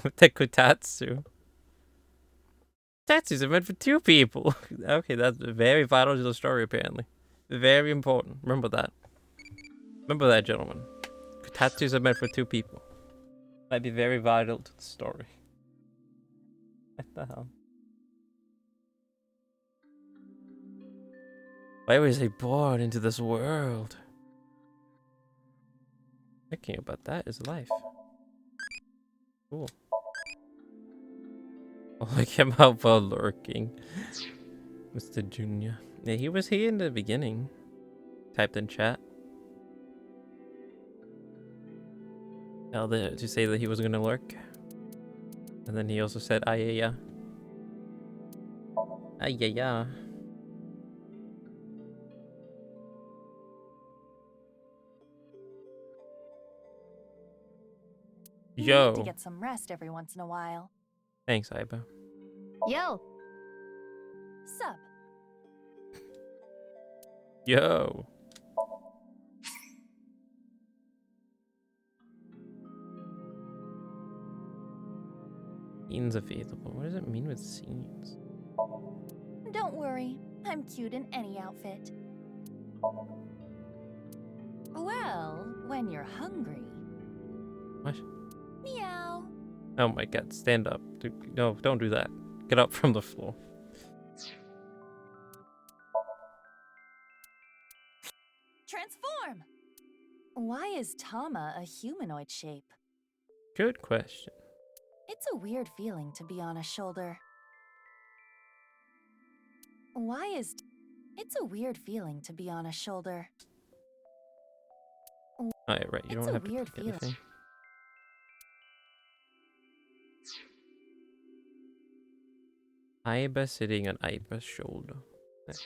With the kotatsu. Tatsus are meant for 2 people. Okay, that's very vital to the story, apparently. Very important. Remember that. Remember that, gentlemen. Kotatsus are meant for 2 people. Might be very vital to the story. What the hell? Why was I born into this world? Thinking about that is life. Cool. Oh, look at him out for lurking. Mr. Junior. Yeah, he was here in the beginning. Typed in chat. To say that he was gonna lurk. And then he also said AYAYA. AYAYA. Yo. Need to get some rest every once in a while. Thanks, Iba. Yo. Sup? Yo. Scenes available. What does it mean with scenes? Don't worry, I'm cute in any outfit. Well, when you're hungry. What? Meow. Oh my god, stand up. No, don't do that. Get up from the floor. Transform! Why is Tama a humanoid shape? Good question. It's a weird feeling to be on a shoulder. Why is... It's a weird feeling to be on a shoulder. Alright, right. You It's don't a have to weird pick feeling. anything. Iba sitting on Iba's shoulder. Nice.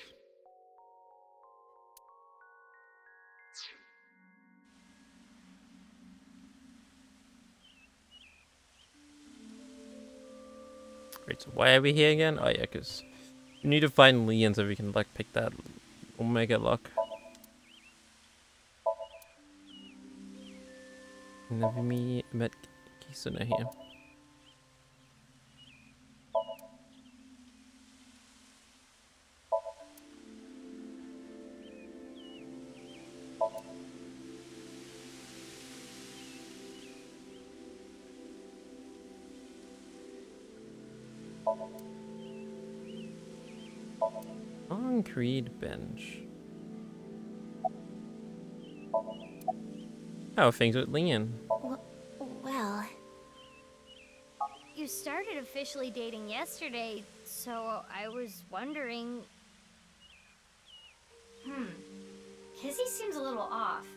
Great, so why are we here again? Oh yeah, because we need to find Leon so we can like pick that Omega lock. Never met Kisuna here. Concrete bench. How are things with Leon? Well, you started officially dating yesterday, so I was wondering... Kizzy seems a little off.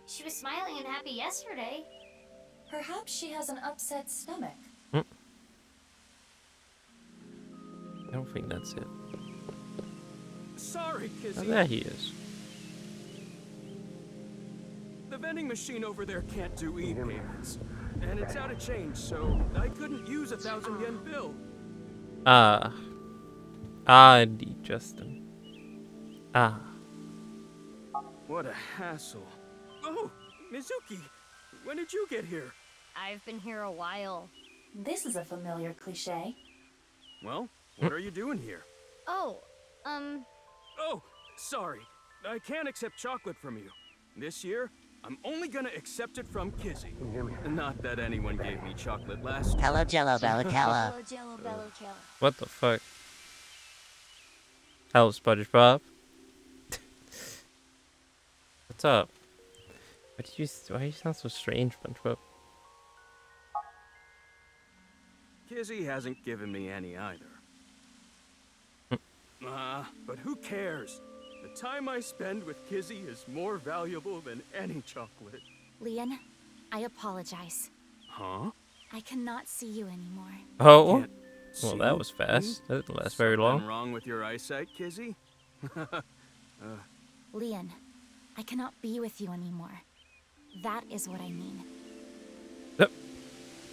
She was smiling and happy yesterday. Perhaps she has an upset stomach. I don't think that's it. Sorry, Oh, Kizzy. there he is. The vending machine over there can't do e-payments. And it's out of change, so I couldn't use a 1,000 yen bill. Justin. What a hassle. Oh, Mizuki, when did you get here? I've been here a while. This is a familiar cliche. Well, what are you doing here? Oh, Oh, sorry. I can't accept chocolate from you. This year, I'm only gonna accept it from Kizzy. Not that anyone gave me chocolate last year. Hello, Jello Bella Calla. hello, Jello, Bello, Jello. What the fuck? Hello, SpongeBob. What's up? Why do you sound so strange, SpongeBob? Kizzy hasn't given me any either. But who cares? The time I spend with Kizzy is more valuable than any chocolate. Leon, I apologize. Huh? I cannot see you anymore. Oh? Can't Well, see that was fast. That didn't last very Something long. wrong with your eyesight, Kizzy? Leon, I cannot be with you anymore. That is what I mean.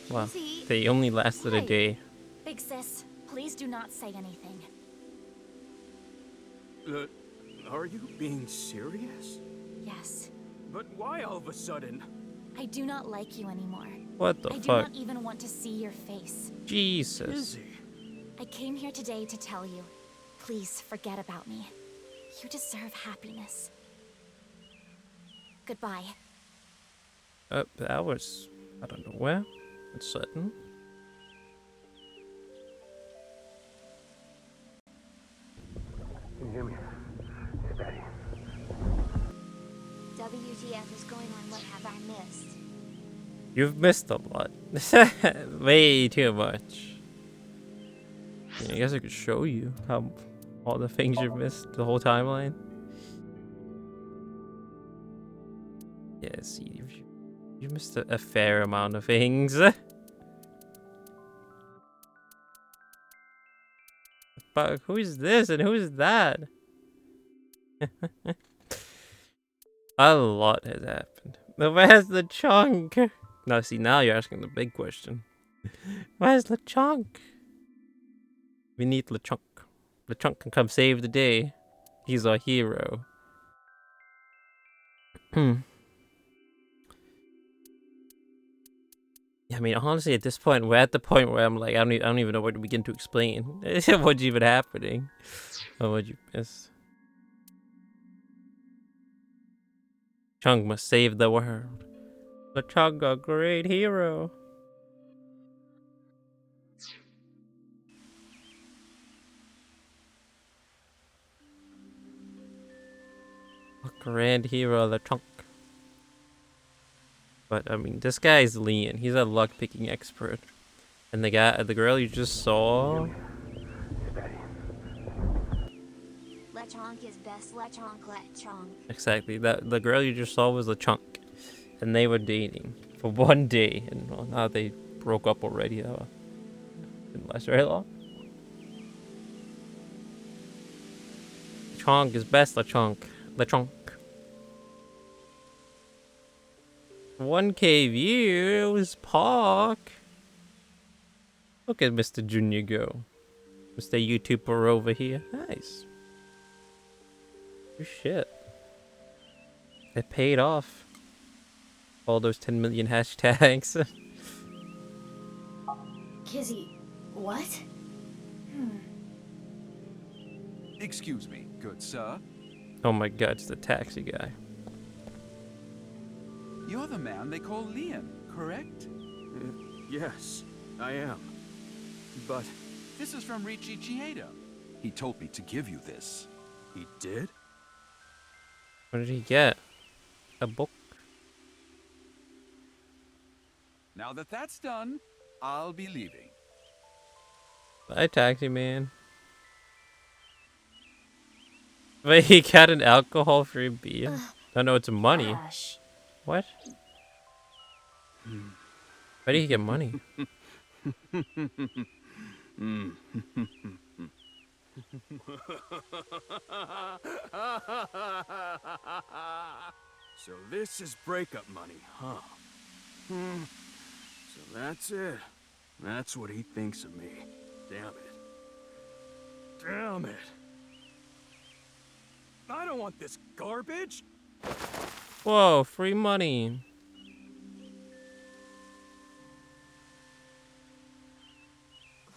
Wow. Kizzy, They only lasted a Hey. day. Big sis, please do not say anything. Are you being serious? Yes, But why all of a sudden? I do not like you anymore. What the I do fuck? not even want to see your face. Jesus. Kizzy. I came here today to tell you, please forget about me. You deserve happiness. Goodbye. That was, I don't know where. It's certain. Can you hear me? Steady. WTF is going on? What have I missed? You've missed a lot. Way too much. Yeah, I guess I could show you how all the things you've missed, the whole timeline. Yeah, see, you missed a fair amount of things. But who is this and who is that? A lot has happened. But where's the chunk? Now, see, now you're asking the big question. Where's LeChunk? We need LeChunk. LeChunk can come save the day. He's our hero. Yeah, I mean, honestly, at this point, we're at the point where I'm like, I don't even know where to begin to explain what's even happening. Or what you miss. Chung must save the world. LeChunk, a great hero. A grand hero, LeChunk. But I mean, this guy's Leon. He's a luck picking expert. And the girl you just saw. Steady. Lechonk is best. Lechonk. Exactly. The girl you just saw was LeChunk, and they were dating for one day, and well, now they broke up already. Didn't last very long. LeChonk is best. LeChonk. 1K views, Park. Look at Mr. Junior go. Mr. YouTuber over here. Nice. Good shit. It paid off. All those 10 million hashtags. Kizzy, what? Excuse me, good sir. Oh my god, it's the taxi guy. You're the man they call Leon, correct? Yes, I am. But This is from Richie Chieda. He told me to give you this. he did? What did he get? A book? Now that that's done, I'll be leaving. Bye, taxi man. Wait, he got an alcohol-free beer? Oh no, it's money. Gosh. What? Where did he get money? So this is breakup money, huh? So that's it. That's what he thinks of me. Damn it. Damn it. I don't want this garbage. Whoa, free money.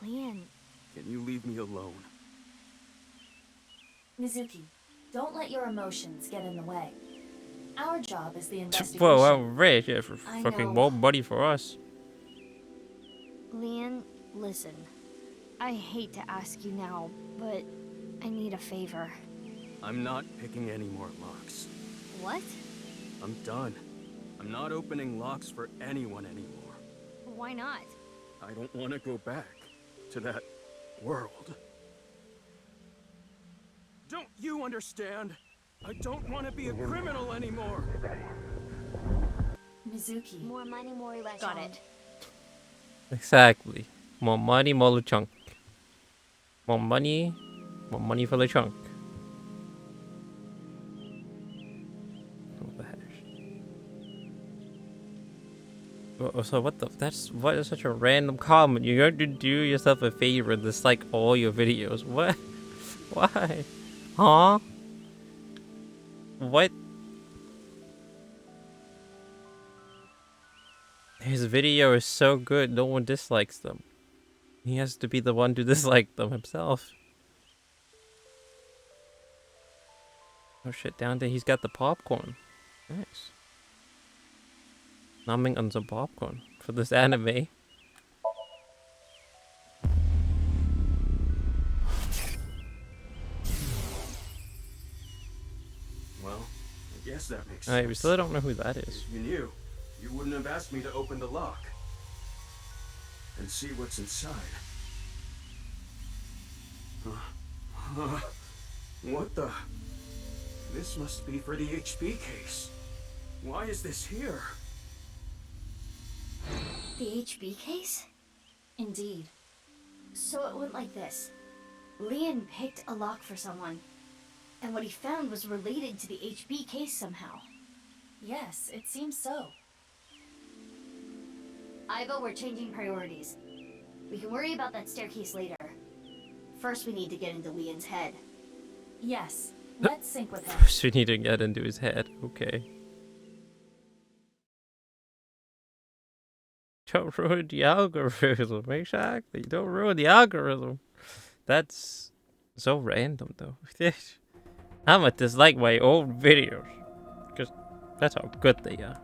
Leon, Can you leave me alone? Mizuki, don't let your emotions get in the way. Our job is the investigation. Whoa, outrage. Yeah, for I fucking know. more money for us. Leon, listen. I hate to ask you now, but I need a favor. I'm not picking any more locks. What? I'm done. I'm not opening locks for anyone anymore. Why not? I don't want to go back to that world. Don't you understand? I don't want to be a criminal anymore. Mizuki. More money, more Lechonk. Got it. Exactly. More money, more LeChunk. More money for LeChunk. What the heck? Oh, so what the? What is such a random comment? You're going to do yourself a favor and dislike all your videos. What? Why? Huh? What? His video is so good, no one dislikes them. He has to be the one to dislike them himself. Oh shit, down there he's got the popcorn. Nice. Numbing on some popcorn for this anime. Well, I guess that makes Alright, sense. we still don't know who that is. If you knew, you wouldn't have asked me to open the lock and see what's inside. What the? This must be for the HP case. Why is this here? The HB case? Indeed. So it went like this. Leon picked a lock for someone, and what he found was related to the HB case somehow. Yes, it seems so. Ivo, we're changing priorities. We can worry about that staircase later. First, we need to get into Leon's head. Yes, let's sync with him. First we need to get into his head. Okay. Don't ruin the algorithm. Exactly. Don't ruin the algorithm. That's so random though. I'm gonna dislike my own videos. Because that's how good they are.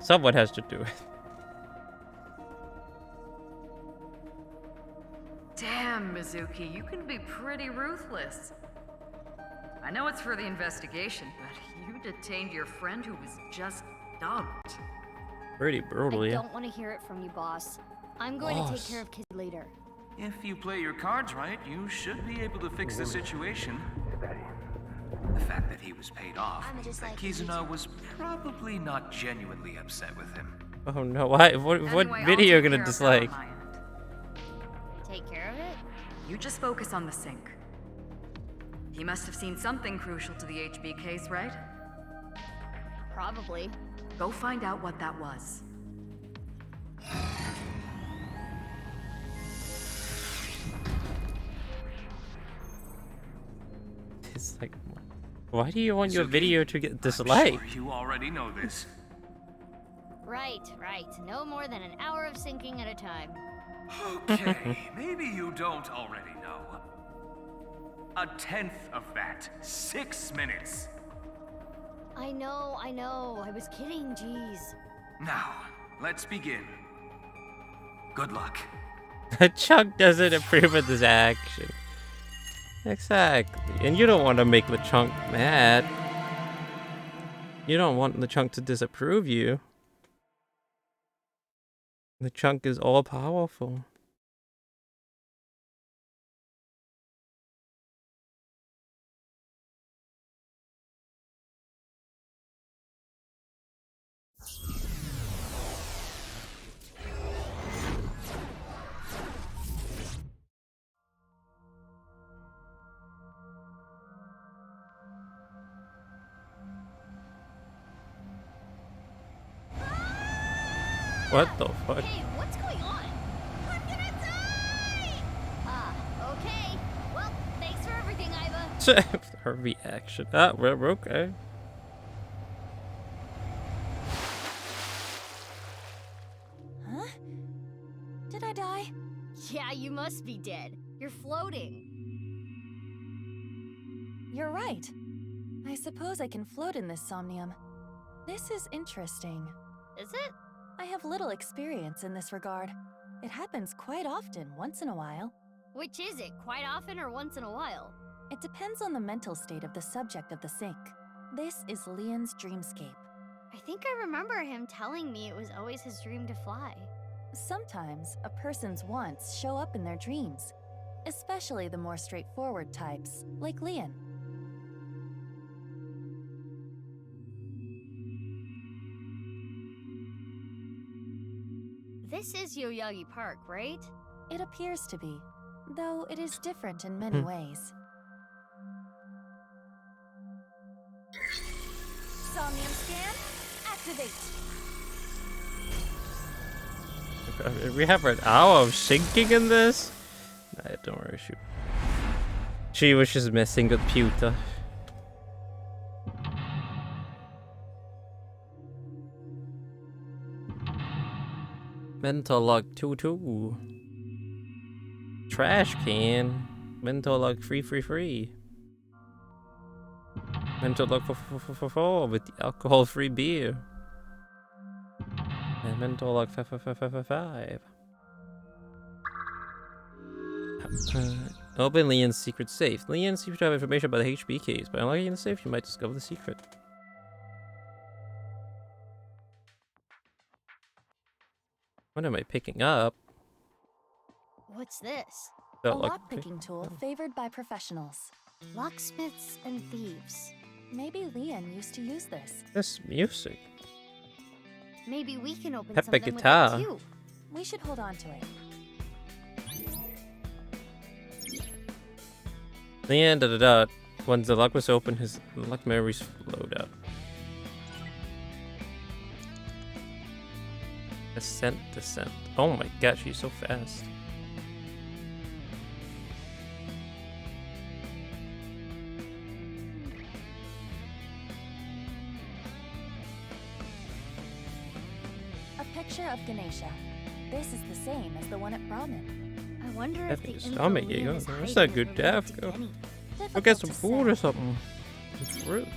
Someone has to do it. Damn, Mizuki, you can be pretty ruthless. I know it's for the investigation, but you detained your friend who was just dumped. Pretty brutal, I yeah. don't want to hear it from you, boss. I'm going to take Boss. care of Kid later. If you play your cards right, you should be able to fix the situation. Steady. The fact that he was paid off I'm means just that like Kizuna was probably not genuinely upset with him. Oh no, why? What Anyway, I'll video are take gonna care of that on dislike? my end. Take care of it? You just focus on the sink. He must have seen something crucial to the HB case, right? Probably. Go find out what that was. It's like, why do you want your Mizuki, video to get I'm disliked? sure you already know this. Right. No more than an hour of syncing at a time. Okay, maybe you don't already know. 1/10 of that. 6 minutes. I know. I was kidding, jeez. Now, let's begin. Good luck. Chunk doesn't approve of this action. Exactly. And you don't want to make the Chunk mad. You don't want the Chunk to disapprove you. The Chunk is all powerful. What the fuck? Hey, what's going on? I'm gonna die! Okay. Well, thanks for everything, Iva. Her reaction. Ah, we're okay. Huh? Did I die? Yeah, you must be dead. You're floating. You're right. I suppose I can float in this somnium. This is interesting. Is it? I have little experience in this regard. It happens quite often, once in a while. Which is it? Quite often or once in a while? It depends on the mental state of the subject of the sink. This is Leon's dreamscape. I think I remember him telling me it was always his dream to fly. Sometimes a person's wants show up in their dreams, especially the more straightforward types, like Leon. This is Yoyagi Park, right? It appears to be, though it is different in many ways. Somnium scan, activate. We have an hour of syncing in this? Nah, don't worry, shoot. She was just messing with Pewter. Mental log 22. Trash can. Mental log 333. Mental log 4 with the alcohol-free beer. And mental log 5. Open Leon's secret safe. Leon seems to have information about the HB case. By unlocking the safe, you might discover the secret. What am I picking up? What's this? A lockpicking tool favored by professionals. Locksmiths and thieves. Maybe Leon used to use this. This music. Maybe we can open Peppa something guitar. with it too. We should hold on to it. Leon, Once the lock was open, his luck memories flowed out. Descent. Oh my god, she's so fast. A picture of Ganesha. This is the same as the one at Brahmin. I wonder if the info stomach Leon ache. is That's hiding not is good related death. to Go. Genny. Go get Difficult some to food say. or something. It's fruit.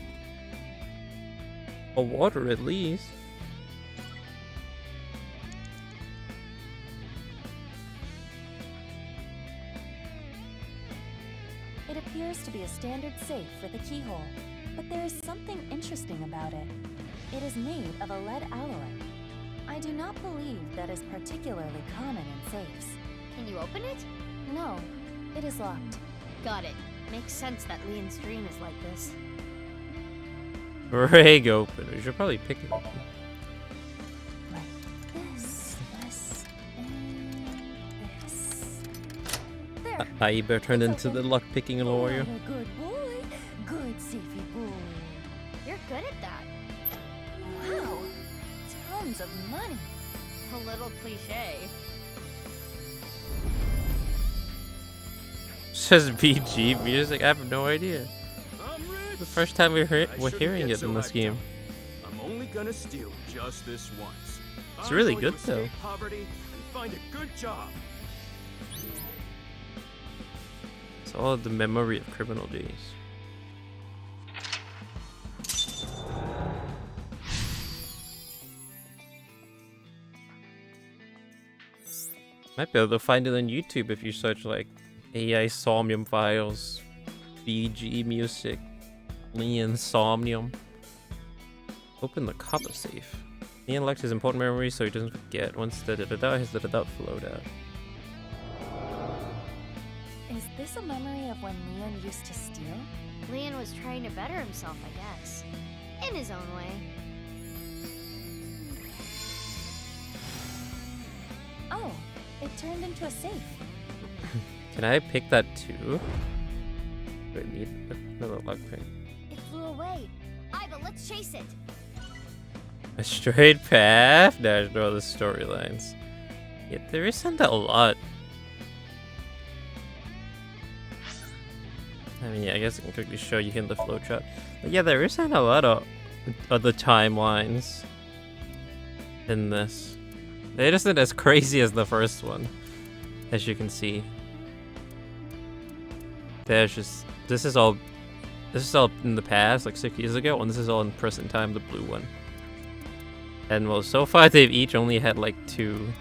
Or water at least. It appears to be a standard safe with a keyhole, but there is something interesting about it. It is made of a lead alloy. I do not believe that is particularly common in safes. Can you open it? No, it is locked. Got it. Makes sense that Leon's dream is like this. Break open. We should probably pick it open. Like this, and this. There. Aiba turned It's into the open. lock-picking lawyer. What a good boy. Good safety boy. You're good at that. Wow. Tons of money. A little cliche. Says BG music. I have no idea. I'm rich. The first time we're I shouldn't hearing get it so in this hyped game. up. I'm only gonna steal just this once. It's I'm really going to good, though. escape poverty and find a good job. It's all the memory of criminal days. Might be able to find it on YouTube if you search like AI SOMNIUM files, BG music, Leon SOMNIUM. Open the copper safe. Leon likes his important memories so he doesn't forget. Once his da-da-da flowed out. Is this a memory of when Leon used to steal? Leon was trying to better himself, I guess. In his own way. Oh, it turned into a safe. Can I pick that too? Do I need another luck pick? It flew away. Iva, let's chase it. A straight path? There's no other storylines. Yeah, there isn't a lot. I mean, yeah, I guess I can quickly show you in the flowchart. But yeah, there isn't a lot of other timelines in this. It isn't as crazy as the first one, as you can see. There's just this is all in the past, like 6 years ago, and this is all in present time, the blue one. And well, so far they've each only had like two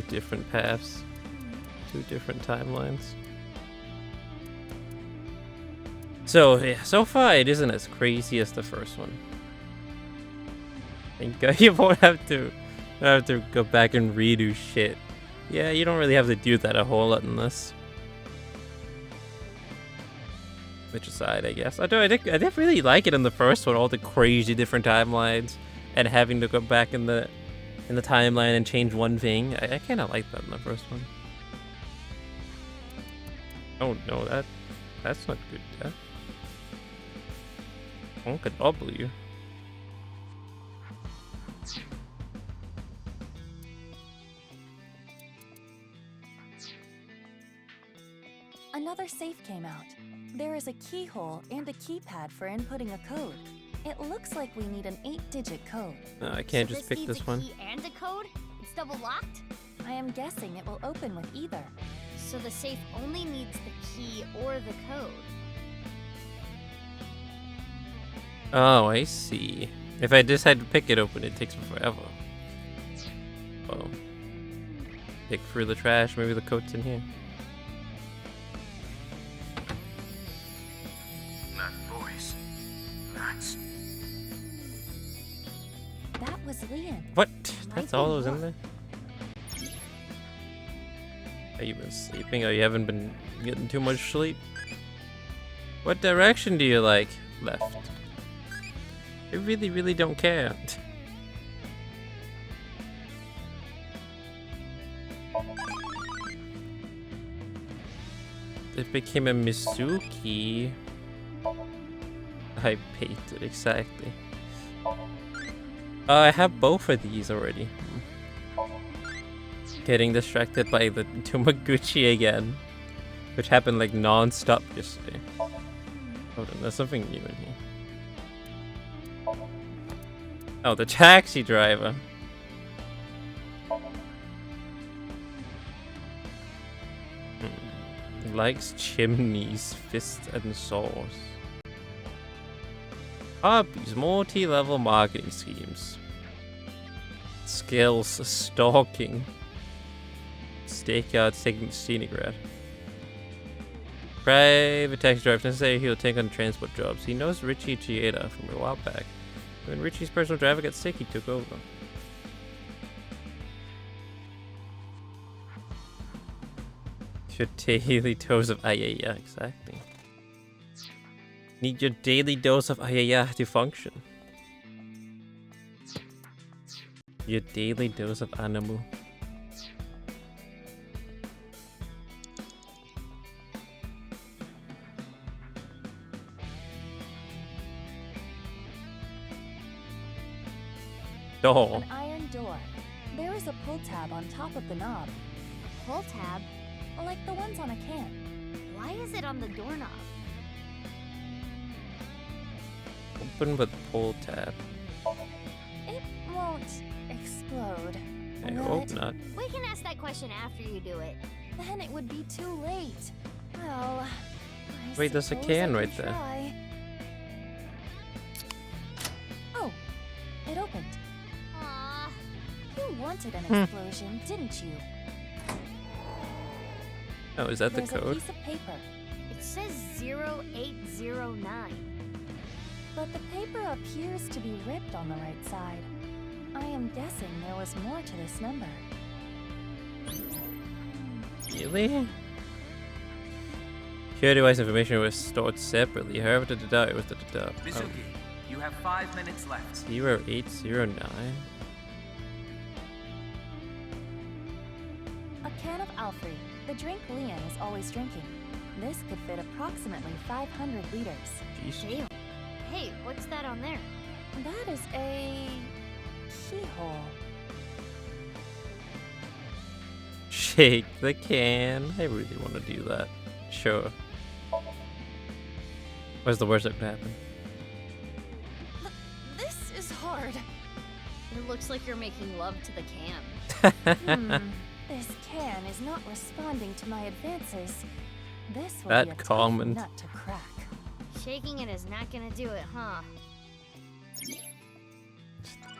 different paths, 2 different timelines. So yeah, so far it isn't as crazy as the first one. Thank God you won't have to go back and redo shit. Yeah, you don't really have to do that a whole lot in this. Which aside, I guess. Although I did really like it in the first one, all the crazy different timelines and having to go back in the timeline and change one thing. I kind of like that in the first one. Oh no, that's not good. Death. Wonka W. Another safe came out. There is a keyhole and a keypad for inputting a code. It looks like we need an 8-digit code. No, I can't So just pick needs this a one. key and a code? It's double locked? I am guessing it will open with either. So the safe only needs the key or the code. Oh, I see. If I decide to pick it open, it takes forever. Oh. Pick through the trash. Maybe the code's in here. That voice. That's... That was Leon. What? Might That's be all that was in more. there? Have you been sleeping or you haven't been getting too much sleep? What direction do you like? Left. I really, really don't care. It became a Mizuki. I painted exactly. I have both of these already. Getting distracted by the Tomaguchi again, which happened like non-stop yesterday. Hold on, there's something new in here. Oh, the taxi driver. Likes chimneys, fists, and saws. Hobbies, multi-level marketing schemes. Skills, stalking. Stakeout, taking scenic route. Private taxi driver, necessary he'll take on transport jobs. He knows Richie Chieda from a while back. When Richie's personal driver got sick, he took over. Your daily dose of AYAYA, exactly. Need your daily dose of AYAYA to function. Your daily dose of Anamu. Door. An iron door. There is a pull tab on top of the knob, Pull tab? like the ones on a can. Why is it on the doorknob? Open with pull tab. It won't explode. I will hope it? not. We can ask that question after you do it. Then it would be too late. Well, I Wait, there's a suppose can I right there. try. Oh, it opened. Aww. You wanted an explosion, didn't you? Oh, is that the There's a code? piece of paper, It says 0809. but the paper appears to be ripped on the right side. I am guessing there was more to this number. Really? Pure device information was stored separately. However, it was Mizuki, you have 5 minutes left. 0809. A can of Alfrey, the drink Leon is always drinking. This could fit approximately 500 liters. Jeez. Damn. Hey, what's that on there? That is a keyhole. Shake the can. I really want to do that. Sure. What's the worst that could happen? This is hard. It looks like you're making love to the can. This can is not responding to my advances. This will That be a tough comment. nut to crack. Shaking it is not gonna do it, huh?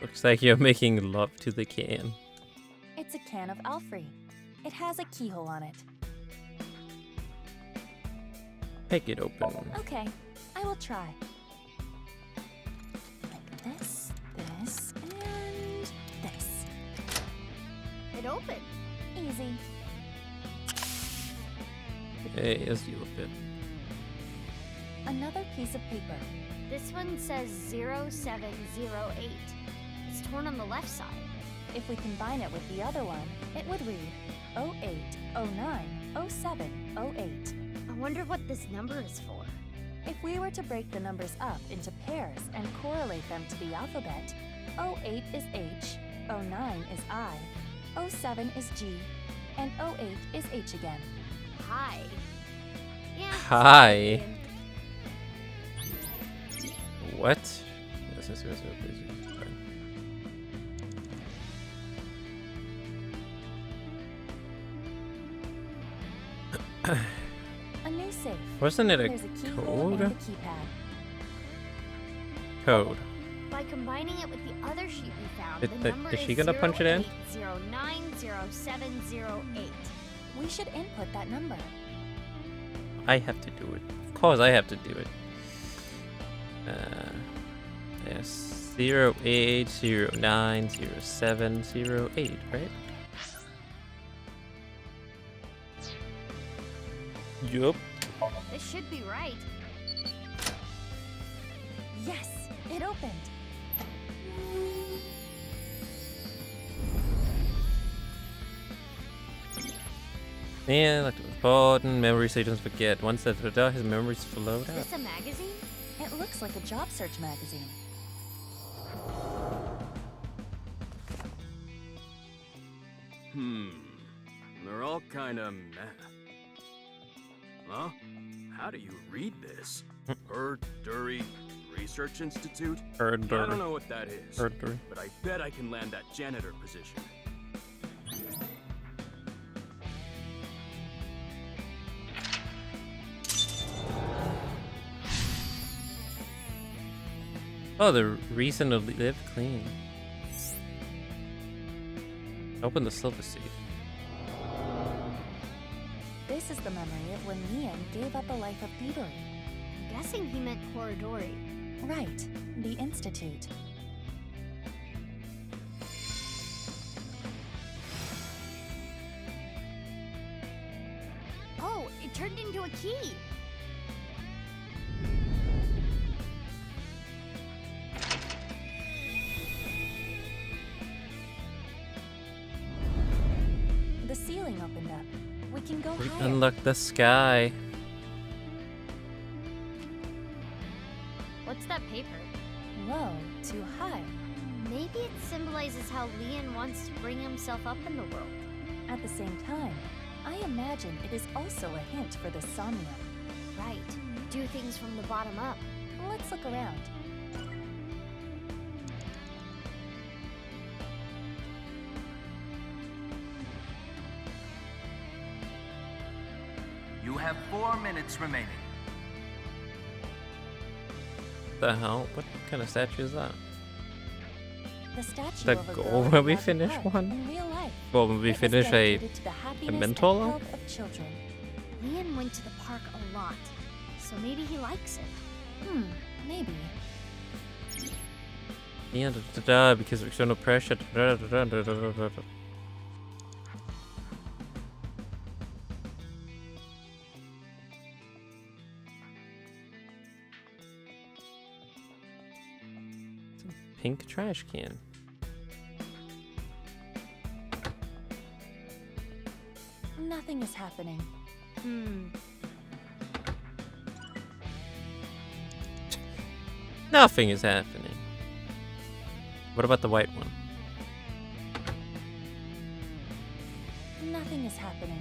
Looks like you're making love to the can. It's a can of Alfrey. It has a keyhole on it. Make it open. Okay, I will try. Like this, this, and this. It opened. Easy. Hey, let's do a bit. Another piece of paper. This one says 0708. It's torn on the left side. If we combine it with the other one, it would read 08090708. I wonder what this number is for. If we were to break the numbers up into pairs and correlate them to the alphabet, 08 is H, 09 is I, 07 is G, and 08 is H again. Hi. Yeah. Hi. What? business. A new safe. Wasn't it a There's a keyhole and a code? keypad. Code. By combining it with the other sheet we found, Is the that- number is she is gonna punch it in? 08090708. We should input that number. I have to do it. Of course, I have to do it. Yes, 08090708, right? Yup. This should be right. Yes, it opened. Yeah, like important memory so he doesn't forget. Once that's done, his memories flowed Is out. this a magazine? It looks like a job search magazine. They're all kind of meh. Huh? How do you read this? Erduri Research Institute? I don't know what that is, Erduri. but I bet I can land that janitor position. Oh, the reason to live clean. Open the silver safe. This is the memory of when Lian gave up a life of thievery. I'm guessing he meant Corridori. Right, the Institute. Oh, it turned into a key. The ceiling opened up. We can go We higher. unlock the sky. What's that paper? Low to high. Maybe it symbolizes how Lian wants to bring himself up in the world. At the same time, I imagine it is also a hint for the SOMNIUM. Right. Do things from the bottom up. Let's look around. You have 4 minutes remaining. The hell? What kind of statue is that? The statue The of a goal girl when we in Ivy finish Park one? in real life. Well, when we It was finish a dedicated to the happiness mental and one? health of children. Lian went to the park a lot, so maybe he likes it. Maybe. yeah, because of external pressure. Pink trash can. Nothing is happening. Nothing is happening. What about the white one? Nothing is happening.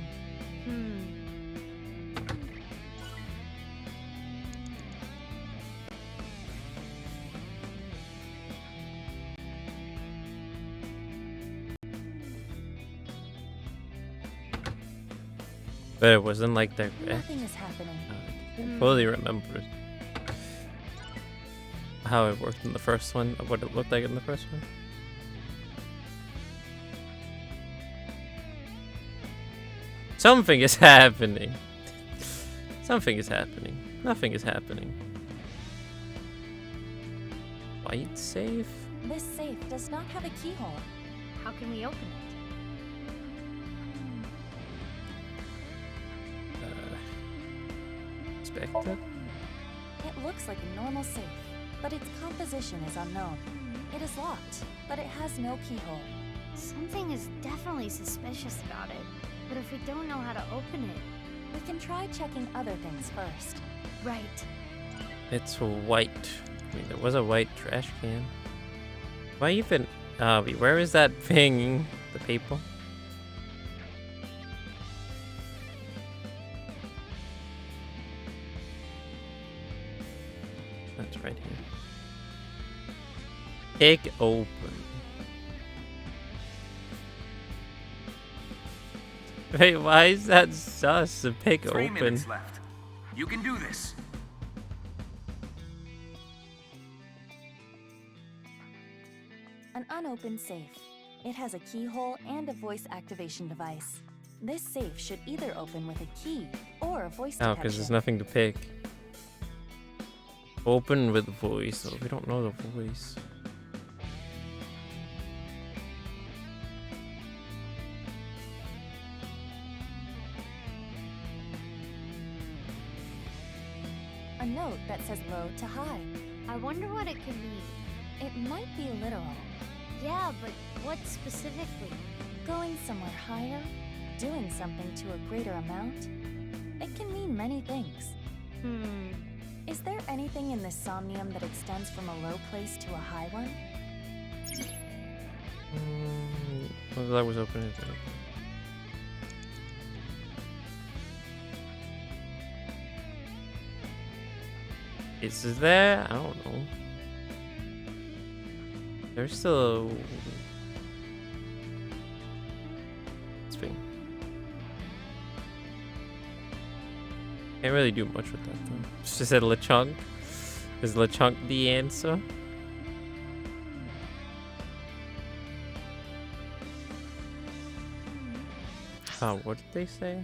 But it wasn't like that. Nothing is happening. I fully remember how it worked in the first one, what it looked like in the first one. Something is happening. Something is happening. Nothing is happening. White safe? This safe does not have a keyhole. How can we open it? Expected? It looks like a normal safe, but its composition is unknown. It is locked, but it has no keyhole. Something is definitely suspicious about it. But if we don't know how to open it... We can try checking other things first. Right. It's white. I mean, there was a white trash can. Why even... where is that thing? The paper? That's right here. Pick open. Wait, why is that sus? A pick 3 open. minutes left. You can do this. An unopened safe. It has a keyhole and a voice activation device. This safe should either open with a key or a voice Oh, detection. because there's nothing to pick. Open with voice. Oh, we don't know the voice. A note that says low to high. I wonder what it could mean. It might be literal. Yeah, but what specifically? Going somewhere higher, doing something to a greater amount. It can mean many things. Is there anything in this somnium that extends from a low place to a high one? Well, that was open. Is there? I don't know. There's still spring. Can't really do much with that though. It's just said LeChunk. Is LeChunk the answer? Oh, what did they say?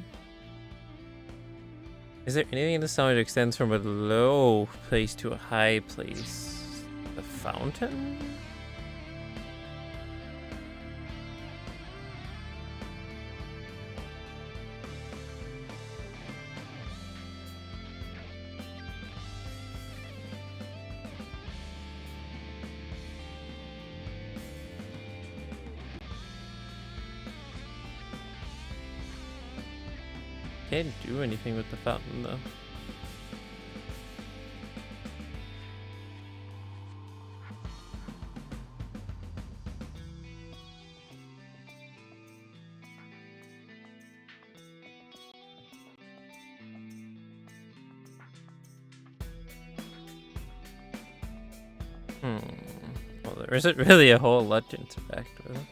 Is there anything in the sound that extends from a low place to a high place? The fountain? Can't do anything with the fountain though. Well, there isn't really a whole legend to back with it.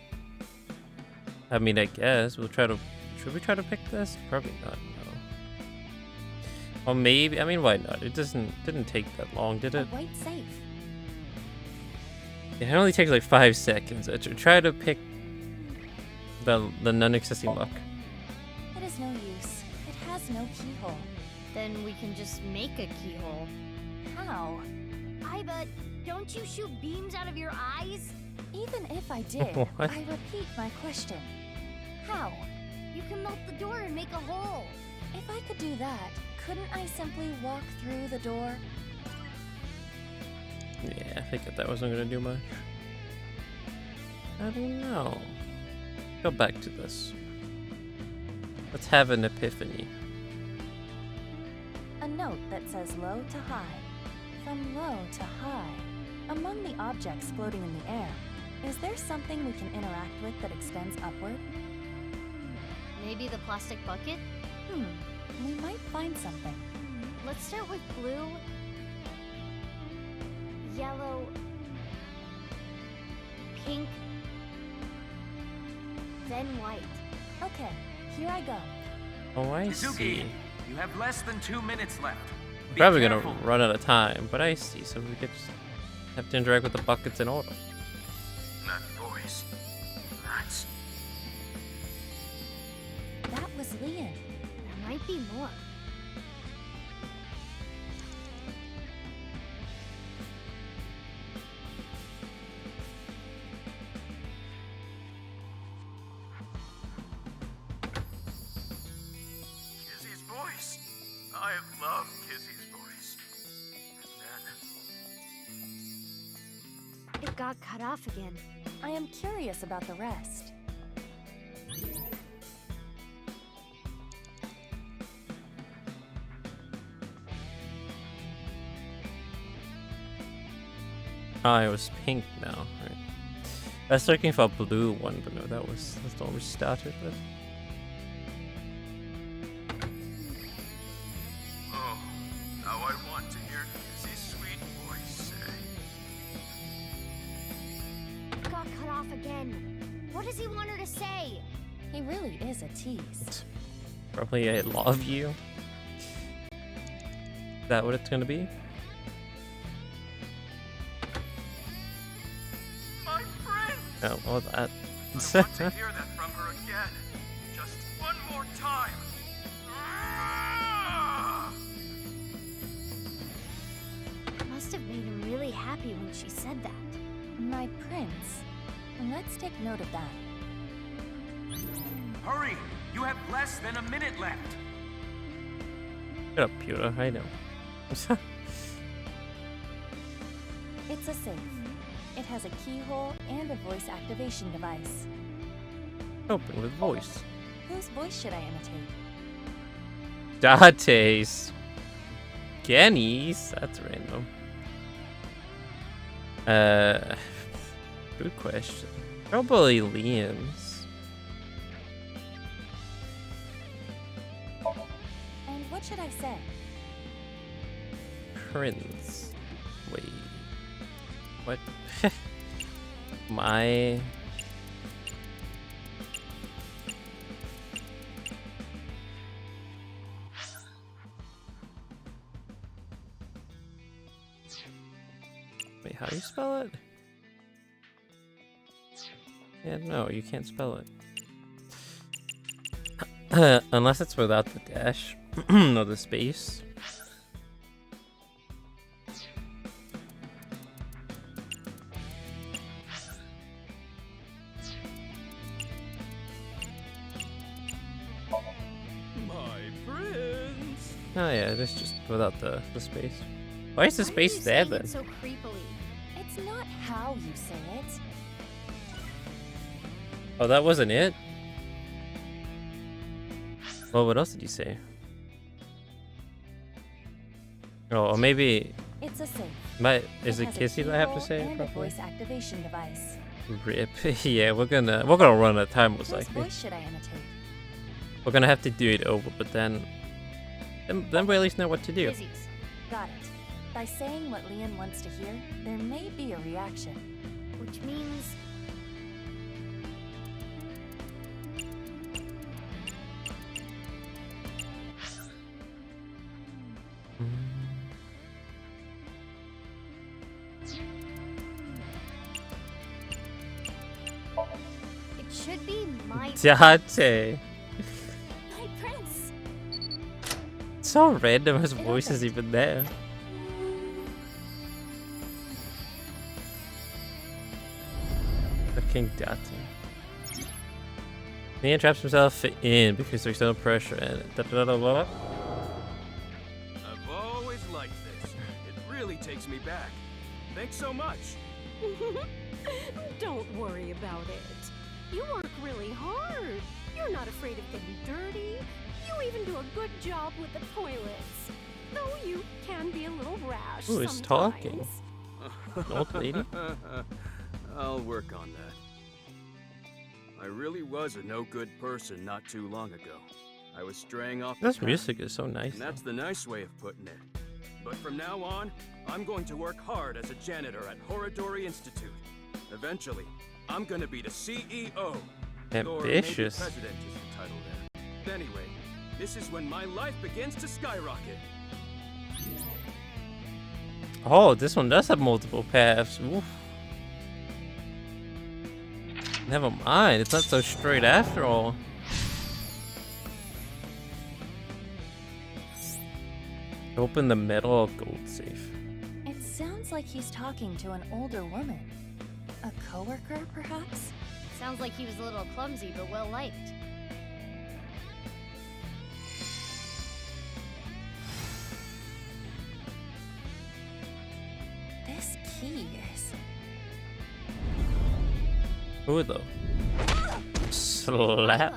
I mean, I guess we'll try to. Should we try to pick this? Probably not. No. Or maybe. I mean, why not? It didn't take that long, did A it? white safe. It only takes like 5 seconds. Try to pick the non-existing lock. It is no use. It has no keyhole. Then we can just make a keyhole. How? But don't you shoot beams out of your eyes? Even if I did, What? I repeat my question. How? You can melt the door and make a hole. If I could do that, couldn't I simply walk through the door? Yeah, I figured that wasn't gonna do much. I don't know. Go back to this. Let's have an epiphany. A note that says low to high. From low to high. Among the objects floating in the air, is there something we can interact with that extends upward? Maybe the plastic bucket? We might find something. Let's start with blue, yellow, pink, then white. Okay, here I go. Oh, I Mizuki, see. you have less than 2 minutes left. Be Probably careful. gonna run out of time, but I see. So we could just have to interact with the buckets in order. That voice. That's... That was Leon. There might be more. Kizzy's voice. I love Kizzy's voice. And then... It got cut off again. I am curious about the rest. Oh, it was pink now, right? I was looking for a blue one, but no, that's the one we started with. Oh, how I want to hear Kizzy's sweet voice say... does he want her to say? He really is a tease. Probably I love you. Is that what it's gonna be? My friend! Oh, all that. I want to hear that from her again. Just one more time. Ah! Must have made him really happy when she said that. My prince. Let's take note of that. Hurry! You have less than a minute left. Shut up, Pewter. I know. It's a safe. It has a keyhole and a voice activation device. Open with voice. Whose voice should I imitate? Date's. Genny's? That's random. Good question. Probably Liam's. And what should I say? Prince. Wait. What? My. Wait, how do you spell it? Yeah, no, you can't spell it. Unless it's without the dash. Or the space. My prince. Oh yeah, it is just without the space. Why is the Why are space you there saying then? it so creepily? It's not how you say it. Oh, that wasn't it? Well, what else did you say? Oh, or maybe... It's a safe. Is it has a Kissy that I have to keyhole say it and a properly? voice activation device. Rip. Yeah, we're gonna run out of time most Whose likely. voice should I imitate? We're gonna have to do it over, but then we at least know what to do. Kizzy's. Got it. By saying what Leon wants to hear, there may be a reaction. Which means it should be my Date. My prince! It's so random his voice is even there. Fucking Date. Leon traps himself in because there's no pressure and I've always liked this. It really takes me back. Thanks so much. Don't worry about it. You work really hard. You're not afraid of getting dirty. You even do a good job with the toilets. Though you can be a little rash Who is sometimes. talking? An old lady? I'll work on that. I really was a no-good person not too long ago. I was straying off the This path, music is so nice. and that's the nice way of putting it. But from now on, I'm going to work hard as a janitor at Orignally Institute. Eventually, I'm gonna be the CEO. Or maybe Ambitious. president is the title there. Anyway, this is when my life begins to skyrocket. Oh, this one does have multiple paths. Oof. Never mind, it's not so straight after all. Open the metal gold safe. It sounds like he's talking to an older woman. A coworker, perhaps? sounds like he was a little clumsy but well liked. This key is... Who though? Slap.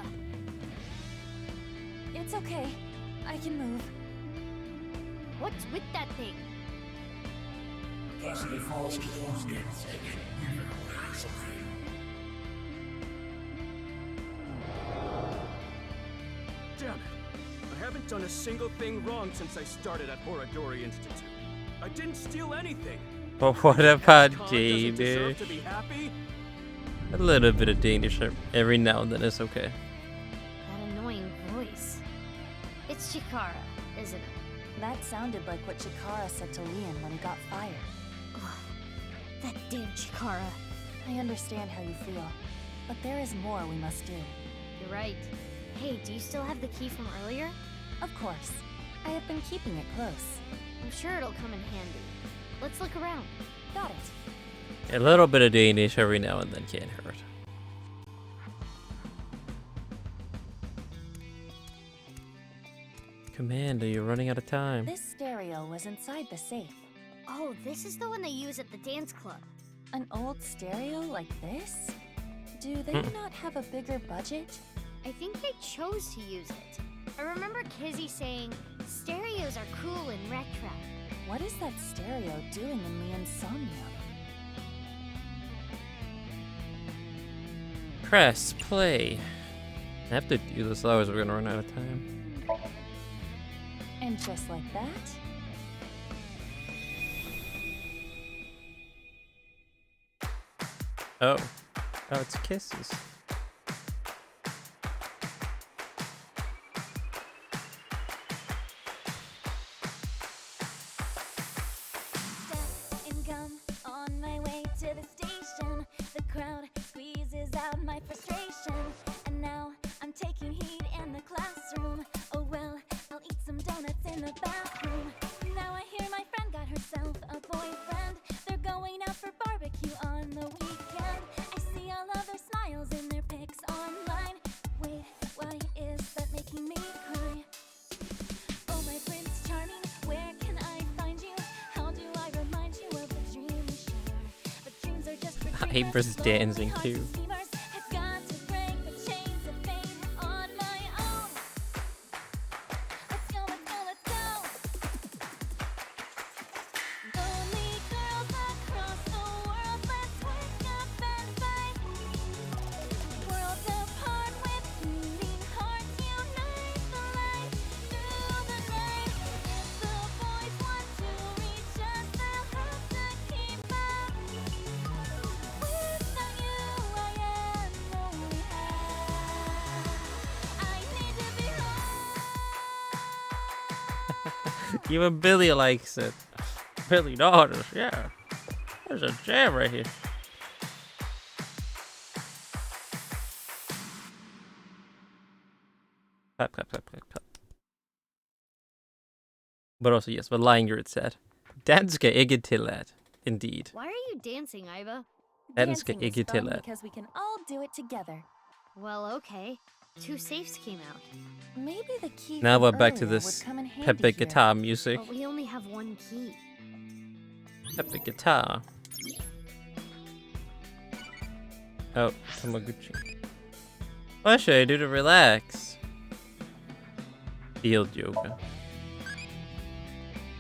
It's okay. I can move. What's with that thing? Damn it! I haven't done a single thing wrong since I started at Orignally Institute. I didn't steal anything. But what about Con doesn't deserve Jamie? to be happy? A little bit of Danish every now and then is okay. That annoying voice. It's Chikara, isn't it? That sounded like what Chikara said to Leon when he got fired. Ugh, that damn Chikara. I understand how you feel, but there is more we must do. You're right. Hey, do you still have the key from earlier? Of course. I have been keeping it close. I'm sure it'll come in handy. Let's look around. Got it. A little bit of Danish every now and then can't hurt. Commander, you're running out of time. This stereo was inside the safe. Oh, this is the one they use at the dance club. An old stereo like this? Do they not have a bigger budget? I think they chose to use it. I remember Kizzy saying, stereos are cool and retro. What is that stereo doing in the SOMNIUM? Press play. I have to do this, otherwise we're gonna run out of time. And just like that, Oh, it's kisses. and gum on my way to the station. The crowd squeezes out my frustration, and now I'm taking heat in the classroom. Oh well, I'll eat some donuts in the bathroom. Now I hear my friend got herself a boyfriend. They're going out for barbecue on the weekend. I see all of their smiles in their pics online. Wait, why is that making me cry? Oh my Prince Charming, where can I find you? How do I remind you of the dream we share? But dreams are just for dreamers. April's dancing Hearts too. and steamers have got to break the chains of fame on my own. Let's go, let's go, let's go. Lonely girls across the world, let's wake up and fight. Worlds apart with beating hearts, unite the light through the night. If the boys want to reach us, they'll have to keep up. Without you, I am only half. I need to be home. Even Billy likes it. Billy daughters, yeah. There's a jam right here. Clap, clap, clap, clap, clap. But also, yes, what Langrid said. Danska ikke tilladt. Indeed. Why are you dancing, Iva? Danska Dancing is ikke fun tilladt. because we can all do it together. Well, okay. 2 safes came out, Maybe the key Now from we're back to earlier this would come in handy Pepe here. guitar music. but we only have 1 key. Pepe guitar. Oh, Tamaguchi. What should I do to relax? Field yoga.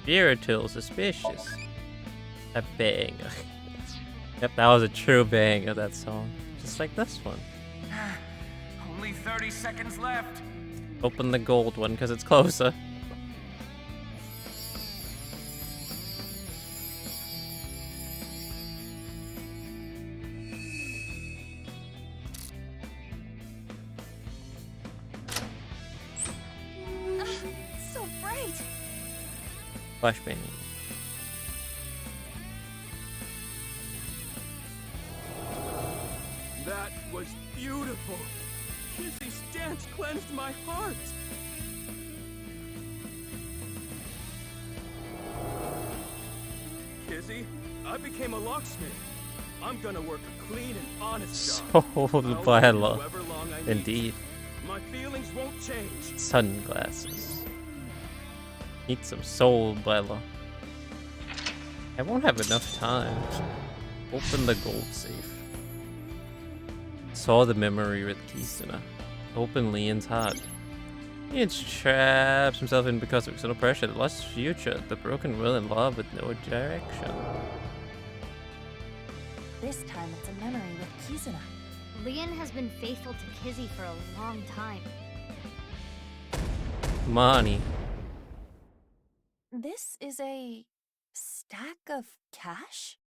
Spiritual suspicious. A banger. Yep, that was a true banger, that song. Just like this one. Only 30 seconds left. Open the gold one because it's closer. So bright. Flashbang. That was beautiful. Kizzy's dance cleansed my heart. Kizzy, I became a locksmith. I'm gonna work a clean and honest job. So I'll work Bella. however long I need. Indeed. My feelings won't change. Sunglasses. Need some soul, Bella. I won't have enough time. Open the gold safe. Saw the memory with Kisuna. Open Leon's heart. Leon traps himself in because of external pressure, the lost future, the broken will and love with no direction. This time it's a memory with Kizuna. Leon has been faithful to Kizzy for a long time. Money. This is a stack of cash?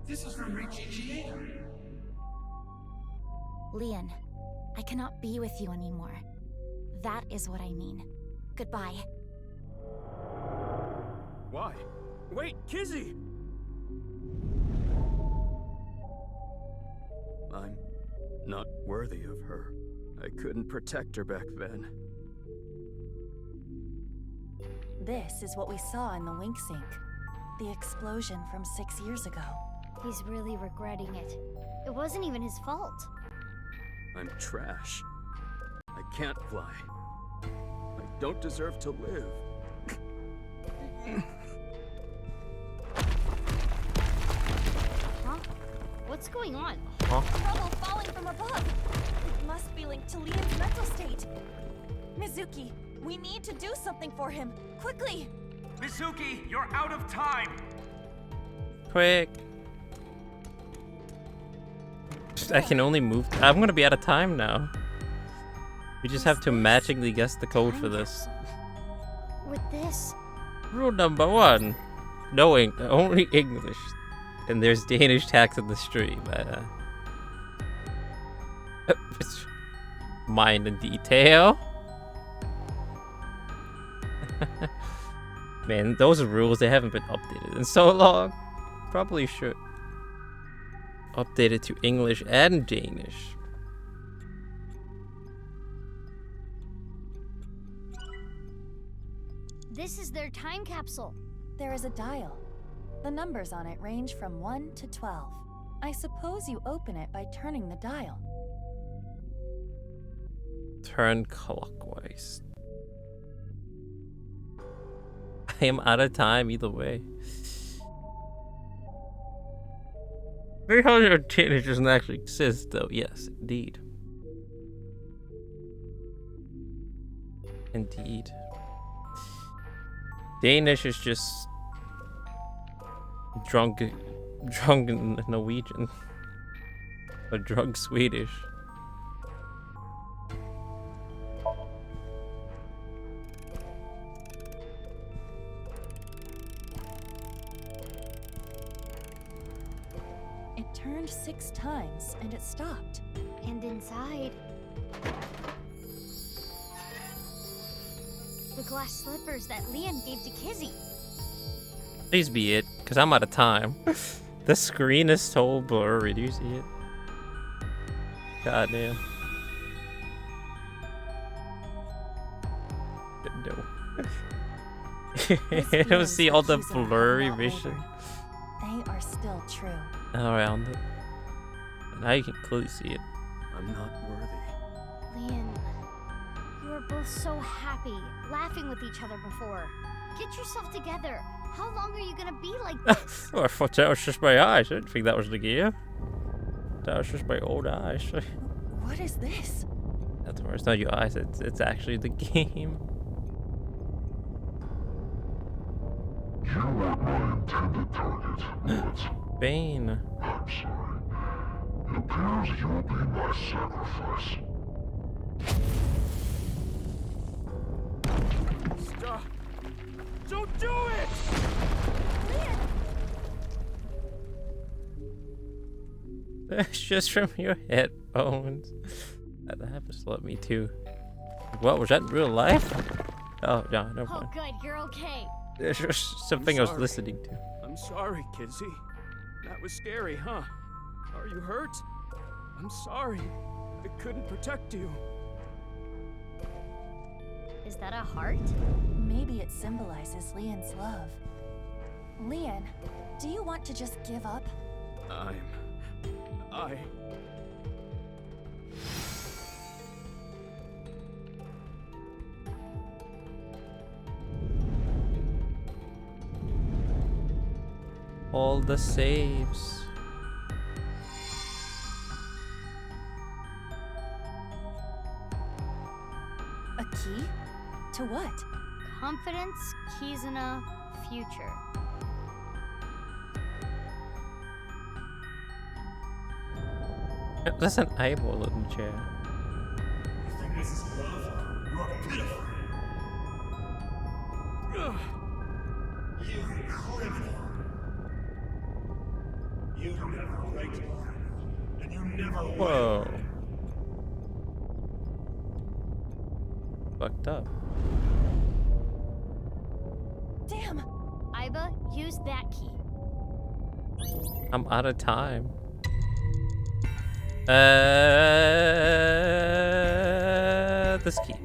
This is from Richie G. Leon, I cannot be with you anymore. That is what I mean. Goodbye. Why? Wait, Kizzy! I'm not worthy of her. I couldn't protect her back then. This is what we saw in the wink sink. The explosion from 6 years ago. He's really regretting it. It wasn't even his fault. I'm trash. I can't fly. I don't deserve to live. Huh? What's going on? Trouble falling from above. It must be linked to Leon's mental state. Mizuki, we need to do something for him. Quickly! Mizuki, you're out of time! Quick. I can only move. I'm gonna be out of time now. We just have to magically guess the code for this. With this, Rule number 1. No only English. And there's Danish tax in the stream. Mind and detail. Man, those rules, they haven't been updated in so long. Probably should. Update it to English and Danish. this is their time capsule. There is a dial. The numbers on it range from 1 to 12. I suppose you open it by turning the dial. Turn clockwise. I am out of time either way. 300 Danish doesn't actually exist, though. Yes, indeed. Indeed. Danish is just drunk Norwegian. Or drunk Swedish. It turned 6 times and it stopped. And inside, the glass slippers that Leon gave to Kizzy. Please be it, because I'm out of time. The screen is so blurry. Do you see it? God damn. No. You don't see all the blurry vision They are still true. around it. Now you can clearly see it. I'm not worthy. Leon, you were both so happy, laughing with each other before. Get yourself together. How long are you gonna be like this? Oh, I thought that was just my eyes. I didn't think that was the gear. That was just my old eyes. What is this? That's where it's not your eyes. It's actually the game. You weren't my intended target, but Bane. I'm sorry. It appears you'll be my sacrifice. Stop! Don't do it! That's just from your headphones. That happens to let me too. What was that in real life? Oh no, never Oh, mind. good, you're okay. It's just something I was sorry. listening to. I'm sorry, Kizzy. That was scary, huh? Are you hurt? I'm sorry. I couldn't protect you. Is that a heart? Maybe it symbolizes Leon's love. Leon, do you want to just give up? All the saves. A key? To what? Confidence, keys in a future. That's an eyeball in the chair. You think this is love? You are pitiful. You criminal. You never liked me. And you never will. Whoa. Fucked up. Damn! Iba, use that key. I'm out of time. This key.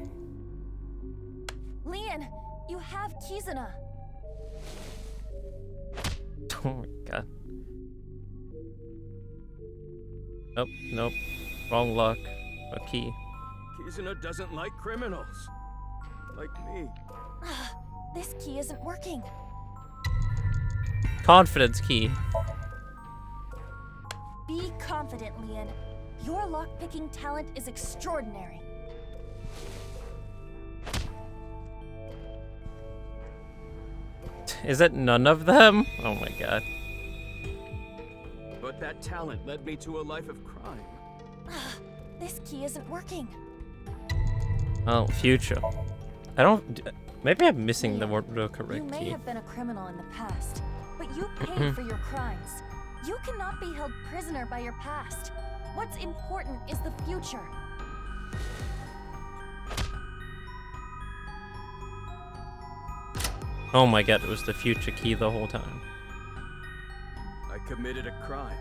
Leon, you have Kizuna. Oh my god. Nope, nope. Wrong luck. A key. Kizuna doesn't like criminals. Like me. This key isn't working. Confidence key. Be confident, Leon. Your lockpicking talent is extraordinary. Is it none of them? Oh my god. But that talent led me to a life of crime. This key isn't working. Oh, future. I don't. Maybe I'm missing the correct You may key. have been a criminal in the past, but you paid for your crimes. You cannot be held prisoner by your past. What's important is the future. Oh my god, it was the future key the whole time. I committed a crime.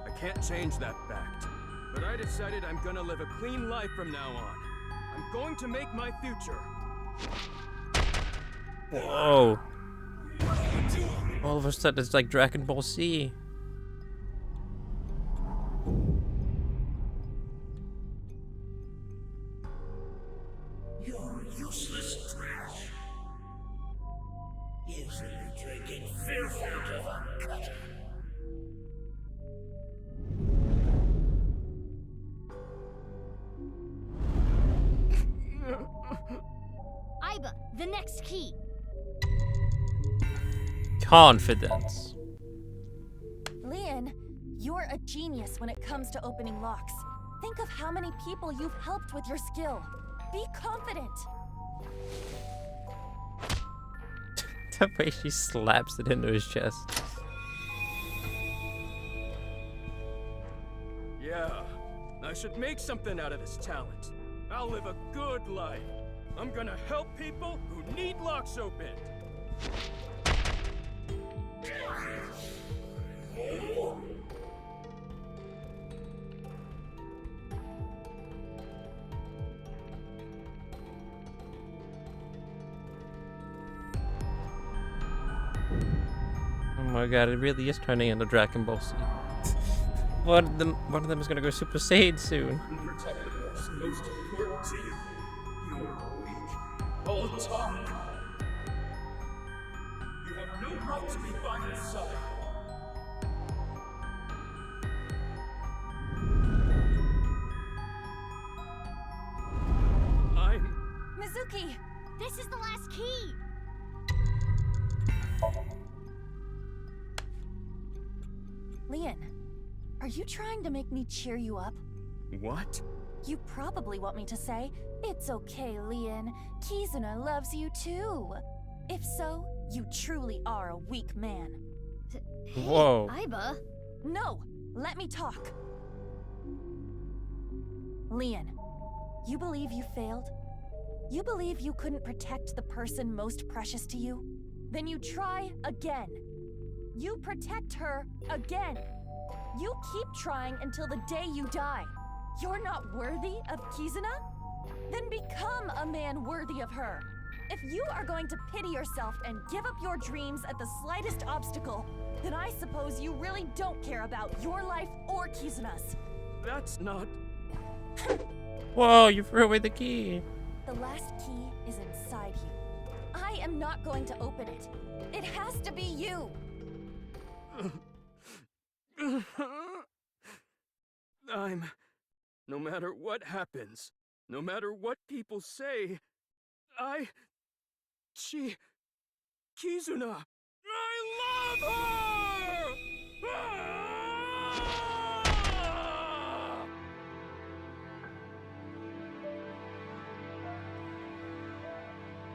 I can't change that fact. But I decided I'm gonna live a clean life from now on. I'm going to make my future. Whoa. All of a sudden, it's like Dragon Ball Z. You're useless trash. Usually drinking fearful of uncut. Iba, the next key. Confidence. Leon, you're a genius when it comes to opening locks. Think of how many people you've helped with your skill. Be confident. The way she slaps it into his chest. Yeah, I should make something out of this talent. I'll live a good life. I'm gonna help people who need locks opened. Oh my god, it really is turning into Dragon Ball Z. One of them is gonna go Super Saiyan soon. Protect the person most important to you. You're weak. All talk. You have no right to be by your side. Mizuki! This is the last key. Leon, are you trying to make me cheer you up? What? You probably want me to say, "It's okay, Leon. Kizuna loves you too." If so, you truly are a weak man. Whoa. Iba. No! Let me talk! Leon, you believe you failed? You believe you couldn't protect the person most precious to you? Then you try again. You protect her again. You keep trying until the day you die. You're not worthy of Kizuna? Then become a man worthy of her. If you are going to pity yourself and give up your dreams at the slightest obstacle, then I suppose you really don't care about your life or Kizuna's. That's not... Whoa, you threw away the key. The last key is inside you. I am not going to open it. It has to be you. No matter what happens, no matter what people say, Kizuna, I love her! Ah!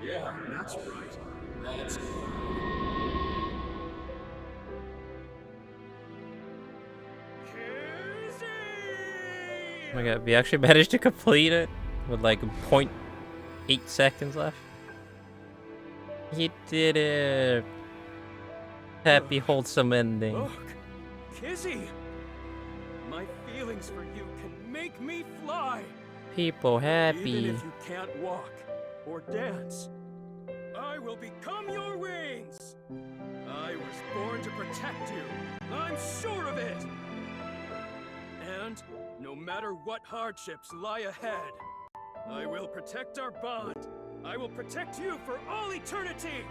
Yeah, that's right. That's Oh my god, we actually managed to complete it with like 8 seconds left. You did it. Happy, wholesome ending. Look, Kizzy! My feelings for you can make me fly. People happy. Even if you can't walk or dance, I will become your wings. I was born to protect you. I'm sure of it. And no matter what hardships lie ahead, I will protect our bond. I will protect you for all eternity.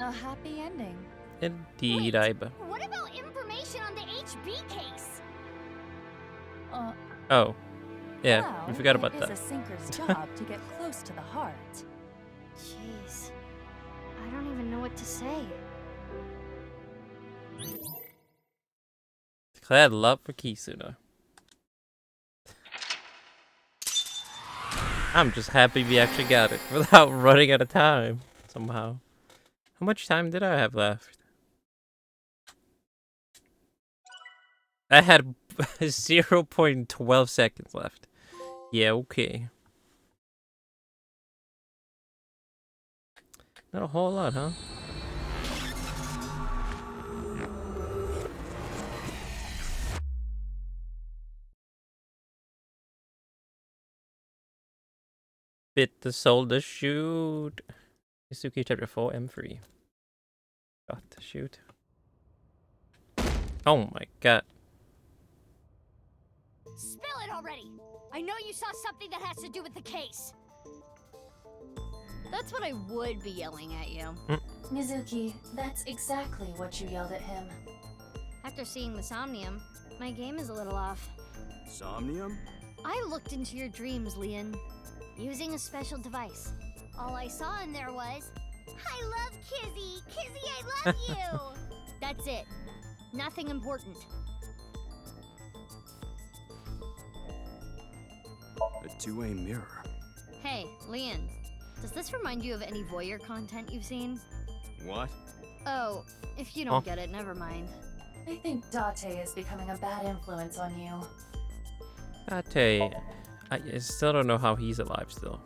A happy ending. Indeed, Wait, Iba. What about information on the HB case? Oh. Yeah, Well, we forgot about it that. is a sinker's job to get close to the heart. Jeez. I don't even know what to say. Declared love for Kisuna. I'm just happy we actually got it without running out of time somehow. How much time did I have left? I had 0.12 seconds left. Yeah, okay. Not a whole lot, huh? Bit the soul to shoot. Isuki chapter 4 M3. Got to shoot. Oh my god. Spill it already! I know you saw something that has to do with the case. That's what I would be yelling at you. Mizuki, that's exactly what you yelled at him. After seeing the Somnium, my game is a little off. Somnium? I looked into your dreams, Leon, using a special device. All I saw in there was, I love Kizzy! Kizzy, I love you! That's it. Nothing important. A two-way mirror. Hey, Leon, does this remind you of any voyeur content you've seen? What? Oh, if you don't get it, never mind. I think Date is becoming a bad influence on you. Ate. I still don't know how he's alive still.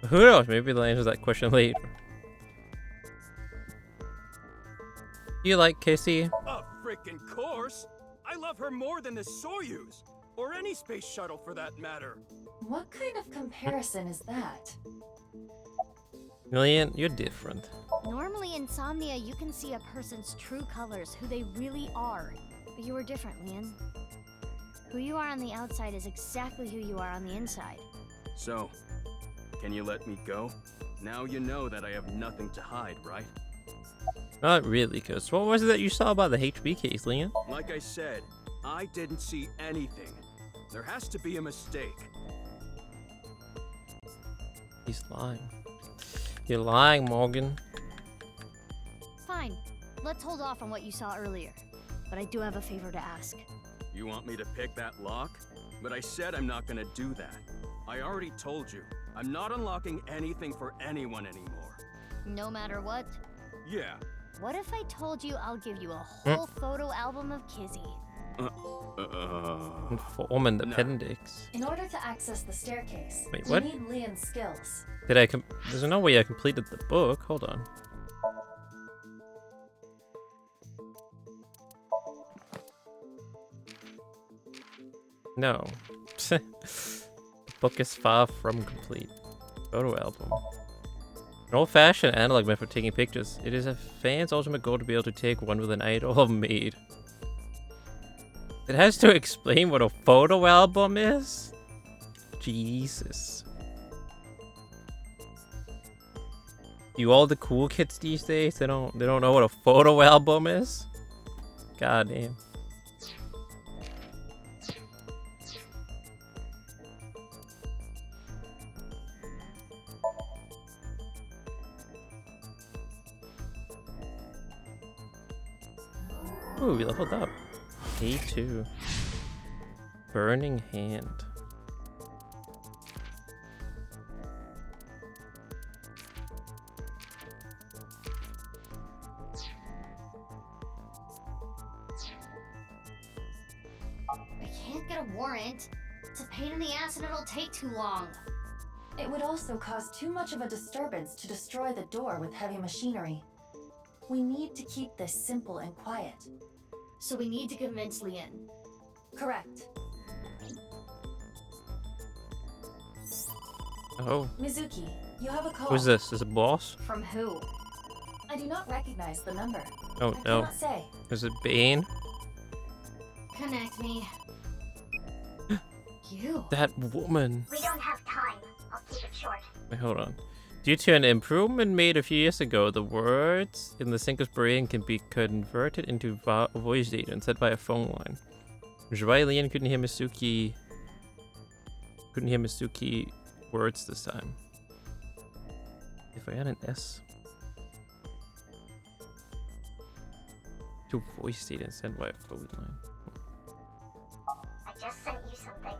Who knows? Maybe they'll answer that question later. Do you like Kissy? A frickin' course! I love her more than the Soyuz, or any space shuttle for that matter. What kind of comparison is that? Million, you're different. Normally in Somnia, you can see a person's true colors, who they really are. But you are different, Leon. Who you are on the outside is exactly who you are on the inside. So, can you let me go? Now you know that I have nothing to hide, right? Not really, cause what was it that you saw about the HB case, Leon? Like I said, I didn't see anything. There has to be a mistake. He's lying. You're lying, Morgan. Fine. Let's hold off on what you saw earlier. But I do have a favor to ask. You want me to pick that lock? But I said I'm not gonna do that. I already told you, I'm not unlocking anything for anyone anymore. No matter what? Yeah. What if I told you I'll give you a whole photo album of Kizzy? Form an appendix. In order to access the staircase, Wait, you what? need Leon's skills. Did I There's no way I completed the book. Hold on. No. The book is far from complete. Photo album. An old-fashioned analog method for taking pictures. It is a fan's ultimate goal to be able to take one with an idol made. It has to explain what a photo album is? Jesus. You all the cool kids these days, they don't know what a photo album is? God damn. Ooh, we leveled up. A2. Burning Hand. can't get a warrant. It's a pain in the ass and it'll take too long. It would also cause too much of a disturbance to destroy the door with heavy machinery. We need to keep this simple and quiet. So we need to convince Leon. Correct. Oh. Mizuki, you have a call. Who's this? Is it boss? From who? I do not recognize the number. Oh I no. cannot say. Is it Bane? Connect me. You. That woman. We don't have time. I'll keep it short. Wait, hold on. Due to an improvement made a few years ago, the words in the sinker's brain can be converted into voice data and sent by a phone line. Which is why Leon couldn't hear Mizuki words this time. If I had an S. To voice data and sent by a phone line. I just sent you something.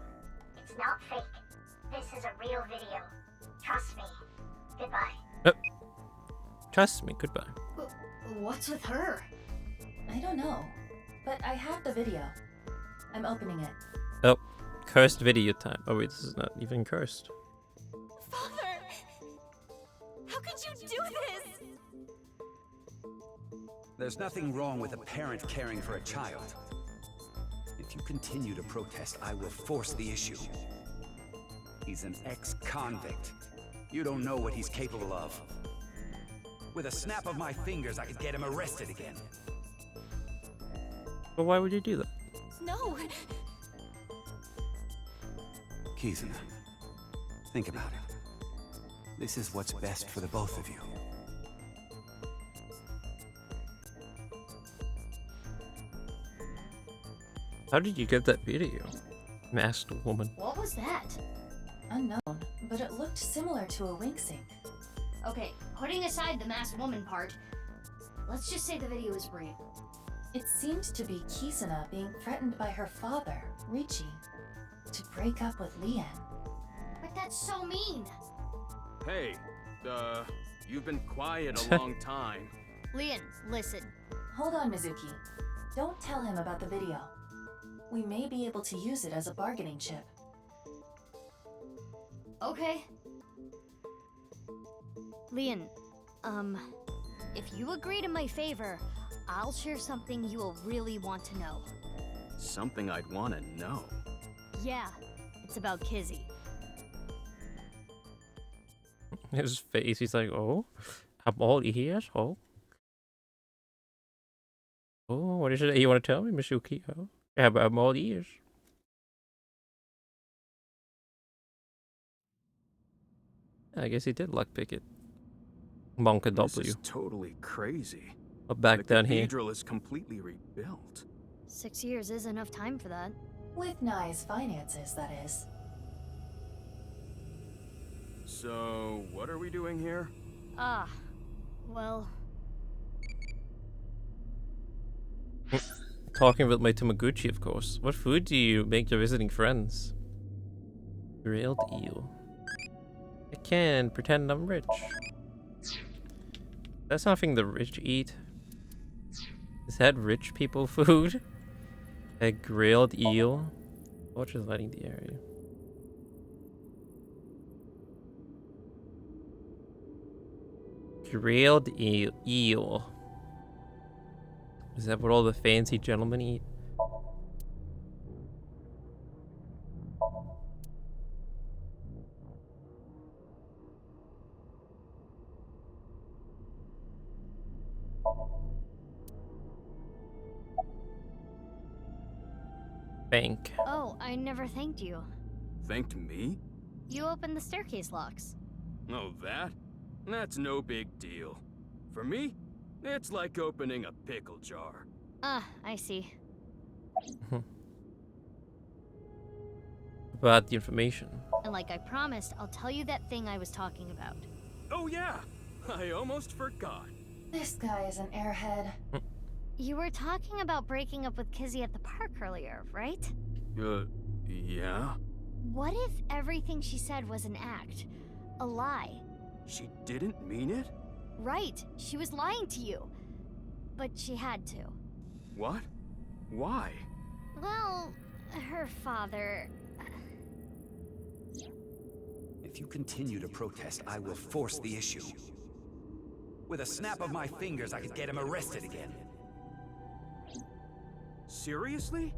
It's not fake. This is a real video. Trust me. Goodbye. Trust me, goodbye. What's with her? I don't know, but I have the video. I'm opening it. Oh, cursed video time. Oh wait, this is not even cursed. Father! How could you do this? There's nothing wrong with a parent caring for a child. If you continue to protest, I will force the issue. He's an ex-convict. You don't know what he's capable of. With a snap of my fingers, I could get him arrested again. But why would you do that? No. Kizuna, think about it. This is what's best for the both of you. How did you get that video? Masked woman. What was that? Unknown, but it looked similar to a wink sync. Okay, putting aside the masked woman part, let's just say the video is real. It seemed to be Kizuna being threatened by her father, Richie, to break up with Leon. But that's so mean! Hey, you've been quiet a long time. Leon, listen. Hold on, Mizuki. Don't tell him about the video. We may be able to use it as a bargaining chip. Okay. Leon, if you agree to my favor, I'll share something you will really want to know. Something I'd want to know. Yeah, it's about Kizzy. His face, he's like, oh, I'm all ears, oh. Oh, what is it you want to tell me, Mizuki? Oh, yeah, but I'm all ears. I guess he did lockpick it. Monka This W. is totally crazy. Up back the down here. cathedral is completely rebuilt. 6 years is enough time for that. With nice finances, that is. So, what are we doing here? Well... Talking with my Tamaguchi, of course. What food do you make your visiting friends? Grilled eel. I can pretend I'm rich. That's something the rich eat. Is that rich people food? A grilled eel? Or just lighting the area? Grilled eel. Is that what all the fancy gentlemen eat? Bank. Oh, I never thanked you. Thanked me? You opened the staircase locks. Oh, that? That's no big deal. For me, it's like opening a pickle jar. Ah, I see. About the information. And like I promised, I'll tell you that thing I was talking about. Oh yeah! I almost forgot. This guy is an airhead. You were talking about breaking up with Kizzy at the park earlier, right? Yeah? What if everything she said was an act? A lie? She didn't mean it? Right, she was lying to you. But she had to. What? Why? Well, Her father... If you continue to protest, I will force the issue. With a snap of my fingers, I could get him arrested again. Seriously?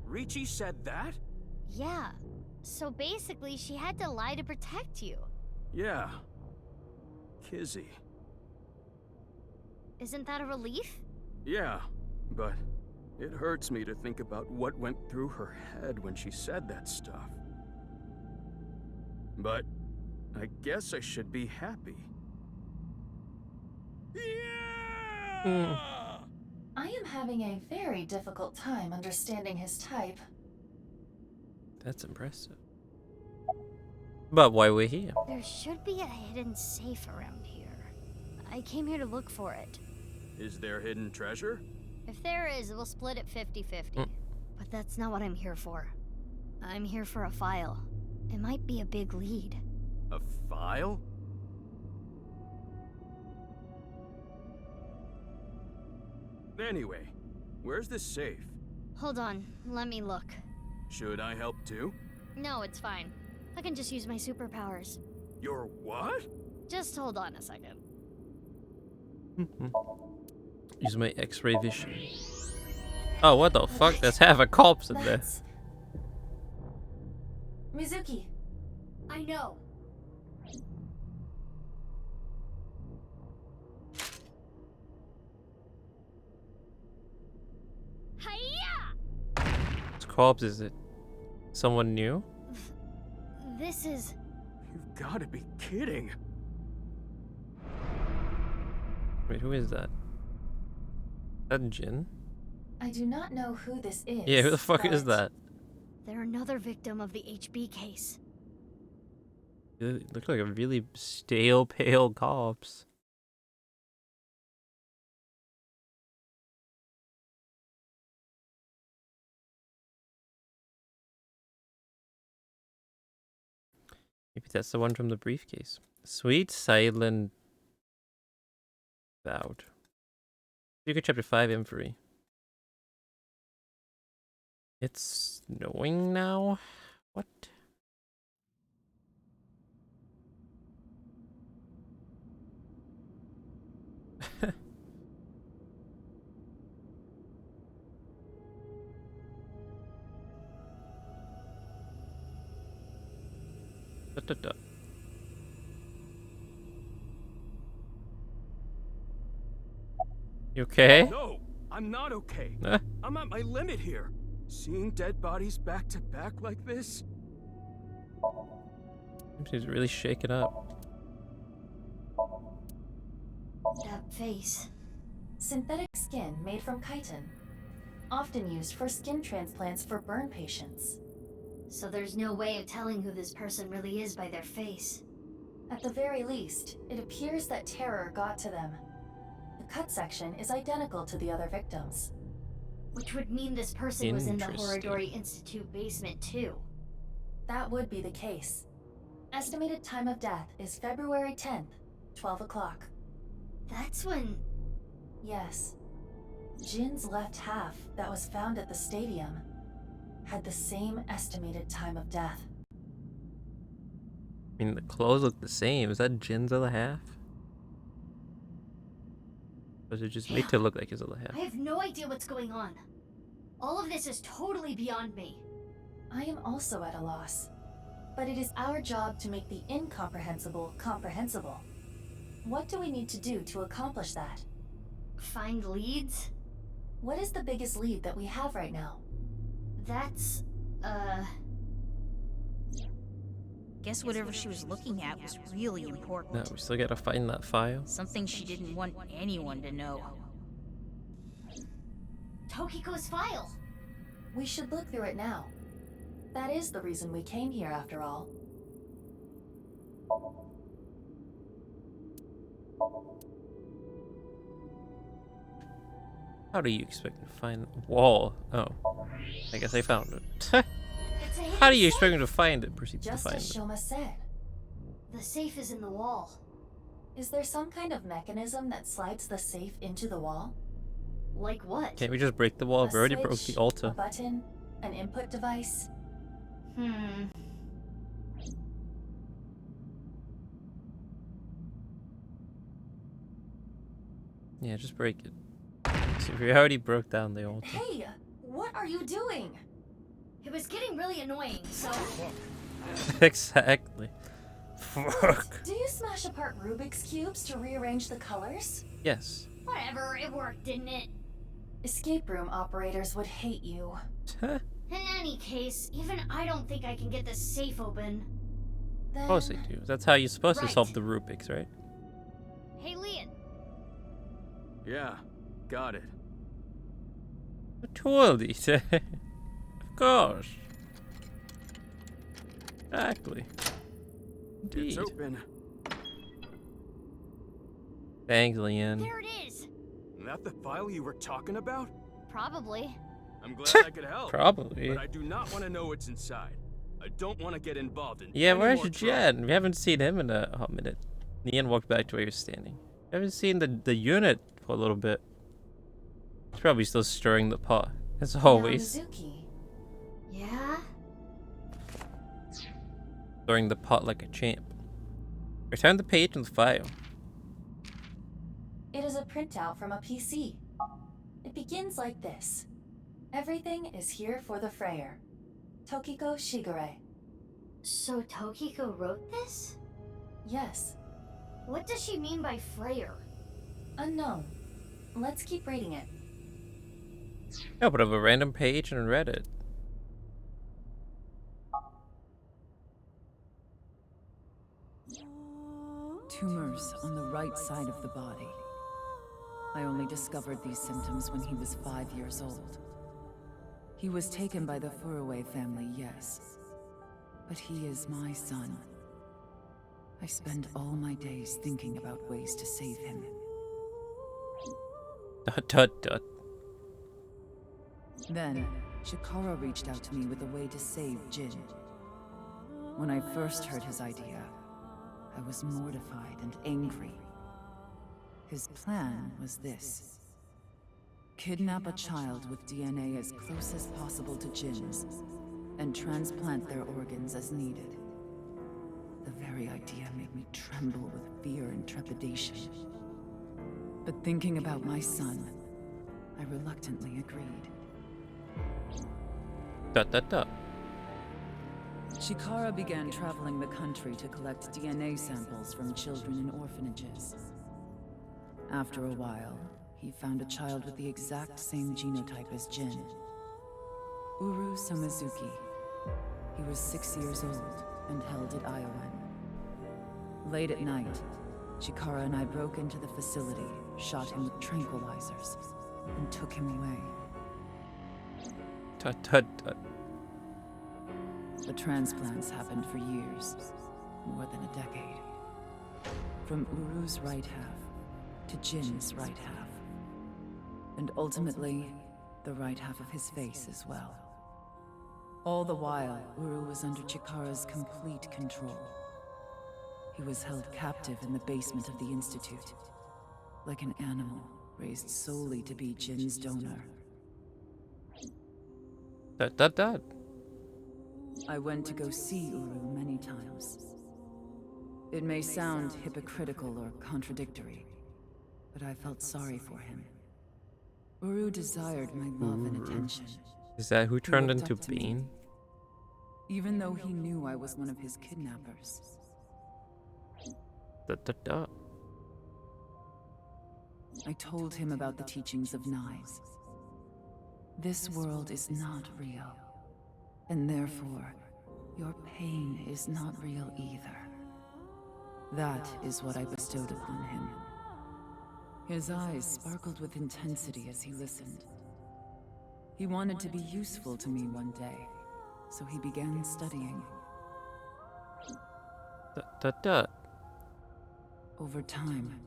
Ricci said that? Yeah. So basically, she had to lie to protect you. Yeah. Kizzy. Isn't that a relief? Yeah, but it hurts me to think about what went through her head when she said that stuff. But I guess I should be happy. Yeah! I am having a very difficult time understanding his type. That's impressive. But why we're here? There should be a hidden safe around here. I came here to look for it. Is there hidden treasure? If there is, we'll split it 50-50. But that's not what I'm here for. I'm here for a file. It might be a big lead. A file? Anyway, where's this safe? Hold on, let me look. Should I help too? No, it's fine. I can just use my superpowers. Your what? Just hold on a second. Use my X-ray vision. Oh, what the fuck? There's half a corpse in there. Mizuki. I know. Hiya! Whose corpse is it? Someone new? This is... You've got to be kidding. Wait, who is that? Is that Jin? I do not know who this is. Yeah, who the fuck is but that? They're another victim of the HB case. It looked like a really stale, pale corpse. Maybe that's the one from the briefcase. Sweet Silent Bout. You could chapter 5 info. It's snowing now? What? Da. You okay? No, I'm not okay. Huh? I'm at my limit here. Seeing dead bodies back to back like this? She's really shaken up. That face. synthetic skin made from chitin, often used for skin transplants for burn patients. So there's no way of telling who this person really is by their face. At the very least, it appears that terror got to them. The cut section is identical to the other victims. Which would mean this person was in the Interesting. Orignally Institute basement too. That would be the case. Estimated time of death is February 10th, 12 o'clock. That's when... Yes. Jin's left half that was found at the stadium had the same estimated time of death. I mean, the clothes look the same. Is that Jin's other half? Or is it just made to look like his other half? I have no idea what's going on. All of this is totally beyond me. I am also at a loss. But it is our job to make the incomprehensible comprehensible. What do we need to do to accomplish that? Find leads? What is the biggest lead that we have right now? That's, Guess whatever she was looking at was really important. No, we still gotta find that file. Something she didn't want anyone to know. Tokiko's file! We should look through it now. That is the reason we came here after all. How do you expect to find the wall? Oh, I guess I found it. It's a How do you hidden expect me safe! to find it? Proceed to Just find as it. Shoma said. The safe is in the wall. Is there some kind of mechanism that slides the safe into the wall? Like what? Can't we just break the wall? A We already broke switch, the altar. A button, An input device? Yeah, just break it. See, we already broke down the altar. Hey, what are you doing? It was getting really annoying, so... Exactly. Fuck. Do you smash apart Rubik's Cubes to rearrange the colors? Yes. Whatever, it worked, didn't it? Escape room operators would hate you. In any case, even I don't think I can get this safe open. Then... Of course they do. That's how you're supposed to solve the Rubik's, right? Hey, Leon. Yeah, got it. Totally. Of course. Exactly. Indeed. It's open. Thanks, Leon. There it is. That the file you were talking about? Probably. I'm glad I could help. Probably. But I do not want to know what's inside. I don't want to get involved in Yeah, any where's more Jen? We haven't seen him in a hot minute. Leon walked back to where he was standing. We haven't seen the unit for a little bit. He's probably still stirring the pot, as always. Mizuki. Yeah? Stirring the pot like a champ. Return the page in the file. It is a printout from a PC. It begins like this. Everything is here for the Frayer. Tokiko Shigure. So Tokiko wrote this? Yes. What does she mean by Frayer? Unknown. Let's keep reading it. I opened up a random page and read it. Tumors on the right side of the body. I only discovered these symptoms when he was 5 years old. He was taken by the Furuwe family, yes. But he is my son. I spend all my days thinking about ways to save him. ... Then, Chikara reached out to me with a way to save Jin. When I first heard his idea, I was mortified and angry. His plan was this: kidnap a child with DNA as close as possible to Jin's, and transplant their organs as needed. The very idea made me tremble with fear and trepidation. But thinking about my son, I reluctantly agreed. ... Chikara began traveling the country to collect DNA samples from children in orphanages. After a while, he found a child with the exact same genotype as Jin. Uru Somizuki. He was 6 years old and held at AYAYA. Late at night, Chikara and I broke into the facility, shot him with tranquilizers, and took him away. The transplants happened for years, more than a decade. From Uru's right half to Jin's right half. And ultimately, the right half of his face as well. All the while, Uru was under Chikara's complete control. He was held captive in the basement of the Institute, like an animal raised solely to be Jin's donor. I went to go see Uru many times. It may sound hypocritical or contradictory, but I felt sorry for him. Uru desired my love and attention. Is that who turned into Bean? Even though he knew I was one of his kidnappers. I told him about the teachings of Nyes. This world is not real, and therefore, your pain is not real either. That is what I bestowed upon him. His eyes sparkled with intensity as he listened. He wanted to be useful to me one day, so he began studying. Over time,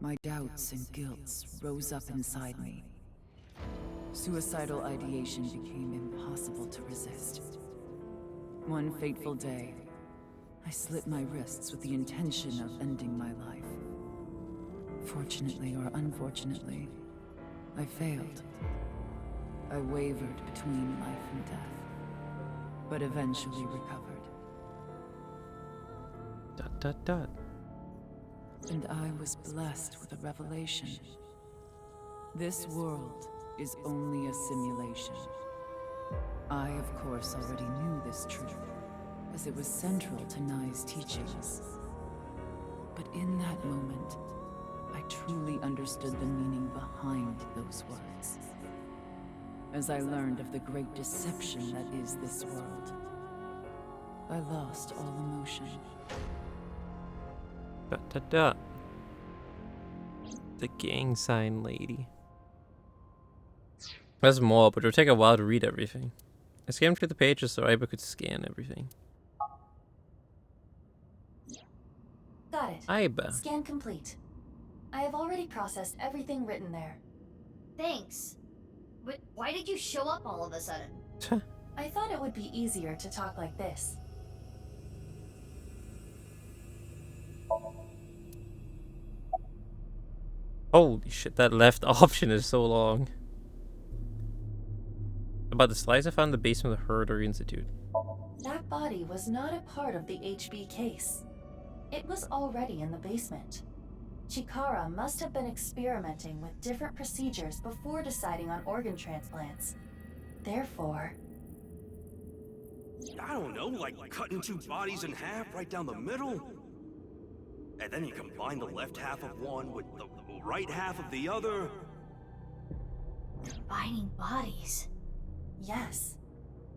my doubts and guilts rose up inside me. Suicidal ideation became impossible to resist. One fateful day, I slit my wrists with the intention of ending my life. Fortunately or unfortunately, I failed. I wavered between life and death, but eventually recovered. Dot dot dot. And I was blessed with a revelation. This world is only a simulation. I, of course, already knew this truth, as it was central to Nai's teachings. But in that moment, I truly understood the meaning behind those words. As I learned of the great deception that is this world, I lost all emotion. Dot dot dot. The gang sign lady. There's more, but it'll take a while to read everything. I skimmed through the pages so Aiba could scan everything. Got it. Aiba. Scan complete. I have already processed everything written there. Thanks. But why did you show up all of a sudden? I thought it would be easier to talk like this. Holy shit, that left option is so long. About the slides I found in the basement of the Herder Institute. That body was not a part of the HB case. It was already in the basement. Chikara must have been experimenting with different procedures before deciding on organ transplants. Therefore... I don't know, like cutting two bodies in half right down the middle? And then you combine the left half of one with the right half of the other? Combining bodies. Yes.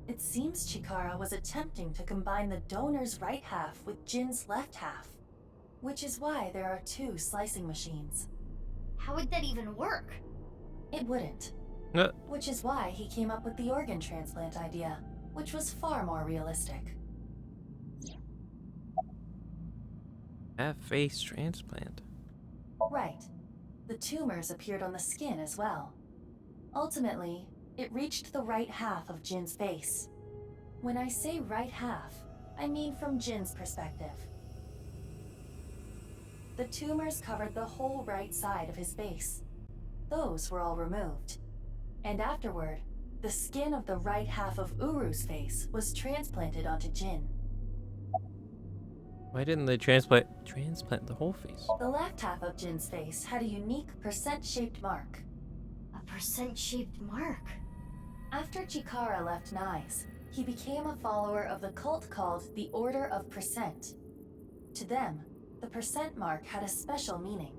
It seems Chikara was attempting to combine the donor's right half with Jin's left half, which is why there are two slicing machines. How would that even work? It wouldn't. Which is why he came up with the organ transplant idea, which was far more realistic. Face transplant. Right. The tumors appeared on the skin as well. Ultimately, it reached the right half of Jin's face. When I say right half, I mean from Jin's perspective. The tumors covered the whole right side of his face. Those were all removed. And afterward, the skin of the right half of Uru's face was transplanted onto Jin. Why didn't they transplant the whole face? The left half of Jin's face had a unique percent-shaped mark. A percent-shaped mark? After Chikara left Nai's, he became a follower of the cult called the Order of Percent. To them, the percent mark had a special meaning.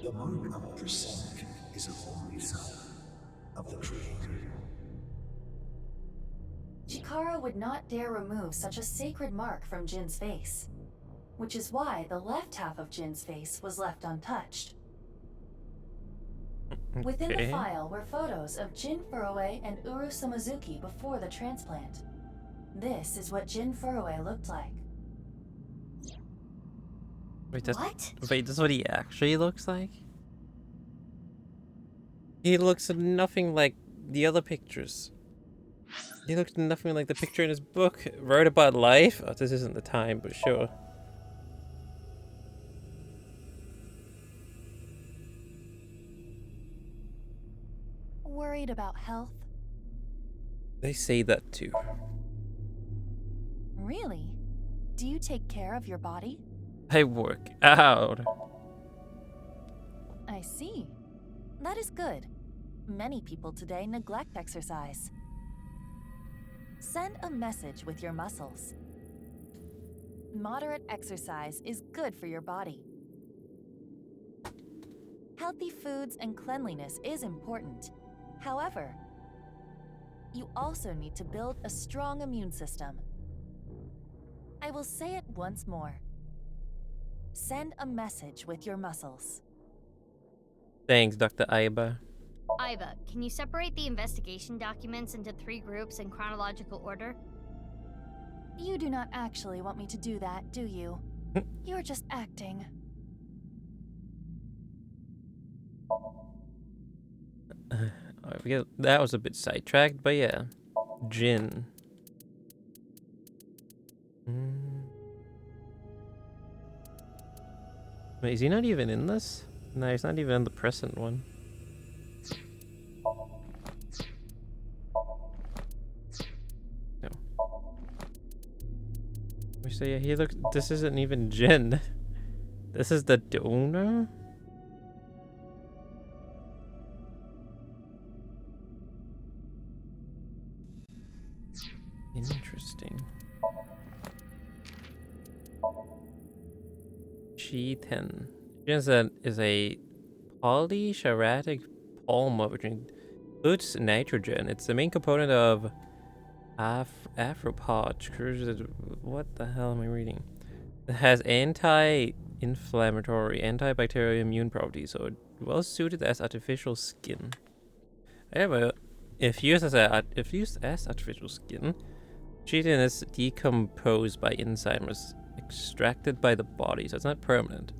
The mark of percent is a holy sign of the Creator. Chikara would not dare remove such a sacred mark from Jin's face, which is why the left half of Jin's face was left untouched. Within the file were photos of Jin Furue and Uru Samazuki before the transplant. This is what Jin Furue looked like. Wait, What? That's what he actually looks like? He looks nothing like the other pictures. He looks nothing like the picture in his book. Wrote about life? Oh, this isn't the time, but sure. Worried about health? They say that too. Really? Do you take care of your body? I work out. I see. That is good. Many people today neglect exercise. Send a message with your muscles. Moderate exercise is good for your body. Healthy foods and cleanliness is important. However, you also need to build a strong immune system. I will say it once more. Send a message with your muscles. Thanks, Dr. Aiba. Aiba, can you separate the investigation documents into 3 groups in chronological order? You do not actually want me to do that, do you? You're just acting. I forget, that was a bit sidetracked, but yeah. Jin. Wait, is he not even in this? No, he's not even in the present one. So yeah, he looks. This isn't even Jin. This is the donor. Interesting. G10. Ginseng is a polycharatic polymer which includes nitrogen. It's the main component of arthropod. What the hell am I reading? It has anti-inflammatory, antibacterial immune properties, so it's well suited as artificial skin. However, if used as artificial skin, chitin is decomposed by enzymes extracted by the body, so it's not permanent.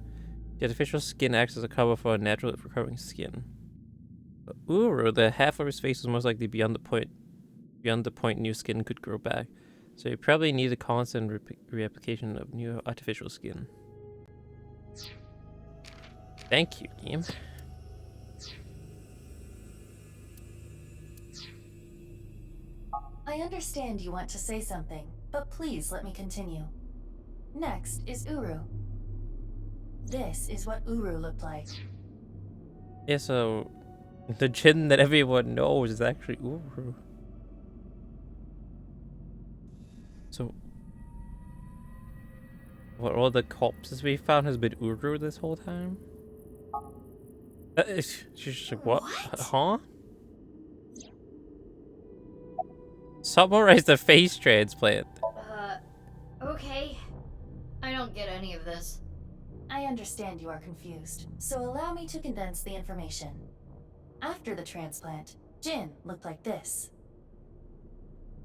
The artificial skin acts as a cover for a natural recovering skin. But Uru, the half of his face was most likely beyond the point new skin could grow back, so you probably need a constant reapplication of new artificial skin. Thank you, game. I understand you want to say something, but please let me continue. Next is Uru. This is what Uru looked like. Yeah, so the Jin that everyone knows is actually Uru. So what, all the corpses we found has been Uru this whole time? She's just like, what? Huh? Summarize the face transplant. Okay. I don't get any of this. I understand you are confused, so allow me to condense the information. After the transplant, Jin looked like this.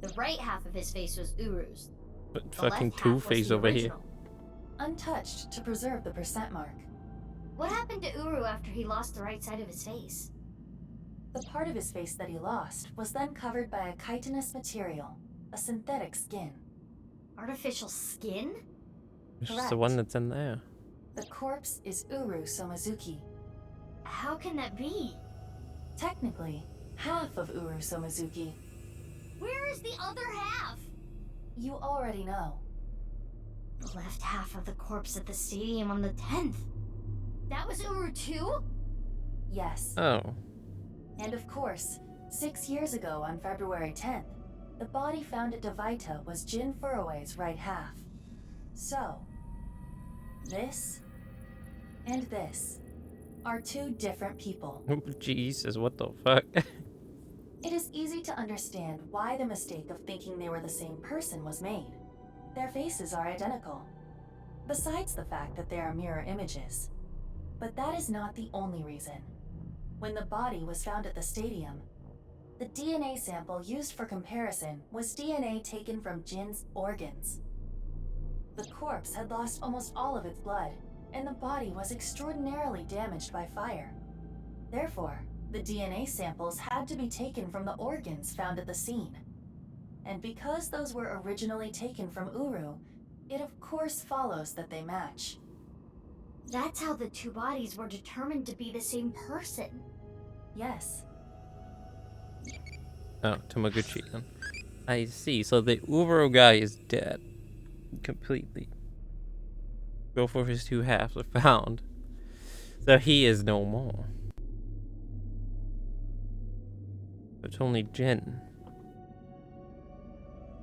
The right half of his face was Uru's. But fucking Two-Face over here. Untouched to preserve the percent mark. What happened to Uru after he lost the right side of his face? The part of his face that he lost was then covered by a chitinous material, a synthetic skin. Artificial skin? It's just the one that's in there. The corpse is Uru Somazuki. How can that be? Technically, half of Uru Somazuki. Where is the other half? You already know. The left half of the corpse at the stadium on the 10th. That was Uru too? Yes. Oh. And of course, 6 years ago on February 10th, the body found at Devaita was Jin Furue's right half. So, this and this are two different people. Oh, Jesus, what the fuck? It is easy to understand why the mistake of thinking they were the same person was made. Their faces are identical, besides the fact that they are mirror images. But that is not the only reason. When the body was found at the stadium, the DNA sample used for comparison was DNA taken from Jin's organs. The corpse had lost almost all of its blood, and the body was extraordinarily damaged by fire. Therefore, the DNA samples had to be taken from the organs found at the scene. And because those were originally taken from Uru, it of course follows that they match. That's how the two bodies were determined to be the same person. Yes. Oh, Tamaguchi then. I see. So the Uru guy is dead. Completely. Both of his two halves are found. So he is no more. It's only Jin.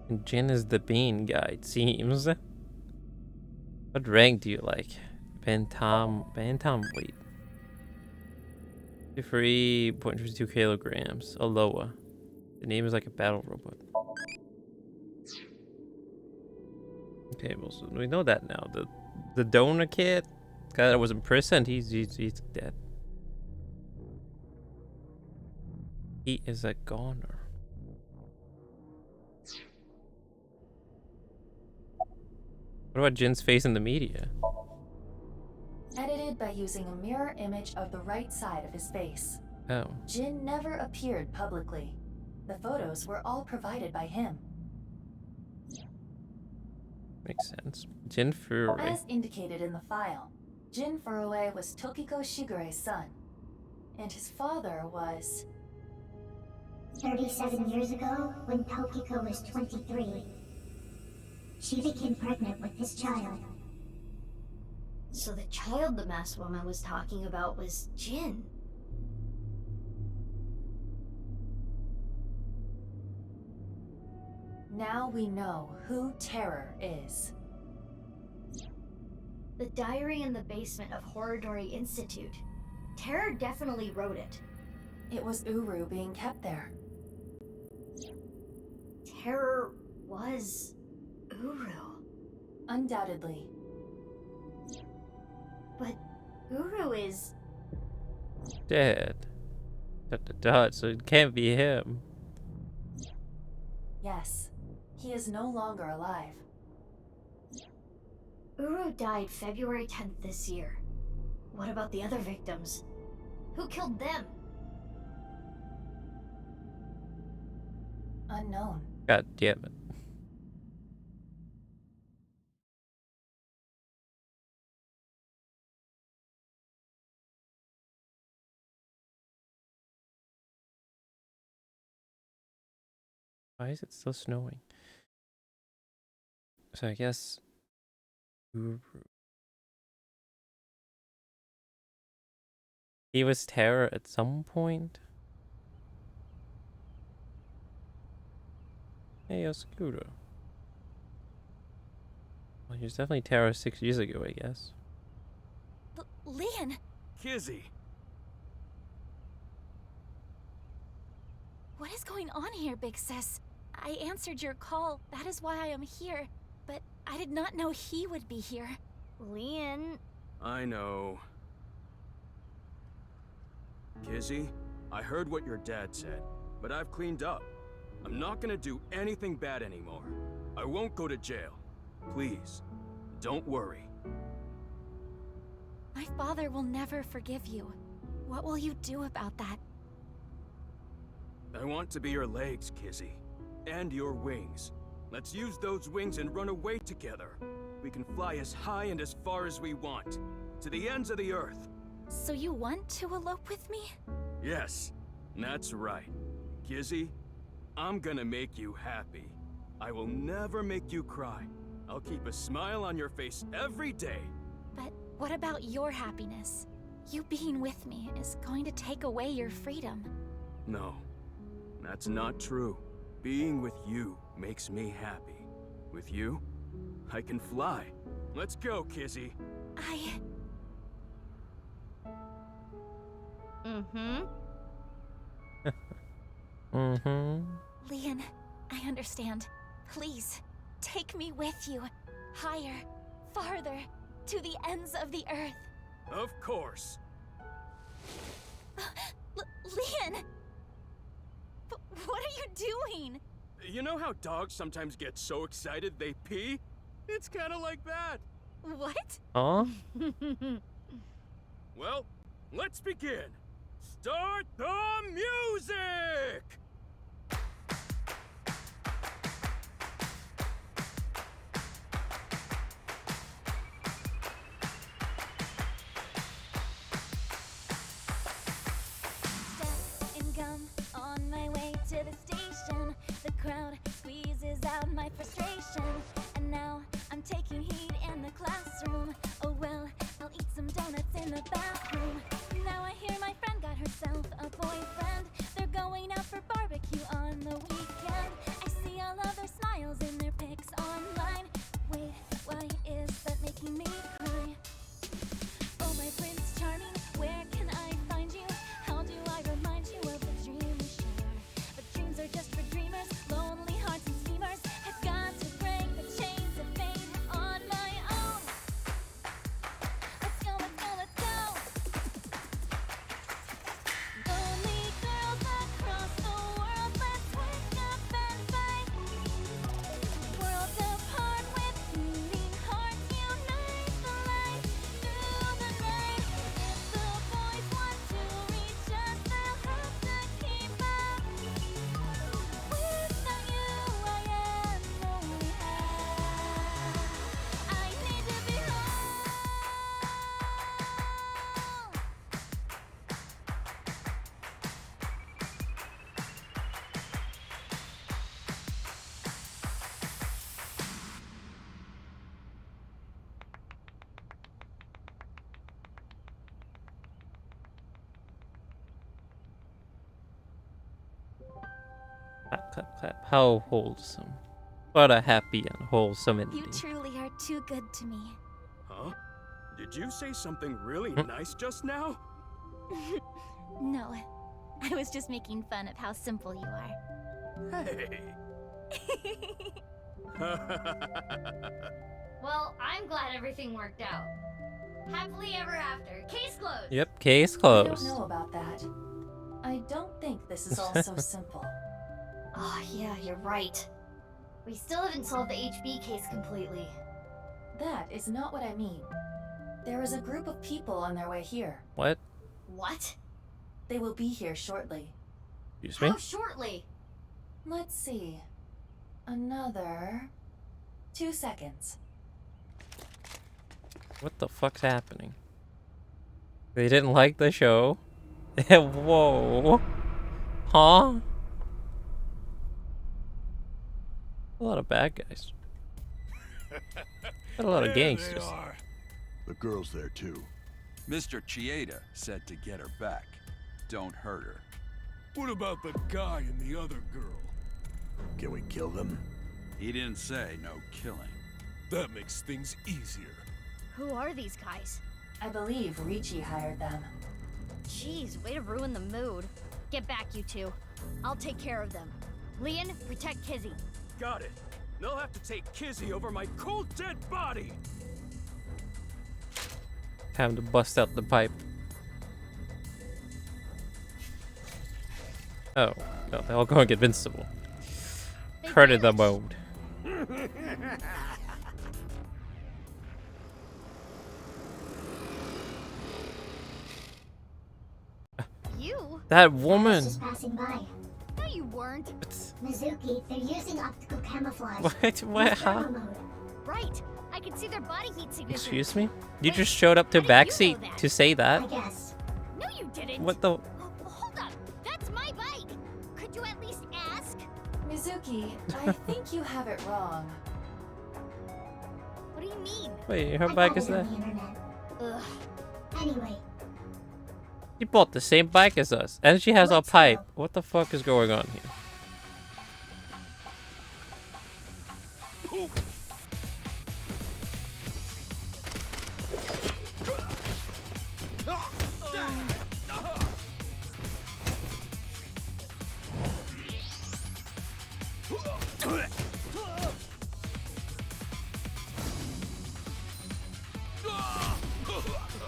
And Jin is the bean guy, it seems. What rank do you like? Bantam weight. 3.52 kilograms. Aloha. The name is like a battle robot. Okay, well, so we know that now. The donor kid, guy that was in prison, he's dead. He is a goner. What about Jin's face in the media? Edited by using a mirror image of the right side of his face. Oh. Jin never appeared publicly. The photos were all provided by him. Makes sense. Jin Furue. As indicated in the file, Jin Furue was Tokiko Shigure's son, and his father was... 37 years ago, when Tokiko was 23. She became pregnant with this child. So the child the masked woman was talking about was Jin. Now we know who Terror is. The diary in the basement of Orignally Institute. Terror definitely wrote it. It was Uru being kept there. Terror was Uru. Undoubtedly. But Uru is... dead. Dot, so it can't be him. Yes, he is no longer alive. Uru died February 10th this year. What about the other victims? Who killed them? Unknown. God damn it. Why is it still snowing? So I guess Uru. He was Terror at some point. Hey, yo, Scooter. Well, he was definitely Terror 6 years ago, I guess. Leon! Kizzy! What is going on here, Big Sis? I answered your call, that is why I am here. But I did not know he would be here. Leon... I know. Kizzy, I heard what your dad said, but I've cleaned up. I'm not gonna do anything bad anymore. I won't go to jail. Please, don't worry. My father will never forgive you. What will you do about that? I want to be your legs, Kizzy. And your wings. Let's use those wings and run away together. We can fly as high and as far as we want. To the ends of the earth. So you want to elope with me? Yes, that's right. Kizzy, I'm gonna make you happy. I will never make you cry. I'll keep a smile on your face every day. But what about your happiness? You being with me is going to take away your freedom. No, that's not true. Being with you makes me happy. With you, I can fly. Let's go, Kizzy. Leon, I understand. Please, take me with you. Higher, farther, to the ends of the earth. Of course. Leon! What are you doing? You know how dogs sometimes get so excited they pee? It's kind of like that. What? Huh? Well, let's begin. Start the music! On my way to the station, the crowd squeezes out my frustration. And now I'm taking heat in the classroom. Oh well, I'll eat some donuts in the bathroom. Now I hear my friend got herself a boyfriend. They're going out for barbecue on the weekend. I see all of their smiles in their pics online. Wait, why is that making me cry? Oh my Prince Charming, where can I find you? How do I remind you of the dream we shared? But dreams are just for dreamers, lonely hearts and schemers. I've got to break the chains of fate on my own. Let's go, let's go, let's go. Lonely girls across the world, let's work How wholesome. What a happy and wholesome ending. You truly are too good to me. Huh? Did you say something really Hmm? nice just now? No, I was just making fun of how simple you are. Hey. Well, I'm glad everything worked out. Happily ever after. Case closed. Yep, case I closed. don't know about that. I don't think this is all so simple. Oh, yeah, you're right. We still haven't solved the HB case completely. That is not what I mean. There is a group of people on their way here. What? What? They will be here shortly. Excuse me? How shortly? Let's see. Another 2 seconds. What the fuck's happening? They didn't like the show? Whoa. Huh? A lot of bad guys. Got a lot of gangsters. The girl's there too. Mr. Chieda said to get her back. Don't hurt her. What about the guy and the other girl? Can we kill them? He didn't say no killing. That makes things easier. Who are these guys? I believe Ricci hired them. Jeez, way to ruin the mood. Get back, you two. I'll take care of them. Leon, protect Kizzy. Got it. They'll have to take Kizzy over my cold dead body. Time to bust out the pipe. Oh, no, they're all going invincible. Predator mode. You? That woman. Just passing by. No, you weren't. Mizuki, they're using optical camouflage. What? Huh? Thermal mode. Right. I can see their body heat signatures. Excuse me? You just showed up to backseat to say that? I guess. No, you didn't. What the? Hold up. That's my bike. Could you at least ask? Mizuki, I think you have it wrong. What do you mean? Wait, her I bike found is it there? on the internet. Ugh. Anyway, She bought the same bike as us, and she has a Let's pipe. go. What the fuck is going on here?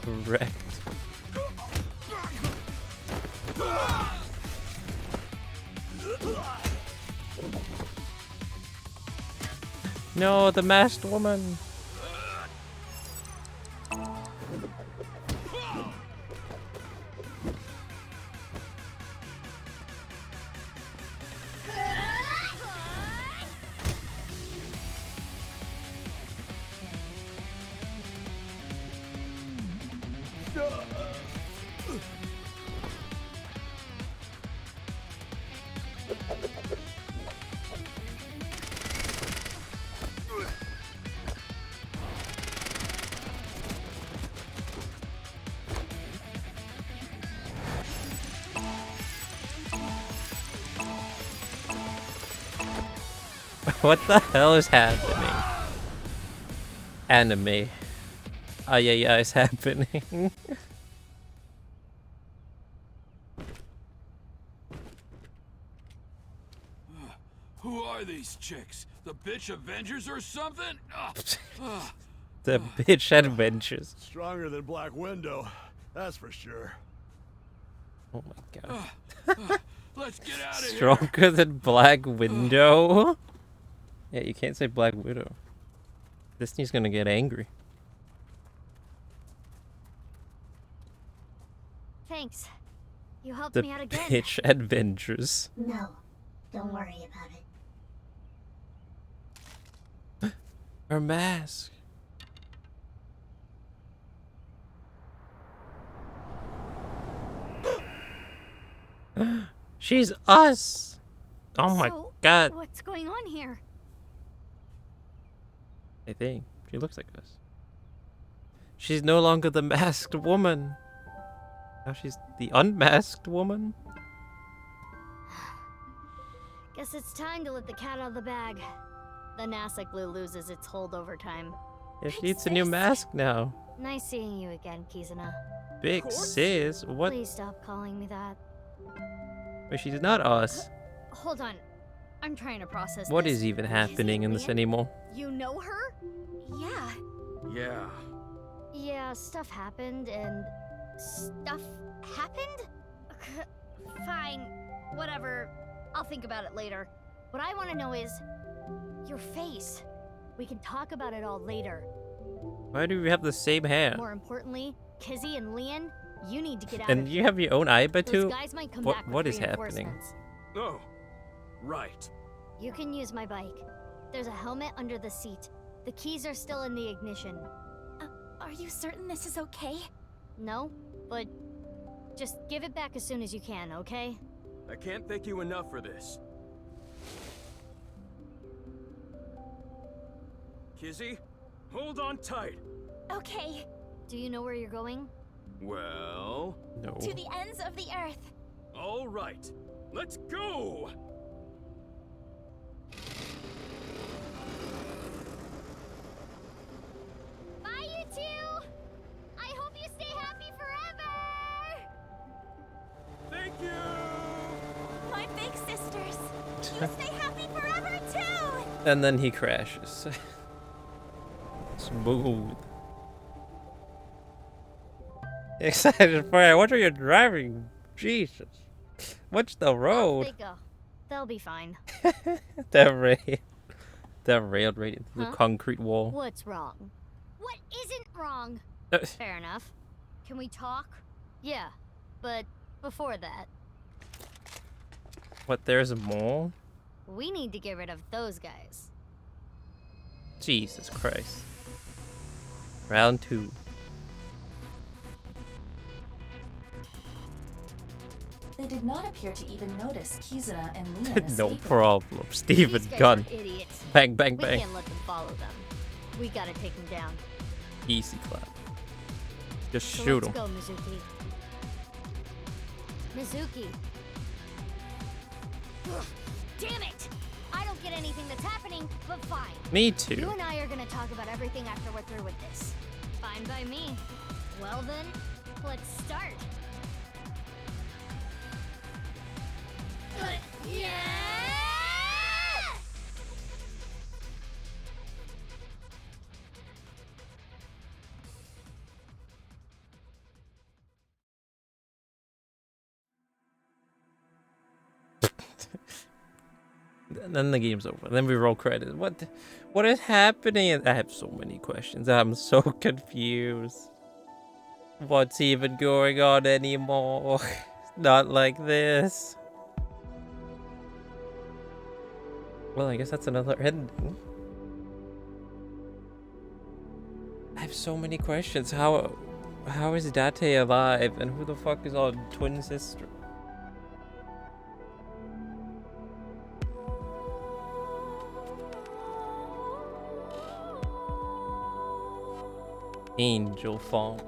Correct. No, the masked woman. What the hell is happening? Anime. AYAYA is happening. Who are these chicks? The bitch Avengers or something? The bitch adventures. Stronger than Black Widow, that's for sure. Oh my god. Let's get out of here. Stronger than Black Widow? Yeah, you can't say Black Widow. Disney's gonna get angry. Thanks. You helped The me out again. bitch adventures. no. Don't worry about it. Her mask. She's us. Oh my So, god. What's going on here? I think she looks like us. She's no longer the masked woman. Now she's the unmasked woman. Guess it's time to let the cat out of the bag. The NASA glue loses its hold over time. Yeah, she needs a new mask now. Nice seeing you again, Kizuna. Big sis, what? Please stop calling me that. But she's not us. Hold on. I'm trying to process What this. is even happening in this anymore? You know her? Yeah. Yeah. Yeah, stuff happened and... Stuff happened? Fine. Whatever. I'll think about it later. What I want to know is... your face. We can talk about it all later. Why do we have the same hair? More importantly, Kizzy and Leon, you need to get out And of you here. have your own eye Those too? guys might come back with What is happening? reinforcements. Oh, right. You can use my bike. There's a helmet under the seat. The keys are still in the ignition. Are you certain this is okay? No, but just give it back as soon as you can, okay? I can't thank you enough for this. Kizzy, hold on tight. Okay. Do you know where you're going? Well... No. To the ends of the earth. All right. Let's go! Bye, you two! I hope you stay happy forever! Thank you! My big sisters. You stay happy forever too! And then he crashes. Smooth. Excited for it. What are you driving? Jesus. What's the road? They go. They'll be fine. That railed right into the Huh? concrete wall. What's wrong? What isn't wrong? Fair enough. Can we talk? Yeah, but before that, What, there's more? we need to get rid of those guys. Jesus Christ. Round 2. They did not appear to even notice Kizuna and Leon No escaping. problem. Steven These guys Gunn. are idiots. Bang, bang, We bang. can't let them follow them. We gotta take them down. Easy clap. Just So shoot let's him. go, Mizuki. Mizuki. Ugh, damn it! I don't get anything that's happening, but fine. Me You too. and I are gonna talk about everything after we're through with this. Fine by me. Well then, let's start. Yeah! Then the game's over. Then we roll credits. What is happening? I have so many questions. I'm so confused. What's even going on anymore? Not like this. Well, I guess that's another ending. I have so many questions. How is Date alive? And who the fuck is our twin sister? Angel Fall.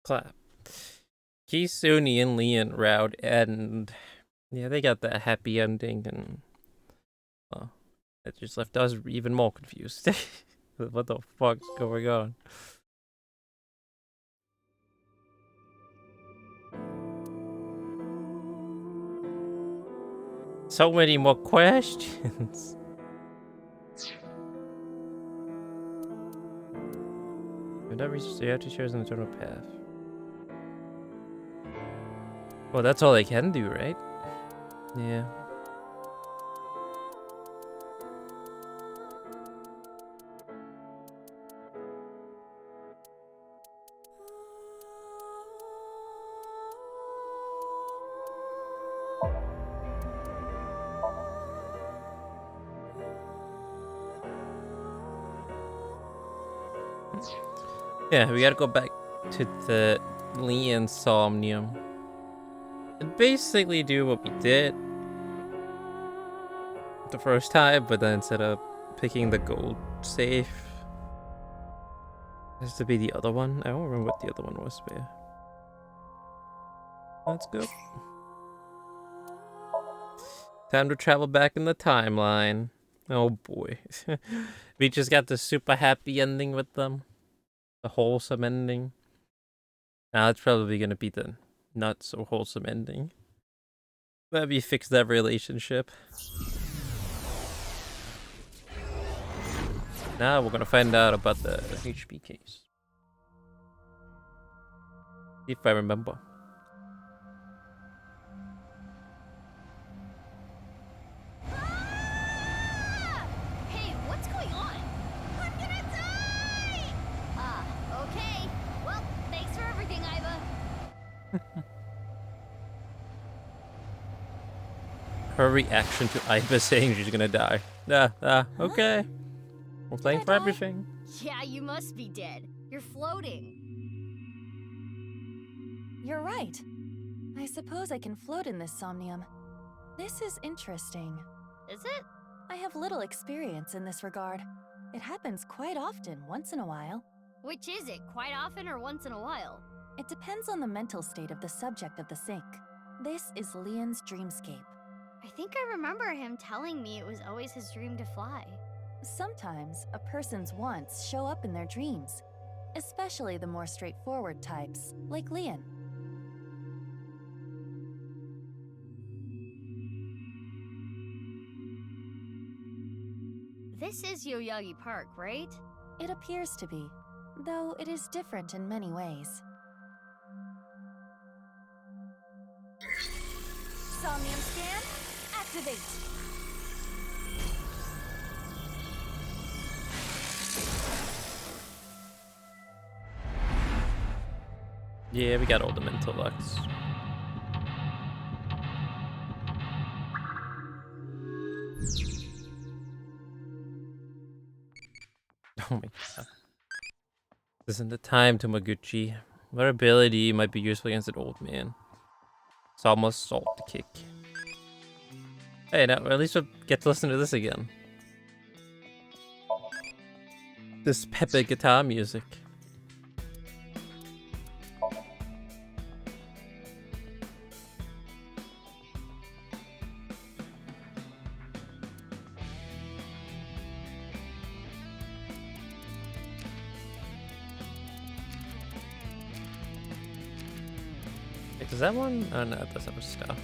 Clap. Kisuni and Leon route, and yeah, they got that happy ending, and well, it just left us even more confused. What the fuck's going on? So many more questions. Whenever you have to choose an eternal path. Well, that's all they can do, right? Yeah. Yeah, we gotta go back to the Leon Somnium and basically do what we did the first time, but then instead of picking the gold safe, it has to be the other one. I don't remember what the other one was, but yeah. Let's go. Time to travel back in the timeline. Oh boy. We just got the super happy ending with them. The wholesome ending. Now it's probably gonna be the not so wholesome ending. Maybe fix that relationship. Now we're gonna find out about the HP case. See if I remember. Hey, what's going on? I'm gonna die! Okay. Well, thanks for everything, Iva. Her reaction to Iva saying she's gonna die. Okay. Well, thanks for everything. Yeah, you must be dead. You're floating. You're right. I suppose I can float in this somnium. This is interesting. Is it? I have little experience in this regard. It happens quite often, once in a while. Which is it? Quite often or once in a while? It depends on the mental state of the subject of the sync. This is Leon's dreamscape. I think I remember him telling me it was always his dream to fly. Sometimes a person's wants show up in their dreams, especially the more straightforward types, like Leon. This is Yoyagi Park, right? It appears to be, though it is different in many ways. Somnium scan, activate. Yeah, we got all the mental lux. Oh my god. This isn't the time, Tomaguchi. What ability might be useful against an old man? It's almost salt to kick. Hey, now at least we'll get to listen to this again. This peppy guitar music. Is that one? Oh no, that's other stuff.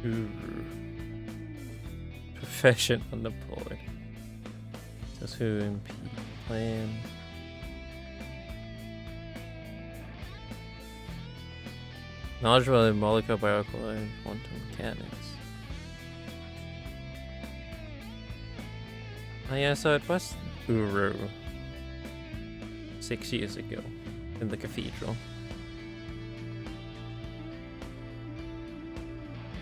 Ooh. Profession unemployed. Says who MP plan. Knowledgeable in molecular biological and quantum mechanics. Oh yeah, so it was Uru 6 years ago in the cathedral.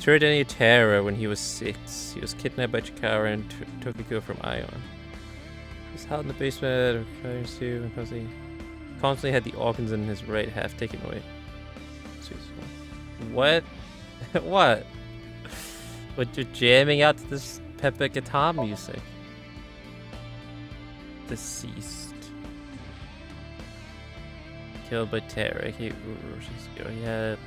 Toured any terror when he was 6. He was kidnapped by Chikara and took a girl from Ion. He was held in the basement of Claire's too because he constantly had the organs in his right half taken away. What? What? But you're jamming out to this Pepper guitar music. Deceased. Killed by terror. He she's going ahead.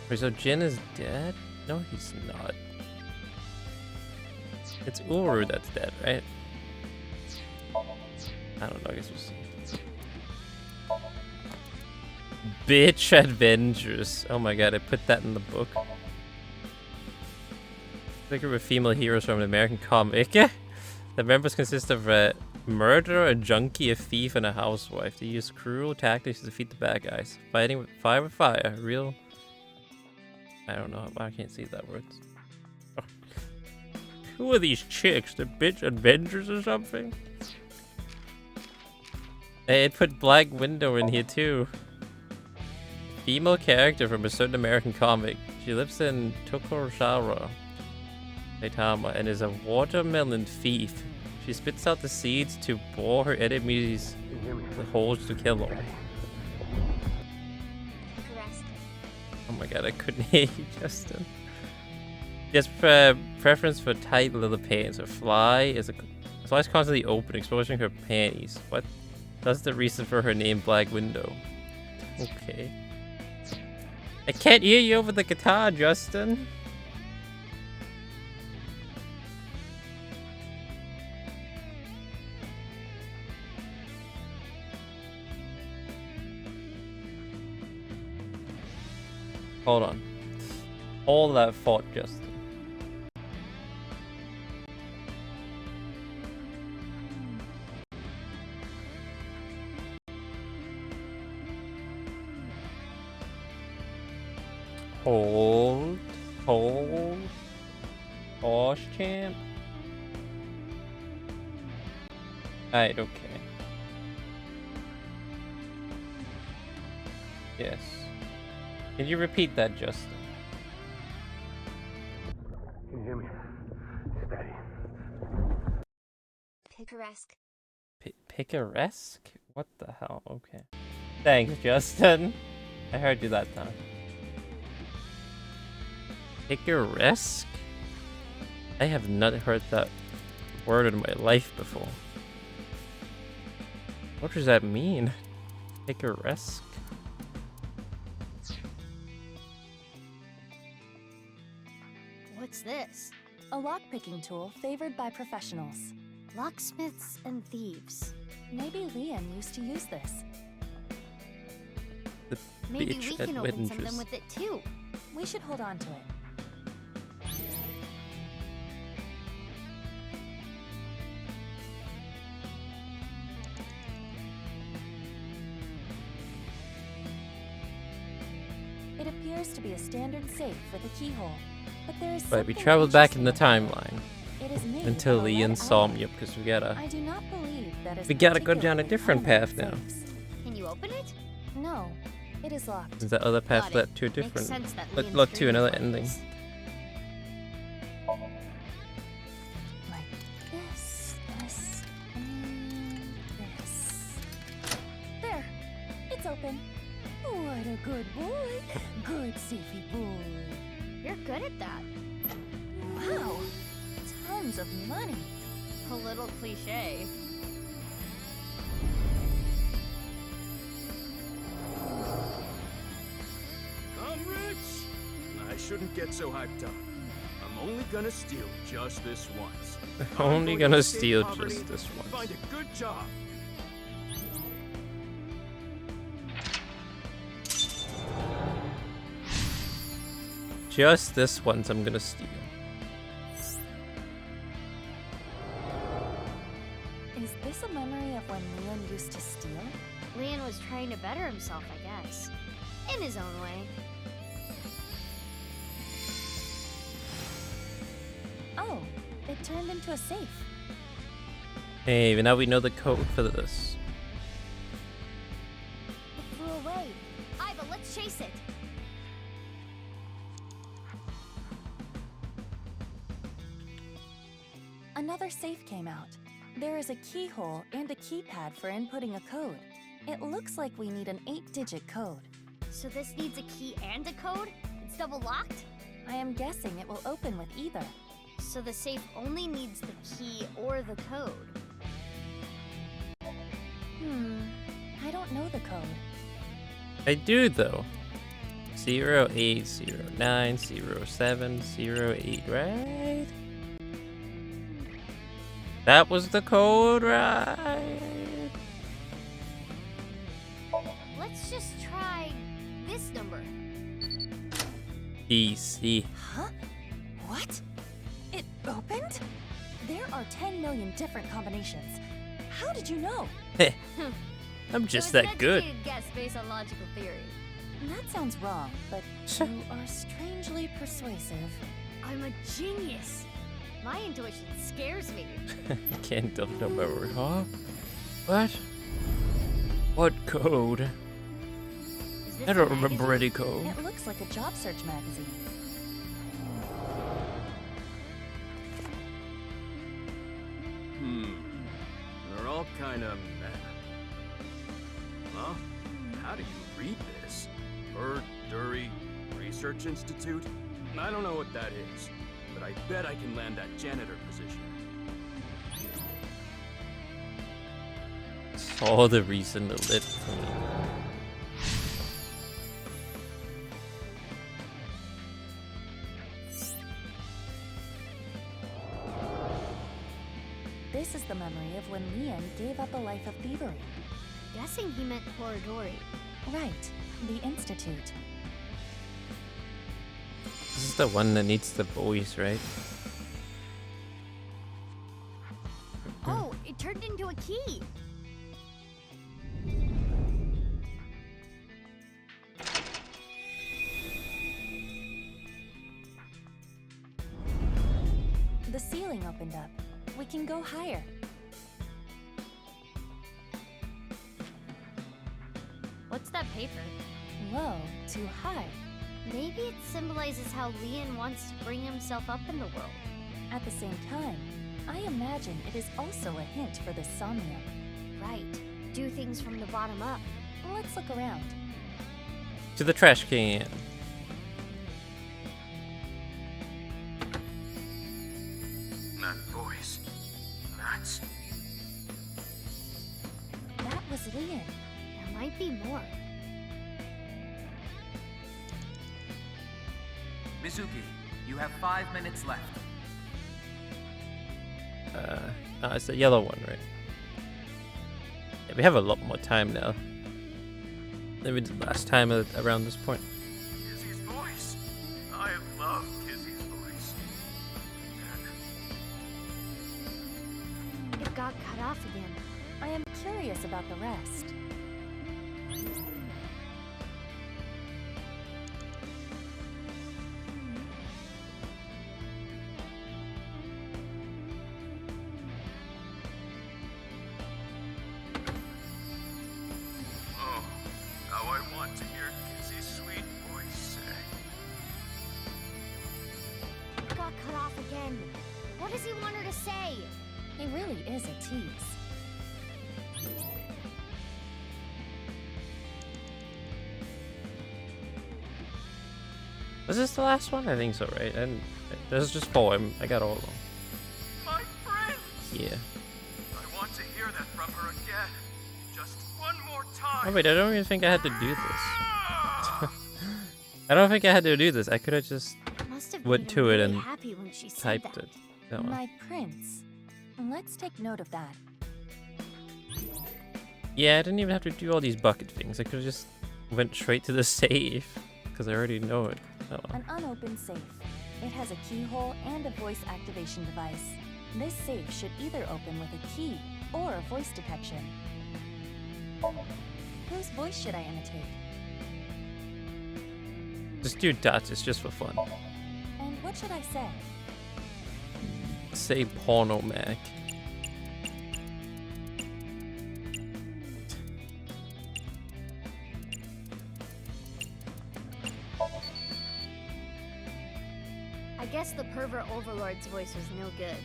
Wait, so Jin is dead? No, he's not. It's Uru that's dead, right? I don't know, I guess we'll see. Bitch Adventures. Oh my god, I put that in the book. It's like a group of female heroes from an American comic. The members consist of a murderer, a junkie, a thief, and a housewife. They use cruel tactics to defeat the bad guys. Fighting with fire. Real... I don't know, I can't see that word. Oh. Who are these chicks? The bitch Adventures or something? Hey, it put Black Widow in here too. Female character from a certain American comic. She lives in Tokushima, Saitama, and is a watermelon thief. She spits out the seeds to bore her enemies with holes to kill them. Oh my god, I couldn't hear you, Justin. She has preference for tight little pants. Her fly's constantly open, exposing her panties. What? That's the reason for her name, Black Widow. Okay. I can't hear you over the guitar, Justin. Hold on. All that thought, Justin. Hold. Pause, champ. Alright, okay. Yes. Can you repeat that, Justin? Can you hear me? Steady. Picaresque. Picaresque? What the hell? Okay. Thanks, Justin. I heard you that time. Picaresque? I have not heard that word in my life before. What does that mean? Picaresque? What's this? A lockpicking tool favored by professionals. Locksmiths and thieves. Maybe Leon used to use this. The Maybe bitch we can open Adventures. something with it too. We should hold on to it. It appears to be a standard safe with a keyhole, but there is Right, we something traveled back in the interesting about timeline it. It is made until of a the lead SOMNIUM, because we gotta I do not believe that is go down a particularly different common path in now. safes. Can you open it? No, it is locked. Is that other path Got it. led to a Makes different sense that led Leon's to dream another was like ending? this. Like this, and this. There, it's open. What a good boy. Good safety boy. You're good at that. Wow, tons of money. A little cliche. I'm rich! I shouldn't get so hyped up. I'm only gonna steal just this once. I'm Only going gonna to escape steal poverty just this and once. Find a good job. Just this once I'm gonna steal. Is this a memory of when Leon used to steal? Leon was trying to better himself, I guess. In his own way. Oh, it turned into a safe. Hey, but now we know the code for this. It flew away. Iva, let's chase it. Another safe came out. There is a keyhole and a keypad for inputting a code. It looks like we need an 8-digit code. So this needs a key and a code? It's double locked? I am guessing it will open with either. So the safe only needs the key or the code. I don't know the code. I do though. 08090708, right? That was the code, right? Let's just try this number. DC. Huh? What? It opened? There are 10 million different combinations. How did you know? Heh. I'm just that good. Guess based on logical theory. That sounds wrong, but you are strangely persuasive. I'm a genius. My intuition scares me. Can't tell no memory, huh? What? What code? I don't remember any code. It looks like a job search magazine. They're all kind of meh. Huh? How do you read this? Dury Research Institute? I don't know what that is, but I bet I can land that janitor position. Saw the reason to live for me. This is the memory of when Leon gave up a life of thievery. Guessing he meant Corridori. Right, the Institute. This is the one that needs the voice, right? Oh, it turned into a key. The ceiling opened up. We can go higher. What's that paper? Low to high. Maybe it symbolizes how Leon wants to bring himself up in the world. At the same time, I imagine it is also a hint for the Somnium. Right. Do things from the bottom up. Let's look around. To the trash can. That voice. That's... That was Leon. There might be more. Mizuki, you have 5 minutes left. It's the yellow one, right? Yeah, we have a lot more time now than we did last time around this point. Kizzy's voice. I love Kizzy's voice. It got cut off again. I am curious about the rest. Oh, how I want to hear Kizzy's sweet voice say. It got cut off again. What does he want her to say? He really is a tease. Was this the last one? I think so, right? And there's just 4. I got all of them. My friend! Yeah. I want to hear that from her again. Just one more time. Oh wait, I don't even think I had to do this. I don't think I had to do this. I could have just went to it and happy when she said typed that. it. That one. My prince. Let's take note of that. Yeah, I didn't even have to do all these bucket things. I could have just went straight to the safe because I already know it. Oh well. An unopened safe. It has a keyhole and a voice activation device. This safe should either open with a key or a voice detection. Whose voice should I imitate? Just do dots. It's just for fun. And what should I say? Say Porno Mac. I guess the pervert overlord's voice was no good.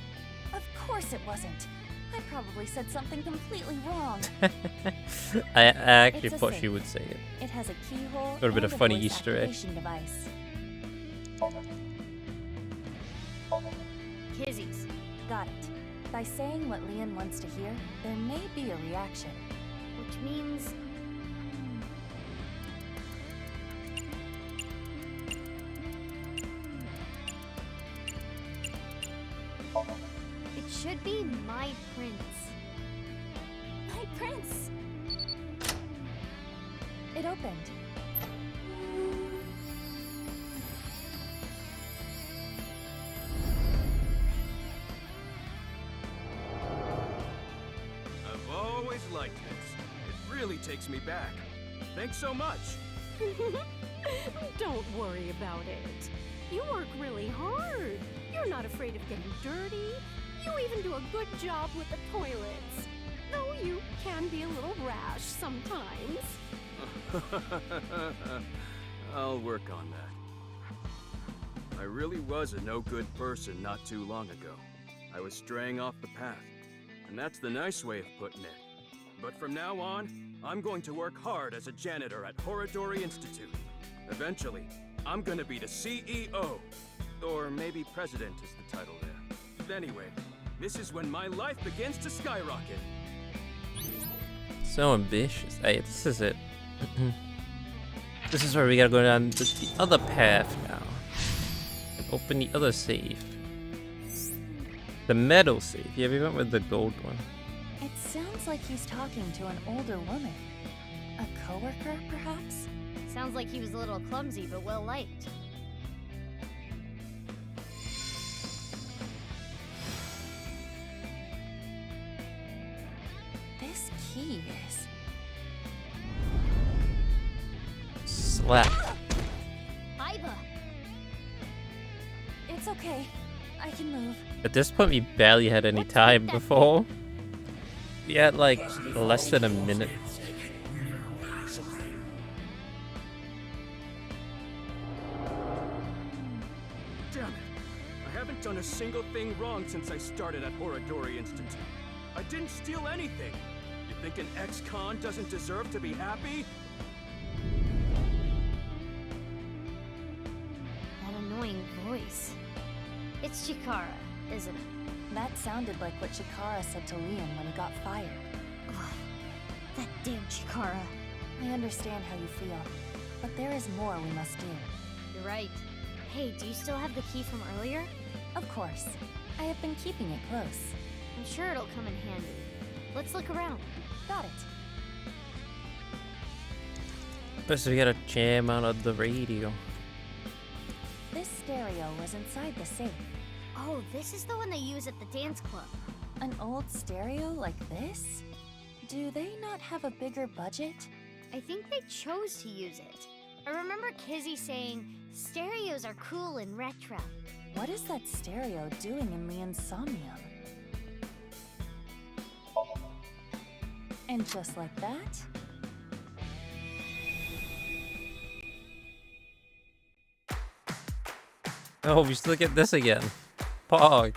Of course it wasn't. I probably said something completely wrong. I actually It's a thought she safe. would say it. It has a keyhole Would have been and a funny voice Easter egg. activation device. Kizzy's. Got it. By saying what Leon wants to hear, there may be a reaction. Which means... It should be my prince. My prince! It opened. I've always liked this. It really takes me back. Thanks so much. Don't worry about it. You work really hard. You're not afraid of getting dirty. You even do a good job with the toilets. Though you can be a little rash sometimes. I'll work on that. I really was a no-good person not too long ago. I was straying off the path, and that's the nice way of putting it. But from now on, I'm going to work hard as a janitor at Orignally Institute. Eventually, I'm gonna be the CEO. Or maybe president is the title there. But anyway, this is when my life begins to skyrocket. So ambitious. Hey, this is it. This is where we gotta go down the other path now. And open the other safe. The metal safe. Yeah, we went with the gold one. It sounds like he's talking to an older woman. A coworker, perhaps? Sounds like he was a little clumsy, but well-liked. This key is... Slap. Iba! It's okay. I can move. At this point, we barely had any time before. We had like less than a minute. Damn it! I haven't done a single thing wrong since I started at Orignally Institute. I didn't steal anything. You think an ex-con doesn't deserve to be happy? That annoying voice. It's Chikara, isn't it? That sounded like what Chikara said to Leon when he got fired. Ugh, that damn Chikara. I understand how you feel, but there is more we must do. You're right. Hey, do you still have the key from earlier? Of course. I have been keeping it close. I'm sure it'll come in handy. Let's look around. Got it. First, we gotta jam out of the radio. This stereo was inside the safe. Oh, this is the one they use at the dance club. An old stereo like this? Do they not have a bigger budget? I think they chose to use it. I remember Kizzy saying, stereos are cool and retro. What is that stereo doing in Leon's SOMNIUM? And just like that... Oh, we still get this again. Pog.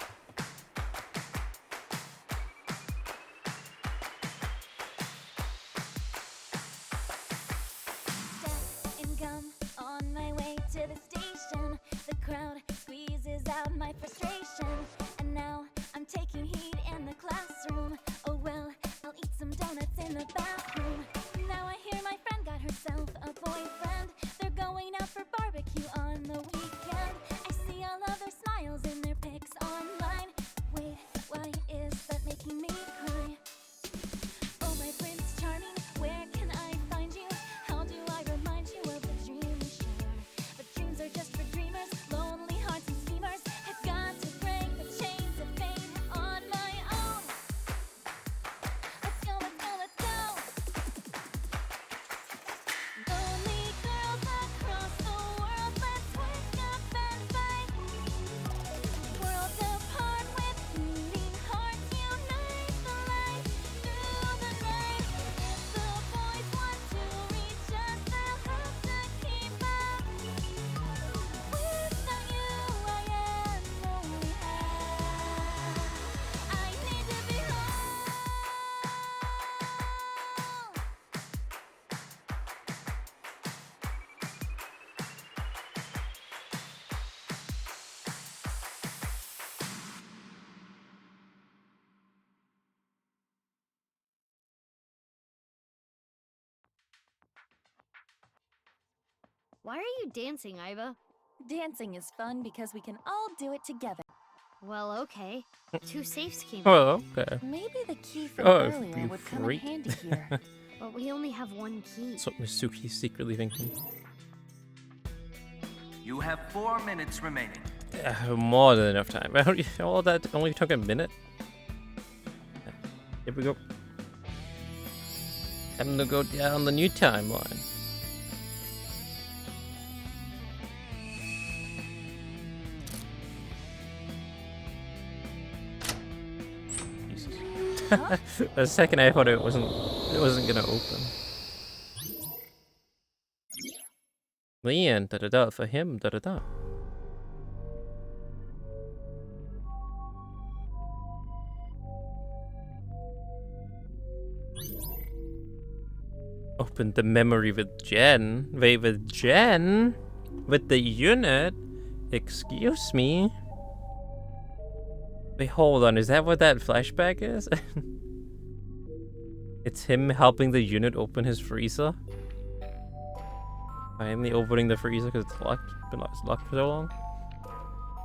and gum on my way to the station. The crowd squeezes out my frustration. And now I'm taking heat in the classroom. Oh well, I'll eat some donuts in the bathroom. Now I hear my friend got herself a boyfriend. They're going out for barbecue on the weekend. I see all of their smiles in their pics online. Wait, why is that making me cry? Oh my Prince Charming, where can I find you? How do I remind you of the dream we share? But dreams are just for dreamers, lonely hearts and schemers. I've got to break the chains of fame on my own. Let's go, let's go, let's go. Lonely girls Why are you dancing, Iva? Dancing is fun because we can all do it together. Well, okay. 2 safes came Oh, okay. Maybe the key from Oh, earlier you would come in freak. handy here. But we only have 1 key. That's what Misuki's secretly thinking. You have 4 minutes remaining. More than enough time. All that only took a minute. Here we go. Time to go down the new timeline. Jesus. The second I thought it wasn't gonna open. Leon, da da da, for him, da da da. Open the memory with Jen. Wait, with Jen? With the unit? Excuse me? Wait, hold on. Is that what that flashback is? It's him helping the unit open his freezer? Finally opening the freezer because it's locked. Been locked for so long.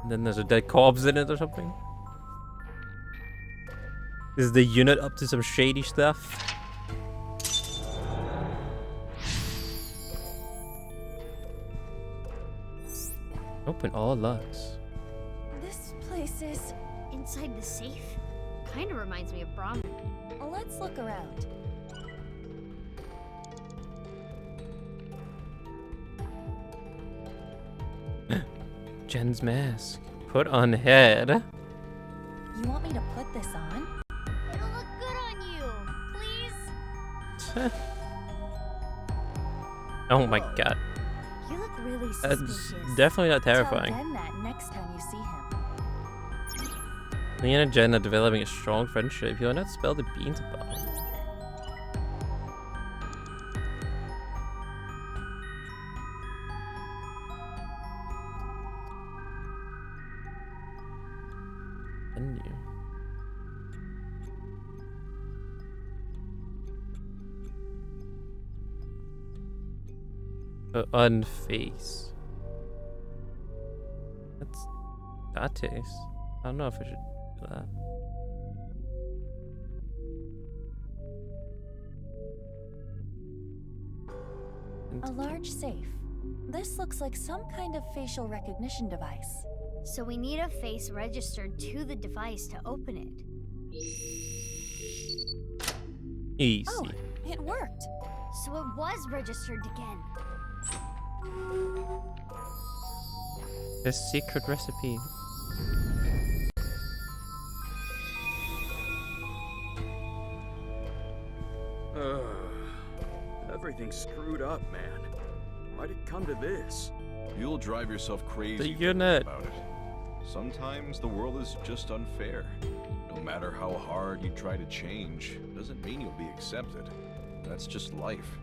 And then there's a dead corpse in it or something. Is the unit up to some shady stuff? Open all locks. This place is... Inside the safe? Kinda reminds me of Brahmin. Let's look around. Jen's mask. Put on head. You want me to put this on? It'll look good on you. Please? Oh my god. You look really That's suspicious. definitely not Tell terrifying. Gen that next time you see him. Leon and Jen are developing a strong friendship. You'll not spill the beans about it. Unface. That's that taste. I don't know if I should do that. A large safe. This looks like some kind of facial recognition device. So we need a face registered to the device to open it. Easy. Oh, it worked. So it was registered again. The secret recipe. Everything's screwed up, man. Why'd it come to this? You'll drive yourself crazy The thinking unit. about it. Sometimes the world is just unfair. No matter how hard you try to change, doesn't mean you'll be accepted. That's just life.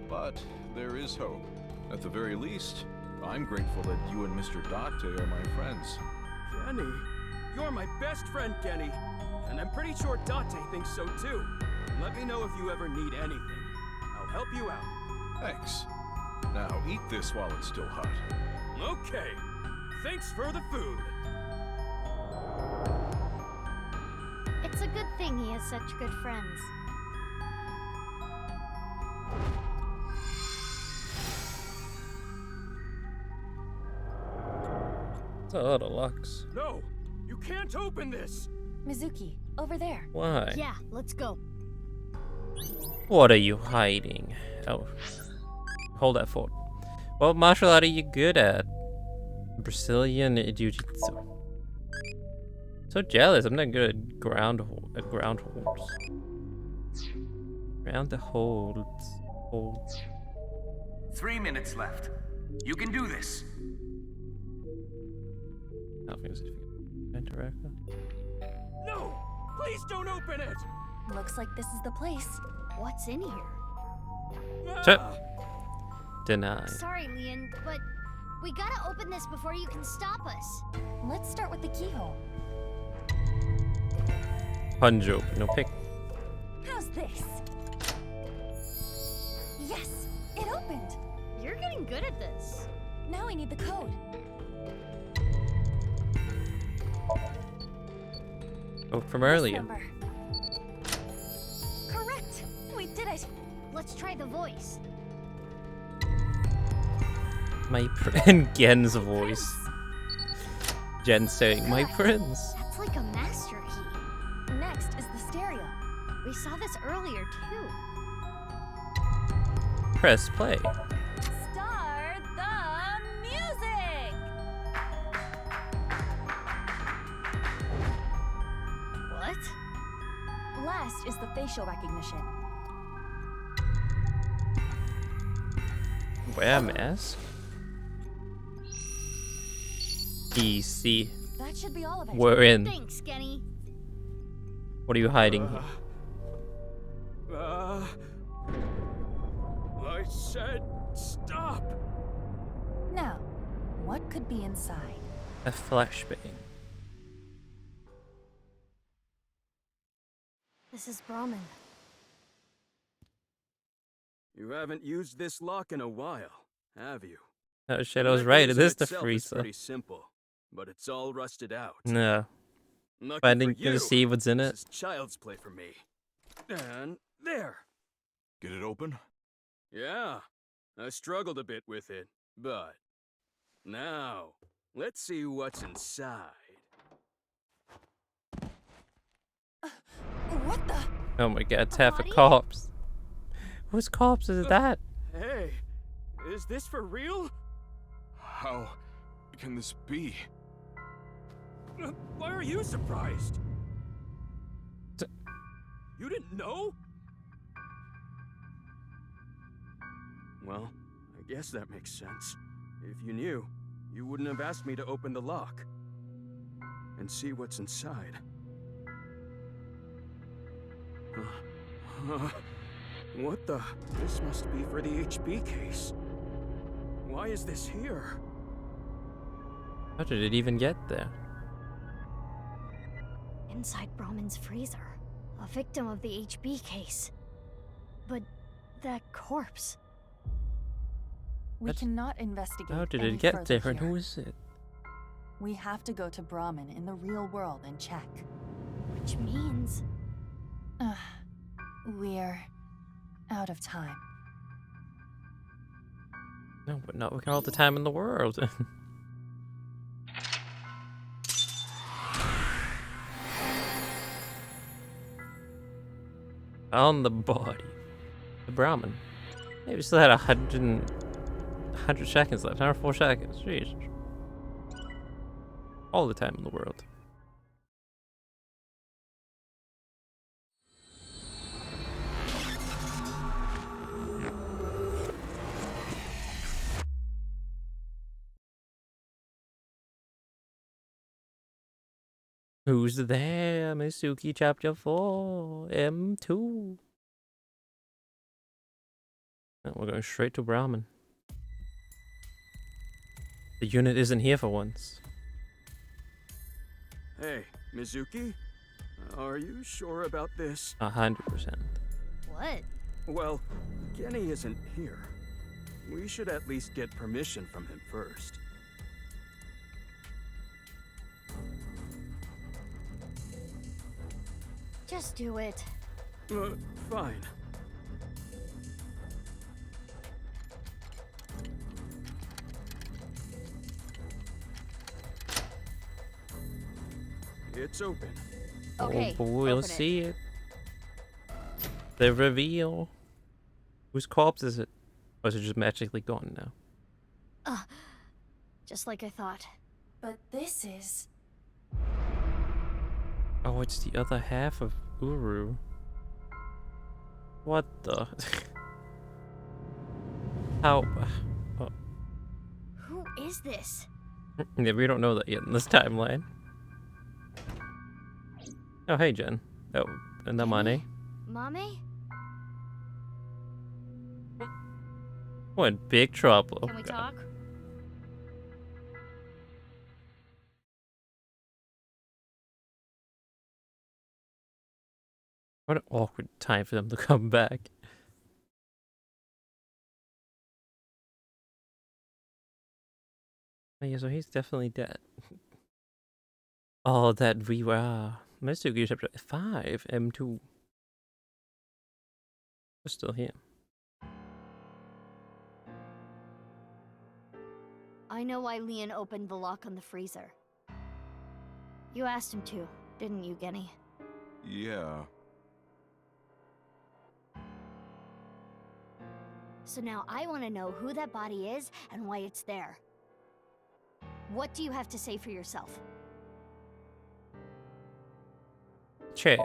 But there is hope. At the very least, I'm grateful that you and Mr. Date are my friends. Genny, you're my best friend, Genny. And I'm pretty sure Date thinks so too. Let me know if you ever need anything. I'll help you out. Thanks. Now eat this while it's still hot. Okay. Thanks for the food. It's a good thing he has such good friends. That's a lot of locks. No! You can't open this! Mizuki, over there. Why? Yeah, let's go. What are you hiding? Oh. Hold that fort. What martial art are you good at? Brazilian Jiu-Jitsu. So jealous. I'm not good at ground holds. Ground the holds. Holds. 3 minutes left. You can do this. No! Please don't open it! Looks like this is the place. What's in here? Denied. Sorry, Leon, but we gotta open this before you can stop us. Let's start with the keyhole. Punch open. No pick. How's this? Yes! It opened! You're getting good at this. Now I need the code. Oh, from This earlier. number. Correct! We did it! Let's try the voice. My friend Gen's voice. Jen saying, "My prince." That's like a master key. Next is the stereo. We saw this earlier too. Press play. Start the music! What? Last is the facial recognition. Wear a mask. Easy. That should be all of it. We're in. Thanks, Genny. What are you hiding here? I said stop. Now, what could be inside? A flashbang. This is Brahmin. You haven't used this lock in a while, have you? Oh shit, I was right. It is the freezer. Pretty simple, but it's all rusted out. No. Lucky But I for didn't get you, to see what's in this it. is child's play for me. And there. Get it open? Yeah, I struggled a bit with it, but now let's see what's inside. What the? Oh my god, it's half a corpse. Whose corpse is that? Hey, is this for real? How can this be? Why are you surprised? You didn't know? Well, I guess that makes sense. If you knew, you wouldn't have asked me to open the lock and see what's inside. What the? This must be for the HB case. Why is this here? How did it even get there? Inside Brahmin's freezer. A victim of the HB case. But that corpse. We cannot investigate. How did any it get further there and here. who is it? We have to go to Brahmin in the real world and check. Which means... We're out of time. No, but not with all the time in the world. On the body. The Brahmin. Maybe we still had 100 seconds left. 104 seconds. Jeez. All the time in the world. Who's there? Misuki chapter 4, M2. Oh, we're going straight to Brahmin. The unit isn't here for once. Hey, Mizuki? Are you sure about this? 100%. What? Well, Genny isn't here. We should at least get permission from him first. Just do it. Fine. It's open. Okay, Oh, we'll open it. see it. The reveal. Whose corpse is it? Or is it just magically gone now? Just like I thought. But this is... Oh, it's the other half of Uru. What the? How? Oh. Who is this? Yeah, we don't know that yet in this timeline. Oh, hey, Jen. Oh, and the money. Mame? We're in big trouble. Can we talk? What an awkward time for them to come back. Oh, yeah, so he's definitely dead. Oh, that we were. Mystery chapter 5, M2. We're still here. I know why Leon opened the lock on the freezer. You asked him to, didn't you, Genny? Yeah. So now I want to know who that body is and why it's there. What do you have to say for yourself? Chair.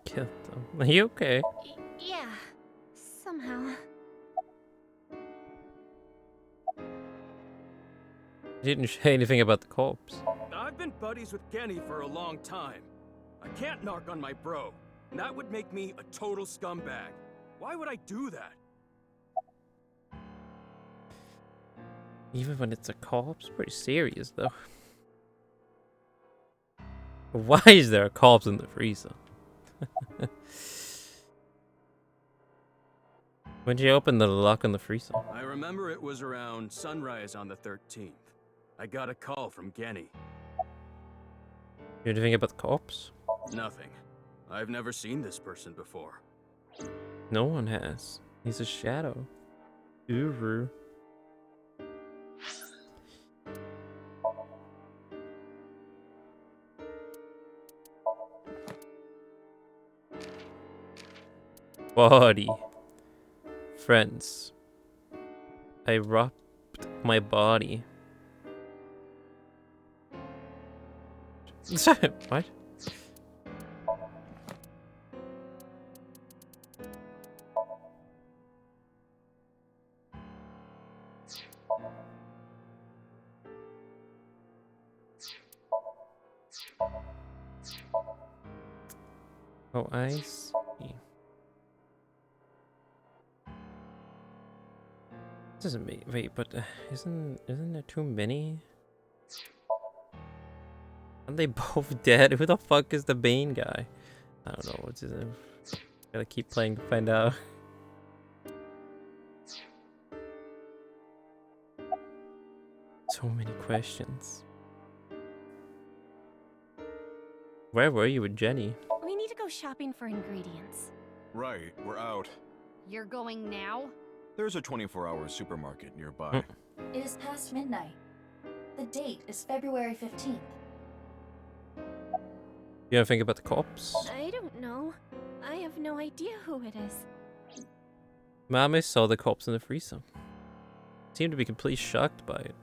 Killed them. Are you okay? Yeah, somehow. You didn't say anything about the corpse. I've been buddies with Genny for a long time. I can't narc on my bro. And that would make me a total scumbag. Why would I do that? Even when it's a corpse? Pretty serious, though. Why is there a corpse in the freezer? When did you open the lock on the freezer? I remember it was around sunrise on the 13th. I got a call from Genny. You know anything about the corpse? Nothing. I've never seen this person before. No one has. He's a shadow. Uru. Body. Friends. I robbed my body. What? Oh, I see. This isn't me. Wait, but isn't there too many? Aren't they both dead? Who the fuck is the Bane guy? I don't know. What's his name? Gotta keep playing to find out. So many questions. Where were you with Genny? We need to go shopping for ingredients. Right, we're out. You're going now? There's a 24-hour supermarket nearby. It is past midnight. The date is February 15th. You don't think about the corpse? I don't know. I have no idea who it is. Mama saw the corpse in the freezer. Seemed to be completely shocked by it.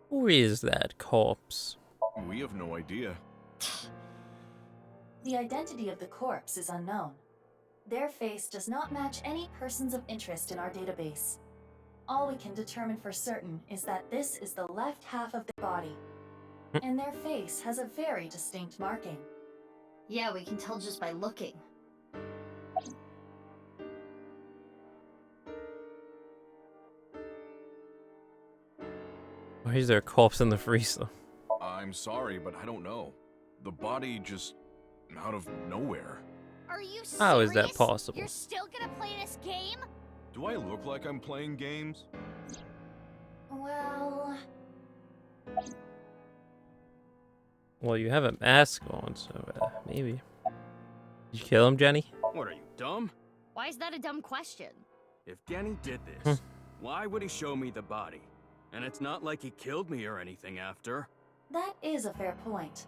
Who is that corpse? We have no idea. The identity of the corpse is unknown. Their face does not match any persons of interest in our database. All we can determine for certain is that this is the left half of their body, and their face has a very distinct marking. Yeah, we can tell just by looking. Why is there a corpse in the freezer? I'm sorry, but I don't know. The body just out of nowhere. Are you serious? How is that possible? You're still gonna play this game? Do I look like I'm playing games? Well... Well, you have a mask on, so maybe. Did you kill him, Genny? What are you, dumb? Why is that a dumb question? If Genny did this, why would he show me the body? And it's not like he killed me or anything after. That is a fair point.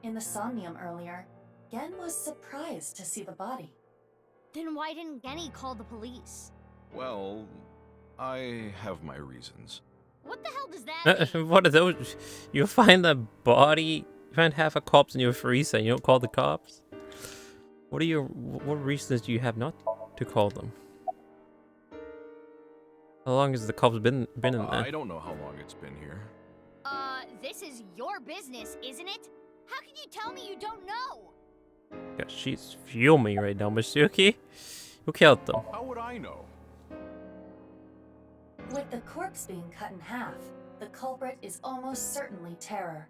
In the Somnium earlier, Gen was surprised to see the body. Then why didn't Genny call the police? Well, I have my reasons. What the hell does that mean? What are those? You find the body, you find half a corpse in your freezer and you don't call the cops? What reasons do you have not to call them? How long has the cops been in there? I don't know how long it's been here. This is your business, isn't it? How can you tell me you don't know? Yeah, she's fuming right now, Masuki. Who killed them? How would I know? With the corpse being cut in half, the culprit is almost certainly Terror.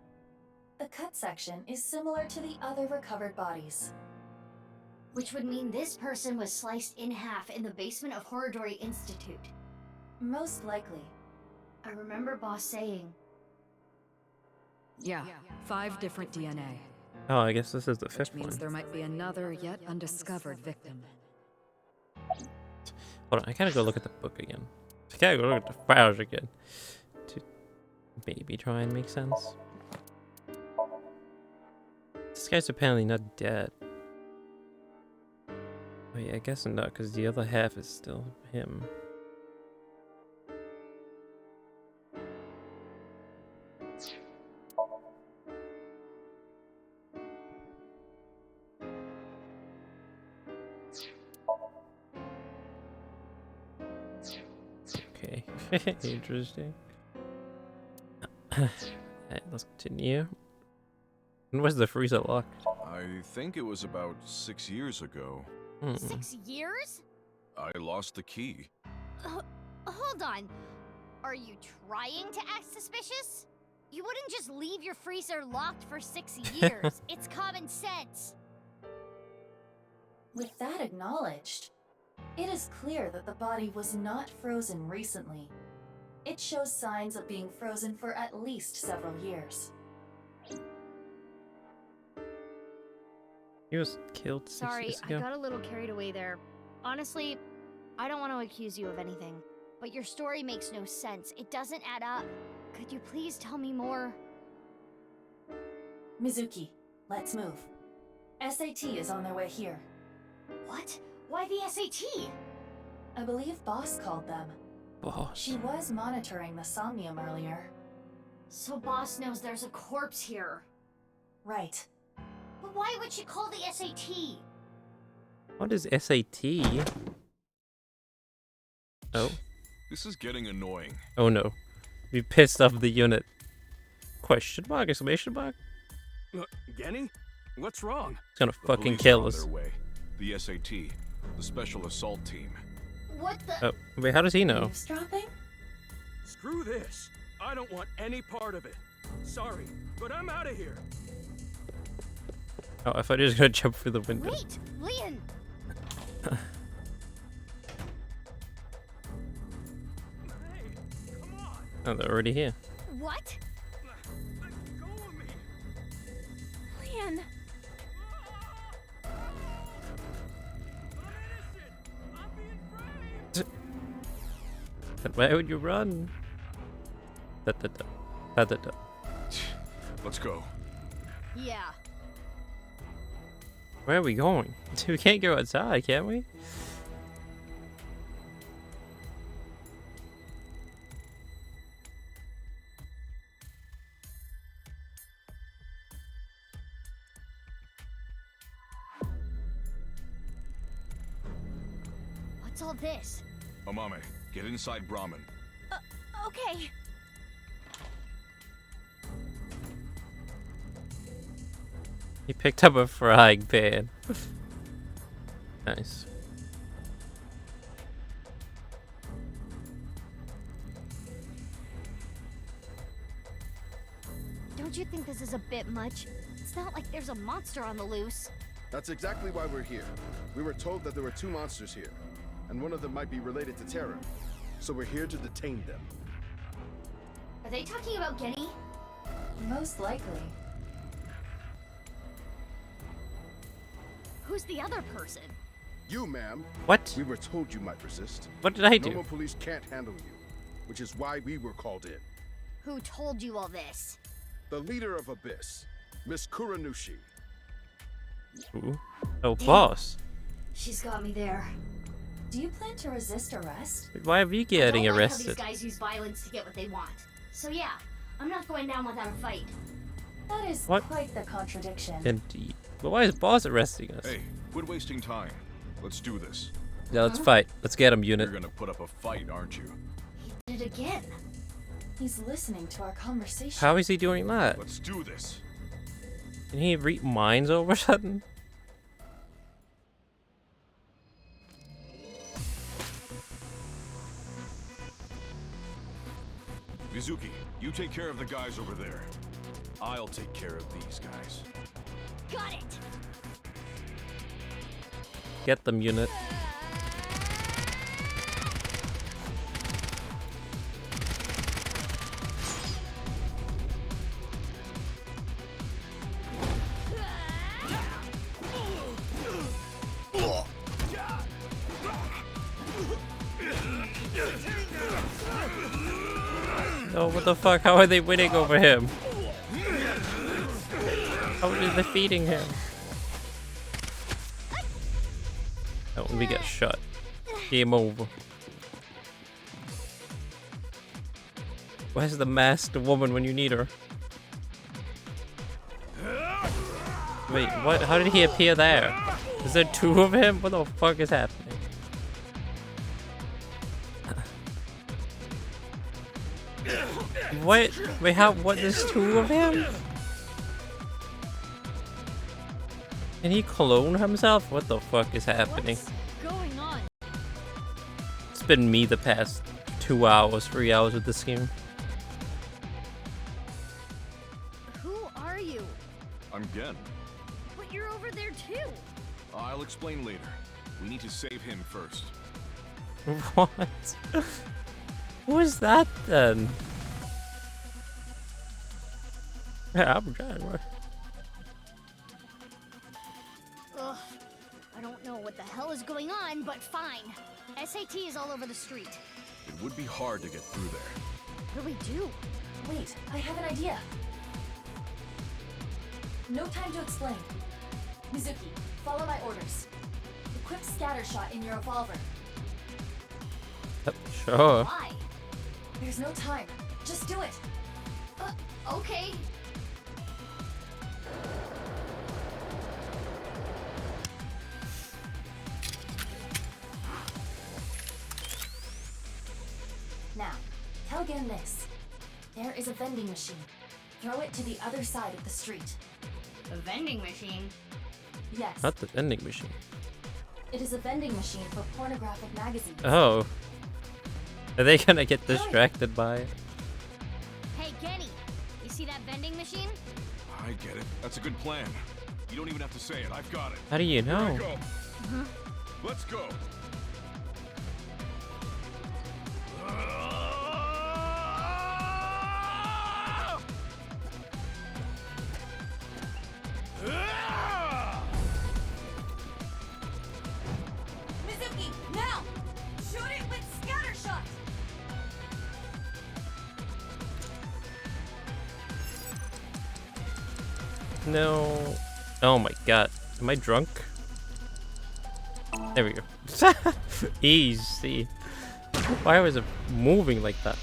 The cut section is similar to the other recovered bodies. Which would mean this person was sliced in half in the basement of Horridori Institute. Most likely. I remember Boss saying. Yeah, 5 different DNA. Oh, I guess this is the fifth Which means one. there might be another yet undiscovered victim. Hold on, I gotta go look at the book again. I gotta go look at the files again. To maybe try and make sense. This guy's apparently not dead. Oh yeah, I guess not, because the other half is still him. Okay, interesting. Alright, let's continue. When was the freezer locked? I think it was about 6 years ago. 6 years? I lost the key. Hold on. Are you trying to act suspicious? You wouldn't just leave your freezer locked for 6 years. It's common sense. With that acknowledged, it is clear that the body was not frozen recently. It shows signs of being frozen for at least several years. He was killed 6 Sorry, years I ago. got a little carried away there. Honestly, I don't want to accuse you of anything, but your story makes no sense. It doesn't add up. Could you please tell me more? Mizuki, let's move. SAT is on their way here. What? Why the SAT? I believe Boss called them. Boss. She was monitoring the Somnium earlier. So Boss knows there's a corpse here. Right. But why would she call the SAT? What is SAT? Oh. This is getting annoying. Oh no. We pissed off the unit. Question mark? Exclamation mark? Genny? What's wrong? It's gonna The fucking police kill are on us. their way. The SAT, the special assault team. What the? Oh, wait, how does he know? Eavesdropping? Screw this. I don't want any part of it. Sorry, but I'm out of here. Oh, I thought he was gonna jump through the window. Wait, Leon! Oh, they're already here. What? Leon! Then where would you run? Da, da, da. Da, da, da. Let's go. Yeah. Where are we going? We can't go outside, can we? What's all this? Amame, get inside Brahmin. Okay. He picked up a frying pan. Nice. Don't you think this is a bit much? It's not like there's a monster on the loose. That's exactly why we're here. We were told that there were 2 monsters here, and one of them might be related to Terra. So we're here to detain them. Are they talking about Genny? Most likely. Who's the other person? You, ma'am. What? We were told you might resist. What did I do? Normal police can't handle you, which is why we were called in. Who told you all this? The leader of Abyss, Miss Kuranushi. Ooh. Oh, boss. She's got me there. Do you plan to resist arrest? Why are we I getting don't like how arrested? these guys use violence to get what they want. So yeah, I'm not going down without a fight. That is What? quite the contradiction. Indeed. But why is boss arresting us? Hey, quit wasting time. Let's do this. Yeah, let's fight. Let's get him, unit. You're gonna put up a fight, aren't you? He did it again. He's listening to our conversation. How is he doing that? Let's do this. Can he read minds all of a sudden? Mizuki, you take care of the guys over there. I'll take care of these guys. Got it! Get them, unit. Oh, what the fuck? How are they winning over him? How are they defeating him? Oh, we get shot. Game over. Where's the masked woman when you need her? Wait, what? How did he appear there? Is there two of him? What the fuck is happening? What? Wait, how? What? There's two of him? Can he clone himself? What the fuck is happening? What's going on? It's been me the past 2 hours, 3 hours with this game. Who are you? I'm Gen. But you're over there too. I'll explain later. We need to save him first. What? Who is that then? Yeah, I'm trying. Ugh. I don't know what the hell is going on, but fine. SAT is all over the street. It would be hard to get through there. What do we do? Wait, I have an idea. No time to explain. Mizuki, follow my orders. Equip scatter shot in your revolver. Sure. Why? There's no time. Just do it. Okay. Now, tell Gen this. There is a vending machine. Throw it to the other side of the street. A vending machine? Yes. Not the vending machine. It is a vending machine for pornographic magazines. Oh. Are they gonna get distracted by it? Hey, Genny, you see that vending machine? I get it. That's a good plan. You don't even have to say it. I've got it. How do you know? Here I go. Let's go. Mizuki, now! Shoot it with scatter shot! No. Oh my god. Am I drunk? There we go. Easy. Why was it moving like that?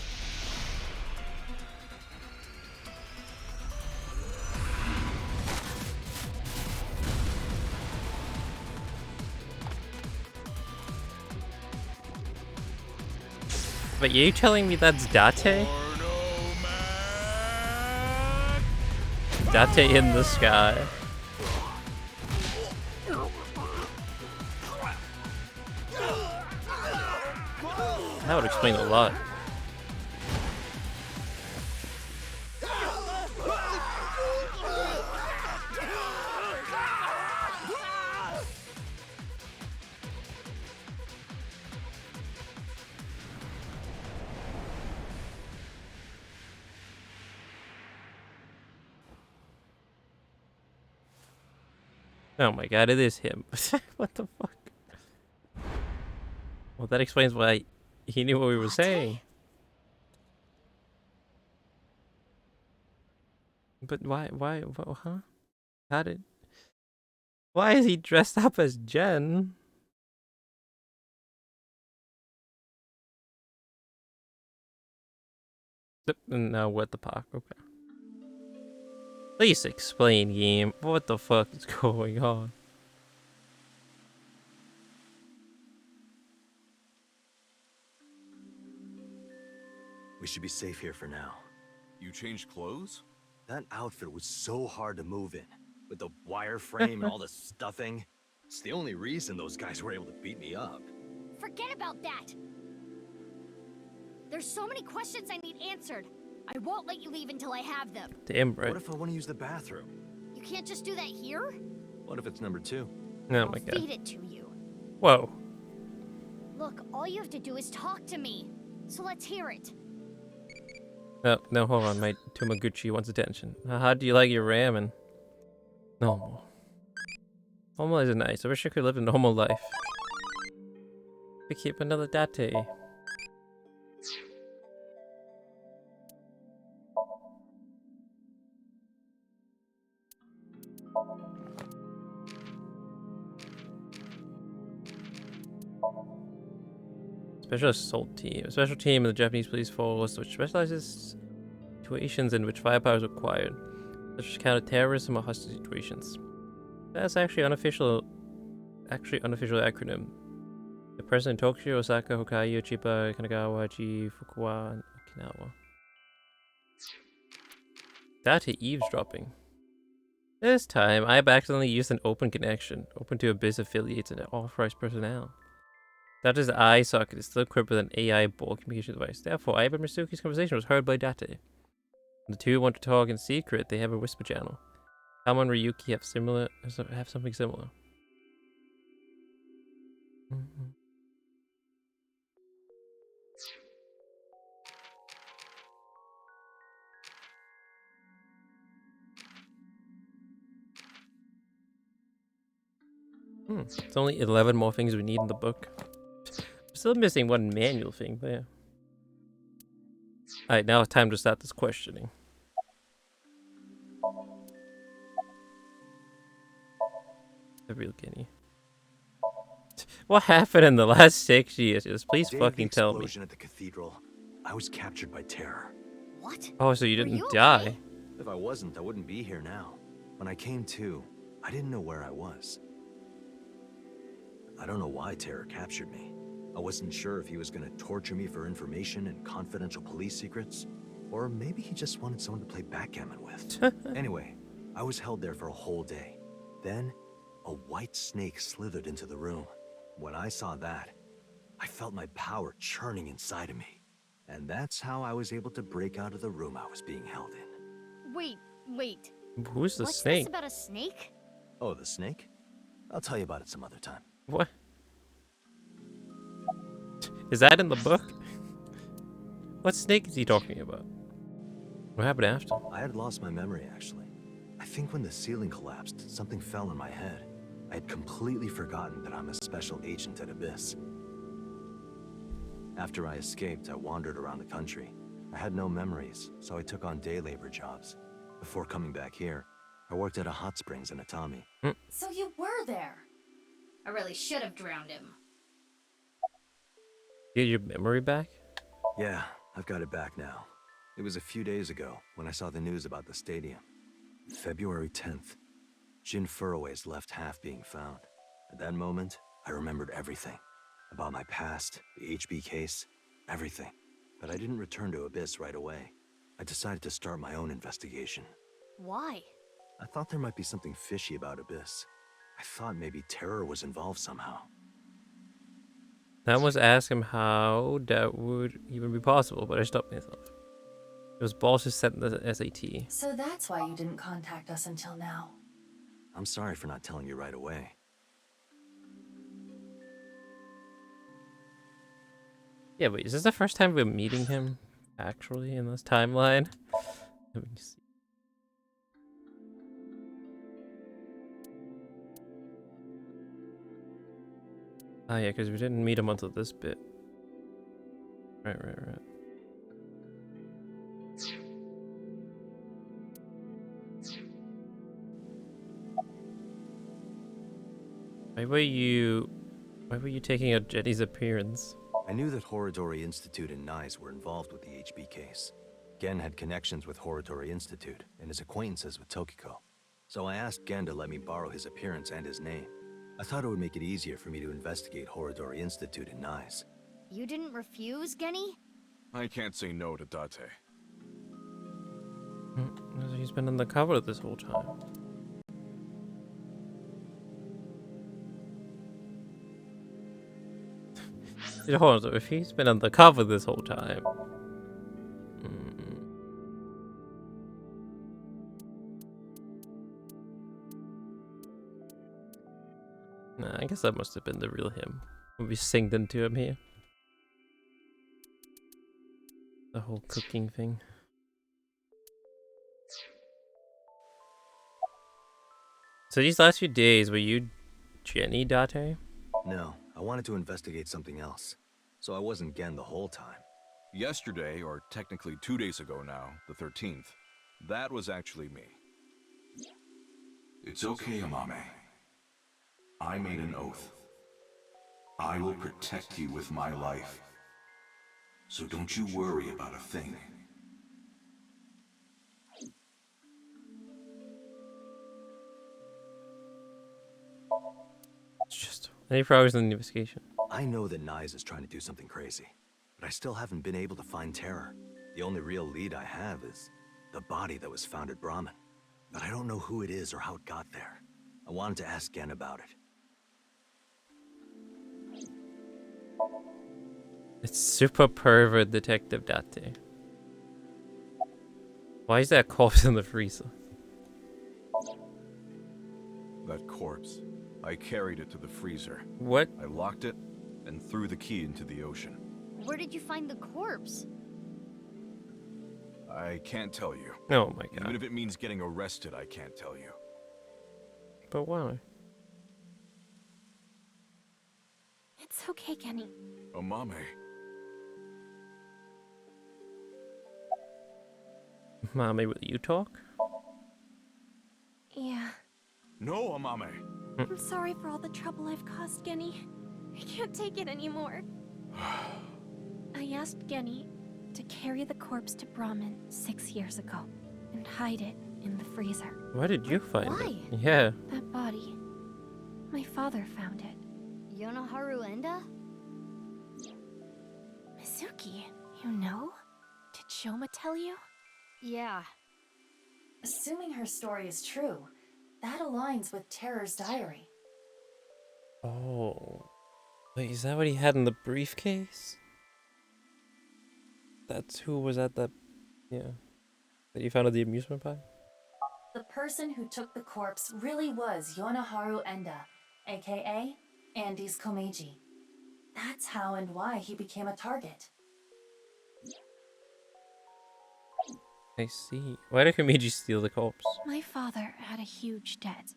But you telling me that's Date? Date in the sky. That would explain a lot. Oh my god, it is him. What the fuck? Well, that explains why he knew what we were saying. But why, huh? How did... Why is he dressed up as Gen? No, what the fuck? Okay. Please explain, game. What the fuck is going on? We should be safe here for now. You changed clothes? That outfit was so hard to move in. With the wireframe and all the stuffing. It's the only reason those guys were able to beat me up. Forget about that! There's so many questions I need answered. I won't let you leave until I have them. Damn right. What if I want to use the bathroom? You can't just do that here? What if it's number 2? Oh my god. Feed it to you. Whoa. Look, all you have to do is talk to me. So let's hear it. No, no, hold on. My Tumaguchi wants attention. How do you like your ramen? Normal. Normal is nice. I wish I could live a normal life. We keep another date. Special assault team. A special team of the Japanese police force which specializes in situations in which firepower is required, such as counter-terrorism or hostage situations. That's actually unofficial acronym. The president in Tokyo, Osaka, Hokkaido, Chiba, Kanagawa, Ji, Fukuoka, and Okinawa. Data eavesdropping. This time, I have accidentally used an open connection, open to Abyss affiliates and authorized personnel. Data's eye socket is still equipped with an AI ball communication device. Therefore, Iba and Mitsuki's conversation was heard by Date. When the two want to talk in secret, they have a whisper channel. Tama and Ryuki have something similar. It's only 11 more things we need in the book. I'm still missing one manual thing, but yeah. Alright, now it's time to start this questioning. The real Genny. What happened in the last 6 years? Just please fucking tell me. At the cathedral, I was captured by terror. What? Oh, so you didn't die? If I wasn't, I wouldn't be here now. When I came to, I didn't know where I was. I don't know why Terror captured me. I wasn't sure if he was going to torture me for information and confidential police secrets, or maybe he just wanted someone to play backgammon with. Anyway, I was held there for a whole day. Then, a white snake slithered into the room. When I saw that, I felt my power churning inside of me. And that's how I was able to break out of the room I was being held in. Wait. Who's the What's snake? this about a snake? Oh, the snake? I'll tell you about it some other time. What? Is that in the book? What snake is he talking about? What happened after? I had lost my memory, actually. I think when the ceiling collapsed, something fell on my head. I had completely forgotten that I'm a special agent at Abyss. After I escaped, I wandered around the country. I had no memories, so I took on day labor jobs. Before coming back here, I worked at a hot springs in Atami. So you were there. I really should have drowned him. You get your memory back? Yeah, I've got it back now. It was a few days ago when I saw the news about the stadium. February 10th. Jin Furroway's left half being found. At that moment, I remembered everything. About my past, the HB case, everything. But I didn't return to Abyss right away. I decided to start my own investigation. Why? I thought there might be something fishy about Abyss. I thought maybe Terror was involved somehow. I was asking how that would even be possible, but I stopped myself. It was balls just set in the SAT. So that's why you didn't contact us until now. I'm sorry for not telling you right away. Yeah, but is this the first time we're meeting him, actually, in this timeline? Let me see. Oh yeah, because we didn't meet him until this bit. Right. Why were you taking out Jenny's appearance? I knew that Horodori Institute and NICE were involved with the HB case. Gen had connections with Horodori Institute and his acquaintances with Tokiko. So I asked Gen to let me borrow his appearance and his name. I thought it would make it easier for me to investigate Horodori Institute and NICE. You didn't refuse, Genny? I can't say no to Date. He's been undercover this whole time. Hold on, so if he's been undercover this whole time... Nah, I guess that must have been the real him. When we synced into him here. The whole cooking thing. So these last few days, were you Genny, Date? No, I wanted to investigate something else. So I wasn't Gen the whole time. Yesterday, or technically 2 days ago now, the 13th, that was actually me. It's okay, Amame. I made an oath. I will protect you with my life. So don't you worry about a thing. It's just any progress in the investigation. I know that Nyes is trying to do something crazy, but I still haven't been able to find Terror. The only real lead I have is the body that was found at Brahmin. But I don't know who it is or how it got there. I wanted to ask Gen about it. It's super pervert detective Date. Why is there a corpse in the freezer? That corpse. I carried it to the freezer. What? I locked it and threw the key into the ocean. Where did you find the corpse? I can't tell you. Oh my god. Even if it means getting arrested, I can't tell you. But why? It's okay, Genny. Amame. Mommy, will you talk? Yeah. No, Amame. I'm sorry for all the trouble I've caused, Genny. I can't take it anymore. I asked Genny to carry the corpse to Brahmin 6 years ago and hide it in the freezer. Why did you find Why? it? Yeah. That body. My father found it. Yonoharu Enda? Mizuki, you know? Did Shoma tell you? Yeah. Assuming her story is true, that aligns with Terror's diary. Oh. Wait, is that what he had in the briefcase? That's who was at the... Yeah. That you found at the amusement park? The person who took the corpse really was Yonoharu Enda, aka Andy's Komeiji. That's how and why he became a target. I see. Why did Komiji steal the corpse? My father had a huge debt.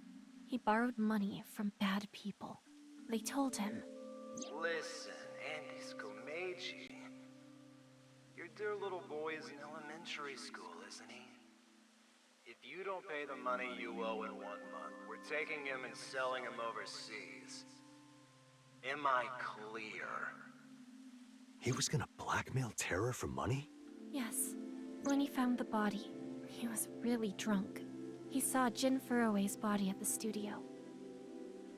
He borrowed money from bad people. They told him, Listen, Andy's Komeiji. Your dear little boy is in elementary school, isn't he? If you don't pay the money you owe in 1 month, we're taking him and selling him overseas. Am I clear? He was gonna blackmail Terror for money? yes. When he found the body, he was really drunk. He saw Jin Furue's body at the studio.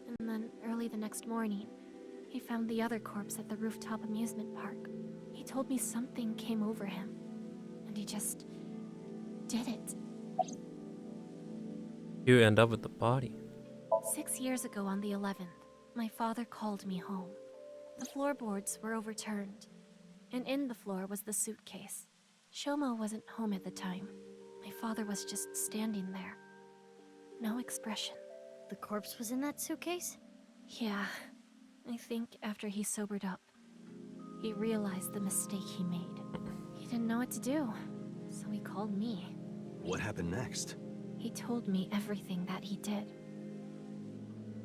And then, early the next morning, he found the other corpse at the rooftop amusement park. He told me something came over him, and he just did it. You end up with the body. 6 years ago on the 11th, my father called me home. The floorboards were overturned, and in the floor was the suitcase. Shoma wasn't home at the time. My father was just standing there. No expression. The corpse was in that suitcase? Yeah. I think after he sobered up, he realized the mistake he made. He didn't know what to do, so he called me. What happened next? He told me everything that he did.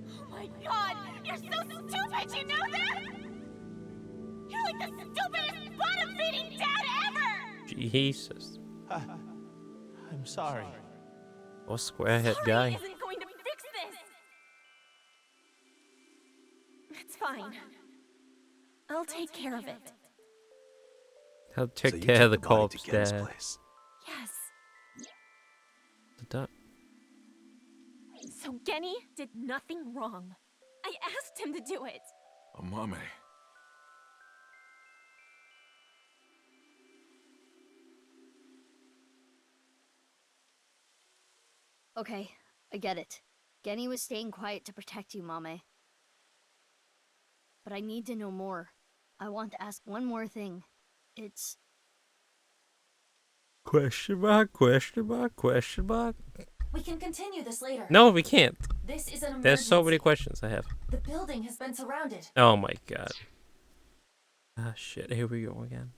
Oh my god! You're so stupid, you know that? You're like the stupidest bottom-feeding dad ever! Jesus. I'm sorry. What squarehead Sorry guy. isn't going to fix this! It's fine. I'll take care of it. I'll take So you care of the took body corpse to Gen's there. place. Yes. That- So Genny did nothing wrong. I asked him to do it. Amame. Okay, I get it. Genny was staying quiet to protect you, Mame. But I need to know more. I want to ask one more thing. It's... Question mark, question mark, question mark. We can continue this later. No, we can't. This is an emergency. There's so many questions I have. The building has been surrounded. Oh my god. Ah shit, here we go again.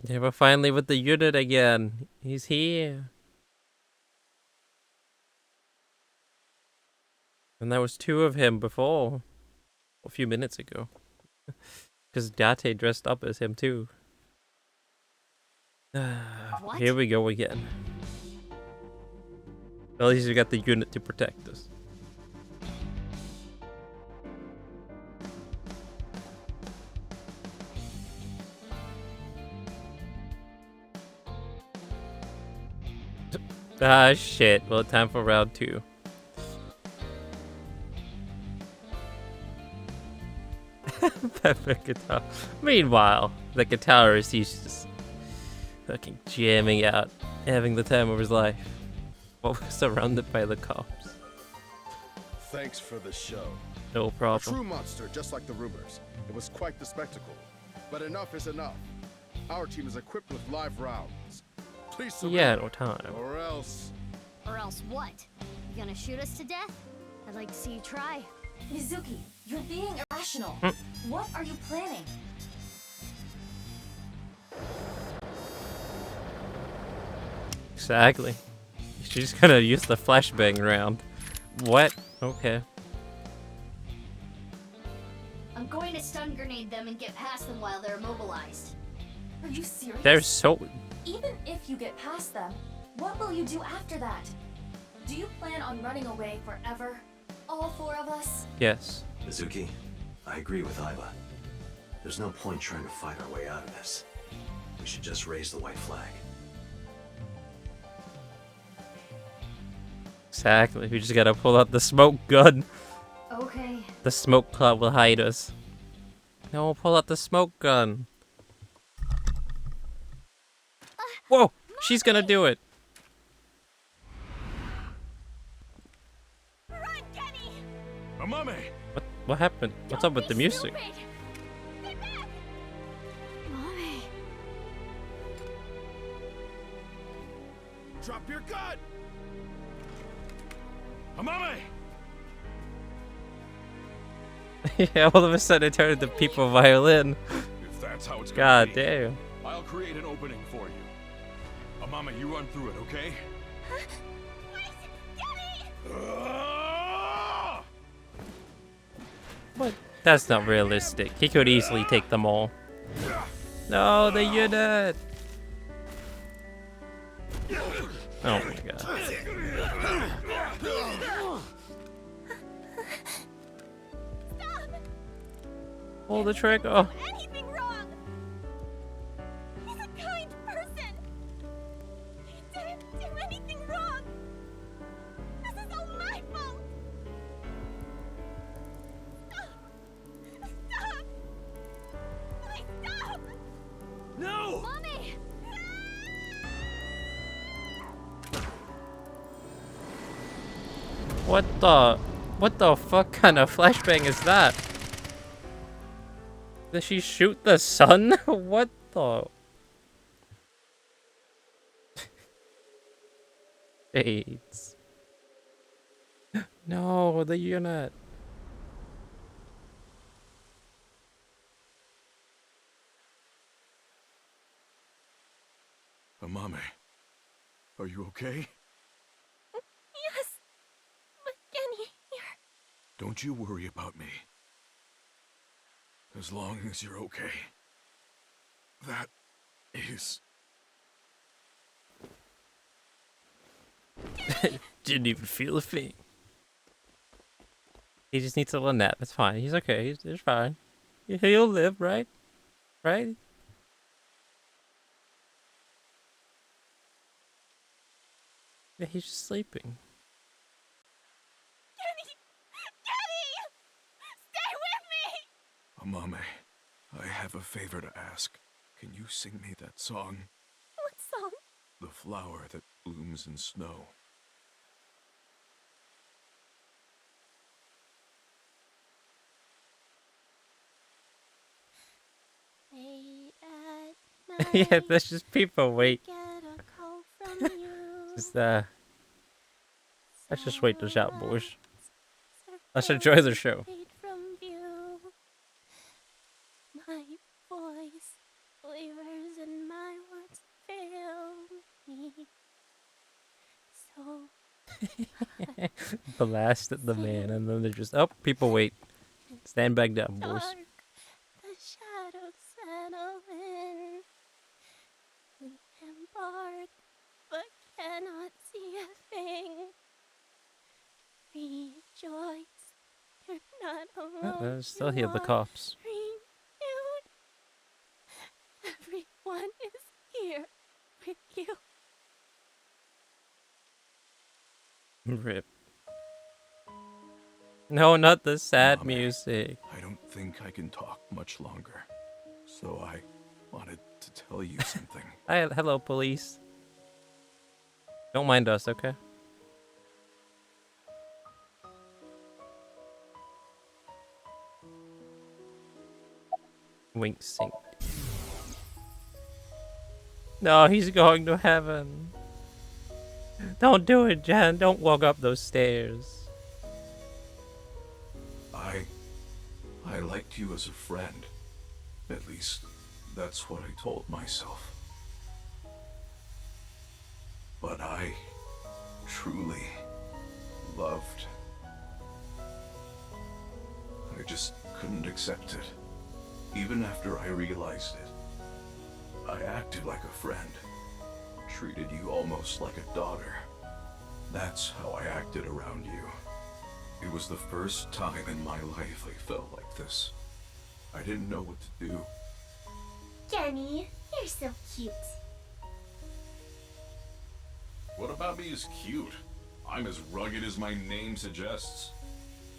Yeah, we're finally with the unit again. He's here. And there was 2 of him before. A few minutes ago. Because Date dressed up as him too. Here we go again. At least we got the unit to protect us. Ah shit, well time for round 2. Perfect guitar. Meanwhile, the guitarist, he's just fucking jamming out, having the time of his life. While we're surrounded by the cops. Thanks for the show. No A problem. true monster, just like the rumors. It was quite the spectacle. But enough is enough. Our team is equipped with live rounds. Please surrender. Yeah, no time. Or else... Or else what? You gonna shoot us to death? I'd like to see you try. Mizuki, you're being irrational. What are you planning? Exactly. She's gonna use the flashbang round. What? Okay. I'm going to stun grenade them and get past them while they're immobilized. Are you serious? They're so... Even if you get past them, what will you do after that? Do you plan on running away forever? All 4 of us? Yes. Mizuki, I agree with Ayla. There's no point trying to fight our way out of this. We should just raise the white flag. Exactly. We just gotta pull out the smoke gun. Okay. The smoke cloud will hide us. No, pull out the smoke gun. Whoa! She's gonna do it. Run, Genny! Amame! What happened? What's up with the music? Mommy. Drop your gun! Amame! Yeah, all of a sudden it turned into people violin. If that's how it's God gonna be, damn. I'll create an opening for you. Amame, you run through it, okay? What? That's not realistic. He could easily take them all. No, the unit! Oh my god. Pull the trigger. Anything wrong? He's a kind person. He didn't do anything wrong. This is all my fault. Stop! Stop! Please stop! No! Mommy! What the fuck kind of flashbang is that? Did she shoot the sun? What the? AIDS. No, the unit. Amame, are you okay? Yes, but Genny here. Don't you worry about me. As long as you're okay. That is... Didn't even feel a thing. He just needs a little nap. It's fine. He's okay. He's fine. He'll live, right? Right? Yeah, he's just sleeping. Genny! Genny! Stay with me! Amame, I have a favor to ask. Can you sing me that song? What song? The flower that blooms in snow. Yeah, that's just people wait. Get a call from you. Just, let's just wait this out, boys. Let's enjoy the show. From view. My voice quivers and my words fail me. So Blasted the man, and then they're just, oh, people wait. Stand back down, boys. dark, the shadows settle in. We embark, but cannot see a thing. Rejoice, you're not alone. Still hear the cops. Renewed. Everyone is here with you. Rip. No, not the sad music. I don't think I can talk much longer, so I wanted to tell you something. Hi, hello, police. Don't mind us, okay? Wink sync. No, he's going to heaven. Don't do it, Jen. Don't walk up those stairs. I liked you as a friend. At least, that's what I told myself. But I truly loved. I just couldn't accept it. Even after I realized it, I acted like a friend. Treated you almost like a daughter. That's how I acted around you. It was the first time in my life I felt like this. I didn't know what to do. Genny, you're so cute. What about me is cute? I'm as rugged as my name suggests.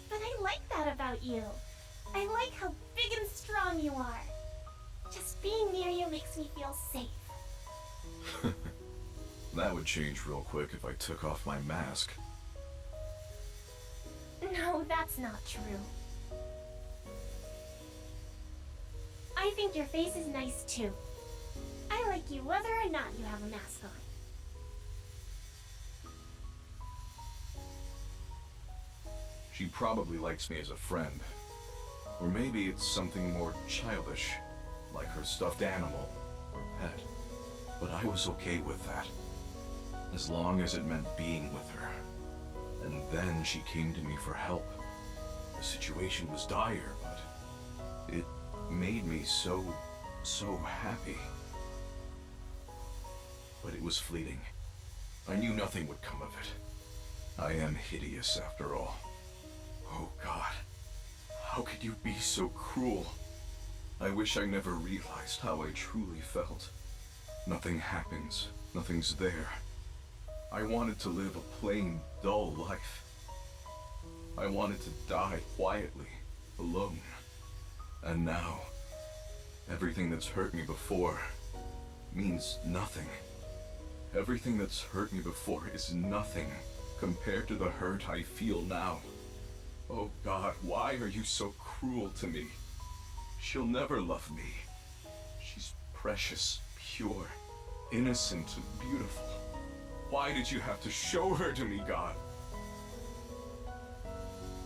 But I like that about you. I like how big and strong you are. Just being near you makes me feel safe. That would change real quick if I took off my mask. No, that's not true. I think your face is nice too. I like you whether or not you have a mask on. She probably likes me as a friend. Or maybe it's something more childish, like her stuffed animal or pet. But I was okay with that, as long as it meant being with her. And then she came to me for help. The situation was dire, but it made me so happy. But it was fleeting. I knew nothing would come of it. I am hideous after all. Oh God, how could you be so cruel? I wish I never realized how I truly felt. Nothing happens, nothing's there. I wanted to live a plain, dull life. I wanted to die quietly, alone. And now, everything that's hurt me before means nothing. Everything that's hurt me before is nothing compared to the hurt I feel now. Oh God, why are you so cruel to me? She'll never love me. She's precious, pure, innocent, and beautiful. Why did you have to show her to me, God?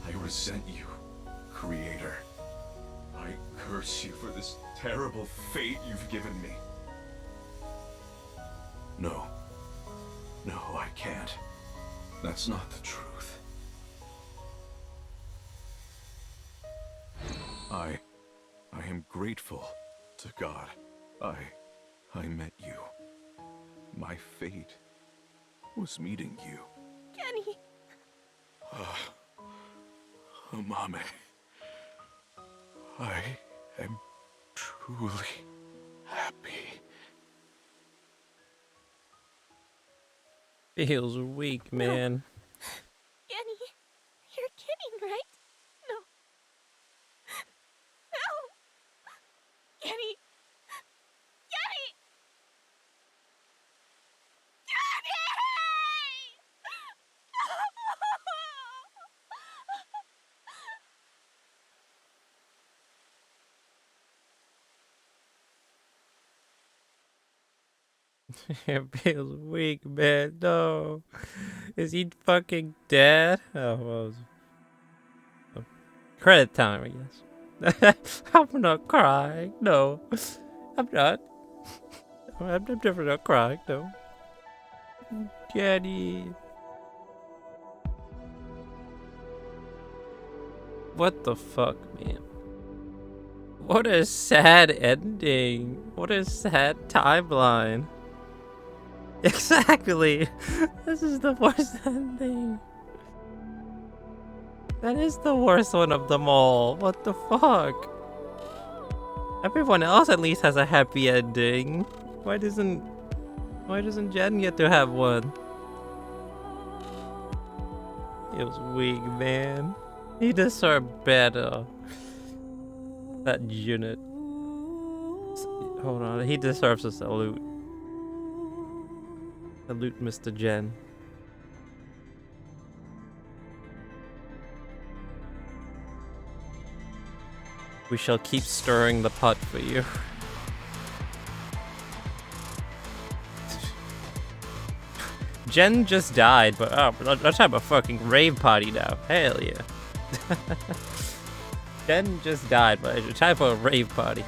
I resent you, Creator. I curse you for this terrible fate you've given me. No. No, I can't. That's not the truth. I am grateful to God. I met you. My fate was meeting you. Genny! Mame. I am truly happy. Feels weak, man. Genny, you're kidding, right? No. No! Genny! Genny! It feels weak, man. No. Is he fucking dead? Oh, well. Credit time, I guess. I'm not crying. No. I'm not. I'm definitely not crying. No. Genny. What the fuck, man? What a sad ending. What a sad timeline. Exactly. This is the worst ending. That is the worst one of them all. What the fuck? Everyone else at least has a happy ending. Why doesn't Jen get to have one? It was weak, man. He deserved better. That unit. Hold on, he deserves a salute. Salute, Mr. Jen. We shall keep stirring the pot for you. Jen just died, but oh, let's have a fucking rave party now. Hell yeah. Jen just died, but it's time for a rave party.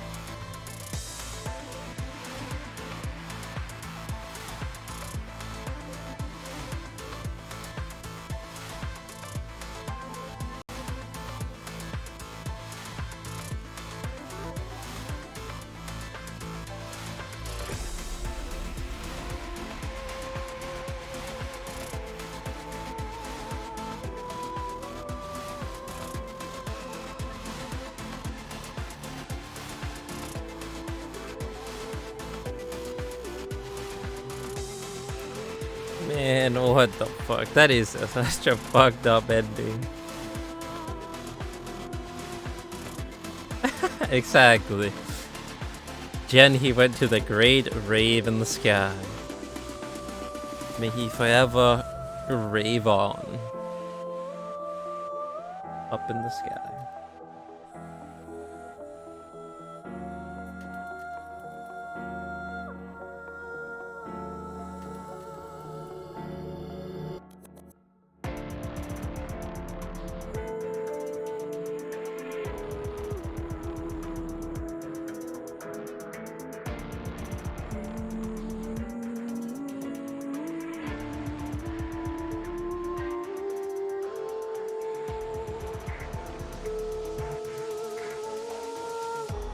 Man, what the fuck? That is such a fucked up ending. Exactly. Jen, he went to the great rave in the sky. May he forever rave on. Up in the sky.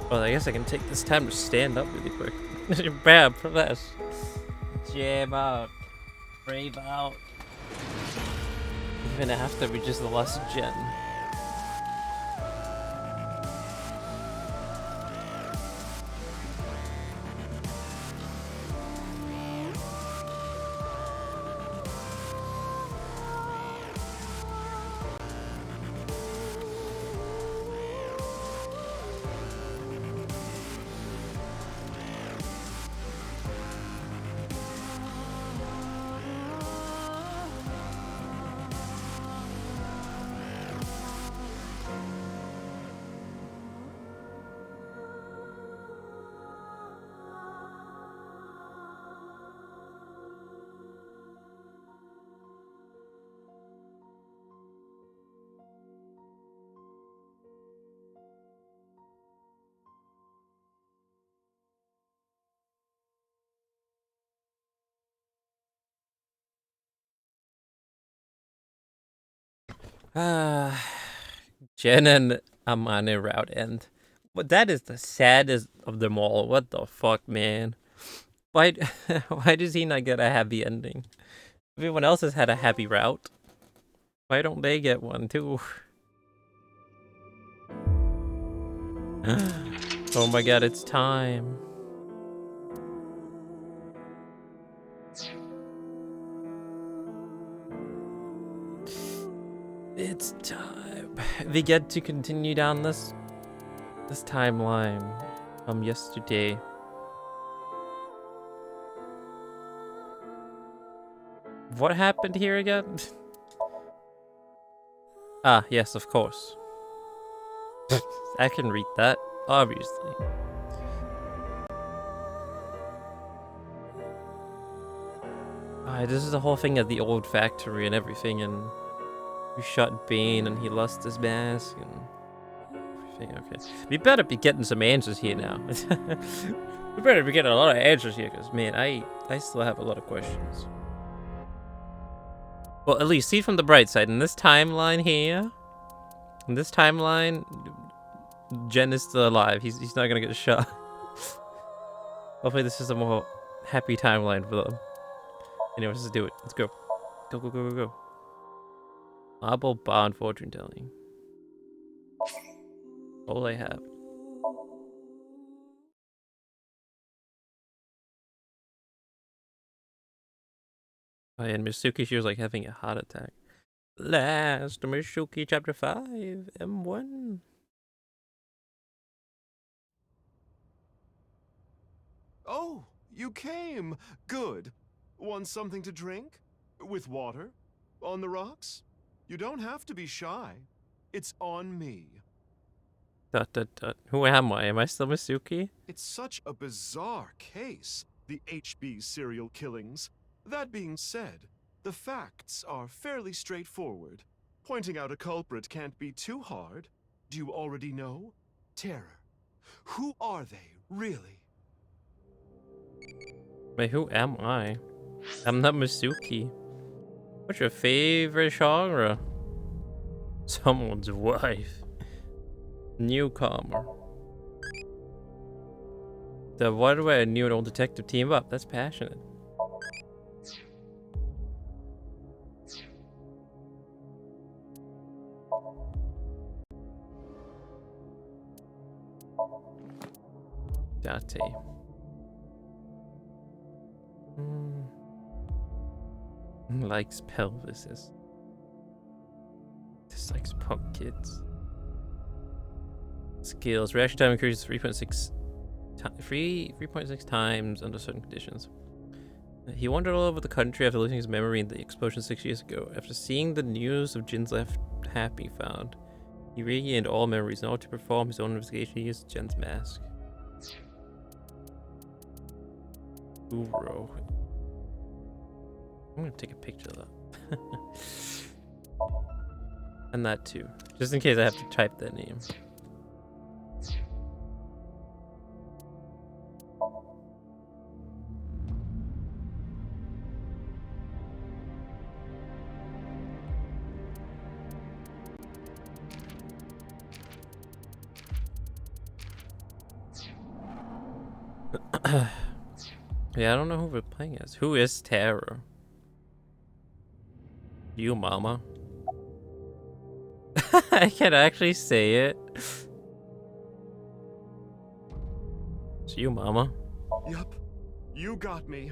Well, I guess I can take this time to stand up really quick. Bam, press. Jam out. Brave out. Even after we just lost Jen. Jen and Amane route end. But that is the saddest of them all. What the fuck, man? Why does he not get a happy ending? Everyone else has had a happy route. Why don't they get one too? Oh my god, it's time. It's time. We get to continue down this timeline from yesterday. What happened here again? Ah, yes, of course. I can read that, obviously. This is the whole thing at the old factory and everything, and you shot Bane and he lost his mask and everything. Okay, we better be getting some answers here now. We better be getting a lot of answers here, because man, I still have a lot of questions. Well, at least see from the bright side. In this timeline here, in this timeline, Jen is still alive. He's not gonna get shot. Hopefully this is a more happy timeline for them. Anyways, let's do it. Let's go. Go, go, go, go, go. Marble Bond fortune telling. All I have. Oh, and Mitsuki, she was like having a heart attack. Last Mitsuki chapter 5, M1. Oh, you came. Good. Want something to drink? With water? On the rocks? You don't have to be shy. It's on me. ... Who am I? Am I still Mitsuki? It's such a bizarre case, the HB serial killings. That being said, the facts are fairly straightforward. Pointing out a culprit can't be too hard. Do you already know? Terror. Who are they, really? Wait, who am I? I'm not Mitsuki. What's your favorite genre? Someone's wife. Newcomer. The one way a new and old detective team up. That's passionate. Date. Likes pelvises. Dislikes punk kids. Skills. Reaction time increases 3.6 times under certain conditions. He wandered all over the country after losing his memory in the explosion 6 years ago. After seeing the news of Jin's left happy found, he regained all memories. In order to perform his own investigation, he used Jin's mask. Uro. I'm gonna take a picture of that. And that too. Just in case I have to type that name. Yeah, I don't know who we're playing as. Who is Terror? You, mama. I can actually say it. It's you, mama. Yup, you got me.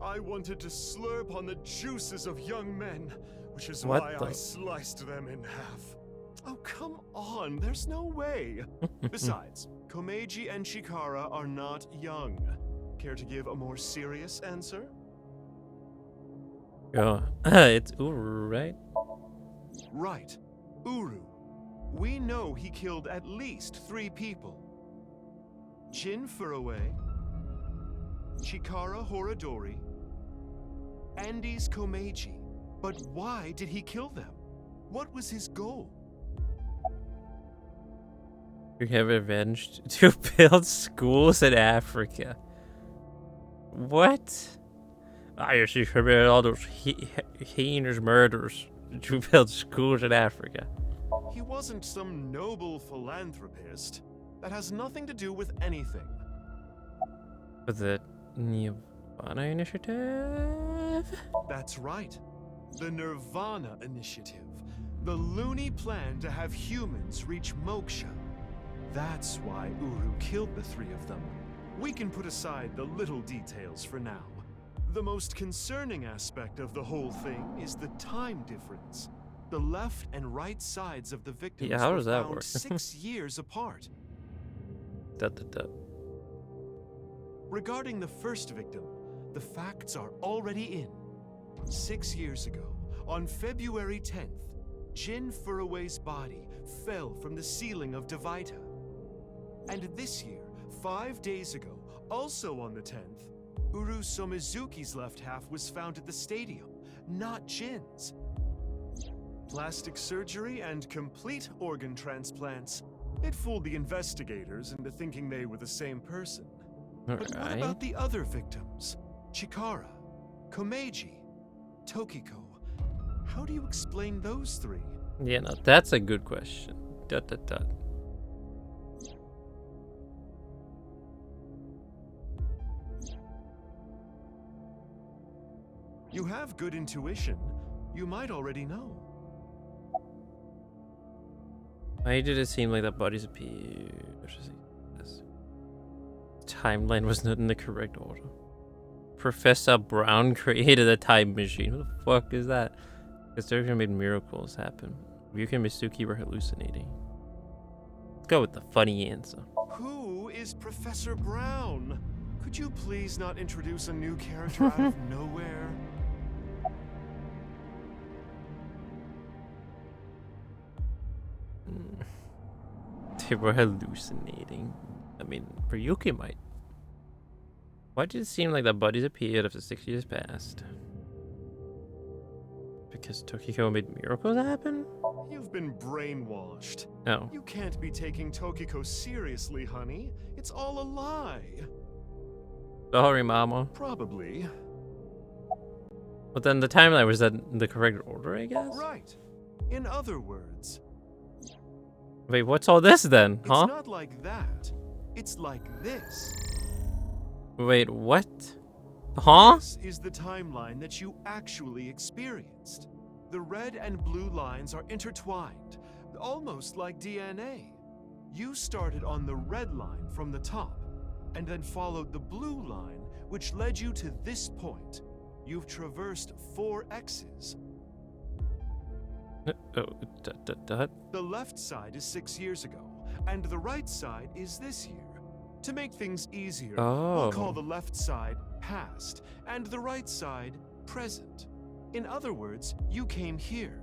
I wanted to slurp on the juices of young men, which is why I sliced them in half. Oh, come on, there's no way. Besides, Komeiji and Chikara are not young. Care to give a more serious answer? Oh, it's Uru, right? Right. Uru. We know he killed at least 3 people. Jin Furue, Chikara Horadori, Andes Komeiji. But why did he kill them? What was his goal? We have revenge to build schools in Africa. What? I see committed all those heinous murders to build schools in Africa. He wasn't some noble philanthropist. That has nothing to do with anything. With the nirvanA initiative? That's right. The nirvanA initiative. The loony plan to have humans reach moksha. That's why Uru killed the 3 of them. We can put aside the little details for now. The most concerning aspect of the whole thing is the time difference. The left and right sides of the victims how were does that found work? 6 years apart. Regarding the first victim, the facts are already in. 6 years ago, on February 10th, Jin Furue's body fell from the ceiling of Devaita. And this year, 5 days ago, also on the 10th, Uru Somizuki's left half was found at the stadium, not Jin's. Plastic surgery and complete organ transplants. It fooled the investigators into thinking they were the same person. But what about the other victims? Chikara, Komeiji, Tokiko. How do you explain those three? Yeah, no, that's a good question. Dot, dot, dot. You have good intuition. You might already know. Why did it seem like that bodies appeared? This timeline was not in the correct order. Professor Brown created a time machine. What the fuck is that? Historically made miracles happen. Ryuki and Mitsuki were hallucinating. Let's go with the funny answer. Who is Professor Brown? Could you please not introduce a new character out of nowhere? They were hallucinating. I mean, Ryuki might. Why did it seem like that bodies appeared after 6 years passed? Because Tokiko made miracles happen? You've been brainwashed. No. You can't be taking Tokiko seriously, honey. It's all a lie. Sorry, Mama. Probably. But then the timeline was that in the correct order, I guess? Right. In other words. Wait, what's all this then, huh? It's not like that. It's like this. Wait, what? Huh? This is the timeline that you actually experienced. The red and blue lines are intertwined, almost like DNA. You started on the red line from the top, and then followed the blue line, which led you to this point. You've traversed 4 X's. The left side is 6 years ago, and the right side is this year. To make things easier, we'll call the left side past, and the right side present. In other words, you came here,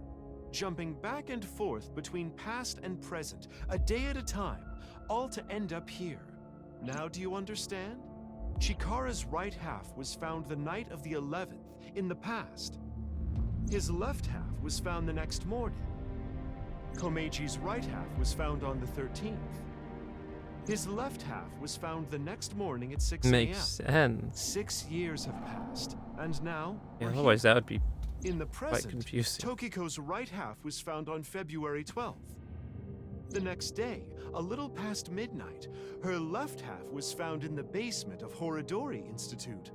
jumping back and forth between past and present, a day at a time, all to end up here. Now do you understand? Chikara's right half was found the night of the 11th, in the past. His left half was found the next morning. Komeiji's right half was found on the 13th. His left half was found the next morning at 6 a.m. Makes sense. 6 years have passed, and now Yeah, we're otherwise here. that would be In the quite present, confusing. Tokiko's right half was found on February 12th. The next day, a little past midnight, her left half was found in the basement of Horodori Institute.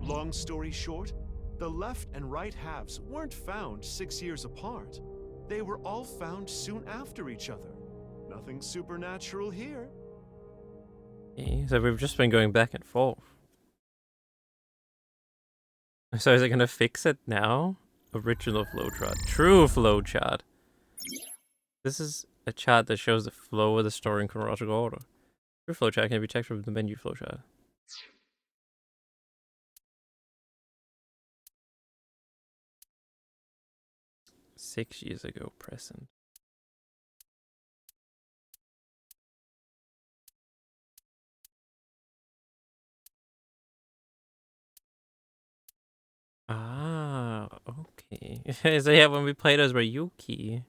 Long story short, the left and right halves weren't found 6 years apart. They were all found soon after each other. Nothing supernatural here. Okay, so we've just been going back and forth. So is it gonna fix it now? Original flowchart. True flowchart. This is a chart that shows the flow of the story in chronological order. True flowchart can be checked from the menu flowchart. Six years ago, present. Ah, okay. So yeah, when we played as Ryuki,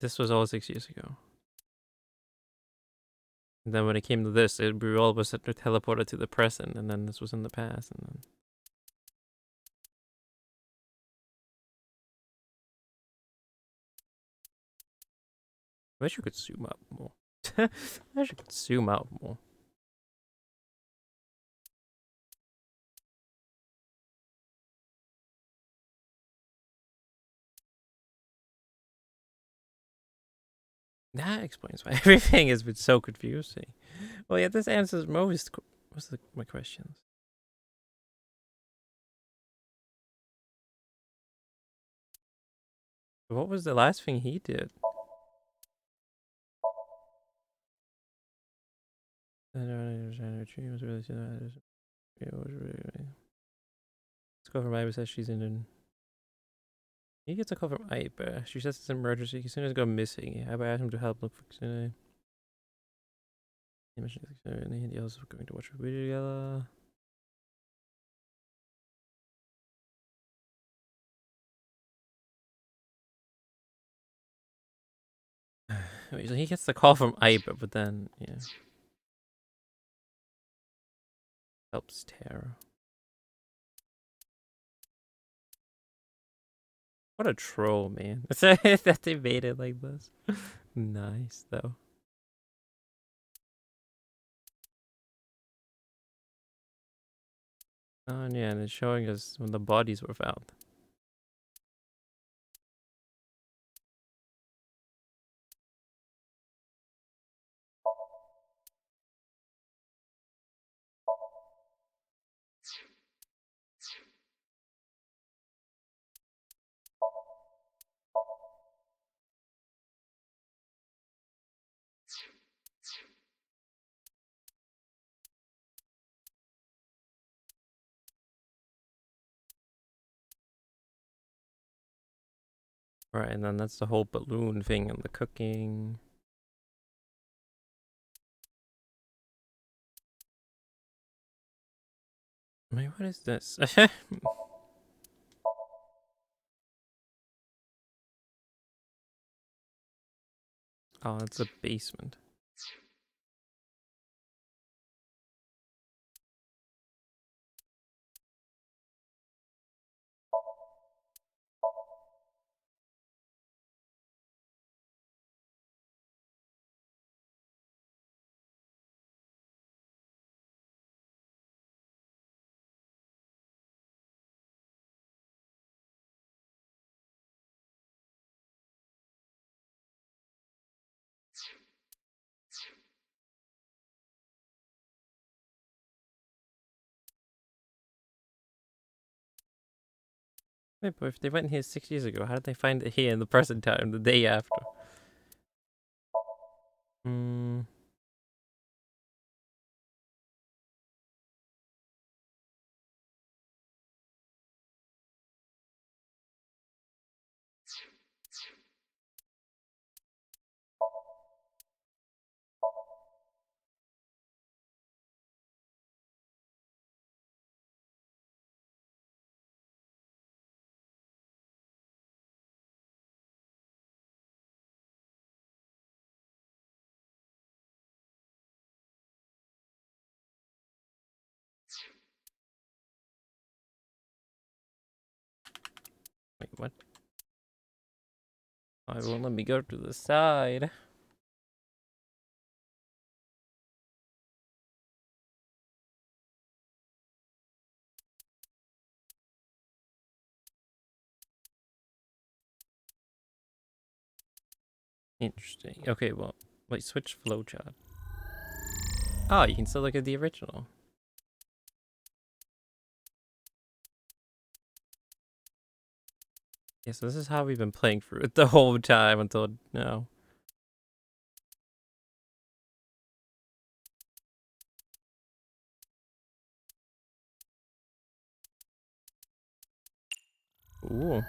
this was all 6 years ago. And then when it came to this, we all was teleported to the present, and then this was in the past, and then. I wish you could zoom out more. I wish you could zoom out more. That explains why everything has been so confusing. Well, yeah, this answers most of my questions. What was the last thing he did? Let's go from Iba says she's in. He gets a call from Iba. She says it's an emergency. Kisuna go missing. Iba asked him to help look for Kisuna. The others were going to watch a video together. Wait, so he gets the call from AYAYA, but then, yeah. Helps Tara. What a troll, man. That they made it like this. Nice, though. Oh, and yeah, and it's showing us when the bodies were found. Right, and then that's the whole balloon thing and the cooking. Wait, what is this? Oh, it's a basement. Wait, but if they went here 6 years ago, how did they find it here in the present time, the day after? Hmm. Wait, what? Oh, it won't let me go to the side. Interesting. Okay, well, wait, switch flowchart. Oh, you can still look at the original. Yeah, so this is how we've been playing through it the whole time until now. Ooh.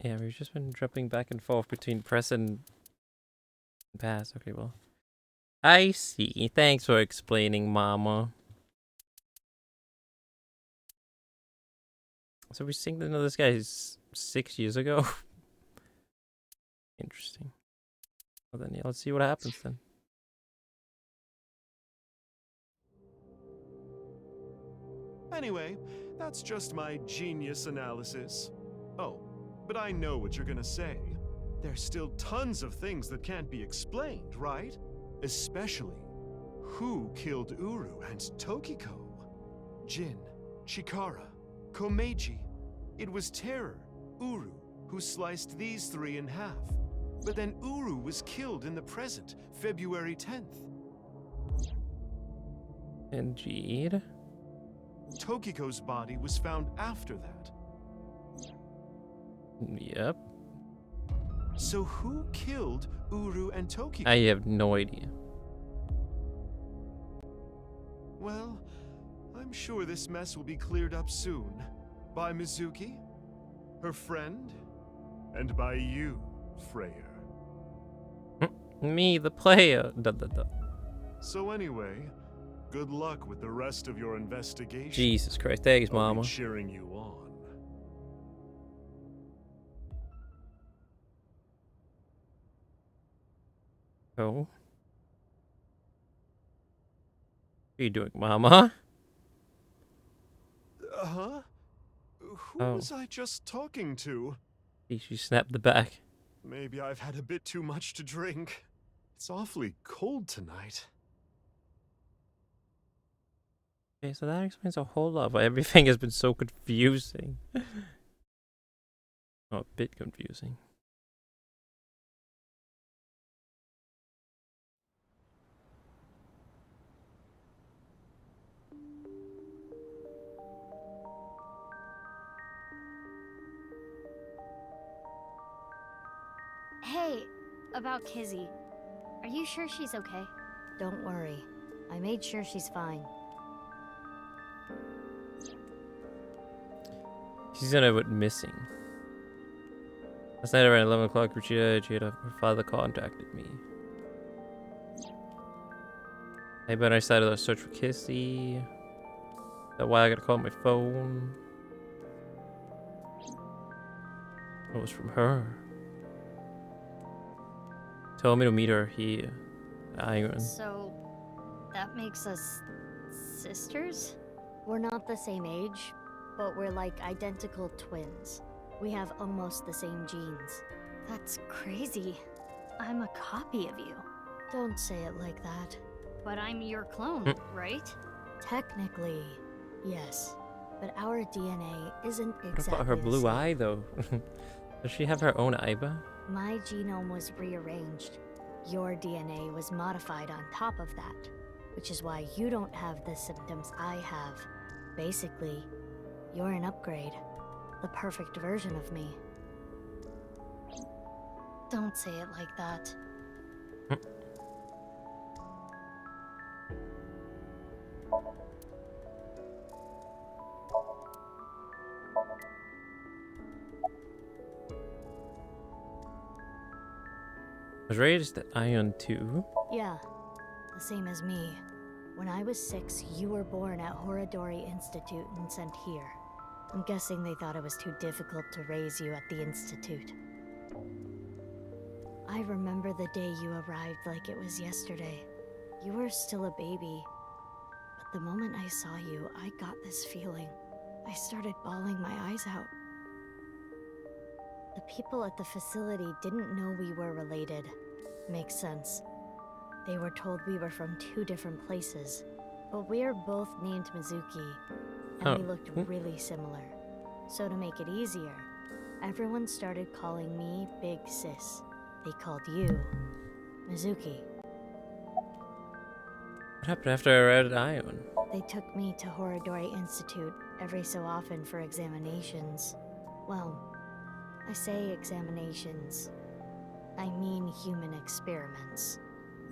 Yeah, we've just been jumping back and forth between present and past. Okay, well. I see. Thanks for explaining, Mama. So we synced into this guy 6 years ago? Interesting. Well then, yeah, let's see what happens then. Anyway, that's just my genius analysis. Oh, but I know what you're gonna say. There's still tons of things that can't be explained, right? Especially, who killed Uru and Tokiko? Jin, Chikara, Komeiji. It was Terror, Uru, who sliced these three in half. But then Uru was killed in the present, February 10th. Indeed. Tokiko's body was found after that. Yep. So who killed Uru and Tokiko? I have no idea. Well, I'm sure this mess will be cleared up soon. By Mizuki, her friend, and by you, Freyr. Me, the player. So anyway, good luck with the rest of your investigation. Jesus Christ, thanks, I'll be Mama. cheering you on. Oh. What are you doing, Mama? Huh? Who was I just talking to? She snapped the back. Maybe I've had a bit too much to drink. It's awfully cold tonight. Okay, so that explains a whole lot, but everything has been so confusing. Oh, a bit confusing. Hey, about Kizzy. Are you sure she's okay? Don't worry. I made sure she's fine. She's gonna went missing. Last night around 11 o'clock, her father contacted me. Hey, but I started a search for Kizzy. That's why I gotta call my phone. It was from her. Told me to meet her here. Iron. So, that makes us sisters? We're not the same age, but we're like identical twins. We have almost the same genes. That's crazy. I'm a copy of you. Don't say it like that. But I'm your clone, right? Technically, yes. But our DNA isn't exactly What about her the blue same. eye, though? Does she have her own eyebrow? My genome was rearranged. Your DNA was modified on top of that, which is why you don't have the symptoms I have. Basically, you're an upgrade. The perfect version of me. Don't say it like that. I was raised at Ion 2. Yeah, the same as me. When I was 6, you were born at Horadori Institute and sent here. I'm guessing they thought it was too difficult to raise you at the Institute. I remember the day you arrived like it was yesterday. You were still a baby. But the moment I saw you, I got this feeling. I started bawling my eyes out. The people at the facility didn't know we were related. Makes sense. They were told we were from 2 different places. But we're both named Mizuki, and we looked really similar. So to make it easier, everyone started calling me Big Sis. They called you Mizuki. What happened after I arrived at Ion? They took me to Horadori Institute every so often for examinations. Well, I say examinations. I mean human experiments.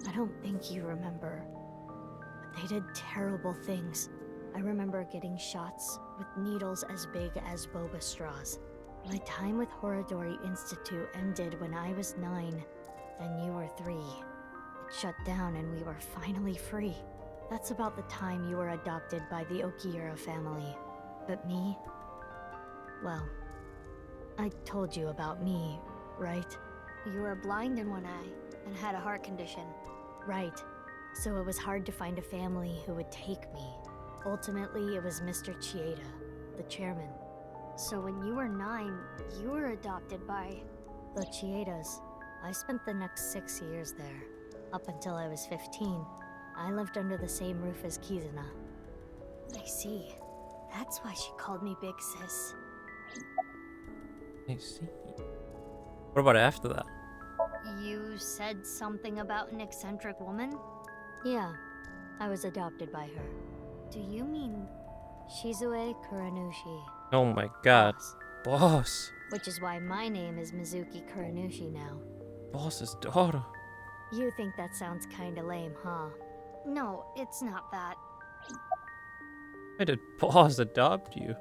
I don't think you remember, but they did terrible things. I remember getting shots with needles as big as boba straws. My time with Horadori Institute ended when I was 9, and you were 3. It shut down and we were finally free. That's about the time you were adopted by the Okiyura family. But me? Well, I told you about me, right? You were blind in one eye and had a heart condition. Right. So it was hard to find a family who would take me. Ultimately, it was Mr. Chieda, the chairman. So when you were 9, you were adopted by the Chiedas. I spent the next 6 years there. Up until I was 15, I lived under the same roof as Kizuna. I see. That's why she called me Big Sis. I see. What about after that? You said something about an eccentric woman? Yeah, I was adopted by her. Do you mean Shizue Kuranushi? Oh my god. Boss. Which is why my name is Mizuki Kuranushi now. Boss's daughter. You think that sounds kinda lame, huh? No, it's not that. Why did Boss adopt you?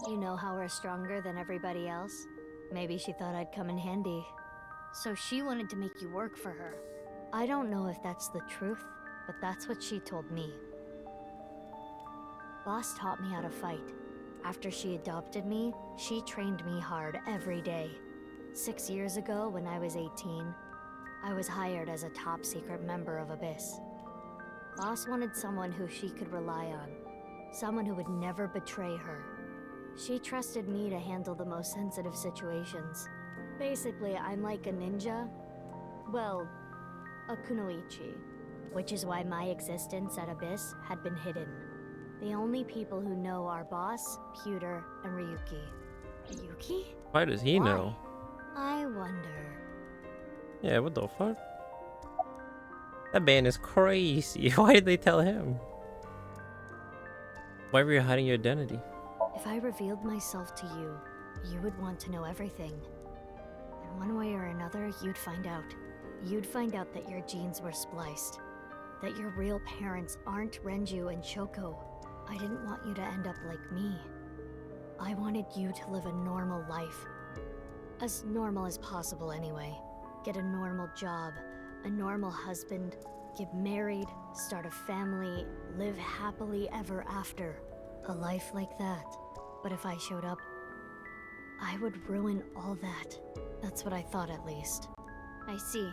You know how we're stronger than everybody else? Maybe she thought I'd come in handy. So she wanted to make you work for her. I don't know if that's the truth, but that's what she told me. Boss taught me how to fight. After she adopted me, she trained me hard every day. 6 years ago, when I was 18, I was hired as a top-secret member of Abyss. Boss wanted someone who she could rely on. Someone who would never betray her. She trusted me to handle the most sensitive situations. Basically, I'm like a ninja. Well, a kunoichi. Which is why my existence at Abyss had been hidden. The only people who know are Boss, Pewter, and Ryuki. Ryuki? Why does he know? I wonder. Yeah, what the fuck? That man is crazy. Why did they tell him? Why were you hiding your identity? If I revealed myself to you, you would want to know everything. And one way or another, you'd find out. You'd find out that your genes were spliced. That your real parents aren't Renju and Shoko. I didn't want you to end up like me. I wanted you to live a normal life. As normal as possible anyway. Get a normal job, a normal husband, get married, start a family, live happily ever after. A life like that. But if I showed up, I would ruin all that. That's what I thought, at least. I see.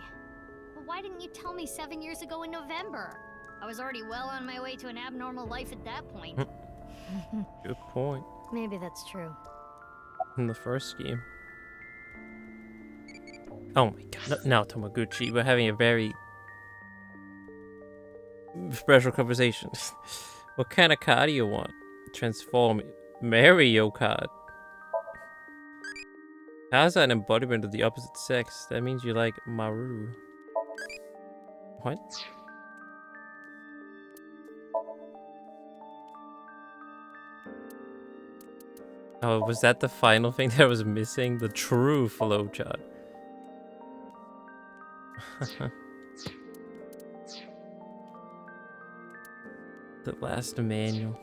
But why didn't you tell me 7 years ago in November? I was already well on my way to an abnormal life at that point. Good point. Maybe that's true. In the first scheme. Oh my god, now Tomoguchi, we're having a very special conversation. What kind of card do you want? Transform Mario card. How's that an embodiment of the opposite sex? That means you like Maru. What? Oh, was that the final thing that was missing? The true flowchart. The last manual.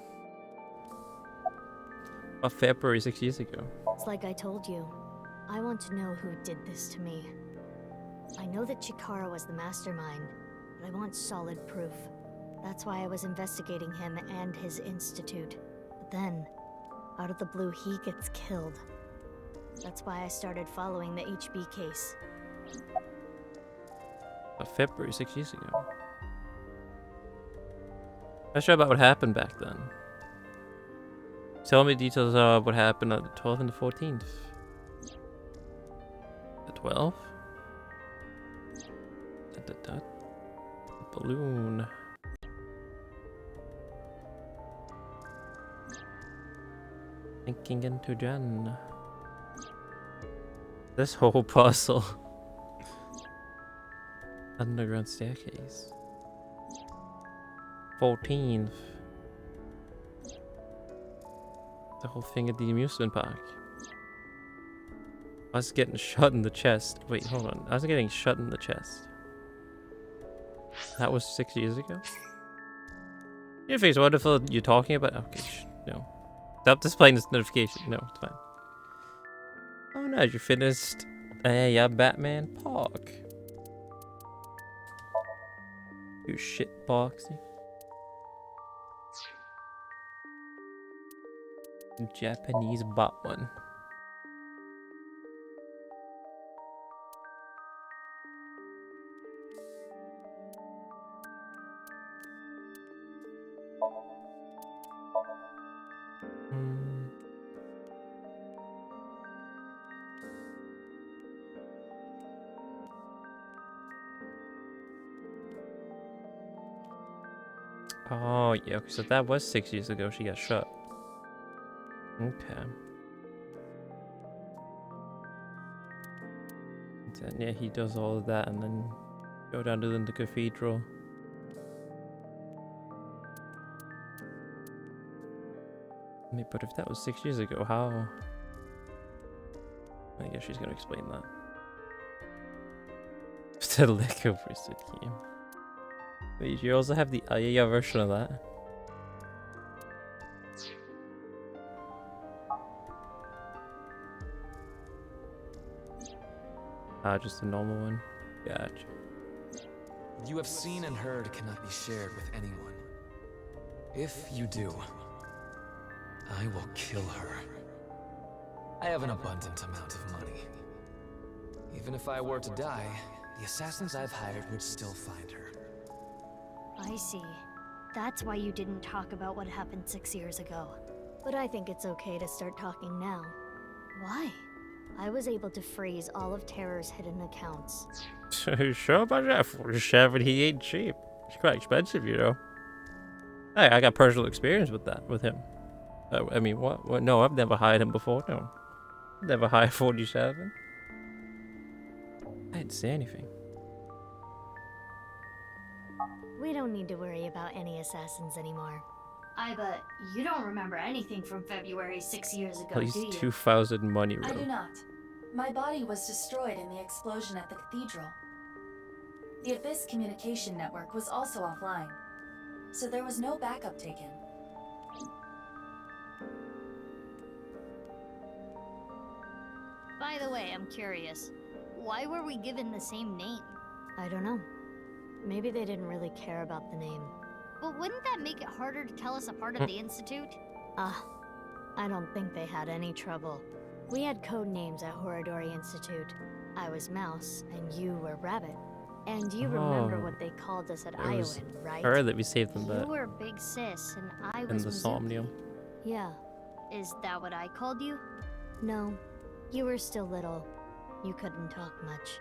Of February 6 years ago. It's like I told you. I want to know who did this to me. I know that Chikara was the mastermind, but I want solid proof. That's why I was investigating him and his institute. But then, out of the blue, he gets killed. That's why I started following the HB case. Of February 6 years ago. Not sure about what happened back then. Tell me details of what happened on the 12th and the 14th. The 12th? The balloon. Thinking into Jen. This whole puzzle. Underground staircase. 14th. The whole thing at the amusement park. I was getting shot in the chest. Wait, hold on. I was getting shot in the chest. That was 6 years ago? Your face wonderful you're talking about? Okay, no. Stop displaying this notification. No, it's fine. Oh no, you finished AYAYA Batman Park. You shit boxy. Japanese Batman. Oh, yeah, okay, so that was 6 years ago she got shot. Okay. Then, yeah, he does all of that and then go down to the cathedral. I mean, but if that was 6 years ago, how? I guess she's gonna explain that. The Lego Wizard game. Wait, you also have the AYAYA version of that? Ah, just a normal one. Gotcha. What you have seen and heard cannot be shared with anyone. If you do, I will kill her. I have an abundant amount of money. Even if I were to die, the assassins I've hired would still find her. I see. That's why you didn't talk about what happened 6 years ago. But I think it's okay to start talking now. Why? I was able to freeze all of Terror's hidden accounts. Sure about that? 47, he ain't cheap. It's quite expensive, you know. Hey, I got personal experience with that, with him. I mean, what? No, I've never hired him before, no. Never hired 47. I didn't say anything. We don't need to worry about any assassins anymore. But you don't remember anything from February 6 years ago, At least do you? 2,000 money I do room. not. My body was destroyed in the explosion at the cathedral. The Abyss communication network was also offline, so there was no backup taken. By the way, I'm curious. Why were we given the same name? I don't know. Maybe they didn't really care about the name. But wouldn't that make it harder to tell us apart at the Institute? I don't think they had any trouble. We had code names at Horadori Institute. I was Mouse, and you were Rabbit. And you remember what they called us at Iowan, right? I heard that we saved them, You but were Big Sis, and I in was the Mizuki. Somnium. Yeah. Is that what I called you? No. You were still little. You couldn't talk much.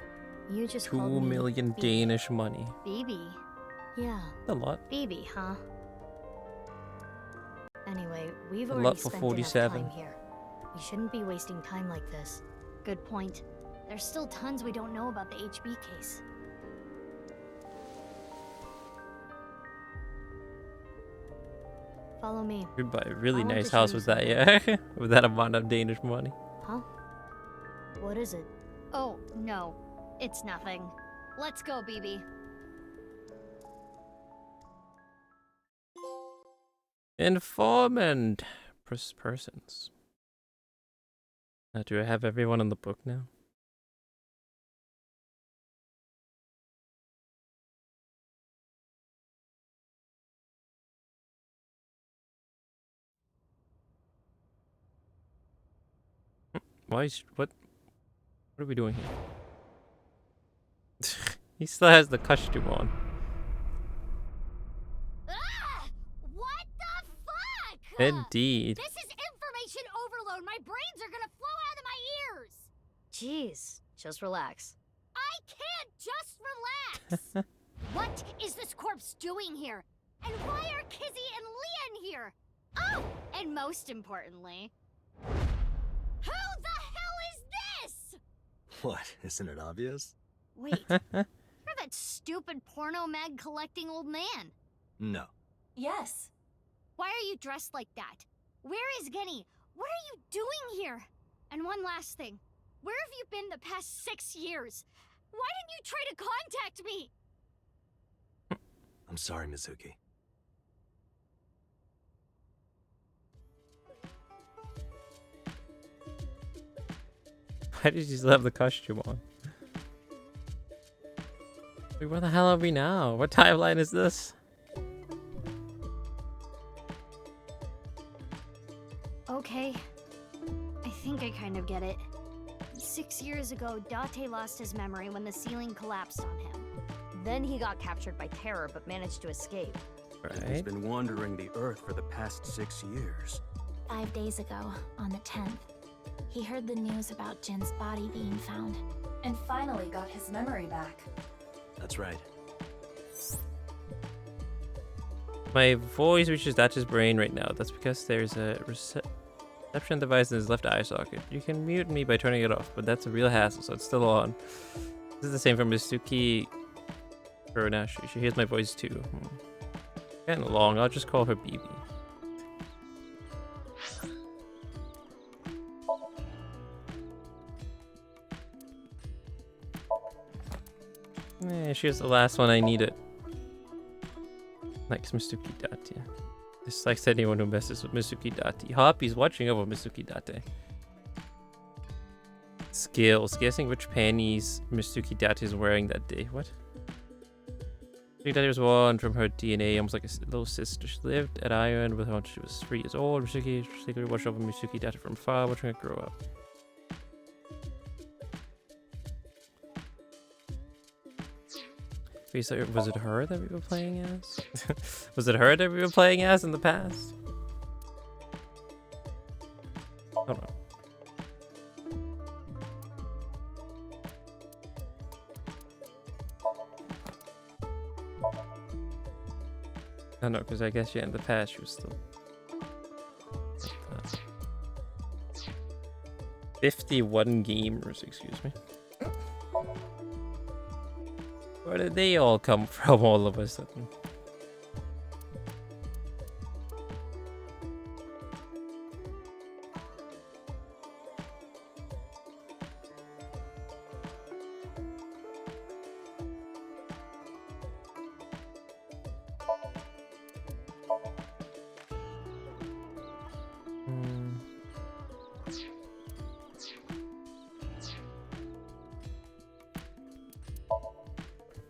You just 2 called me million Phoebe. Danish money. Phoebe? Yeah. A lot. Phoebe, huh? Anyway, we've A already lot for spent 47. enough time here. We shouldn't be wasting time like this. Good point. There's still tons we don't know about the HB case. Follow me. You'd buy a really I want nice to show house you with that, yeah. With that amount of Danish money. Huh? What is it? Oh, no. It's nothing. Let's go, BB. Informant persons. Do I have everyone in the book now? Why is what are we doing here? He still has the costume on. What the fuck? Indeed. This is information overload. My brains are gonna flow out of my ears. Jeez, just relax. I can't just relax. What is this corpse doing here? And why are Kizzy and Leon here? Oh, and most importantly, who the hell is this? What? Isn't it obvious? Wait, you're that stupid porno mag collecting old man. No. Yes. Why are you dressed like that? Where is Genny? What are you doing here? And one last thing. Where have you been the past 6 years? Why didn't you try to contact me? I'm sorry, Mizuki. Why did you still have the costume on? Wait, where the hell are we now? What timeline is this? Okay. I think I kind of get it. 6 years ago, Date lost his memory when the ceiling collapsed on him. Then he got captured by Terror but managed to escape. He's been wandering the Earth for the past 6 years. 5 days ago, on the 10th, he heard the news about Jin's body being found. And finally got his memory back. That's right. My voice reaches Dach's brain right now. That's because there's a reception device in his left eye socket. You can mute me by turning it off, but that's a real hassle, so it's still on. This is the same for Mizuki. Or now she hears my voice too. Kind of long. I'll just call her BB. She's the last one I needed. Likes Mizuki Date. Dislikes anyone who messes with Mizuki Date. Hoppy's watching over Mizuki Date. Skills. Guessing which panties Mitsuki Date is wearing that day. What? Mitsuki Date was one from her DNA, almost like a little sister. She lived at Island with her when she was 3 years old. Mitsuki secretly watched over Mitsuki Date from far, watching her grow up. Was it her that we were playing as? Was it her that we were playing as in the past? Hold on. I don't know, because I guess, yeah, in the past she was still... 51 gamers, excuse me. Where did they all come from all of a sudden?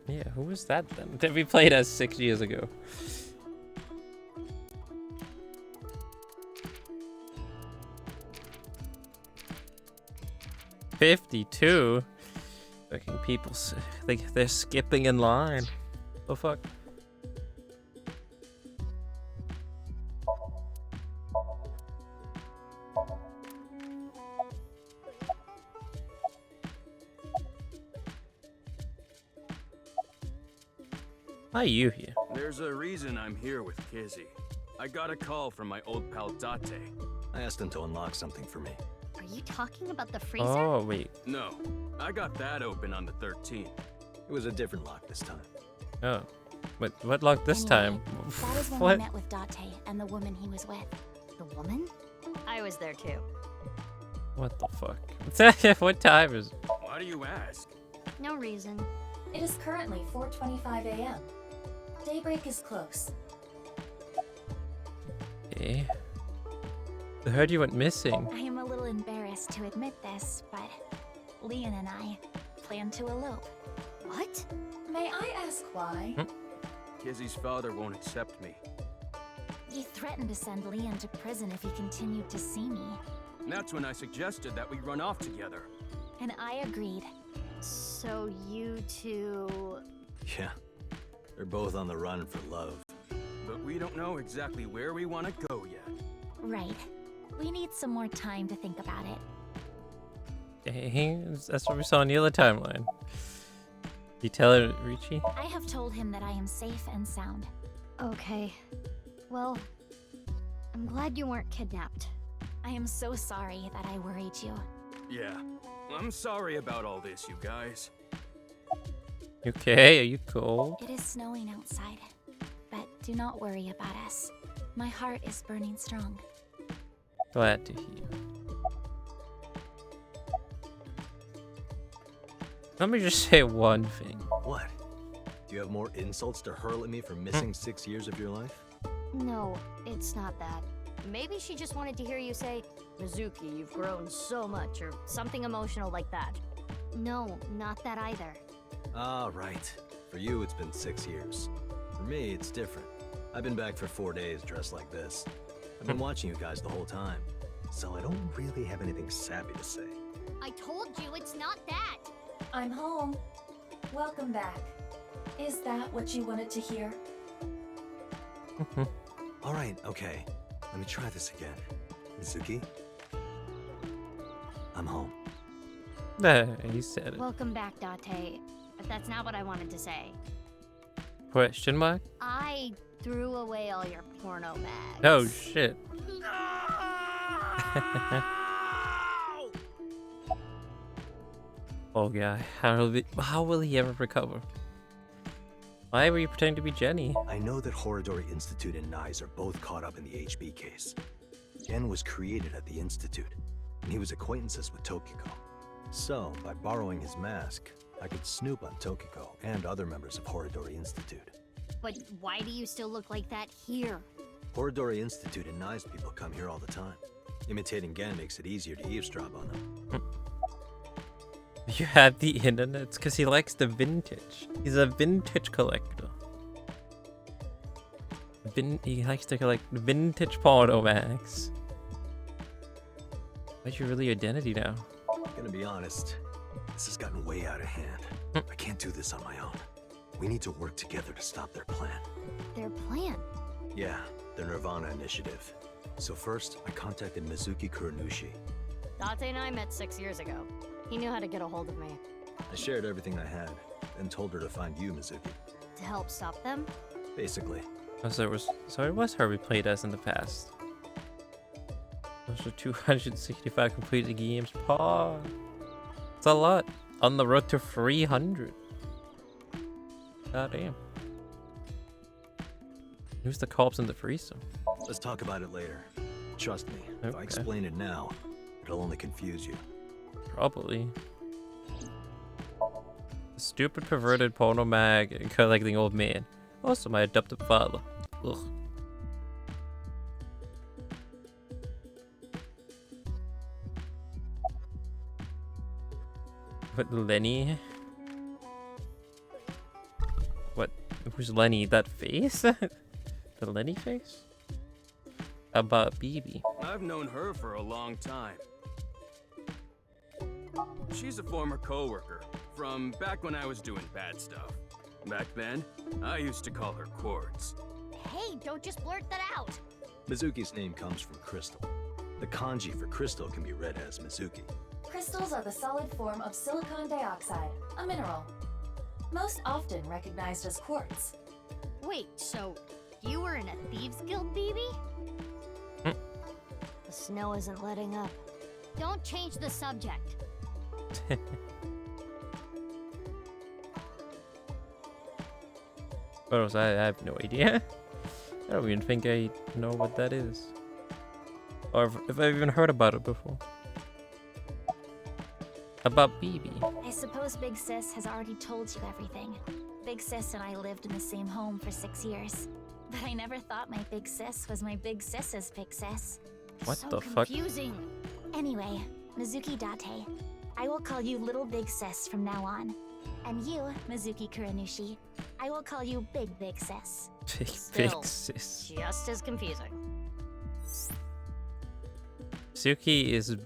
Yeah, who was that then? That we played as 6 years ago. $52? Fucking people think they're skipping in line. The fuck? Why are you here? There's a reason I'm here with Kizzy. I got a call from my old pal Date. I asked him to unlock something for me. Are you talking about the freezer? Oh, wait. No, I got that open on the 13th. It was a different lock this time. Oh. What lock this time? That is when What? we met with Date and the woman he was with. The woman? I was there too. What the fuck? What time is it? Why do you ask? No reason. It is currently 4:25 a.m. Daybreak is close. Okay. I heard you went missing. I am a little embarrassed to admit this, but Leon and I plan to elope. What? May I ask why? Kizzy's father won't accept me. He threatened to send Leon to prison if he continued to see me. And that's when I suggested that we run off together. And I agreed. So you two... Yeah. They're both on the run for love. But we don't know exactly where we want to go yet. Right. We need some more time to think about it. Dang, that's what we saw in the other timeline. You tell her, Richie? I have told him that I am safe and sound. Okay. Well, I'm glad you weren't kidnapped. I am so sorry that I worried you. Yeah. I'm sorry about all this, you guys. You okay? Are you cold? It is snowing outside, but do not worry about us. My heart is burning strong. Glad to hear. Let me just say one thing. What? Do you have more insults to hurl at me for missing 6 years of your life? No, it's not that. Maybe she just wanted to hear you say, Mizuki, you've grown so much, or something emotional like that. No, not that either. Ah, right. For you, it's been 6 years. For me, it's different. I've been back for 4 days dressed like this. I've been watching you guys the whole time, so I don't really have anything sappy to say. I told you it's not that! I'm home. Welcome back. Is that what you wanted to hear? All right, okay. Let me try this again. Mizuki? I'm home. He said it. Welcome back, Date. But that's not what I wanted to say. Question mark? I threw away all your porno mags. Oh shit. Oh guy, how will he ever recover? Why were you pretending to be Genny? I know that Horodori Institute and Nyes are both caught up in the HB case. Gen was created at the Institute, and he was acquaintances with Tokiko. So, by borrowing his mask, I could snoop on Tokiko and other members of Horodori Institute. But why do you still look like that here? Horodori Institute and Nyes people come here all the time. Imitating Gen makes it easier to eavesdrop on them. You have the internet? It's because he likes the vintage. He's a vintage collector. He likes to collect vintage porno mags. What's your really identity now? Gonna be honest, this has gotten way out of hand. I can't do this on my own. We need to work together to stop their plan. Their plan? Yeah, the nirvanA initiative. So first, I contacted Mizuki Kuranushi. Date and I met 6 years ago. He knew how to get a hold of me. I shared everything I had, and told her to find you, Mizuki. To help stop them? Basically. Oh, so it was her we played as in the past. Those are 265 completed games. Paw. It's a lot. On the road to 300. God damn. Who's the cops in the freezer? Let's talk about it later. Trust me, if I Okay. explain it now, it'll only confuse you. Probably. The stupid perverted porno mag collecting old man. Also my adopted father. Ugh. What, Lenny? What? Who's Lenny? That face? The Lenny face? About BB. I've known her for a long time. She's a former coworker from back when I was doing bad stuff. Back then, I used to call her Quartz. Hey, don't just blurt that out! Mizuki's name comes from crystal. The kanji for crystal can be read as Mizuki. Crystals are the solid form of silicon dioxide, a mineral. Most often recognized as quartz. Wait, so you were in a Thieves Guild, BB? The snow isn't letting up. Don't change the subject. What else? I have no idea. I don't even think I know what that is. Or if I've even heard about it before. About BB. I suppose Big Sis has already told you everything. Big Sis and I lived in the same home for 6 years. But I never thought my Big Sis was my Big Sis's Big Sis. What So the fuck? confusing. Anyway, Mizuki Date, I will call you Little Big Sis from now on. And you, Mizuki Kuranushi, I will call you Big Sis. Big Still, Sis. just as confusing. Suki is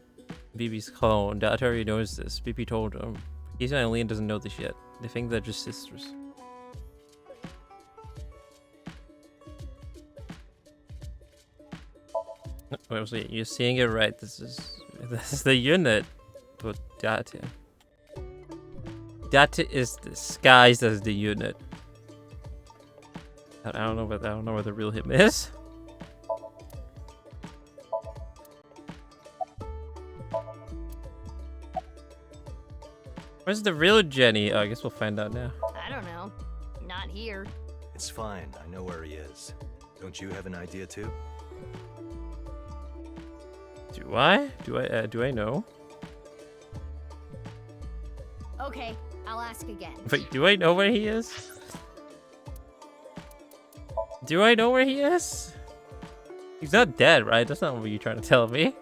BB's clone. Dad already knows this. BB told him. He's and Leon doesn't know this yet. They think they're just sisters. Wait, wait, you're seeing it right. This is the unit. But Date. Date is disguised as the unit. I don't know where the real him is. Where's the real Genny? Oh, I guess we'll find out now. I don't know. Not here. It's fine, I know where he is. Don't you have an idea too? Do I? Do I know? Okay, I'll ask again. Wait, do I know where he is? Do I know where he is? He's not dead, right? That's not what you're trying to tell me.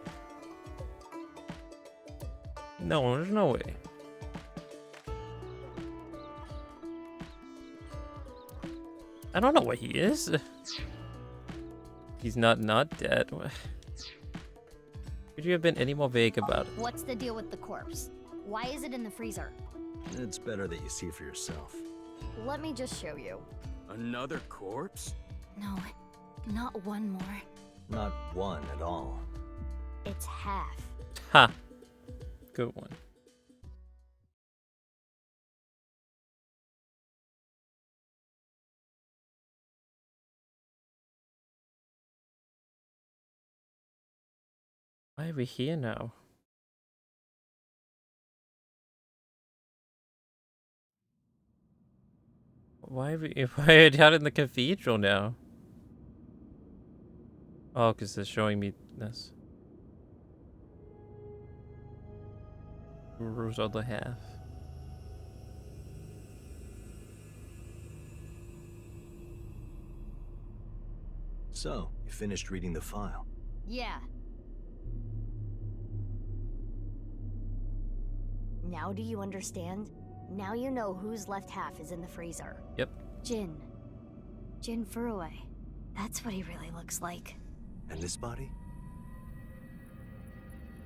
No, there's no way. I don't know where he is. He's not dead. Could you have been any more vague about it? What's the deal with the corpse? Why is it in the freezer? It's better that you see for yourself. Let me just show you. Another corpse? No, not one more. Not one at all. It's half. Ha! Good one. Why are we here now? Why are we out in the cathedral now? Oh, because they're showing me this. Guru's other half. So, you finished reading the file? Yeah. Now do you understand? Now you know whose left half is in the freezer. Yep. Jin Furuway. That's what he really looks like. And this body?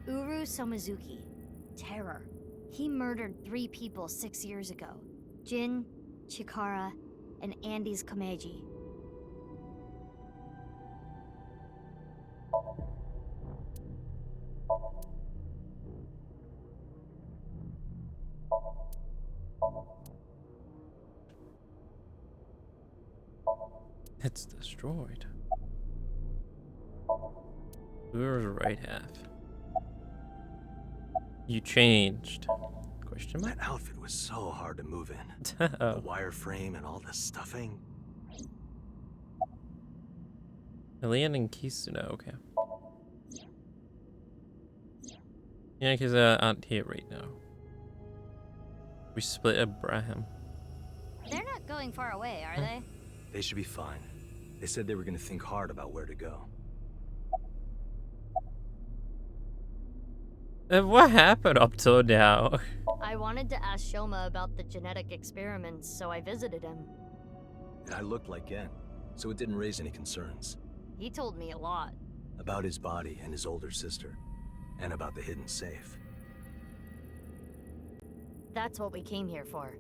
Uru Somizuki. Terror. He murdered 3 people 6 years ago. Jin, Chikara, and Andy's Komeiji. It's destroyed. Uru's right half. You changed. Question mark? That outfit was so hard to move in. Oh. The wireframe and all the stuffing. Leon and Kisuna, okay. Yeah, because aren't here right now. We split Abraham. They're not going far away, are they? They should be fine. They said they were going to think hard about where to go. What happened up till now? I wanted to ask Shoma about the genetic experiments, so I visited him. I looked like Gen, so it didn't raise any concerns. He told me a lot. About his body and his older sister. And about the hidden safe. That's what we came here for.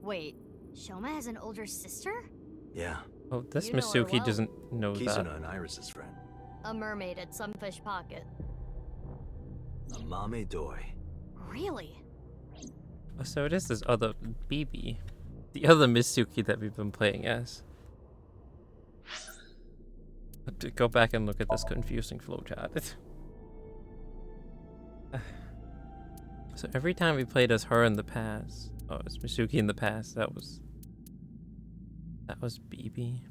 Wait, Shoma has an older sister? Yeah. Oh, this You know her Misuki well. doesn't know Kisuna that. and Iris's friend. A mermaid at Sunfish Pocket. A Mame Doi. Really? Oh, so it is this other BB. The other Misuki that we've been playing as. Have to go back and look at this confusing flowchart. So every time we played as her in the past, oh, it's Misuki in the past. That was BB.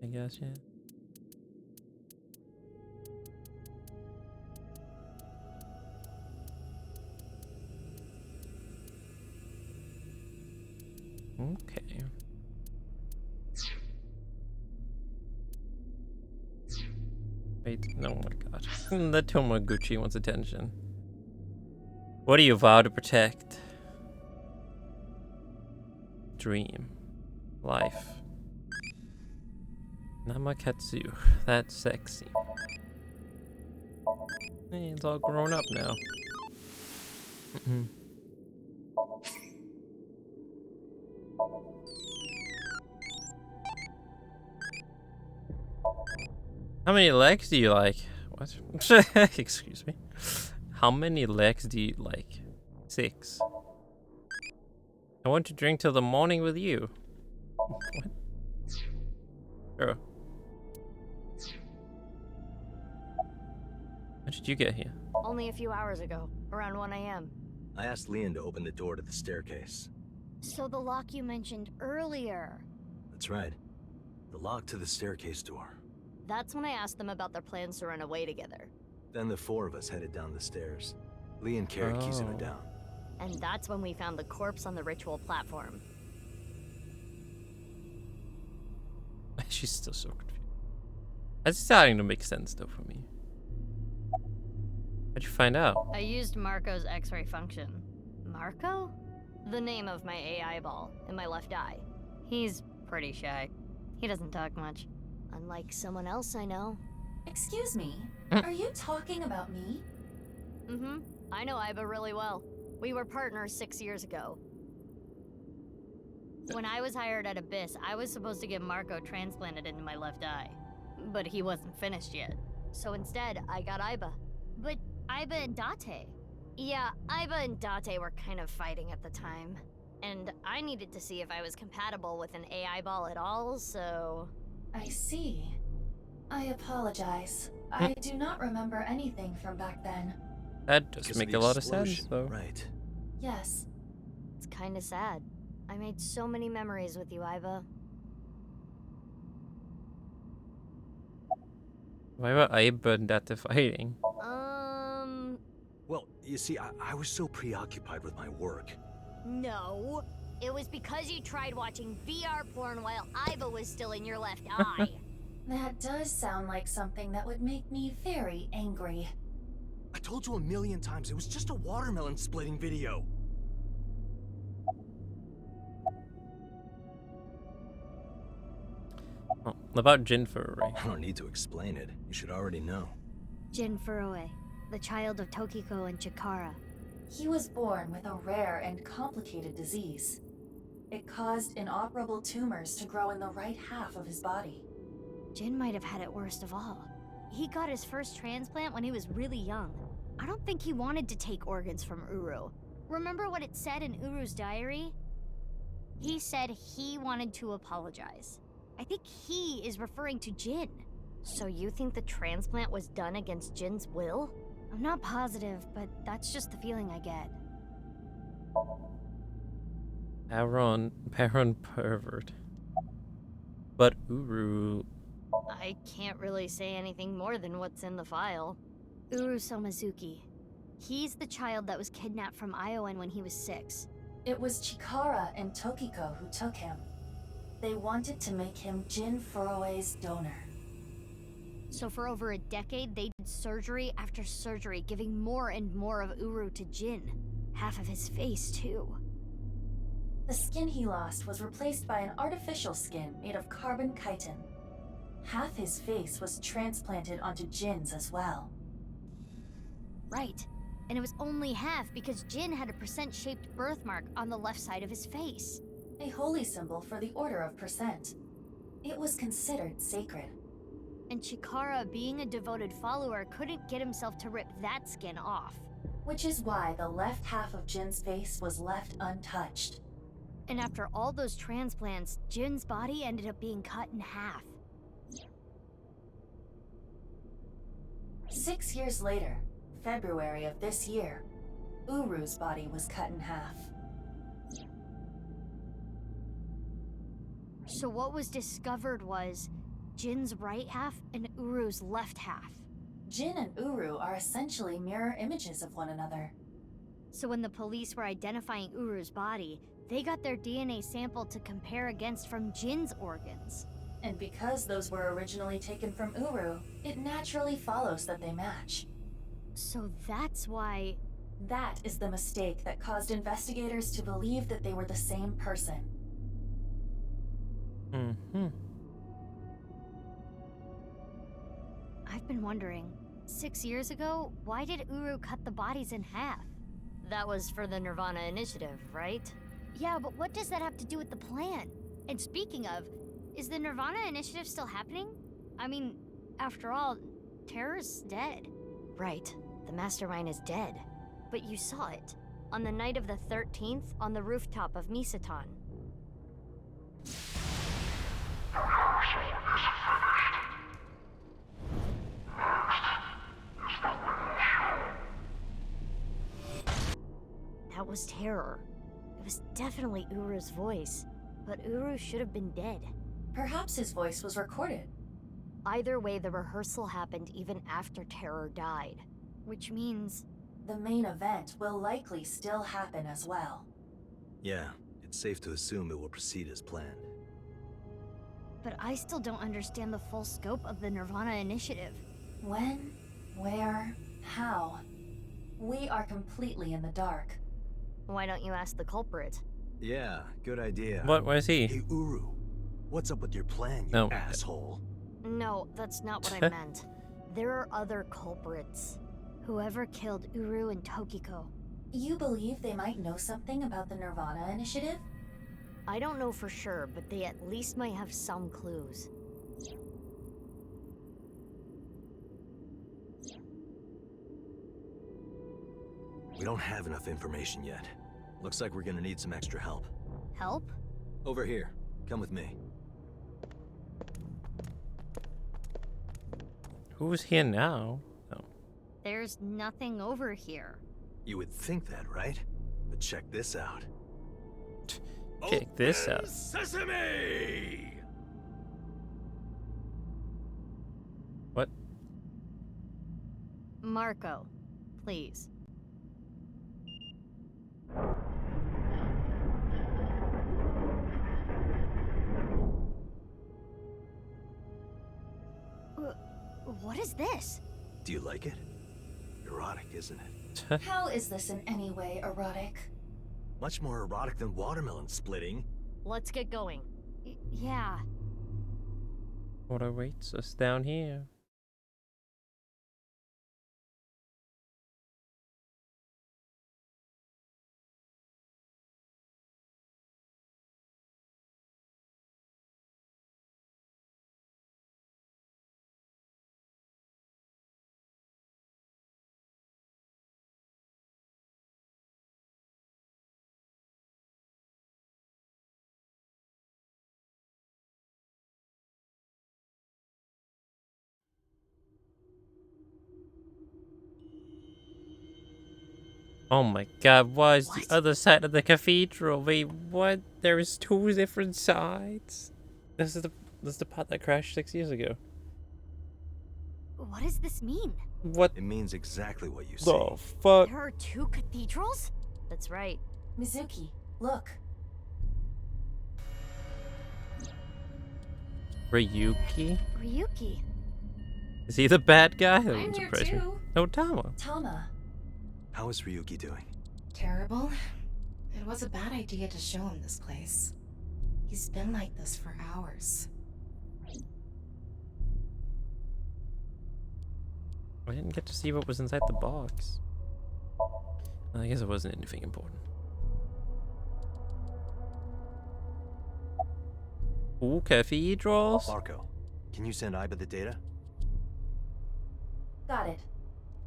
I guess, yeah. Okay. Wait, no, oh my god. The Tomoguchi wants attention. What do you vow to protect? Dream. Life. Namakatsu. That's sexy. Hey, it's all grown up now. How many legs do you like? What? Excuse me. How many legs do you like? 6. I want to drink till the morning with you. What? Sure. How did you get here? Only a few hours ago, around 1 a.m. I asked Leon to open the door to the staircase. So the lock you mentioned earlier. That's right. The lock to the staircase door. That's when I asked them about their plans to run away together. Then the 4 of us headed down the stairs. Leon carried Kisuna down. And that's when we found the corpse on the ritual platform. She's still so confused. It's starting to make sense though for me. How'd you find out? I used Marco's X-ray function. Marco? The name of my AI ball in my left eye. He's pretty shy. He doesn't talk much. Unlike someone else I know. Excuse me, are you talking about me? Mm-hmm. I know Aiba really well. We were partners 6 years ago. When I was hired at Abyss, I was supposed to get Marco transplanted into my left eye. But he wasn't finished yet. So instead, I got Aiba. But Aiba and Date? Yeah, Aiba and Date were kind of fighting at the time. And I needed to see if I was compatible with an AI ball at all, so... I see. I apologize. I do not remember anything from back then. That does make a lot of sense, though. Right. Yes. It's kinda sad. I made so many memories with you, Aiba. Why were Aiba and Date fighting? Well, you see, I was so preoccupied with my work. No. It was because you tried watching VR porn while Aiba was still in your left eye. That does sound like something that would make me very angry. I told you a million times, it was just a watermelon splitting video. Oh, about Jin Furui. I don't need to explain it. You should already know. Jin Furui, the child of Tokiko and Chikara. He was born with a rare and complicated disease. It caused inoperable tumors to grow in the right half of his body. Jin might have had it worst of all. He got his first transplant when he was really young. I don't think he wanted to take organs from Uru. Remember what it said in Uru's diary? He said he wanted to apologize. I think he is referring to Jin. So you think the transplant was done against Jin's will? I'm not positive, but that's just the feeling I get. Baron pervert. But Uru... I can't really say anything more than what's in the file. Uru Somazuki. He's the child that was kidnapped from Iowan when he was 6. It was Chikara and Tokiko who took him. They wanted to make him Jin Furui's donor. So for over a decade, they did surgery after surgery, giving more and more of Uru to Jin. Half of his face, too. The skin he lost was replaced by an artificial skin made of carbon chitin. Half his face was transplanted onto Jin's as well. Right. And it was only half because Jin had a percent-shaped birthmark on the left side of his face. A holy symbol for the Order of Percent. It was considered sacred. And Chikara, being a devoted follower, couldn't get himself to rip that skin off. Which is why the left half of Jin's face was left untouched. And after all those transplants, Jin's body ended up being cut in half. 6 years later, February of this year, Uru's body was cut in half. So what was discovered was Jin's right half and Uru's left half. Jin and Uru are essentially mirror images of one another. So when the police were identifying Uru's body, they got their DNA sample to compare against from Jin's organs. And because those were originally taken from Uru, it naturally follows that they match. So that's why... That is the mistake that caused investigators to believe that they were the same person. I've been wondering, 6 years ago, why did Uru cut the bodies in half? That was for the nirvanA initiative, right? Yeah, but what does that have to do with the plan? And speaking of, is the nirvanA initiative still happening? I mean, after all, Terror's dead. Right, the mastermind is dead. But you saw it, on the night of the 13th, on the rooftop of Misatan. That was Terror. It was definitely Uru's voice, but Uru should have been dead. Perhaps his voice was recorded. Either way, the rehearsal happened even after Terror died. Which means... the main event will likely still happen as well. Yeah, it's safe to assume it will proceed as planned. But I still don't understand the full scope of the nirvanA initiative. When? Where? How? We are completely in the dark. Why don't you ask the culprit? Yeah, good idea. What? Where is he? Hey, Uru. What's up with your plan, you asshole? No, that's not what I meant. There are other culprits. Whoever killed Uru and Tokiko. You believe they might know something about the nirvanA initiative? I don't know for sure, but they at least might have some clues. We don't have enough information yet. Looks like we're gonna need some extra help. Help? Over here. Come with me. Who's here now? Oh. There's nothing over here. You would think that, right? But check this out. Check this out. Sesame! What? Marco, please. is this? Do you like it? Erotic, isn't it? How is this in any way erotic? Much more erotic than watermelon splitting. Let's get going. Yeah. What awaits us down here? Oh my god, why is the other side of the cathedral? Wait, what? There is two different sides? This is the part that crashed 6 years ago. What does this mean? What? It means exactly what you say. The fuck? There are two cathedrals? That's right. Mizuki, look. Ryuki? Ryuki. Is he the bad guy? That I'm wouldn't here surprise me. too. No, Tama. Tama. How is Ryuki doing? Terrible. It was a bad idea to show him this place. He's been like this for hours. I didn't get to see what was inside the box. I guess it wasn't anything important. Ooh, cathedrals? Marco, can you send Iba the data? Got it.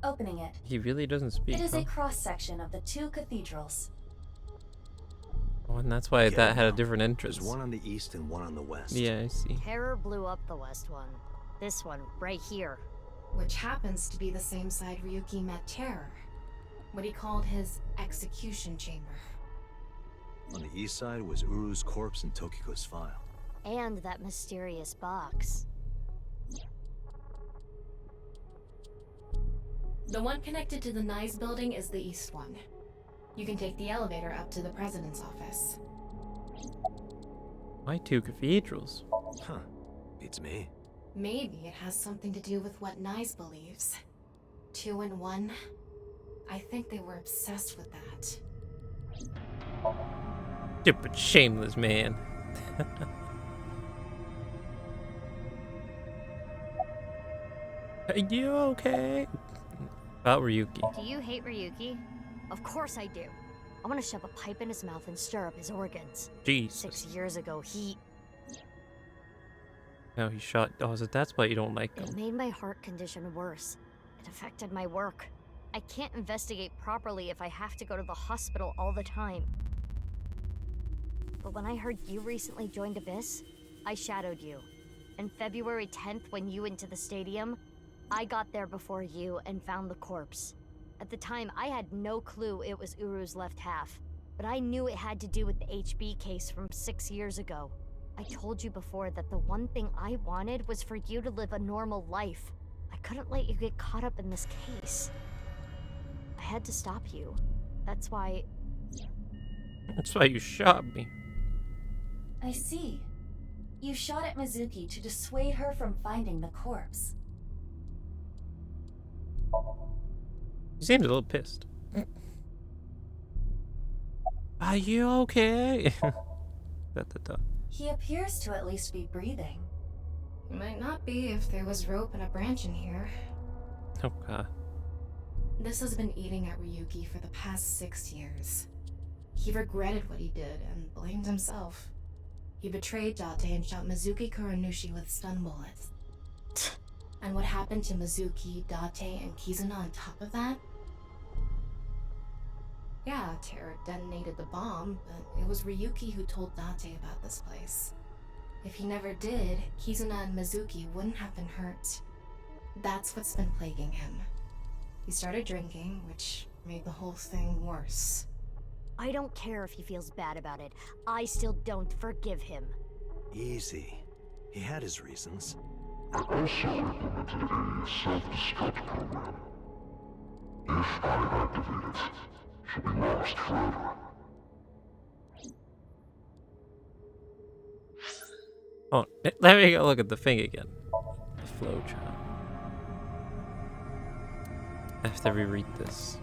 Opening it. He really doesn't speak, It is huh? a cross-section of the two cathedrals. Oh, and that's why that had a different entrance. There's one on the east and one on the west. Yeah, I see. Terror blew up the west one. This one, right here. Which happens to be the same side Ryuki met Terror. What he called his execution chamber. On the east side was Uru's corpse and Tokiko's file. And that mysterious box. The one connected to the Nyes building is the east one. You can take the elevator up to the president's office. Why two cathedrals? Huh. Beats me. Maybe it has something to do with what Nyes believes. 2 in 1. I think they were obsessed with that. Stupid, shameless man. Are you okay? About Ryuki. Do you hate Ryuki? Of course I do. I want to shove a pipe in his mouth and stir up his organs. Jesus. 6 years ago, No, he shot. Oh, so that's why you don't like him. It made my heart condition worse. It affected my work. I can't investigate properly if I have to go to the hospital all the time. But when I heard you recently joined Abyss, I shadowed you. And February 10th, when you went to the stadium, I got there before you and found the corpse. At the time, I had no clue it was Uru's left half, but I knew it had to do with the HB case from 6 years ago. I told you before that the one thing I wanted was for you to live a normal life. I couldn't let you get caught up in this case. I had to stop you. That's why... That's why you shot me. I see. You shot at Mizuki to dissuade her from finding the corpse. He seems a little pissed. Are you okay? He appears to at least be breathing. He might not be if there was rope and a branch in here. Oh god. This has been eating at Ryuki for the past 6 years. He regretted what he did and blamed himself. He betrayed Date and shot Mizuki Kuranushi with stun bullets. And what happened to Mizuki, Date, and Kizuna on top of that? Yeah, Terror detonated the bomb, but it was Ryuki who told Date about this place. If he never did, Kizuna and Mizuki wouldn't have been hurt. That's what's been plaguing him. He started drinking, which made the whole thing worse. I don't care if he feels bad about it. I still don't forgive him. Easy. He had his reasons. I also implemented a self-destruct program. If I activate it, she'll be lost forever. Oh, let me go look at the thing again. The flow chart. I have to reread this.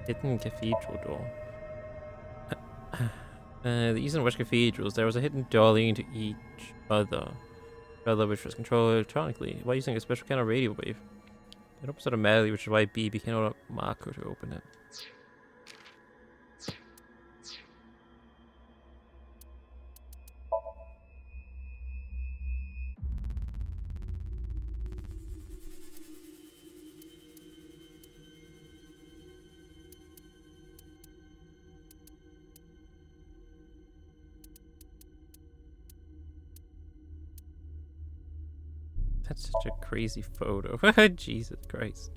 Hidden cathedral door. The east and west cathedrals, there was a hidden door leading to each other, which was controlled electronically while using a special kind of radio wave. It opens automatically, which is why B became a marker to open it. That's such a crazy photo. Jesus Christ.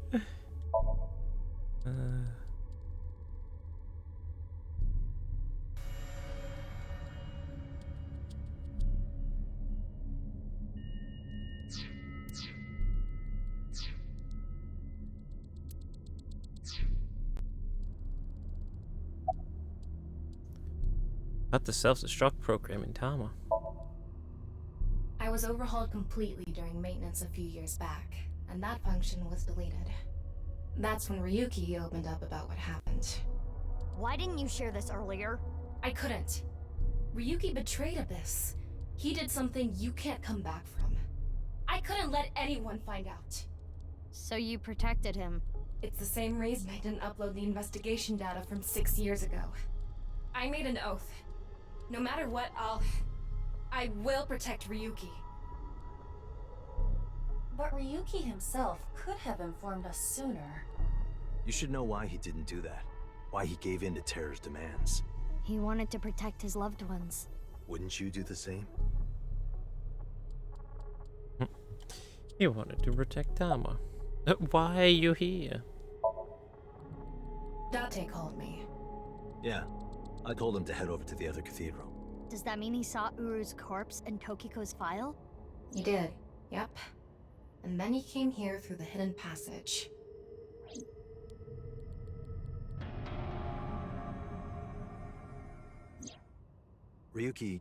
About the self-destruct program in Tama. I was overhauled completely during maintenance a few years back, and that function was deleted. That's when Ryuki opened up about what happened. Why didn't you share this earlier? I couldn't. Ryuki betrayed Abyss. He did something you can't come back from. I couldn't let anyone find out. So you protected him? It's the same reason I didn't upload the investigation data from 6 years ago. I made an oath. No matter what, I will protect Ryuki. But Ryuki himself could have informed us sooner. You should know why he didn't do that. Why he gave in to Terra's demands. He wanted to protect his loved ones. Wouldn't you do the same? He wanted to protect Tama. Why are you here? Date called me. Yeah. I told him to head over to the other cathedral. Does that mean he saw Uru's corpse in Tokiko's file? He did, yep. And then he came here through the hidden passage. Ryuki,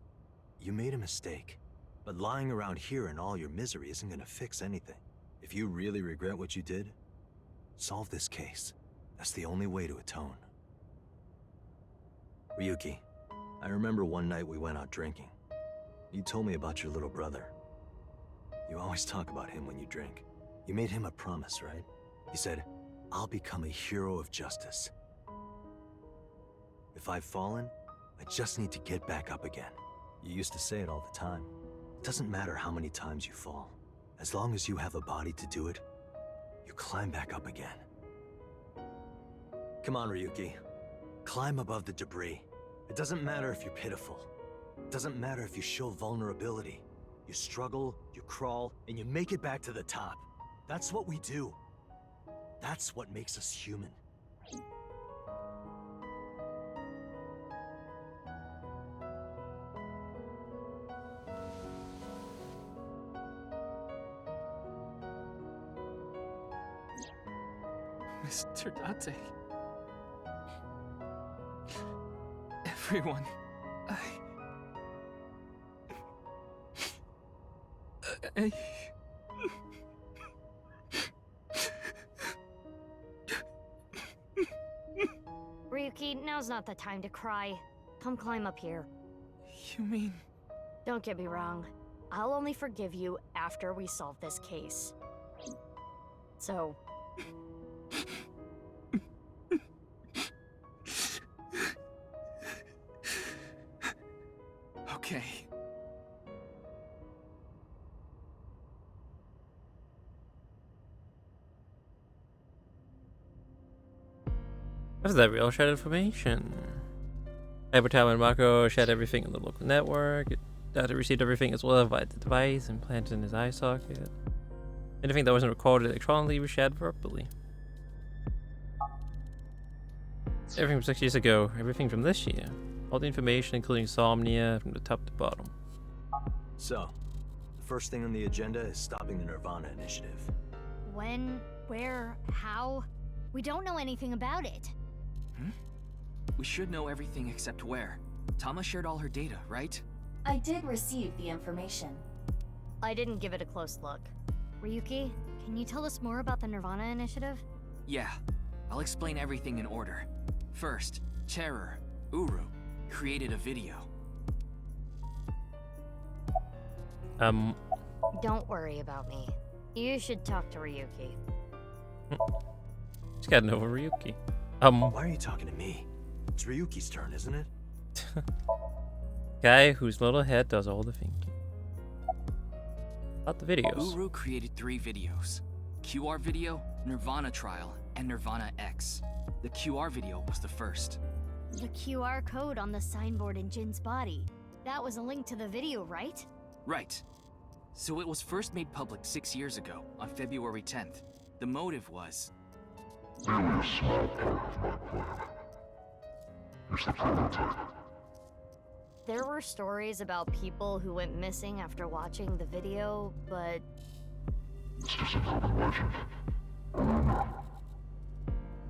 you made a mistake. But lying around here in all your misery isn't gonna fix anything. If you really regret what you did, solve this case. That's the only way to atone. Ryuki, I remember one night we went out drinking. You told me about your little brother. You always talk about him when you drink. You made him a promise, right? You said, I'll become a hero of justice. If I've fallen, I just need to get back up again. You used to say it all the time. It doesn't matter how many times you fall. As long as you have a body to do it, you climb back up again. Come on, Ryuki. Climb above the debris. It doesn't matter if you're pitiful. It doesn't matter if you show vulnerability. You struggle, you crawl, and you make it back to the top. That's what we do. That's what makes us human. Mr. Date. Everyone, Ryuki, now's not the time to cry. Come climb up here. You mean... Don't get me wrong. I'll only forgive you after we solve this case. So... Okay. That's that real shared information. Abraham and Marco shared everything in the local network. Data received everything as well via the device implanted in his eye socket. Anything that wasn't recorded electronically was shared verbally. Everything from 6 years ago, everything from this year. All the information, including SOMNIUM, from the top to bottom. So, the first thing on the agenda is stopping the nirvanA initiative. When? Where? How? We don't know anything about it. We should know everything except where. Tama shared all her data, right? I did receive the information. I didn't give it a close look. Ryuki, Can you tell us more about the nirvanA initiative? Yeah, I'll explain everything in order. First, Terror, Uru, created a video. Don't worry about me. You should talk to Ryuki. She's got no Ryuki. Why are you talking to me? It's Ryuki's turn, isn't it? Guy whose little head does all the thinking. About the videos. Uru created 3 videos. QR video, nirvanA trial, and nirvanA X. The QR video was the first. The QR code on the signboard in Jin's body. That was a link to the video, right? Right. So it was first made public 6 years ago, on February 10th. The motive was... Merely a small part of my plan. It's the prototype. There were stories about people who went missing after watching the video, but... It's just an urban legend. A rumor.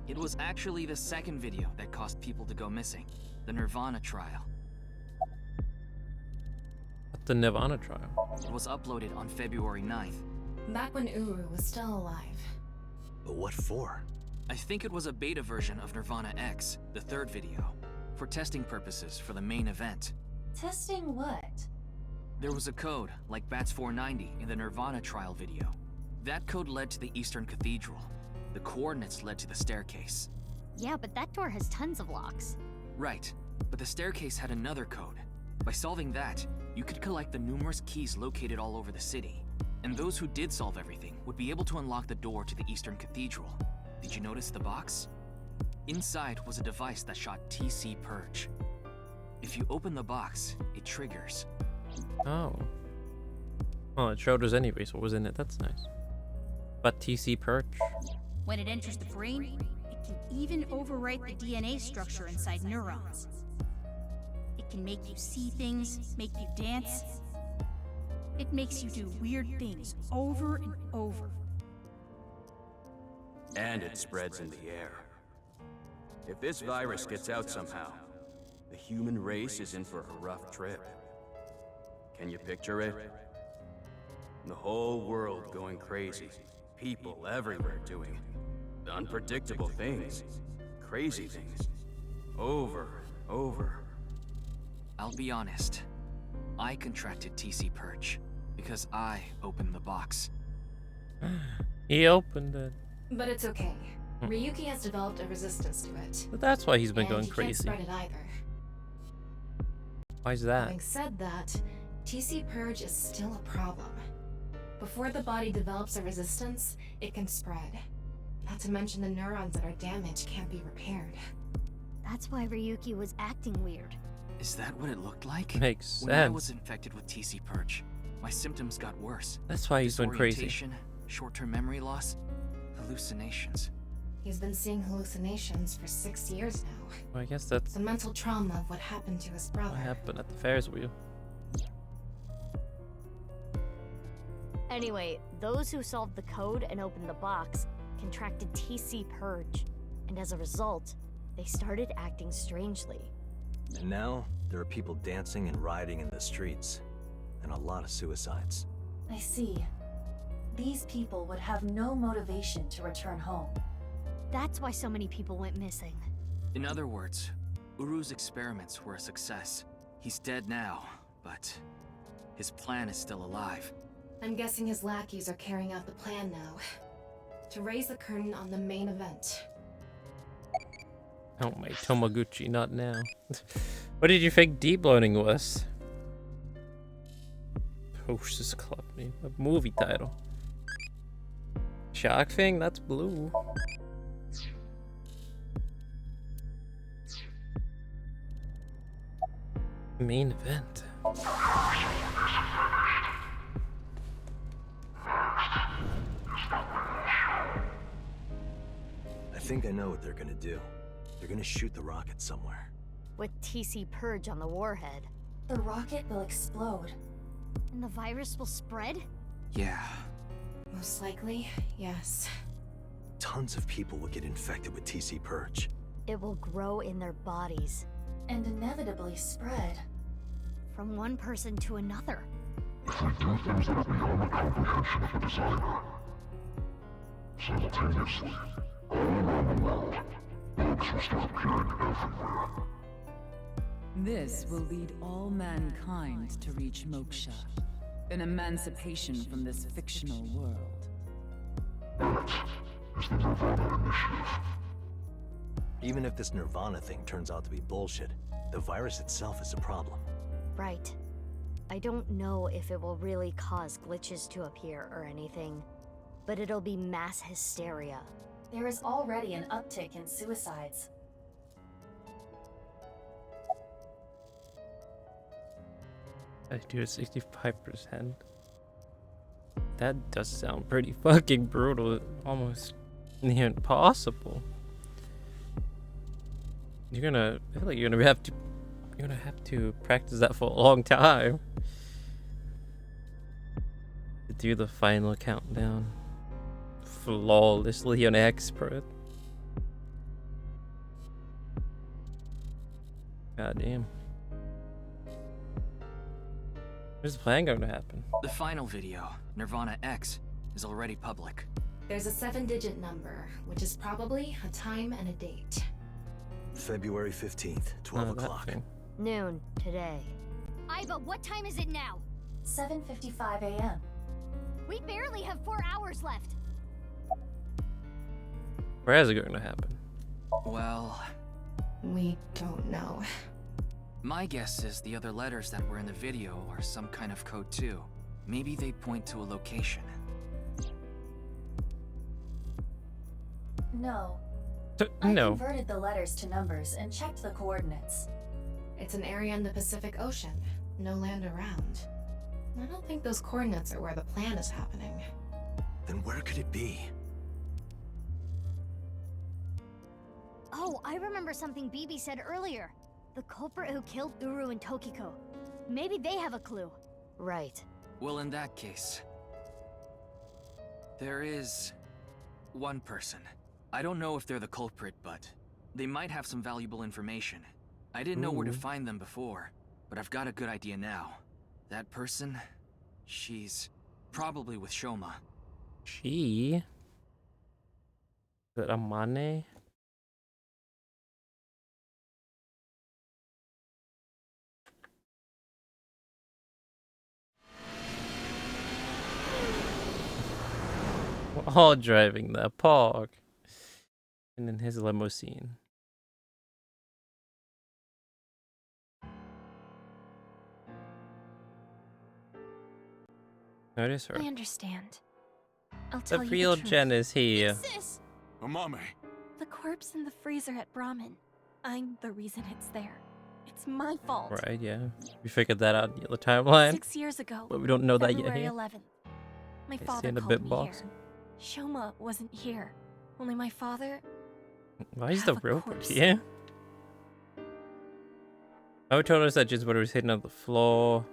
It was actually the second video that caused people to go missing. The nirvanA trial. The nirvanA trial. It was uploaded on February 9th. Back when Uru was still alive. But what for? I think it was a beta version of nirvanA X, the third video, for testing purposes for the main event. Testing what? There was a code, like Ps4 in the nirvanA trial video. That code led to the Eastern Cathedral. The coordinates led to the staircase. Yeah, but that door has tons of locks. Right, but the staircase had another code. By solving that, you could collect the numerous keys located all over the city. And those who did solve everything would be able to unlock the door to the Eastern Cathedral. Did you notice the box? Inside was a device that shot TC Purge. If you open the box, it triggers. Oh. Oh, it showed us anyways what was in it. That's nice. But TC Purge. When it enters the brain, it can even overwrite the DNA structure inside neurons. It can make you see things, make you dance. It makes you do weird things over and over. And it spreads in the air. If this virus gets out somehow, the human race is in for a rough trip. Can you picture it? The whole world going crazy. People everywhere doing unpredictable things. Crazy things. Over and over. I'll be honest. I contracted TC Purge because I opened the box. He opened it. But it's okay. Ryuki has developed a resistance to it. But that's why he's been going he crazy. Can't spread it either. Why's that? Having said that, TC Purge is still a problem. Before the body develops a resistance, it can spread. Not to mention the neurons that are damaged can't be repaired. That's why Ryuki was acting weird. Is that what it looked like? Makes sense. When I was infected with TC Purge, my symptoms got worse. That's why he's been crazy. Disorientation, short-term memory loss, hallucinations. He's been seeing hallucinations for 6 years now. Well, I guess that's the mental trauma of what happened to his brother. what happened at the Ferris wheel. Anyway, those who solved the code and opened the box contracted TC Purge, and as a result, they started acting strangely. And now, there are people dancing and rioting in the streets, and a lot of suicides. I see. These people would have no motivation to return home. That's why so many people went missing. In other words, Uru's experiments were a success. He's dead now, but his plan is still alive. I'm guessing his lackeys are carrying out the plan now. To raise the curtain on the main event. Oh my Tomoguchi, not now. What did you think deep learning was? Hostess Club name, a movie title. Shark Thing, that's blue. Main event. I think I know what they're gonna do. They're gonna shoot the rocket somewhere. With TC Purge on the warhead. The rocket will explode. And the virus will spread? Yeah. Most likely, yes. Tons of people will get infected with TC Purge. It will grow in their bodies. And inevitably spread. From one person to another. If we do things that are beyond the comprehension of a designer, Simultaneously, all around the world, bugs will start appearing everywhere. This will lead all mankind to reach moksha, an emancipation from this fictional world. That is the nirvanA Initiative. Even if this nirvanA thing turns out to be bullshit, the virus itself is a problem. Right. I don't know if it will really cause glitches to appear or anything, but it'll be mass hysteria. There is already an uptick in suicides. I do 65%. That does sound pretty fucking brutal. Almost near impossible. I feel like you're gonna have to practice that for a long time to do the final countdown flawlessly on expert. God damn. Where's the plan going to happen? The final video, nirvanA X, is already public. There's a 7-digit number, which is probably a time and a date. February 15th, 12 o'clock. Noon, today. Iva, what time is it now? 7:55 a.m. We barely have 4 hours left. Where is it going to happen? Well, we don't know. My guess is the other letters that were in the video are some kind of code too. Maybe they point to a location. No. No. I converted the letters to numbers and checked the coordinates. It's an area in the Pacific Ocean. No land around. I don't think those coordinates are where the plan is happening. Then where could it be? Oh, I remember something BB said earlier. The culprit who killed Uru and Tokiko. Maybe they have a clue. Right. Well, in that case, there is one person. I don't know if they're the culprit, but they might have some valuable information. I didn't know where to find them before, but I've got a good idea now. That person, she's probably with Shoma. She? Is it Amane? We're all driving the Pog. And in his limousine. Notice her. I understand. I'll tell The you real the truth. Jen is here. Sis! Amame. The corpse in the freezer at Brahmin. I'm the reason it's there. It's my fault. Right, yeah. We figured that out in the other timeline. 6 years ago. But we don't know that yet February here. 11th. My Okay, father stand a called bit, me boss. here. Shoma wasn't here. Only my father. Why is the have a robot corpse. here? I told us that Jin's body was hidden on the floor.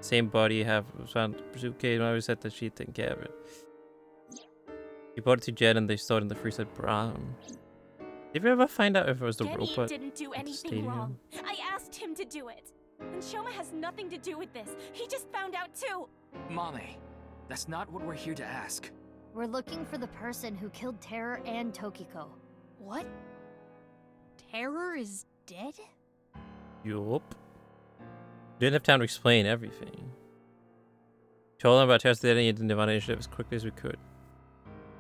Same body was found in the suitcase. I always said that she'd take care of it. He brought it to Jen and they stored it in the freezer at Brown. Did we ever find out if it was the Genny robot? didn't do at the anything stadium? wrong. I asked him to do it. And Shoma has nothing to do with this. He just found out too. Mame, that's not what we're here to ask. We're looking for the person who killed Terror and Tokiko. What? Terror is dead? Yup. Didn't have time to explain everything. Told them about testing the nirvanA Initiative as quickly as we could.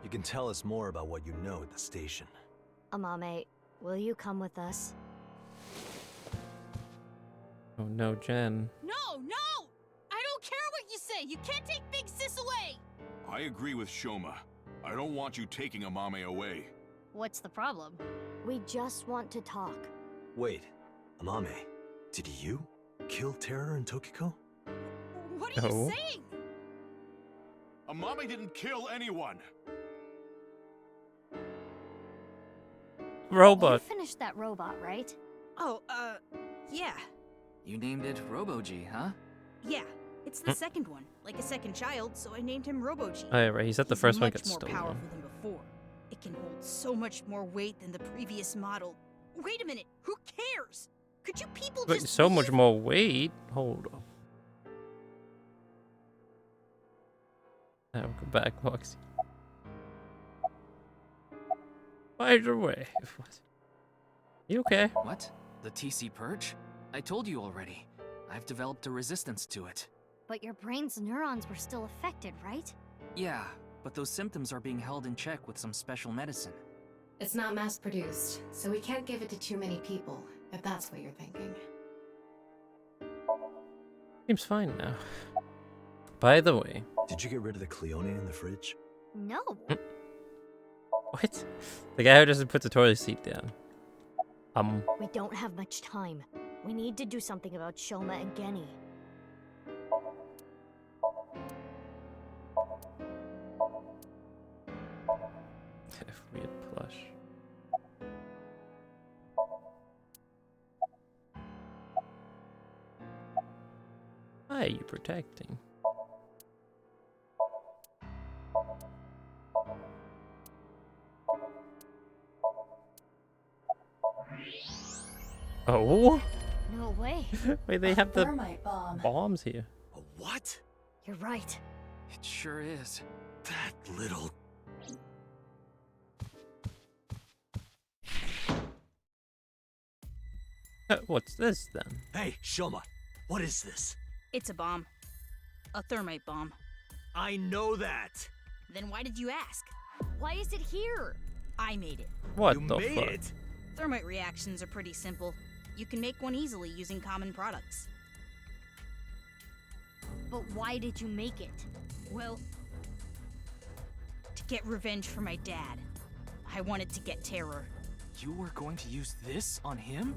You can tell us more about what you know at the station. Amame, will you come with us? Oh no, Jen. No, no! I don't care what you say! You can't take Big Sis away! I agree with Shoma. I don't want you taking Amame away. What's the problem? We just want to talk. Wait, Amame, did you kill Terror and Tokiko? What are you saying? Amame didn't kill anyone. Robot. You finished that robot, right? Oh, yeah. You named it Robo-G, huh? Yeah. It's the second one, like a second child, so I named him Robo-G. Oh, yeah, right. He said the He's first one much got more stolen. powerful than before. It can hold so much more weight than the previous model. Wait a minute, who cares? Could you people But just so leave? much more weight. Hold on. I'll go back, Foxy. By the way, what? You okay? What? The TC Purge? I told you already. I've developed a resistance to it. But your brain's neurons were still affected, right? Yeah, but those symptoms are being held in check with some special medicine. It's not mass-produced, so we can't give it to too many people, if that's what you're thinking. Seems fine now. By the way. Did you get rid of the Cleone in the fridge? No. What? The guy who doesn't put the toilet seat down. We don't have much time. We need to do something about Shoma and Genny. Weird plush. Why are you protecting? Oh? No way. Wait, they have the thermite bomb. bombs here. A what? You're right. It sure is. That little... What's this then? Hey, Shoma, what is this? It's a bomb. A thermite bomb. I know that. Then why did you ask? Why is it here? I made it. What you the made fuck? it? Thermite reactions are pretty simple. You can make one easily using common products. But why did you make it? Well, to get revenge for my dad. I wanted to get Terror. You were going to use this on him?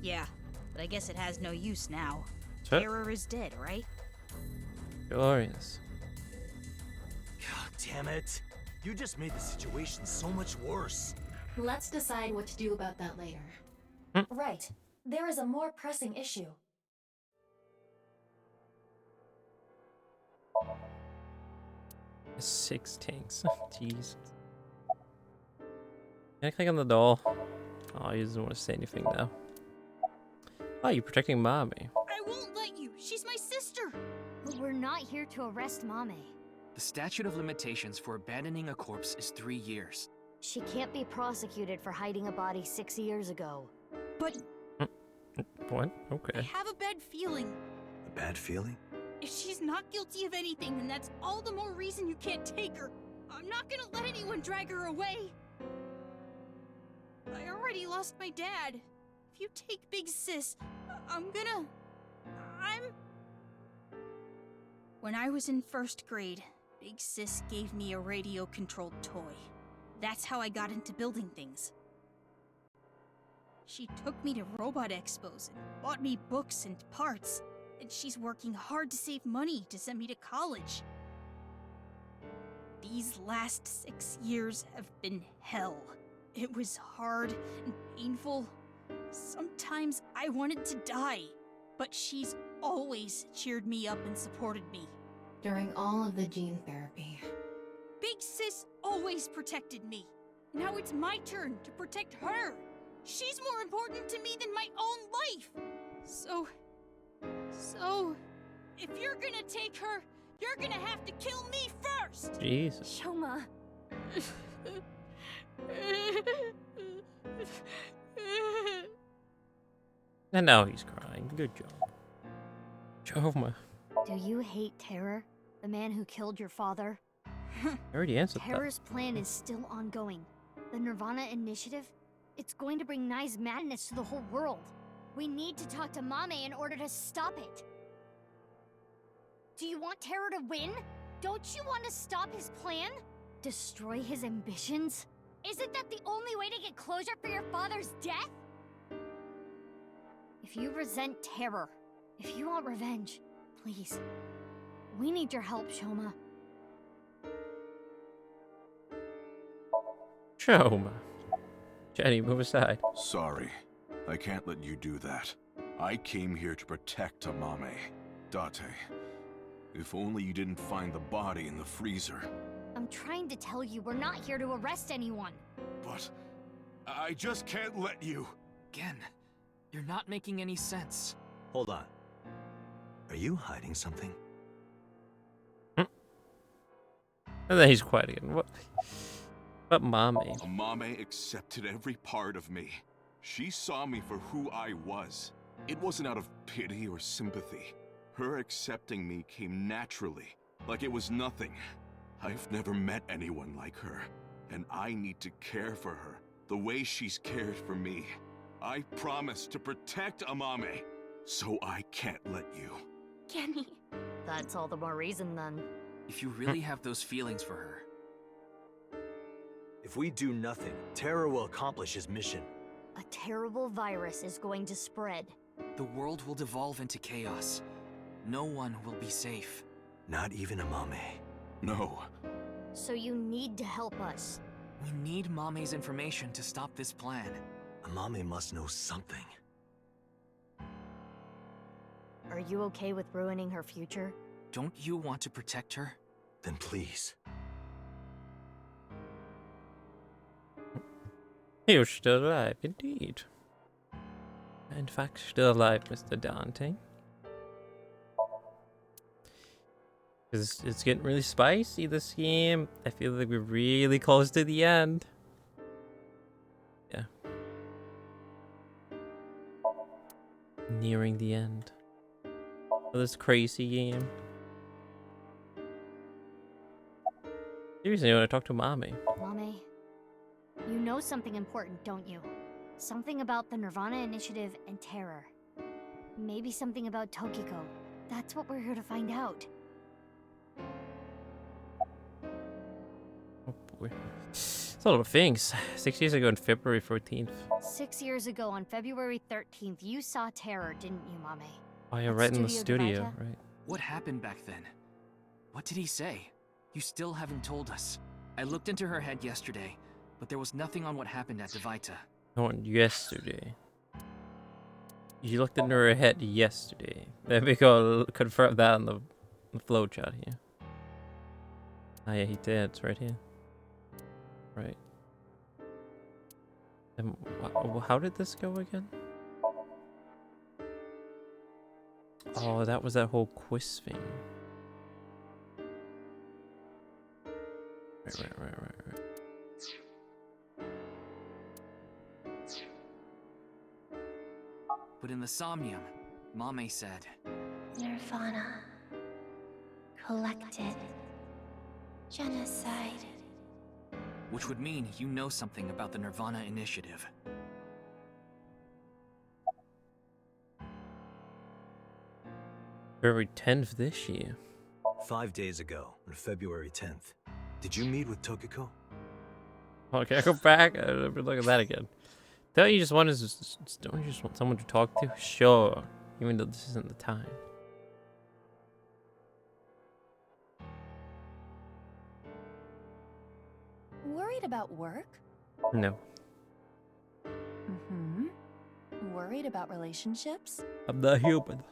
Yeah, but I guess it has no use now. Sure. Terror is dead, right? Glorious. God damn it. You just made the situation so much worse. Let's decide what to do about that later. Right. There is a more pressing issue. Six tanks. Jeez. Can I click on the doll? Oh, he doesn't want to say anything now. Oh, you're protecting Mommy. I won't let you. She's my sister. But we're not here to arrest Mame. The statute of limitations for abandoning a corpse is 3 years. She can't be prosecuted for hiding a body 6 years ago. But What? I Okay. have a bad feeling. A bad feeling? If she's not guilty of anything, then that's all the more reason you can't take her. I'm not gonna let anyone drag her away. I already lost my dad. If you take Big Sis, I'm... When I was in 1st grade, Big Sis gave me a radio-controlled toy. That's how I got into building things. She took me to robot expos and bought me books and parts. And she's working hard to save money to send me to college. These last 6 years have been hell. It was hard and painful. Sometimes I wanted to die, but she's always cheered me up and supported me. During all of the gene therapy. Big Sis always protected me. Now it's my turn to protect her. She's more important to me than my own life. So, if you're gonna take her, you're gonna have to kill me first! Jesus. Shoma. And now he's crying. Good job. Joma. Do you hate Terror? The man who killed your father? I already answered Terror's plan is still ongoing. The nirvanA initiative? It's going to bring Nye's madness to the whole world. We need to talk to Mame in order to stop it. Do you want Terror to win? Don't you want to stop his plan? Destroy his ambitions? Isn't that the only way to get closure for your father's death? If you resent Terror, if you want revenge, please, we need your help, Shoma. that. Joma. Genny, move aside. Sorry. I can't let you do that. I came here to protect Amame. Date. If only you didn't find the body in the freezer. I'm trying to tell you we're not here to arrest anyone. But I just can't let you. Again, you're not making any sense. Hold on. Are you hiding something? And then he's quiet again. What? But mommy. Amame accepted every part of me. She saw me for who I was. It wasn't out of pity or sympathy. Her accepting me came naturally, like it was nothing. I've never met anyone like her, and I need to care for her the way she's cared for me. I promise to protect Amame, so I can't let you. Genny. That's all the more reason then. If you really have those feelings for her. If we do nothing, Terra will accomplish his mission. A terrible virus is going to spread. The world will devolve into chaos. No one will be safe. Not even Amame. No. So you need to help us. We need Mame's information to stop this plan. Amame must know something. Are you okay with ruining her future? Don't you want to protect her? Then please. You're still alive, indeed. In fact, still alive, Mr. Dante. Because it's getting really spicy, this game. I feel like we're really close to the end. Yeah. Nearing the end of this crazy game. Seriously, I want to talk to Mommy. Mommy, you know something important, don't you? Something about the nirvanA Initiative and terror. Maybe something about Tokiko. That's what we're here to find out. Oh boy. It's a lot of things. 6 years ago on February 14th. 6 years ago on February 13th, you saw terror, didn't you, Mame? Oh, you're right in the studio, right? What happened back then? What did he say? You still haven't told us. I looked into her head yesterday, but there was nothing on what happened at Devita. No, yesterday. You looked into her head yesterday. Let me go confirm that on the flowchart here. Oh yeah, he did. It's right here. Right. And how did this go again? Oh, that was that whole quiz thing. Right. But in the Somnium, Mame said, nirvanA. Collected. Genocide. Which would mean you know something about the nirvanA Initiative. February 10th this year. 5 days ago, on February 10th. Did you meet with Tokiko? Okay, I go back. Look at that again. Don't you just want someone to talk to? Sure. Even though this isn't the time. Worried about work? No. Worried about relationships? I'm not human.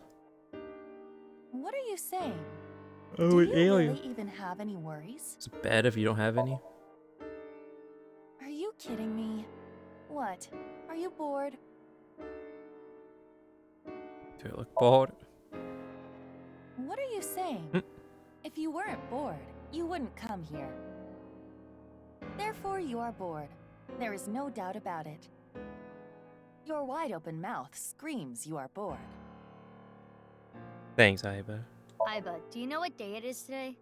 What are you saying? Oh, Do an you alien. really even have any worries? It's bad if you don't have any. Are you kidding me? What? Are you bored? Do I look bored? What are you saying? If you weren't bored, you wouldn't come here. Therefore, you are bored. There is no doubt about it. Your wide-open mouth screams you are bored. Thanks, Aiba. Aiba, do you know what day it is today?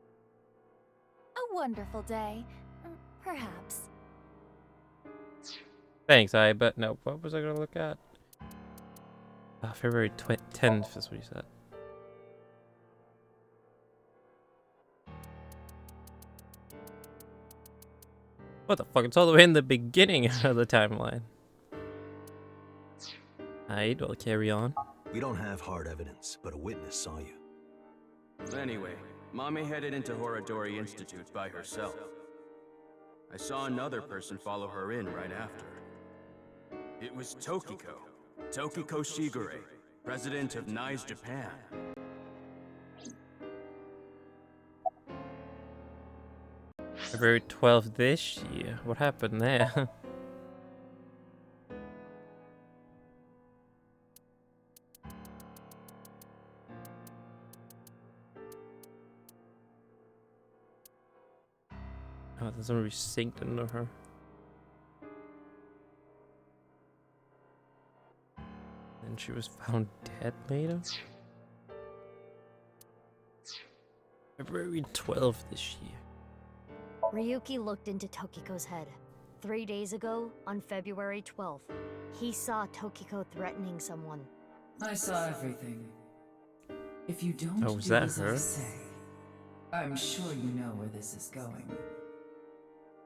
A wonderful day. Perhaps. Thanks, Aiba. No, what was I gonna look at? February 10th is what you said. What the fuck? It's all the way in the beginning of the timeline. Alright, we'll carry on. We don't have hard evidence, but a witness saw you. Anyway, Mame headed into Horadori Institute by herself. I saw another person follow her in right after. It was Tokiko. Tokiko Shigure, president of NICE Japan. February 12th this year. What happened there? Oh, there's somebody synced into her. And she was found dead later? February 12th this year. Ryuki looked into Tokiko's head. 3 days ago, on February 12th, he saw Tokiko threatening someone. I saw everything. If you don't Oh, was do that as her? I say, I'm sure you know where this is going.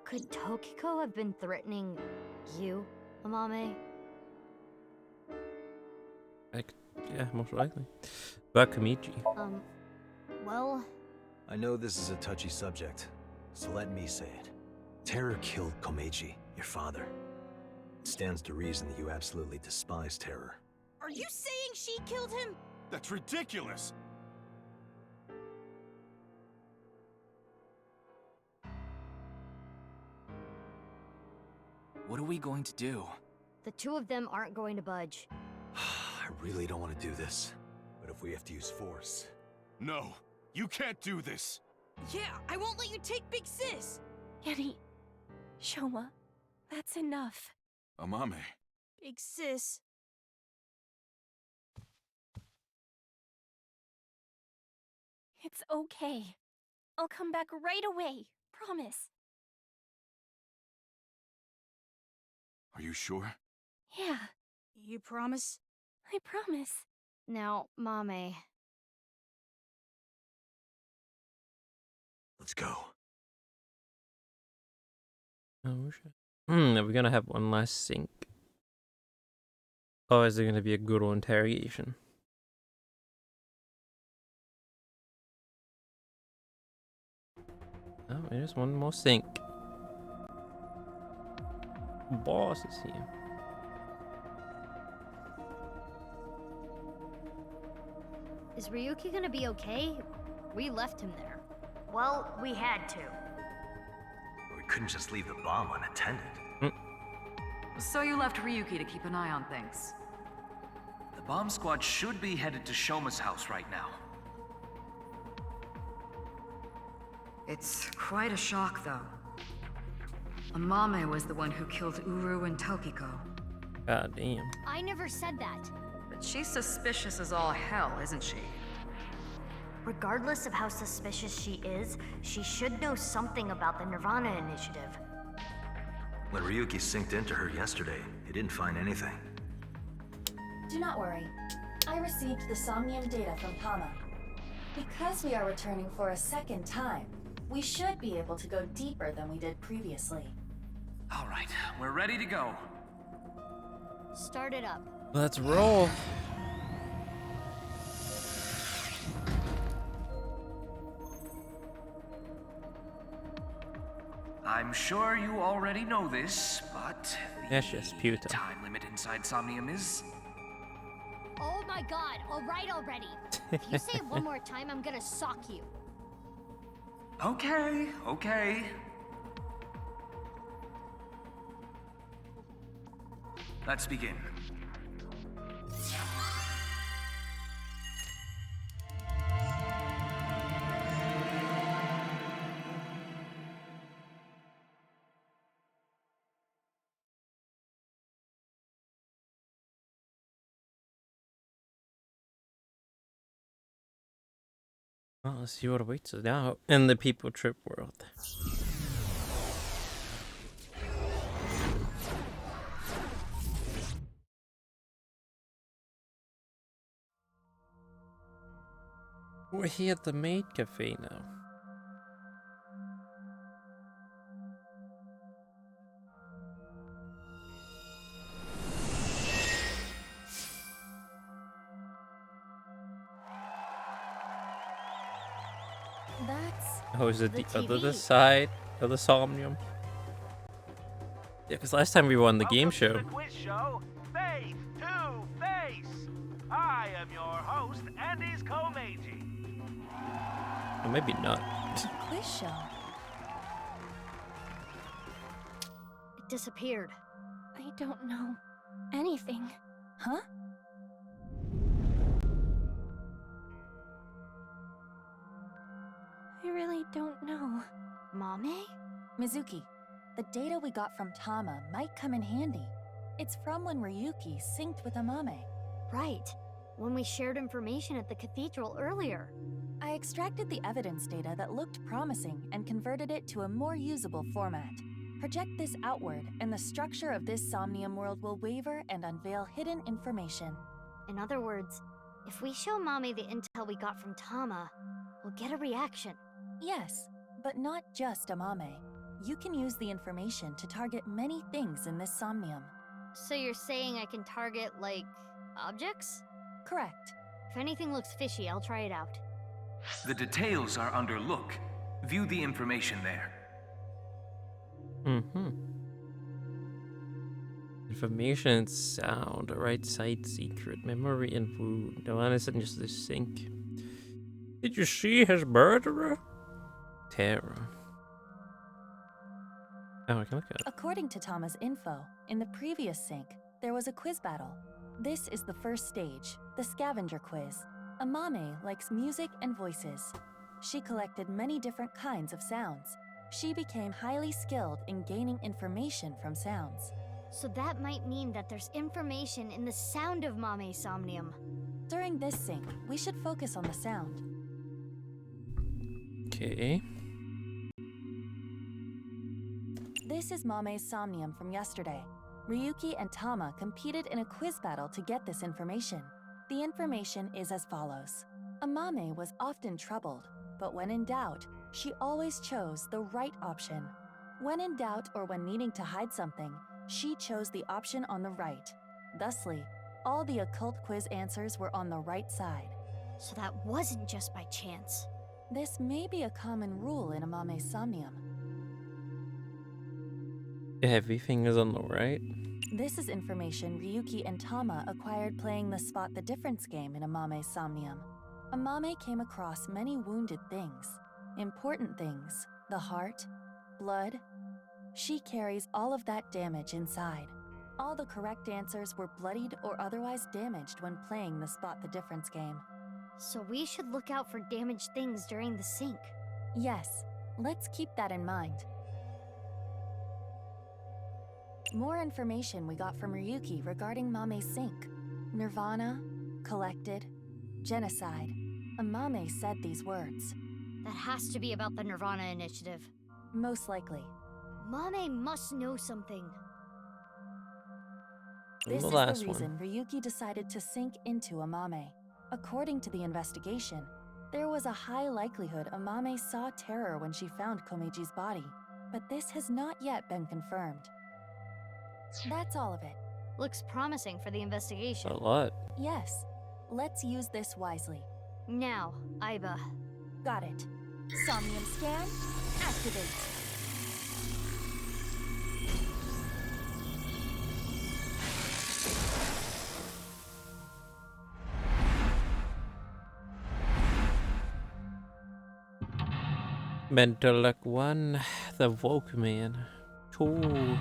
Could Tokiko have been threatening you, Amame? Yeah, most likely. About Komichi. Well... I know this is a touchy subject, so let me say it. Terror killed Komeiji, your father. It stands to reason that you absolutely despise Terror. Are you saying she killed him? That's ridiculous! What are we going to do? The two of them aren't going to budge. I really don't want to do this, but if we have to use force... No, you can't do this! Yeah, I won't let you take Big Sis! Genny, Shoma, that's enough. Amame. Big Sis. It's okay. I'll come back right away. Promise. Are you sure? Yeah. You promise? I promise. Now, Mame. Let's go. Oh shit. Are we gonna have one last sync? Or is there gonna be a good old interrogation? Oh, there's one more sync. Boss is here. Is Ryuki gonna be okay? We left him there. Well, we had to. We couldn't just leave the bomb unattended. So you left Ryuki to keep an eye on things. The bomb squad should be headed to Shoma's house right now. It's quite a shock, though. Amame was the one who killed Uru and Tokiko. God damn. I never said that. But she's suspicious as all hell, isn't she? Regardless of how suspicious she is, she should know something about the nirvanA initiative. When Ryuki synced into her yesterday, he didn't find anything. Do not worry. I received the SOMNIUM data from Tama. Because we are returning for a second time, we should be able to go deeper than we did previously. All right, we're ready to go. Start it up. Let's roll. I'm sure you already know this, but That's just Puta. time limit inside Somnium is... Oh my god, alright already. If you say it one more time, I'm gonna sock you. Okay, okay. Let's begin. Well, let's see what awaits us now in the People Trip world. We're here at the Maid Cafe now. That's... Oh, is it the the other TV. side of the Somnium? Yeah, because last time we were on the game show. Welcome to the quiz show, Face to Face. I am your host, Andy's Komeiji. Or maybe not. Quiz show. It disappeared. I don't know anything. Huh? I really don't know. Mame? Mizuki, the data we got from Tama might come in handy. It's from when Ryuki synced with Amame. Right. When we shared information at the cathedral earlier. I extracted the evidence data that looked promising and converted it to a more usable format. Project this outward, and the structure of this Somnium world will waver and unveil hidden information. In other words, if we show Mame the intel we got from Tama, we'll get a reaction. Yes, but not just Amame. You can use the information to target many things in this Somnium. So you're saying I can target, like, objects? Correct. If anything looks fishy, I'll try it out. The details are under look. View the information there. Information and sound, right side secret, memory and wound. No one isn't just the sink. Did you see his murderer? Terror. Oh, I can look at it. According to Tama's info, in the previous sync, there was a quiz battle. This is the first stage, the scavenger quiz. Amame likes music and voices. She collected many different kinds of sounds. She became highly skilled in gaining information from sounds. So that might mean that there's information in the sound of Mame's Somnium. During this sync, we should focus on the sound. Okay. This is Mame's Somnium from yesterday. Ryuki and Tama competed in a quiz battle to get this information. The information is as follows. Amame was often troubled, but when in doubt, she always chose the right option. When in doubt or when needing to hide something, she chose the option on the right. Thusly, all the occult quiz answers were on the right side. So that wasn't just by chance. This may be a common rule in Amame's Somnium. Everything is on the right. This is information Ryuki and Tama acquired playing the Spot the Difference game in Amame's Somnium. Amame came across many wounded things. Important things, the heart, blood. She carries all of that damage inside. All the correct answers were bloodied or otherwise damaged when playing the Spot the Difference game. So we should look out for damaged things during the sync. Yes, let's keep that in mind. More information we got from Ryuki regarding Mame's sync. Nirvana, collected, genocide. Amame said these words. That has to be about the Nirvana initiative. Most likely. Mame must know something. This is the reason Ryuki decided to sink into Amame. According to the investigation, there was a high likelihood Amame saw terror when she found Komeji's body, but this has not yet been confirmed. That's all of it. Looks promising for the investigation. A lot. Yes. Let's use this wisely. Now, Aiba. Got it. Somnium scan, activate. Mental luck 1, the Walkman. 2,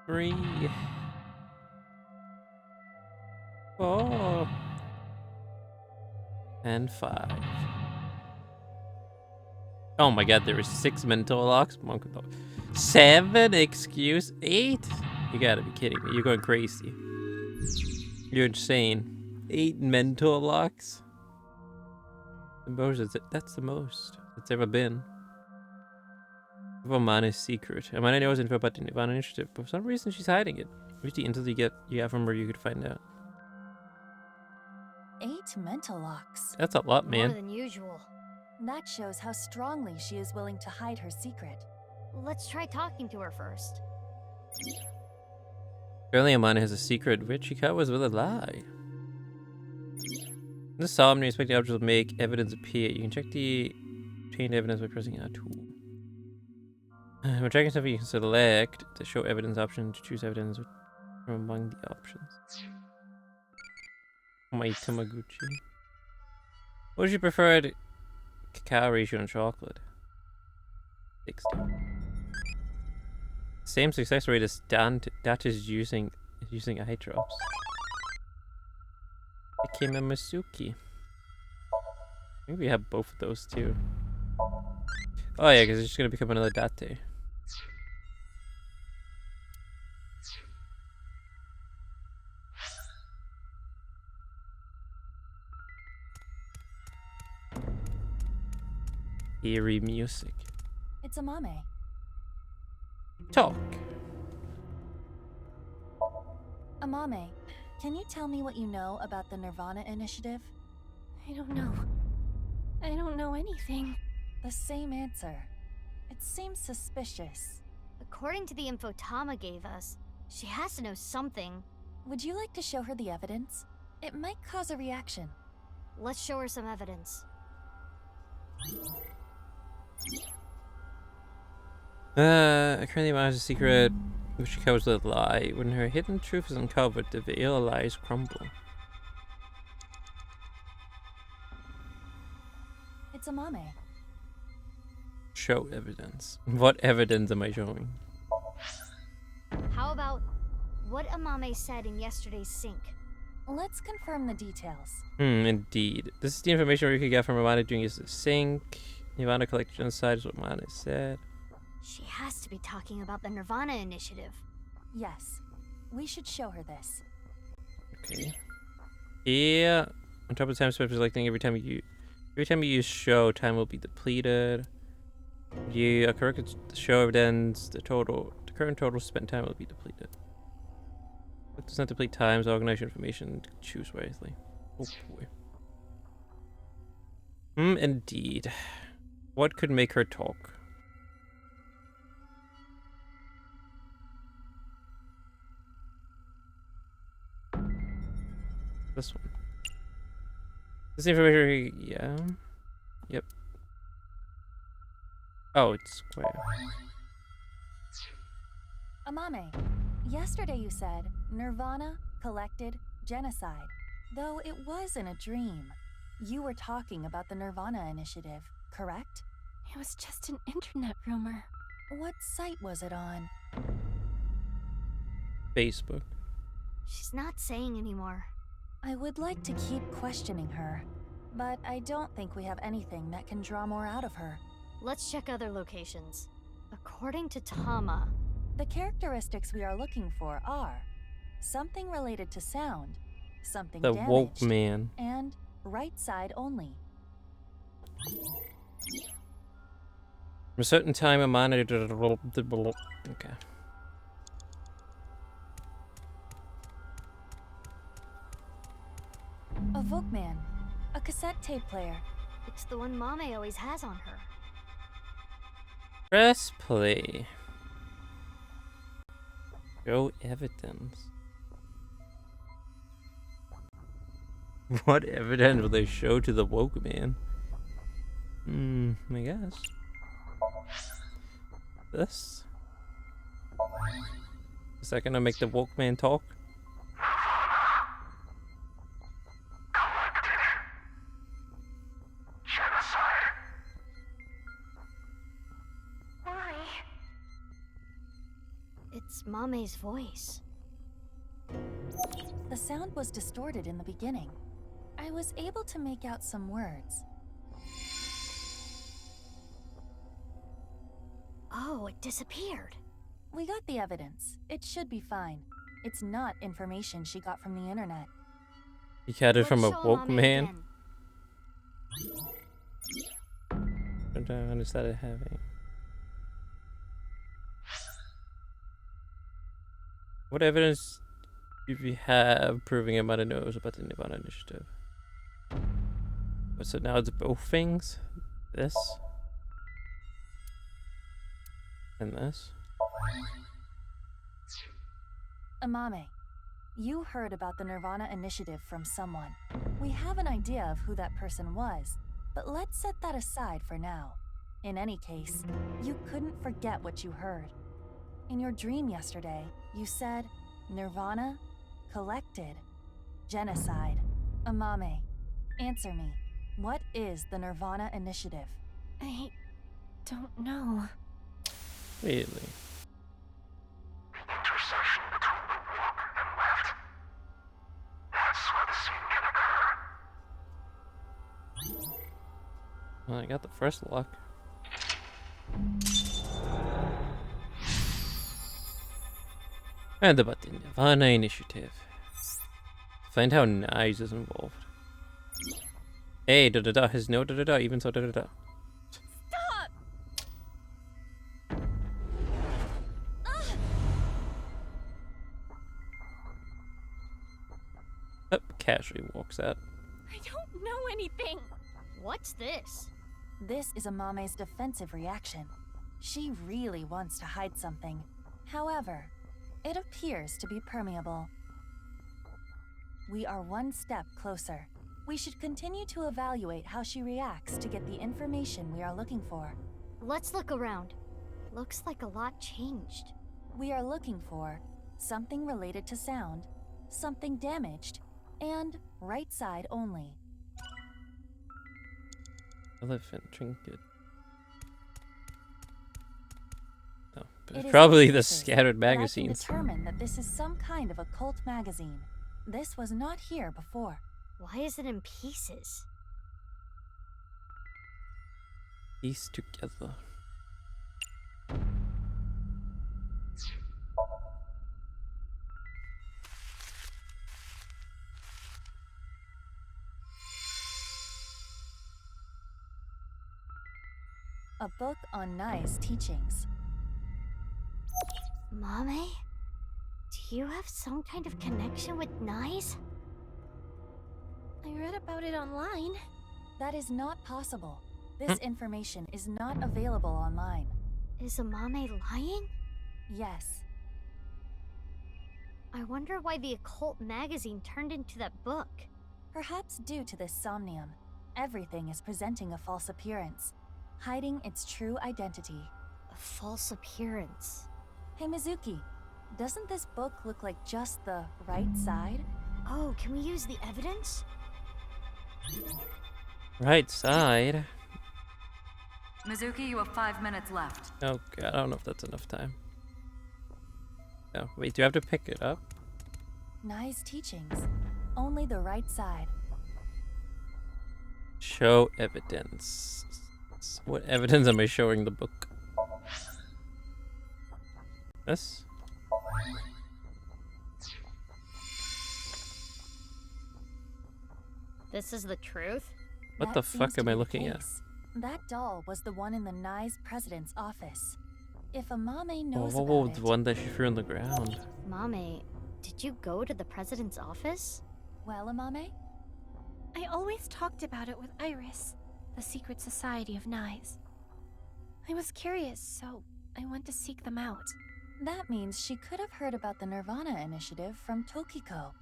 3, 4, and 5. Oh my god, there is 6 mental locks. 7, excuse, 8? You gotta be kidding me. You're going crazy. You're insane. 8 mental locks? The most, that's the most it's ever been. Nirvana's secret. Amanda knows info about the Nirvana initiative, but for some reason she's hiding it. Where's the intel you have from where you could find out? 8 mental locks. That's a lot, man. More than usual. That shows how strongly she is willing to hide her secret. Let's try talking to her first. Apparently Amanda has a secret which she covers with a lie. In this Somnium, expecting objects will make evidence appear. You can check the obtained evidence by pressing R2. When checking something, you can select the show evidence option to choose evidence from among the options. My Tamaguchi. What would you prefer? Cacao ratio and chocolate? 60. Same success rate as that is using eye drops. Became a Masuki. Maybe we have both of those too. Oh yeah, because it's just gonna become another Date. Eerie music. It's Amame. Talk. Amame, can you tell me what you know about the nirvanA initiative? I don't know. I don't know anything. The same answer. It seems suspicious. According to the info Tama gave us, she has to know something. Would you like to show her the evidence? It might cause a reaction. Let's show her some evidence. Currently manages a secret which she covers with a lie. When her hidden truth is uncovered, the veil of lies crumble. It's Amame. Show evidence. What evidence am I showing? How about what Amame said in yesterday's sync? Let's confirm the details. Indeed. This is the information we could get from nirvanA during his sync. nirvanA collection inside is what nirvanA said. She has to be talking about the nirvanA initiative. Yes. We should show her this. Okay. Yeah. On top of time spent selecting every time you use show, time will be depleted. You correct show evidence, the current total spent time will be depleted. It does not deplete times, organize your information, choose wisely. Oh boy. Indeed. What could make her talk? This one. This information, yeah. Yep. Oh, it's square. Amame, yesterday you said nirvanA collected genocide. Though it was in a dream. You were talking about the nirvanA initiative, correct? It was just an internet rumor. What site was it on? Facebook. She's not saying anymore. I would like to keep questioning her, but I don't think we have anything that can draw more out of her. Let's check other locations. According to Tama, the characteristics we are looking for are something related to sound, something the damaged, woke man, and right side only. From a certain time, a monitor. Okay. A Volkman, a cassette tape player. It's the one Mame always has on her. Press play. Show evidence. What evidence will they show to the woke man? I guess. This? Is that gonna make the woke man talk? It's Mame's voice. The sound was distorted in the beginning. I was able to make out some words. Oh, it disappeared. We got the evidence. It should be fine. It's not information she got from the internet. You got it from a woke man? I don't understand it having. What evidence do we have proving Amanda knows about the nirvanA initiative? So now it's both things? This? And this? Amame, you heard about the nirvanA initiative from someone. We have an idea of who that person was, but let's set that aside for now. In any case, you couldn't forget what you heard. In your dream yesterday, you said, nirvanA collected genocide. Amame, answer me. What is the nirvanA initiative? I don't know. Really? Intersection between the woke and left. That's where the scene can occur. Well, I got the first lock. And about the nirvanA initiative. Find how Nice is involved. Hey, da-da-da, his no da-da-da, even so da-da-da. Stop Casually walks out. I don't know anything. What's this? This is Amame's defensive reaction. She really wants to hide something. However, it appears to be permeable. We are one step closer. We should continue to evaluate how she reacts to get the information we are looking for. Let's look around. Looks like a lot changed. We are looking for something related to sound, something damaged, and right side only. Elephant trinket. Oh, It it's is probably in the pieces, scattered but magazines. I can determine that this is some kind of occult magazine. This was not here before. Why is it in pieces? Piece together. A book on Nai's teachings. Mame? Do you have some kind of connection with Nai's? I read about it online. That is not possible. This information is not available online. Is Amame lying? Yes. I wonder why the occult magazine turned into that book. Perhaps due to this somnium, everything is presenting a false appearance, hiding its true identity. A false appearance? Hey Mizuki, doesn't this book look like just the right side? Oh, can we use the evidence? Right side. Mizuki, you have 5 minutes left. Oh god, I don't know if that's enough time. Oh, wait, do you have to pick it up? Nai's teachings. Only the right side. Show evidence. What evidence am I showing the book? This? This is the truth? What That the seems fuck to am be I the looking at? case. That doll was the one in the Nai's president's office. If Amame knows Oh, about the it... one that she threw on the ground. Mame, did you go to the president's office? Well, Amame? I always talked about it with Iris, the secret society of Nai's. I was curious, so I went to seek them out. That means she could have heard about the nirvanA initiative from Tokiko.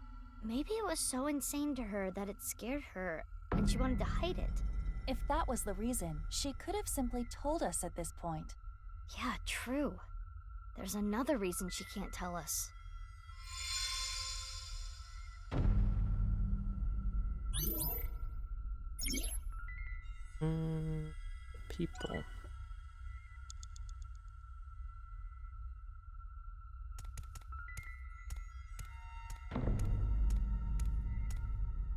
Maybe it was so insane to her that it scared her, and she wanted to hide it. If that was the reason, she could have simply told us at this point. Yeah, true. There's another reason she can't tell us. People.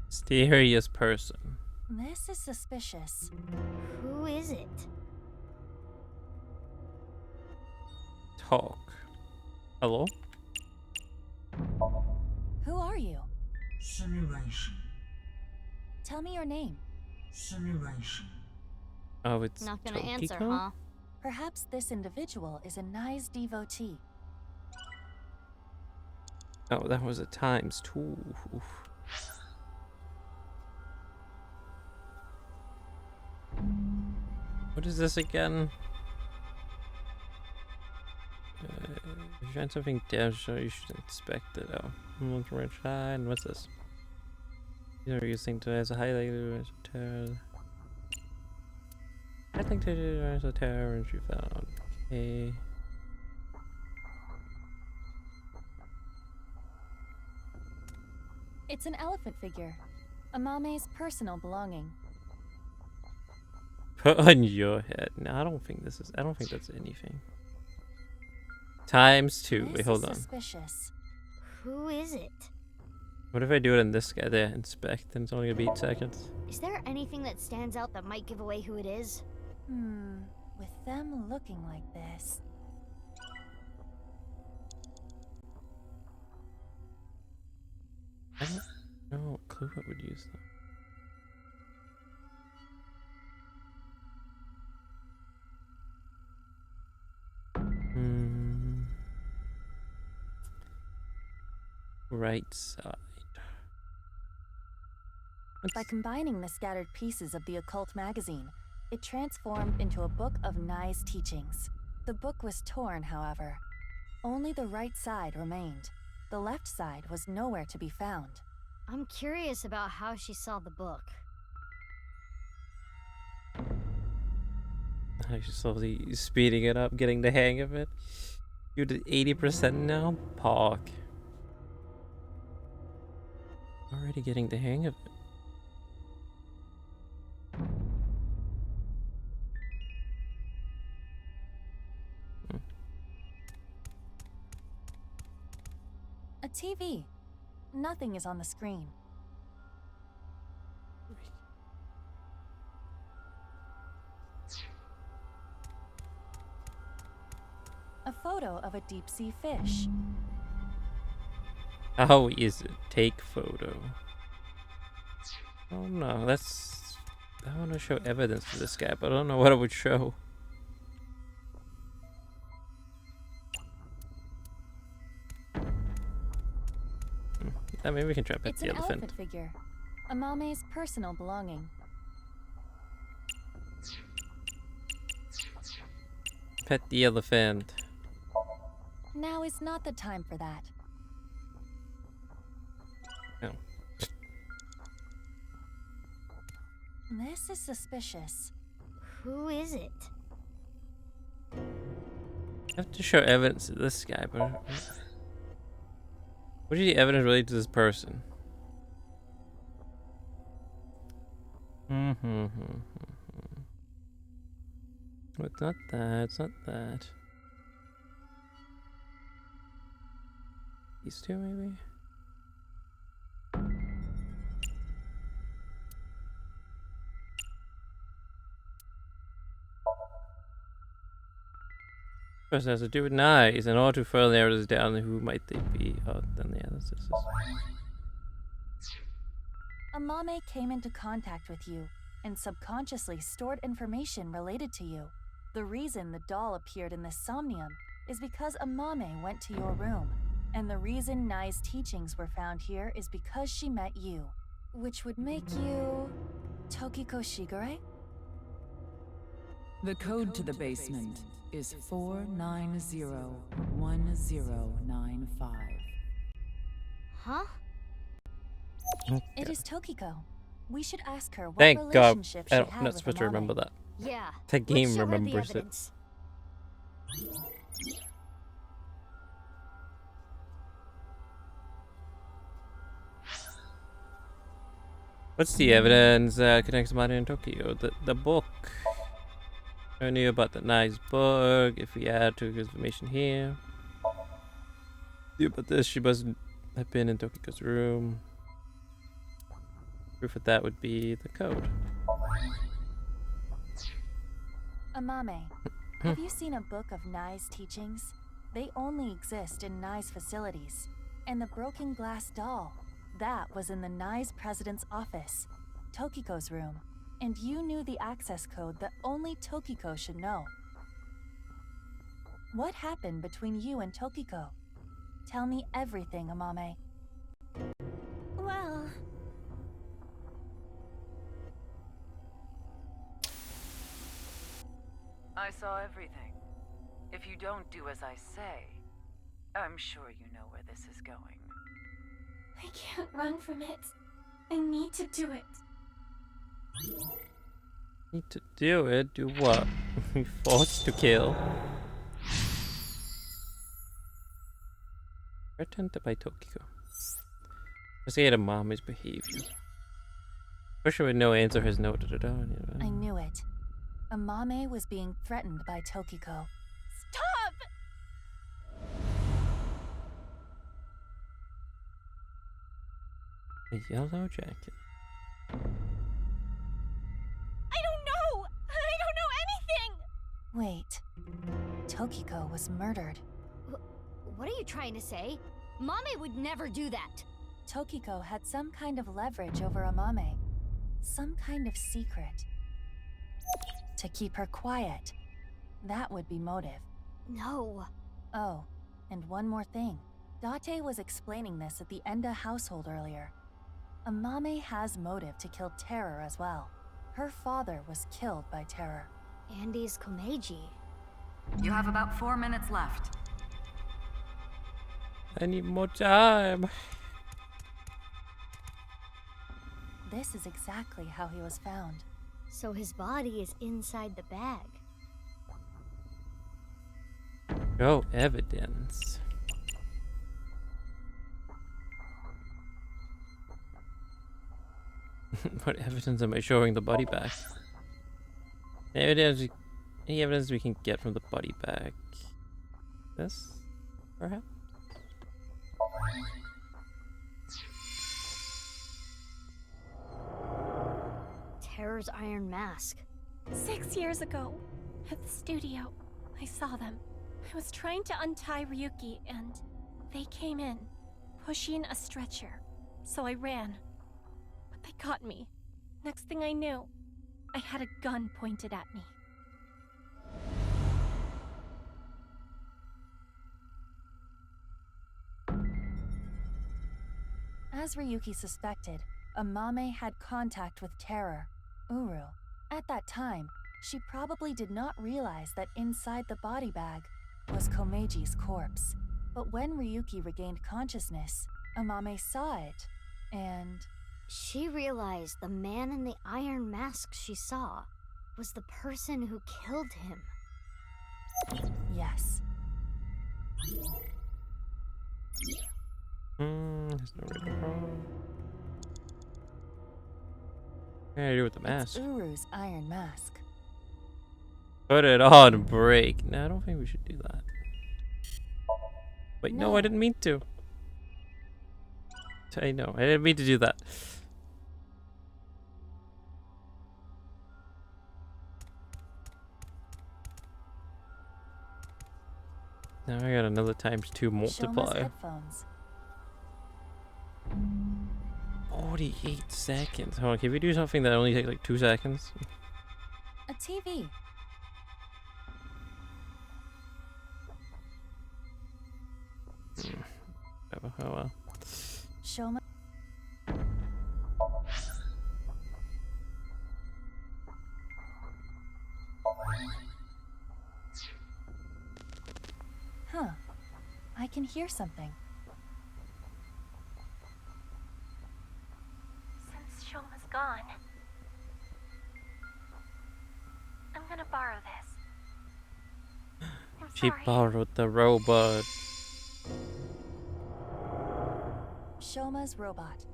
Mysterious person. This is suspicious. Who is it? Talk. Hello? Who are you? Simulation. Tell me your name. Simulation. Oh, it's Not gonna answer, Tokiko? huh? Perhaps this individual is a Nai's devotee. Oh, that was a ×2. Oof. What is this again? If you find something damaged, you should inspect it. Oh, look from inside. What's this? You are using to as a highlight terror. I think to do as a terror and she found. Okay. It's an elephant figure. Amame's personal belonging. Put on your head. No, I don't think this is. I don't think that's anything. ×2. Wait, hold on. Suspicious. Who is it? What if I do it on this guy there? Inspect, and it's only gonna be 8 seconds. Is there anything that stands out that might give away who it is? With them looking like this. I don't know what clue I would use though. Right side. By combining the scattered pieces of the occult magazine, it transformed into a book of Nai's teachings. The book was torn, however. Only the right side remained. The left side was nowhere to be found. I'm curious about how she saw the book. I just slowly speeding it up, getting the hang of it. You're at 80% now? Pog. Already getting the hang of it. A TV. Nothing is on the screen. A photo of a deep-sea fish. How is it? Take photo. Oh no, that's... I want to show evidence to this guy, but I don't know what it would show. Maybe we can try pet the elephant. It's an elephant figure. Amame's personal belonging. Pet the elephant. Now is not the time for that. No. This is suspicious. Who is it? I have to show evidence to this guy, but... What is the evidence related to this person? It's not that, it's not that. These two, maybe? First has to do with knives. In order to further narrow this down, who might they be? Oh, then yeah, this is. Amame came into contact with you and subconsciously stored information related to you. The reason the doll appeared in the Somnium is because Amame went to your room, and the reason Nai's teachings were found here is because she met you, which would make you Tokiko Shigure? The code to the basement is 4901095. Huh? It is Tokiko. We should ask her what Thank God. relationship she I'm had not with supposed to Amame. remember that. Yeah. The game let's show her the remembers it. evidence. What's the evidence that connects Mario and Tokyo? The book. I knew about the nice book. If we add to information here. Knew about this. She must have been in Tokiko's room. Proof of that would be the code. Amame, have you seen a book of Nai's teachings? They only exist in Nai's facilities. And the broken glass doll, that was in the Nai's president's office, Tokiko's room. And you knew the access code that only Tokiko should know. What happened between you and Tokiko? Tell me everything, Amame. Well... I saw everything. If you don't do as I say, I'm sure you know where this is going. I can't run from it. I need to do it. Need to do it? Do what? Forced to kill. Threatened by Tokiko. Investigate Amame's behavior. Especially with no answer has no I knew it. Amame was being threatened by Tokiko. Stop! A yellow jacket. I don't know! I don't know anything! Wait. Tokiko was murdered. What are you trying to say? Mame would never do that. Tokiko had some kind of leverage over Amame. Some kind of secret. To keep her quiet. That would be motive. No. Oh, and one more thing. Date was explaining this at the Enda household earlier. Amame has motive to kill Terror as well. Her father was killed by Terror. Andy's Komeiji. You have about 4 minutes left. I need more time. This is exactly how he was found. So his body is inside the bag. No evidence. What evidence am I showing the body bag? Any evidence we can get from the body bag? This, perhaps? Terror's iron mask. 6 years ago, at the studio, I saw them. I was trying to untie Ryuki, and they came in, pushing a stretcher. So I ran. But they caught me. Next thing I knew, I had a gun pointed at me. As Ryuki suspected, Amame had contact with Terror, Uru. At that time, she probably did not realize that inside the body bag was Komeji's corpse. But when Ryuki regained consciousness, Amame saw it, and... She realized the man in the iron mask she saw was the person who killed him. Yes. There's no written wrong. What can I do with the mask? It's Uru's iron mask. Put it on break. No, I don't think we should do that. Wait, no, I didn't mean to. I know, I didn't mean to do that. Now I got another ×2 multiply. Headphones. 48 seconds. Hold on, can we do something that only takes like 2 seconds? A TV. Oh well. Shoma. Huh. I can hear something. Since Shoma's gone, I'm gonna borrow this. She borrowed the robot. Shoma's robot.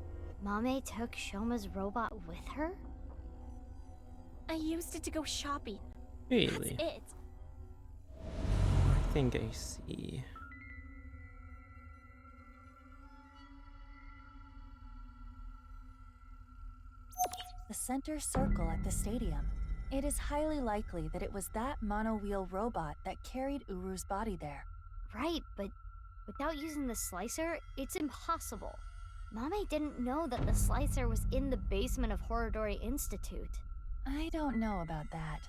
Mame took Shoma's robot with her? I used it to go shopping. Really? That's it. I think I see. The center circle at the stadium. It is highly likely that it was that mono-wheel robot that carried Uru's body there. Right, but without using the slicer, it's impossible. Mame didn't know that the slicer was in the basement of Horodori Institute. I don't know about that.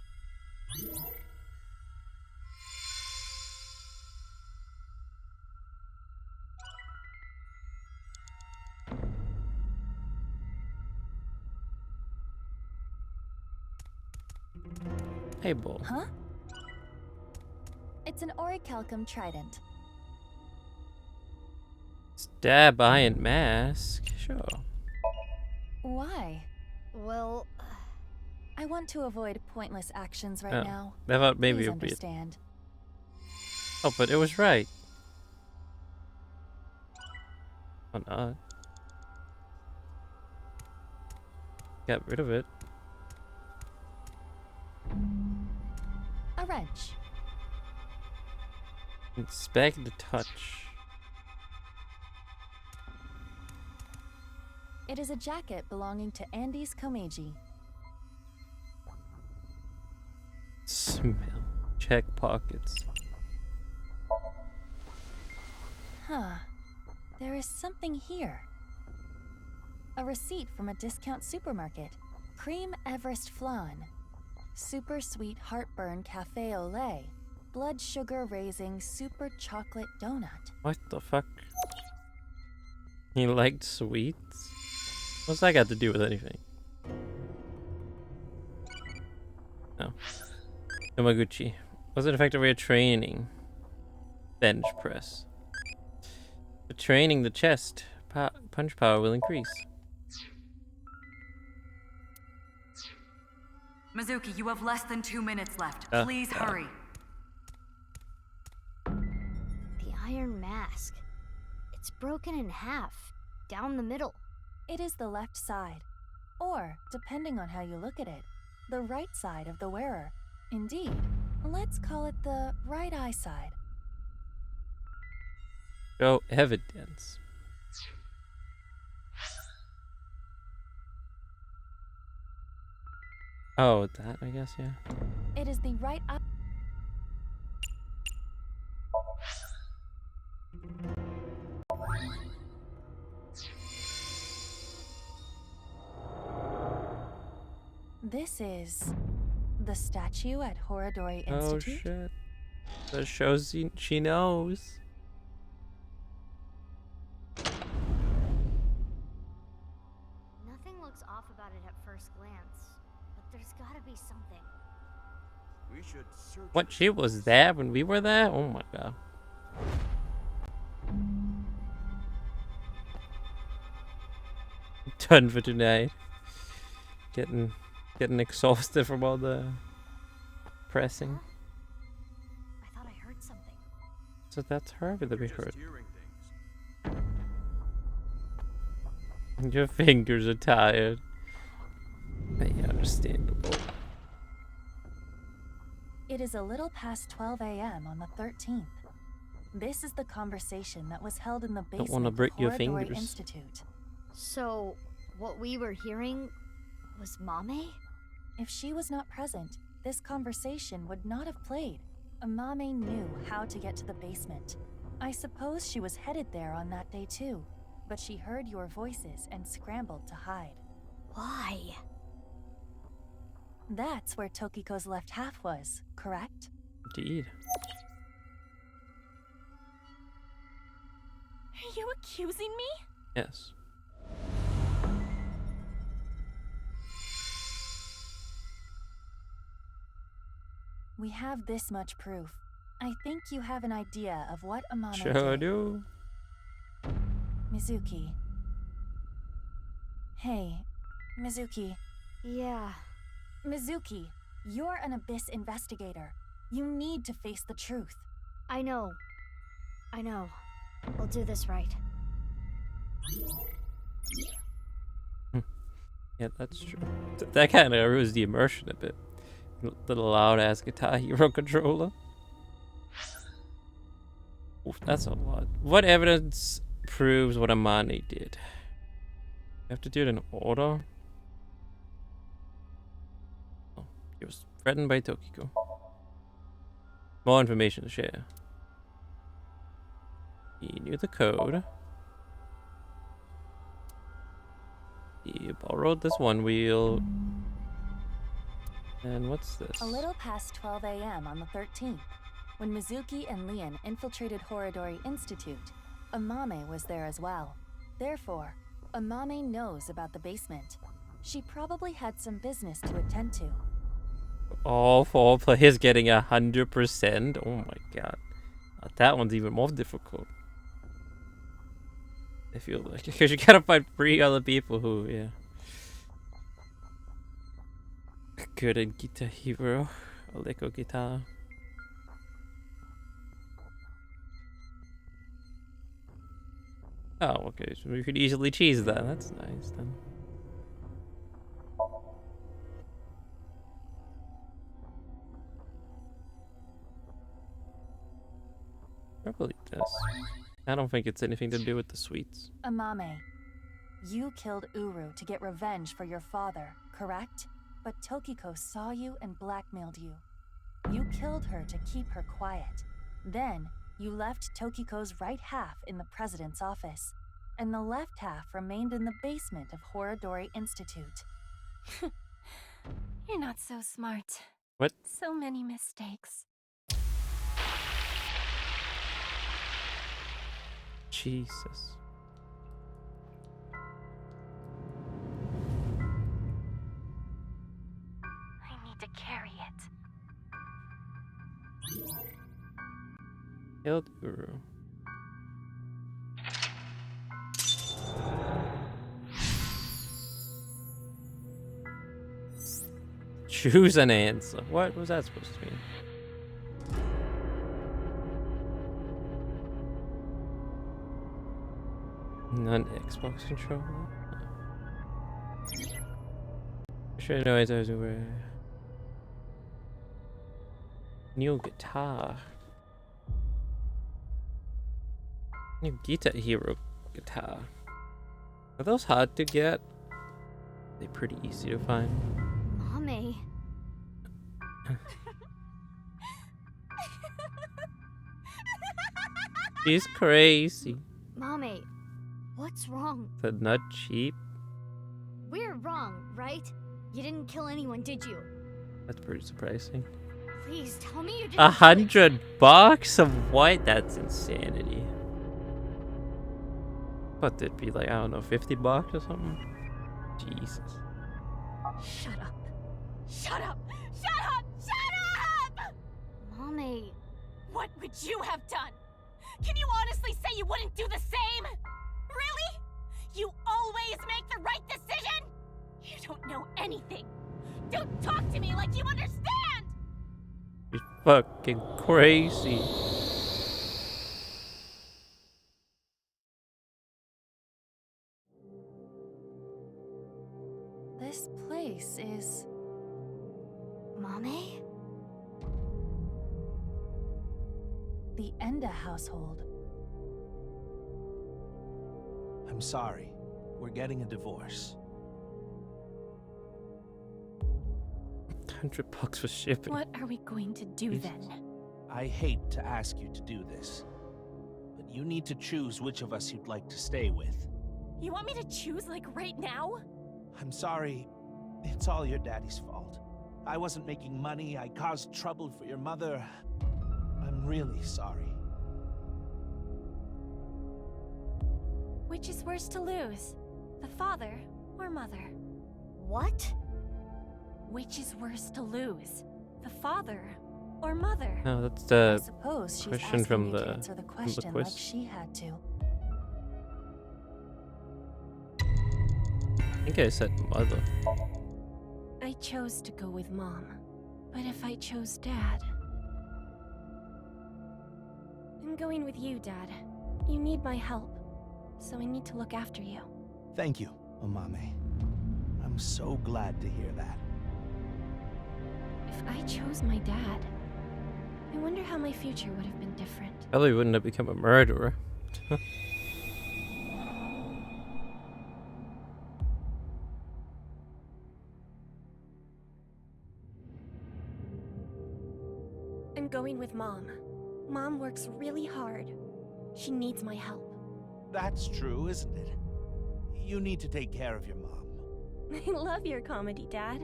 Hey, bull. Huh? It's an orichalcum trident. Stab iron mask. Sure. Why? Well, I want to avoid pointless actions right now. I thought maybe Please it would be. understand. Oh, but it was right. Oh, not. Got rid of it. A wrench. Inspect the touch. It is a jacket belonging to Andy's Komeiji. Smell. Check pockets. Huh. There is something here. A receipt from a discount supermarket. Cream Everest flan. Super sweet heartburn cafe au lait. Blood sugar raising super chocolate donut. What the fuck? He liked sweets? What's that got to do with anything? No. Yamaguchi. Was it effective way of training? Bench press. For training the chest, punch power will increase. Mizuki, you have less than 2 minutes left. Oh, Please God. hurry. The iron mask. It's broken in half, down the middle. It is the left side, or, depending on how you look at it, the right side of the wearer. Indeed, let's call it the right eye side. Show evidence. Oh, that, I guess, yeah. It is the right eye. This is the statue at Horadori Institute. Oh, shit. That shows she knows. Nothing looks off about it at first glance, but there's gotta be something. We should search. What, she was there when we were there? Oh my god. Done for tonight. Getting exhausted from all the pressing. I thought I heard something. So that's her that we heard. Your fingers are tired. Yeah, understandable. It is a little past 12 a.m. on the 13th. This is the conversation that was held in the basement wanna of break your Horadori fingers. Institute. So, what we were hearing was Mame? If she was not present, this conversation would not have played. Mame knew how to get to the basement. I suppose she was headed there on that day too, but she heard your voices and scrambled to hide. Why? That's where Tokiko's left half was, correct? Indeed. Are you accusing me? Yes. We have this much proof. I think you have an idea of what Amane Sure did. do. Mizuki. Hey, Mizuki. Yeah. Mizuki, you're an Abyss investigator. You need to face the truth. I know. We'll do this right. Yeah, that's true. That kind of ruins the immersion a bit. Little loud ass Guitar Hero controller. Oof, that's a lot. What evidence proves what Amane did? You have to do it in order. Oh, he was threatened by Tokiko. More information to share. He knew the code. He borrowed this one wheel. And what's this? A little past 12 a.m. on the 13th, when Mizuki and Leon infiltrated Horadori Institute, Amame was there as well. Therefore, Amame knows about the basement. She probably had some business to attend to. All 4 players getting 100%. Oh my god. That one's even more difficult. I feel like, because you gotta find 3 other people who, yeah. Good at Guitar Hero. Aleko Guitar. Oh, okay, so we could easily cheese that. That's nice then. Probably this. I don't think it's anything to do with the sweets. Amame, you killed Uru to get revenge for your father, correct? But Tokiko saw you and blackmailed you. You killed her to keep her quiet. Then, you left Tokiko's right half in the president's office, and the left half remained in the basement of Horadori Institute. You're not so smart. What? So many mistakes. Jesus. Guild Guru. Choose an answer. What was that supposed to mean? Non-Xbox controller. Sure, no answers over. New guitar. New Guitar Hero guitar. Are those hard to get? They're pretty easy to find. Mommy. She's crazy. Mommy, what's wrong? The nut cheap. We're wrong, right? You didn't kill anyone, did you? That's pretty surprising. Please tell me you didn't. $100 of what? That's insanity. What did it be like? I don't know, $50 or something? Jesus. Shut up. Shut up! Shut up! Shut up! Mommy. What would you have done? Can you honestly say you wouldn't do the same? Really? You always make the right decision? You don't know anything. Don't talk to me like you understand! You're fucking crazy. This place is... Mommy? the Enda household. I'm sorry. We're getting a divorce. $100 for shipping. What are we going to do then? I hate to ask you to do this, but you need to choose which of us you'd like to stay with. You want me to choose like right now? I'm sorry. It's all your daddy's fault. I wasn't making money. I caused trouble for your mother. I'm really sorry. Which is worse to lose? The father or mother? What? Which is worse to lose? The father or mother? No, that's the I suppose she's question asking from you the, to answer the question quiz. like she had to. I think I said mother. I chose to go with Mom. But if I chose Dad... I'm going with you, Dad. You need my help. So I need to look after you. Thank you, Omame. I'm so glad to hear that. If I chose my dad, I wonder how my future would have been different. Probably wouldn't have become a murderer. I'm going with Mom. Mom works really hard. She needs my help. That's true, isn't it? You need to take care of your mom. I love your comedy, Dad.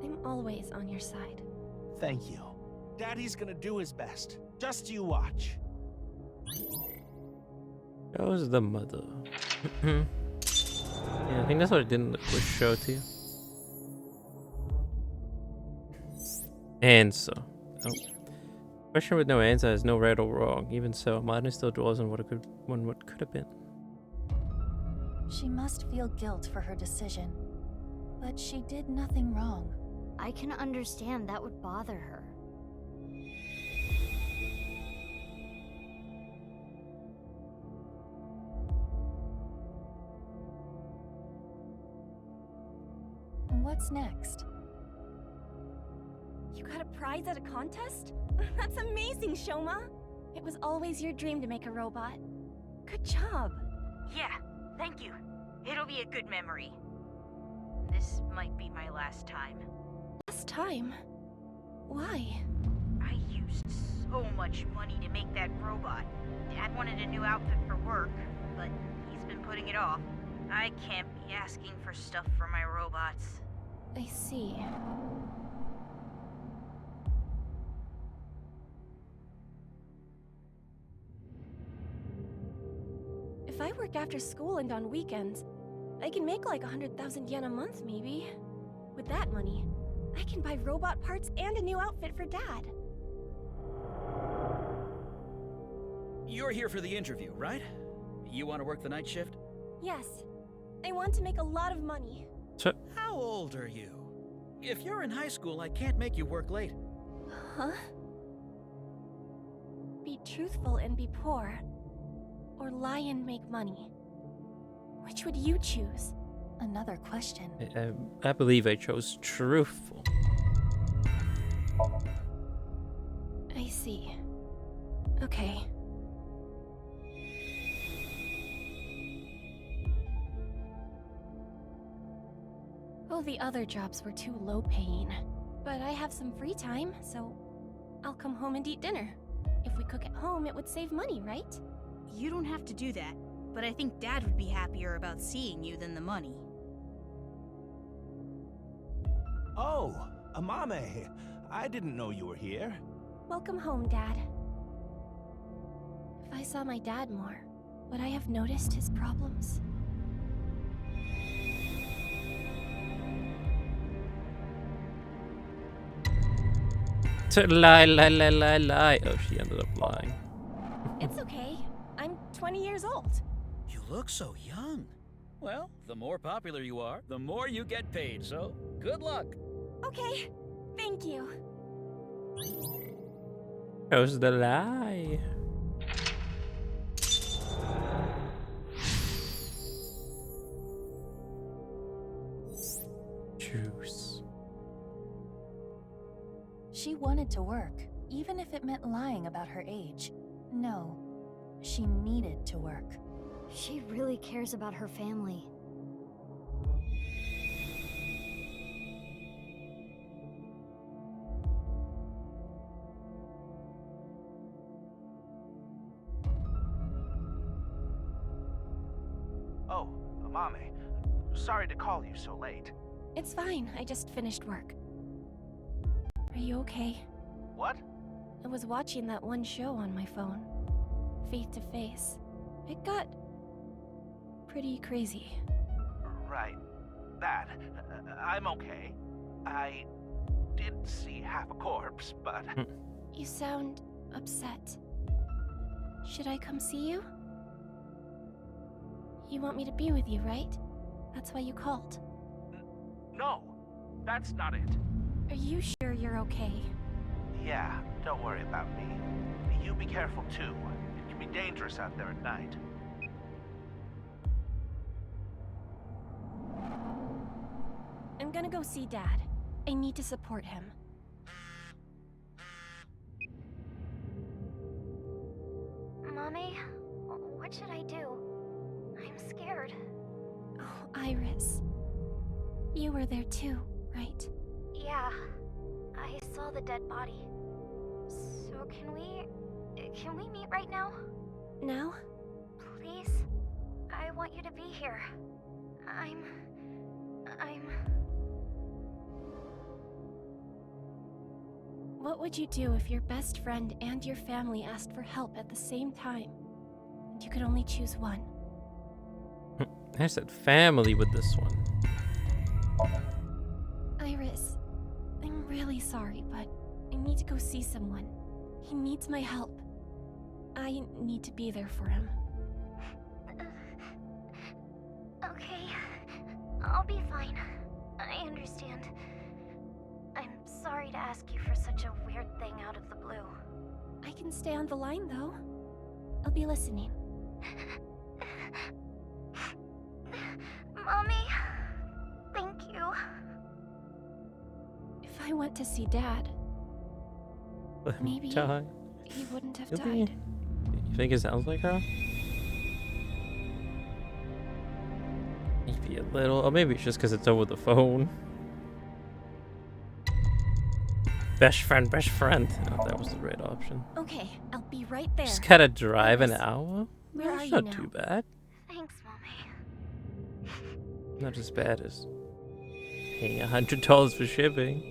I'm always on your side. Thank you. Daddy's gonna do his best. Just you watch. That was the mother. Yeah, I think that's what it did in the quiz show too. Answer. Oh. Question with no answer is no right or wrong. Even so, Martin still draws on what could have been. She must feel guilt for her decision, but she did nothing wrong. I can understand that would bother her. What's next? You got a prize at a contest? That's amazing, Shoma! It was always your dream to make a robot. Good job. Yeah, thank you. It'll be a good memory. This might be my last time. Last time? Why? I used so much money to make that robot. Dad wanted a new outfit for work, but he's been putting it off. I can't be asking for stuff for my robots. I see. If I work after school and on weekends, I can make like 100,000 yen a month, maybe. With that money, I can buy robot parts and a new outfit for Dad. You're here for the interview, right? You want to work the night shift? Yes. I want to make a lot of money. How old are you? If you're in high school, I can't make you work late. Huh? Be truthful and be poor. Or lie and make money. Which would you choose? Another question. I believe I chose truthful. I see. Okay. Oh, the other jobs were too low paying. But I have some free time, so I'll come home and eat dinner. If we cook at home, it would save money, right? You don't have to do that, but I think Dad would be happier about seeing you than the money. Oh, Amame. I didn't know you were here. Welcome home, Dad. If I saw my dad more, would I have noticed his problems? Lie. Oh, she ended up lying. It's okay. I'm 20 years old. You look so young. Well, the more popular you are, the more you get paid, so good luck. Okay, thank you. How's the lie? Juice. She wanted to work, even if it meant lying about her age. No, she needed to work. She really cares about her family. Oh, Amame. Sorry to call you so late. It's fine. I just finished work. Are you okay? What? I was watching that one show on my phone. Face to Face. It got pretty crazy. Right. That. I'm okay. I did see half a corpse, but... You sound upset. Should I come see you? You want me to be with you, right? That's why you called. No, that's not it. Are you sure you're okay? Yeah, don't worry about me. You be careful too. It can be dangerous out there at night. I'm gonna go see Dad. I need to support him. Mommy, what should I do? I'm scared. Oh, Iris. You were there too, right? Yeah, I saw the dead body. So can we meet right now? Now? Please? I want you to be here. I'm... What would you do if your best friend and your family asked for help at the same time? And you could only choose one? I said family with this one. Iris, I'm really sorry, but I need to go see someone. He needs my help. I need to be there for him. Okay, I'll be fine. I understand. I'm sorry to ask you for such a weird thing out of the blue. I can stay on the line, though. I'll be listening. Mommy, thank you. If I went to see Dad, maybe he wouldn't have died. You think it sounds like her? Maybe a little. Or maybe it's just because it's over the phone. Best friend. Oh, that was the right option. Okay, I'll be right there. Just gotta drive an hour? Where are That's you not now? too bad. Thanks, Mommy. Not as bad as paying $100 for shipping.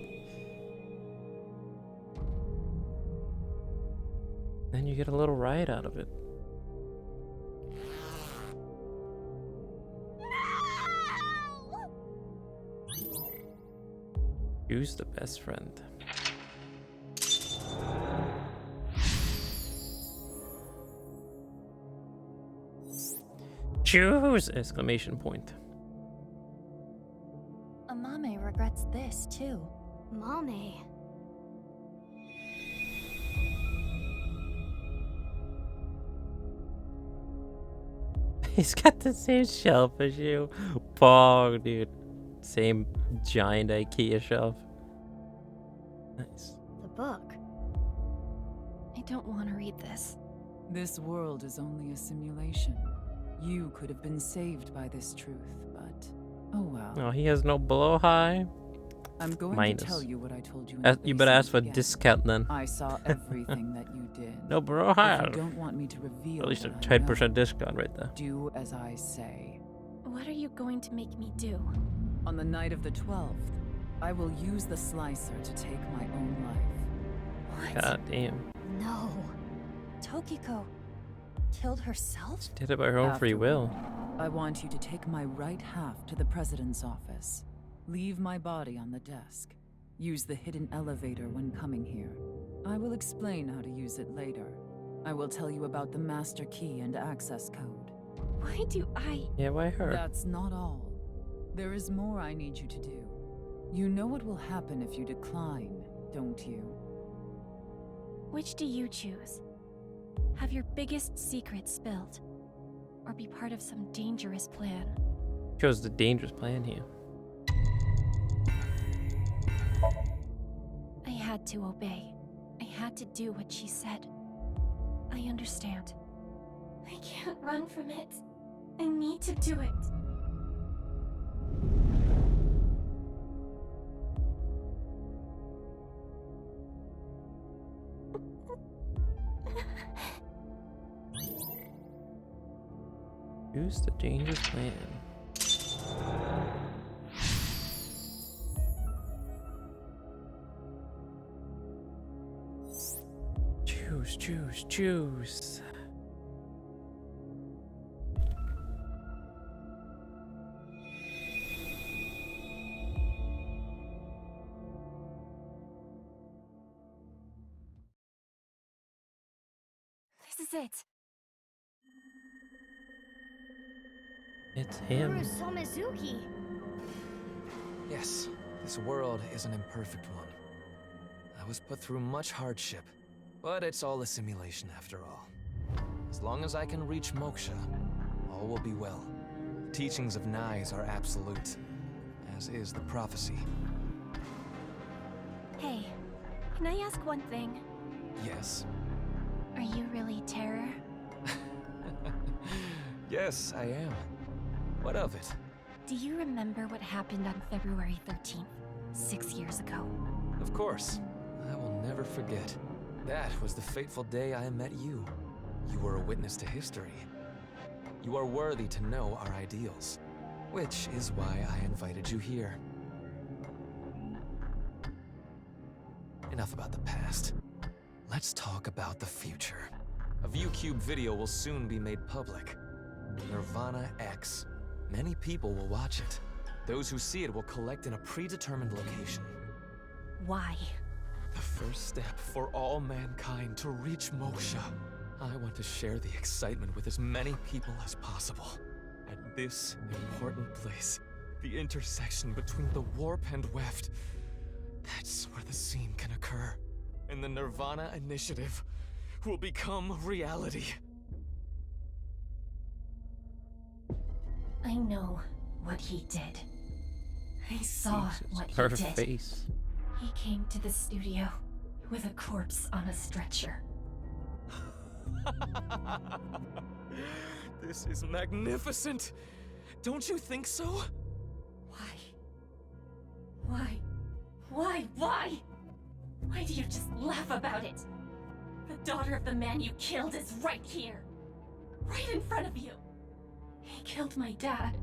Then you get a little ride out of it. Who's the best friend? Choose! Exclamation point. Amame regrets this too. Mame. He's got the same shelf as you. Pog, dude. Same giant IKEA shelf. Nice. The book. I don't want to read this. This world is only a simulation. You could have been saved by this truth, but oh well. Oh, he has no blowhigh. I'm going Minus. to tell you what I told you. In the You better ask for a basement again. discount then. I saw everything that you did. No If blowhigh. you don't want me to reveal At least a what I 10% know, discount right there. do as I say. What are you going to make me do? On the night of the 12th, I will use the slicer to take my own life. What? God damn. No. Tokiko killed herself? Did it by her own free will. I want you to take my right half to the president's office. Leave my body on the desk. Use the hidden elevator when coming here. I will explain how to use it later. I will tell you about the master key and access code. Why do I... Yeah, why her? That's not all. There is more I need you to do. You know what will happen if you decline, don't you? Which do you choose? Have your biggest secret spilled? Or be part of some dangerous plan? Chose the dangerous plan here. I had to obey. I had to do what she said. I understand. I can't run from it. I need to do it. Choose the dangerous plan. Choose, choose, choose. This is it. It's him. Somizuki. Yes, this world is an imperfect one. I was put through much hardship, but it's all a simulation after all. As long as I can reach moksha, all will be well. The teachings of Nais are absolute, as is the prophecy. Hey, can I ask one thing? Yes. Are you really Terror? Yes, I am. What of it? Do you remember what happened on February 13th, 6 years ago? Of course. I will never forget. That was the fateful day I met you. You were a witness to history. You are worthy to know our ideals, which is why I invited you here. Enough about the past. Let's talk about the future. A ViewCube video will soon be made public. nirvanA X. Many people will watch it. Those who see it will collect in a predetermined location. Why? The first step for all mankind to reach moksha. I want to share the excitement with as many people as possible. At this important place, the intersection between the warp and weft, that's where the scene can occur. And the nirvanA initiative will become reality. I know what he did. I saw what her he did. face. He came to the studio with a corpse on a stretcher. This is magnificent! Don't you think so? Why? Why? Why do you just laugh about it? The daughter of the man you killed is right here. Right in front of you. He killed my dad.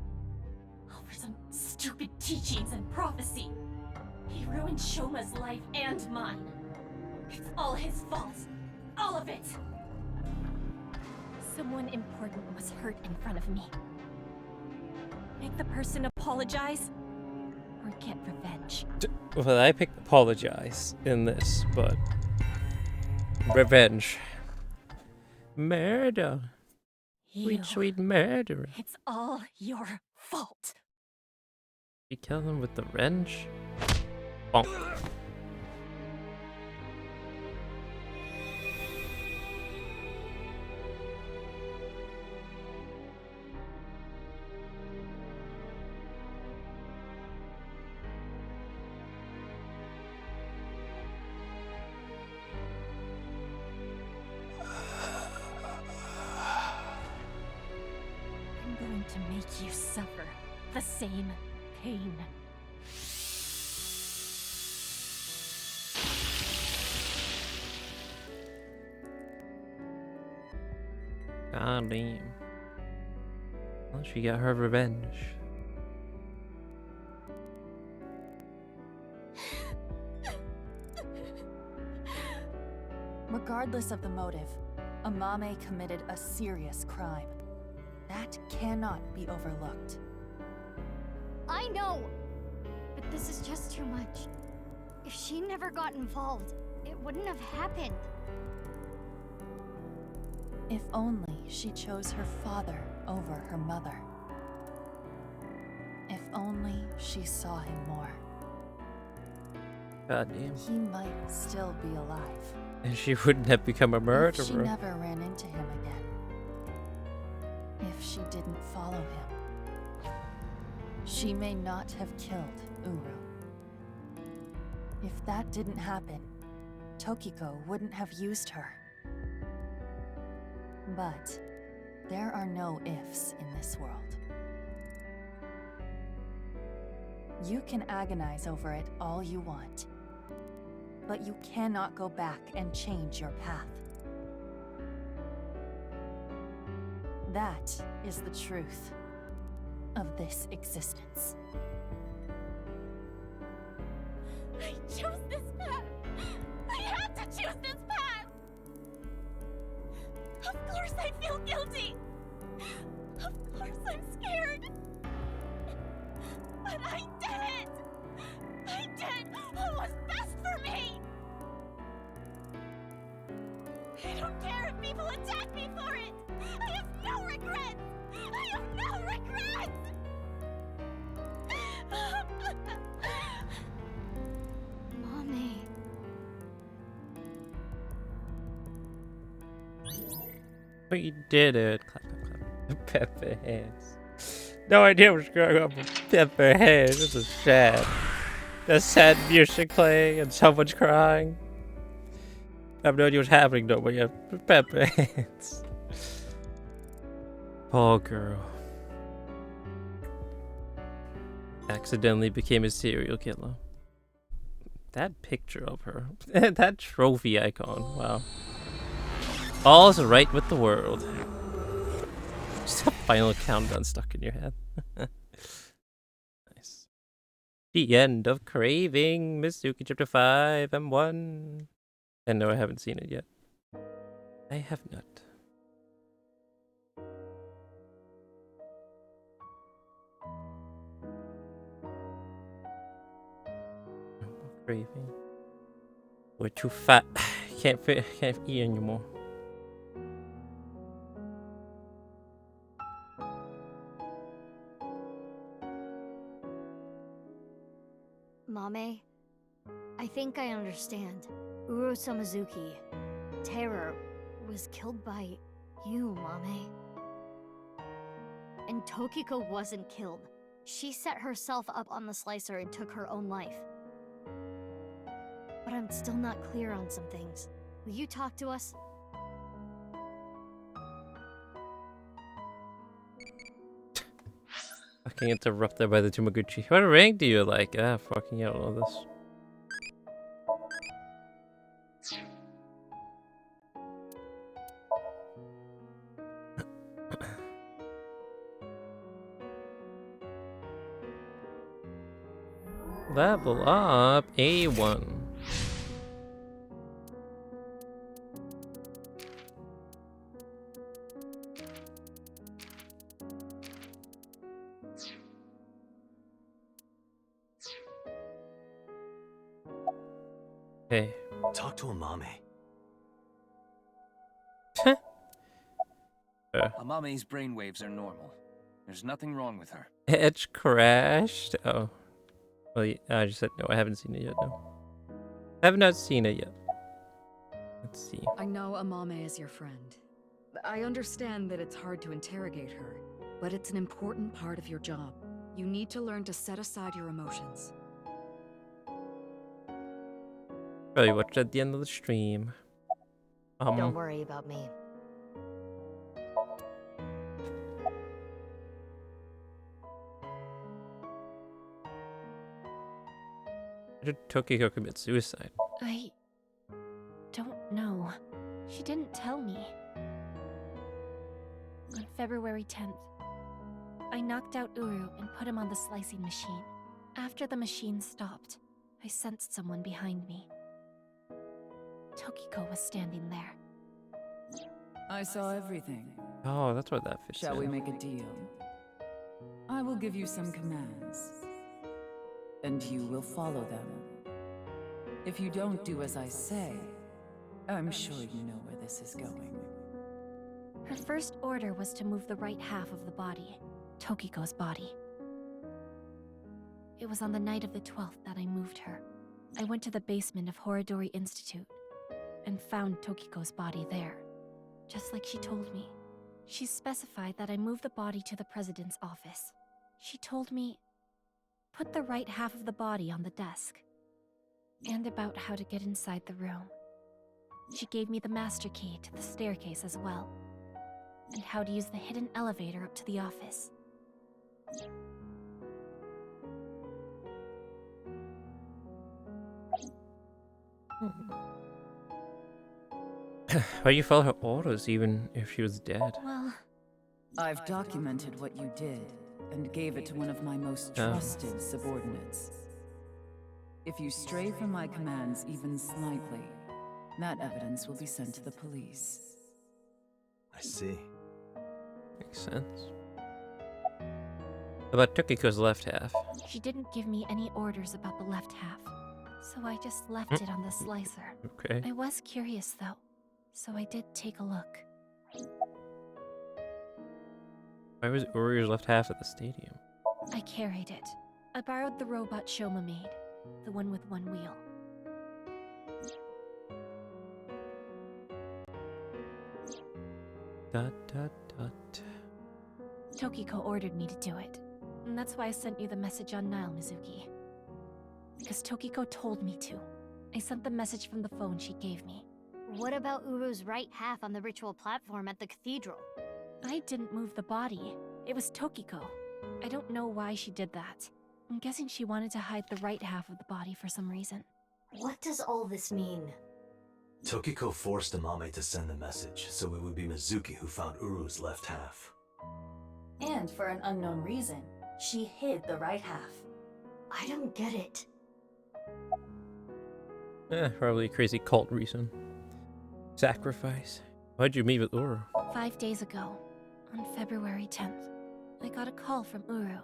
All for some stupid teachings and prophecy. He ruined Shoma's life and mine. It's all his fault. All of it. Someone important was hurt in front of me. Make the person apologize or get revenge. Well, I picked apologize in this, but revenge. Murder. Sweet, sweet murderer. It's all your fault. You kill him with the wrench? Bonk. I'm going to make you suffer the same pain. God damn. Well, she got her revenge. Regardless of the motive, Amame committed a serious crime. That cannot be overlooked. I know! But this is just too much. If she never got involved, it wouldn't have happened. If only she chose her father over her mother. If only she saw him more. God damn. He might still be alive. And she wouldn't have become a murderer. If she never ran into him again. If she didn't follow him. She may not have killed Uru. If that didn't happen, Tokiko wouldn't have used her. But there are no ifs in this world. You can agonize over it all you want, but you cannot go back and change your path. That is the truth of this existence. I chose this path! I have to choose this path! Of course I feel guilty! Of course I'm scared! But I did it! I did what was best for me! I don't care if people attack me for it! I have no regrets! I have no regrets! Mommy. We did it. Clap, clap, clap. Pepper hands. No idea what's going on with Pepper hands. This is sad. There's sad music playing and someone's crying. I have no idea what's happening though, but yeah, Pepper hands. Poor girl. Accidentally became a serial killer. That picture of her. That trophy icon. Wow. All's right with the world. Just a final countdown stuck in your head. Nice. The end of Craving, Mizuki Chapter 5, M1. And no, I haven't seen it yet. I have not. Craving. We're too fat. Can't eat anymore. Mame, I think I understand. Uro Samazuki, Terror, was killed by you, Mame. And Tokiko wasn't killed. She set herself up on the slicer and took her own life. But I'm still not clear on some things. Will you talk to us? Fucking interrupted by the Tumaguchi. What rank do you like? Ah, fucking hell, all this. Level up A1. Hey. Talk to Amame. Amame's brainwaves are normal. There's nothing wrong with her. Edge crashed. Oh. Well, yeah, I just said no. I haven't seen it yet. No. I have not seen it yet. Let's see. I know Amame is your friend. I understand that it's hard to interrogate her, but it's an important part of your job. You need to learn to set aside your emotions. Probably watch at the end of the stream. Don't worry about me. Why did Tokiko commit suicide? I don't know. She didn't tell me. On February 10th, I knocked out Uru and put him on the slicing machine. After the machine stopped, I sensed someone behind me. Tokiko was standing there. I saw everything. Oh, that's what that fits Shall in. we make a deal? I will give you some commands, and you will follow them. If you don't do as I say, I'm sure you know where this is going. Her first order was to move the right half of the body, Tokiko's body. It was on the night of the 12th that I moved her. I went to the basement of Horodori Institute and found Tokiko's body there, just like she told me. She specified that I move the body to the president's office. She told me, put the right half of the body on the desk, and about how to get inside the room. She gave me the master key to the staircase as well, and how to use the hidden elevator up to the office. Why you follow her orders even if she was dead? Well, I've documented what you did and gave it to one of my most trusted subordinates. If you stray from my commands even slightly, that evidence will be sent to the police. I see. Makes sense. About Tokiko's left half. she didn't give me any orders about the left half, so I just left it on the slicer. Okay. I was curious though, so I did take a look. Why was Uru's left half at the stadium? I carried it. I borrowed the robot Shoma made, the one with one wheel. Dot dot dot. Tokiko ordered me to do it, and that's why I sent you the message on Nile, Mizuki. Because Tokiko told me to. I sent the message from the phone she gave me. What about Uru's right half on the ritual platform at the cathedral? I didn't move the body. It was Tokiko. I don't know why she did that. I'm guessing she wanted to hide the right half of the body for some reason. What does all this mean? Tokiko forced Amame to send the message, so it would be Mizuki who found Uru's left half. And for an unknown reason, she hid the right half. I don't get it. Probably a crazy cult reason. Sacrifice. Why'd you meet with Uru? 5 days ago, on February 10th, I got a call from Uru,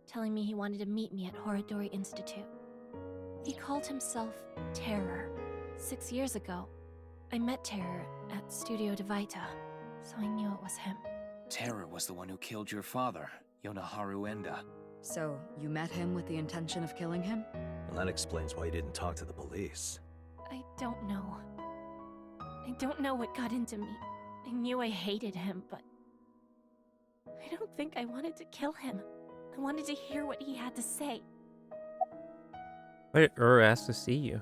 telling me he wanted to meet me at Horodori Institute. He called himself Terror. 6 years ago, I met Terror at Studio Devaita, so I knew it was him. Terror was the one who killed your father, Yonaharu Enda. So, you met him with the intention of killing him? Well, that explains why you didn't talk to the police. I don't know. I don't know what got into me. I knew I hated him, but I don't think I wanted to kill him. I wanted to hear what he had to say. Why did Uru ask to see you?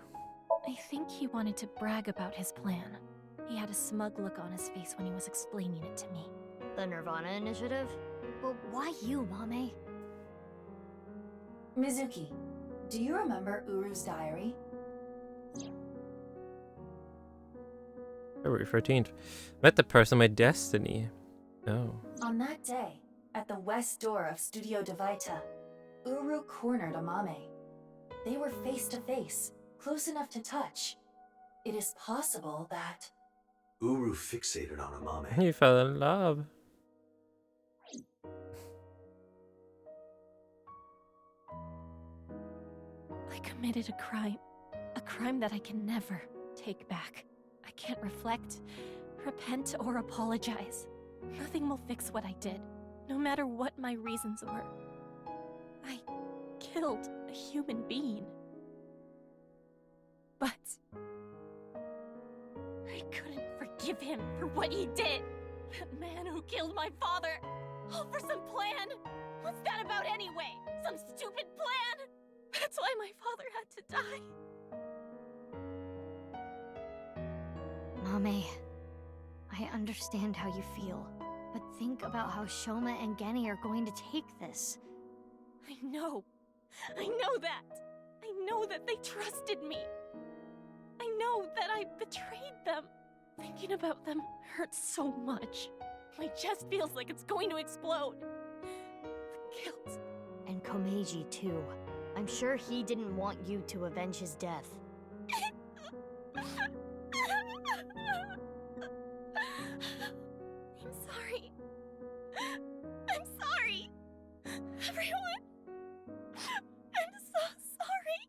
I think he wanted to brag about his plan. He had a smug look on his face when he was explaining it to me. The nirvanA initiative? But why you, Mame? Mizuki, do you remember Uru's diary? February 13th. Met the person of my destiny. Oh. On that day, at the west door of Studio Devaita, Uru cornered Amame. They were face to face, close enough to touch. It is possible that... Uru fixated on Amame. He fell in love. I committed a crime that I can never take back. I can't reflect, repent, or apologize. Nothing will fix what I did, no matter what my reasons were. I killed a human being. But I couldn't forgive him for what he did. That man who killed my father, all for some plan. What's that about anyway? Some stupid plan? That's why my father had to die. Mame, I understand how you feel, but think about how Shoma and Genny are going to take this. I know that. I know that they trusted me. I know that I betrayed them. Thinking about them hurts so much. My chest feels like it's going to explode. The guilt. And Komeiji, too. I'm sure he didn't want you to avenge his death. I'm sorry. I'm sorry. Everyone. I'm so sorry.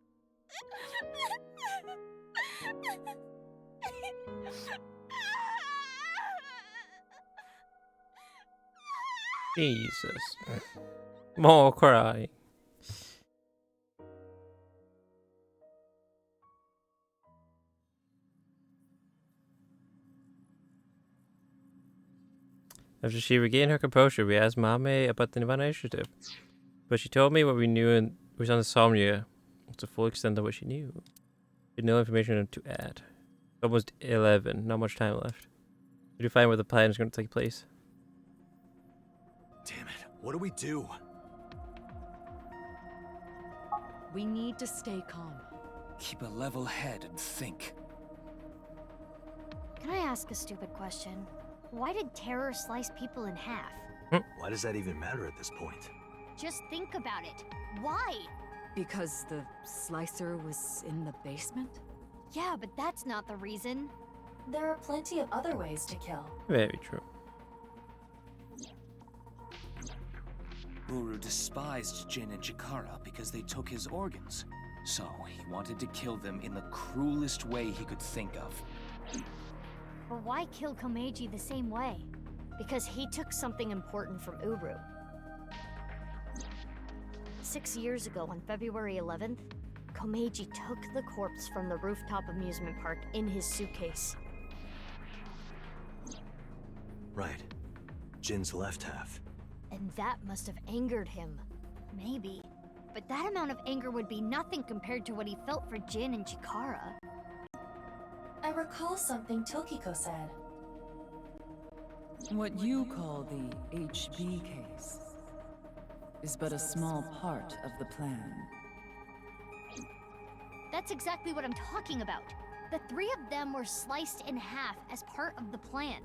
Jesus. More cry. After she regained her composure, we asked Mame about the nirvanA initiative. But she told me what we knew and was on the SOMNIUM. What's the full extent of what she knew. We had no information to add. Almost 11, not much time left. We do find where the plan is going to take place. Damn it, what do we do? We need to stay calm. Keep a level head and think. Can I ask a stupid question? Why did terror slice people in half? Why does that even matter at this point? Just think about it. Why? Because the slicer was in the basement? Yeah, but that's not the reason. There are plenty of other ways to kill. Very true. Uru despised Jin and Chikara because they took his organs. So he wanted to kill them in the cruelest way he could think of. But why kill Komeiji the same way? Because he took something important from Uru. 6 years ago, on February 11th, Komeiji took the corpse from the rooftop amusement park in his suitcase. Right. Jin's left half. And that must have angered him. Maybe. But that amount of anger would be nothing compared to what he felt for Jin and Chikara. I recall something Tokiko said. What you call the HB case is but a small part of the plan. That's exactly what I'm talking about. The three of them were sliced in half as part of the plan.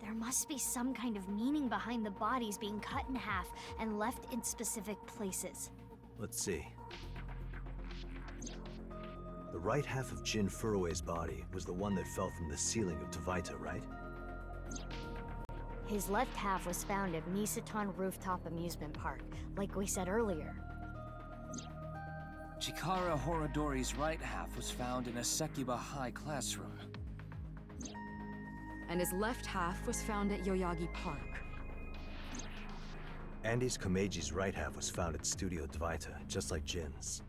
There must be some kind of meaning behind the bodies being cut in half and left in specific places. Let's see. The right half of Jin Furue's body was the one that fell from the ceiling of Tavaita, right? His left half was found at Misatan Rooftop Amusement Park, like we said earlier. Chikara Horodori's right half was found in a Sekiba High classroom. And his left half was found at Yoyagi Park. Andy's Komeiji's right half was found at Studio Tavaita, just like Jin's.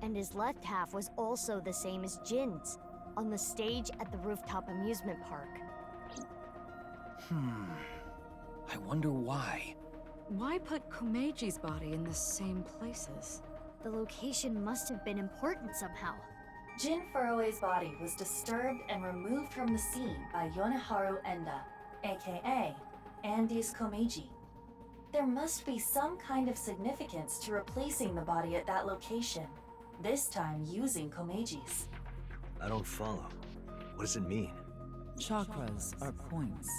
And his left half was also the same as Jin's, on the stage at the Rooftop Amusement Park. I wonder why. Why put Komeiji's body in the same places? The location must have been important somehow. Jin Furue's body was disturbed and removed from the scene by Yoneharu Enda, aka Andy's Komeiji. There must be some kind of significance to replacing the body at that location, this time using Komeiji's. I don't follow. What does it mean? Chakras are points.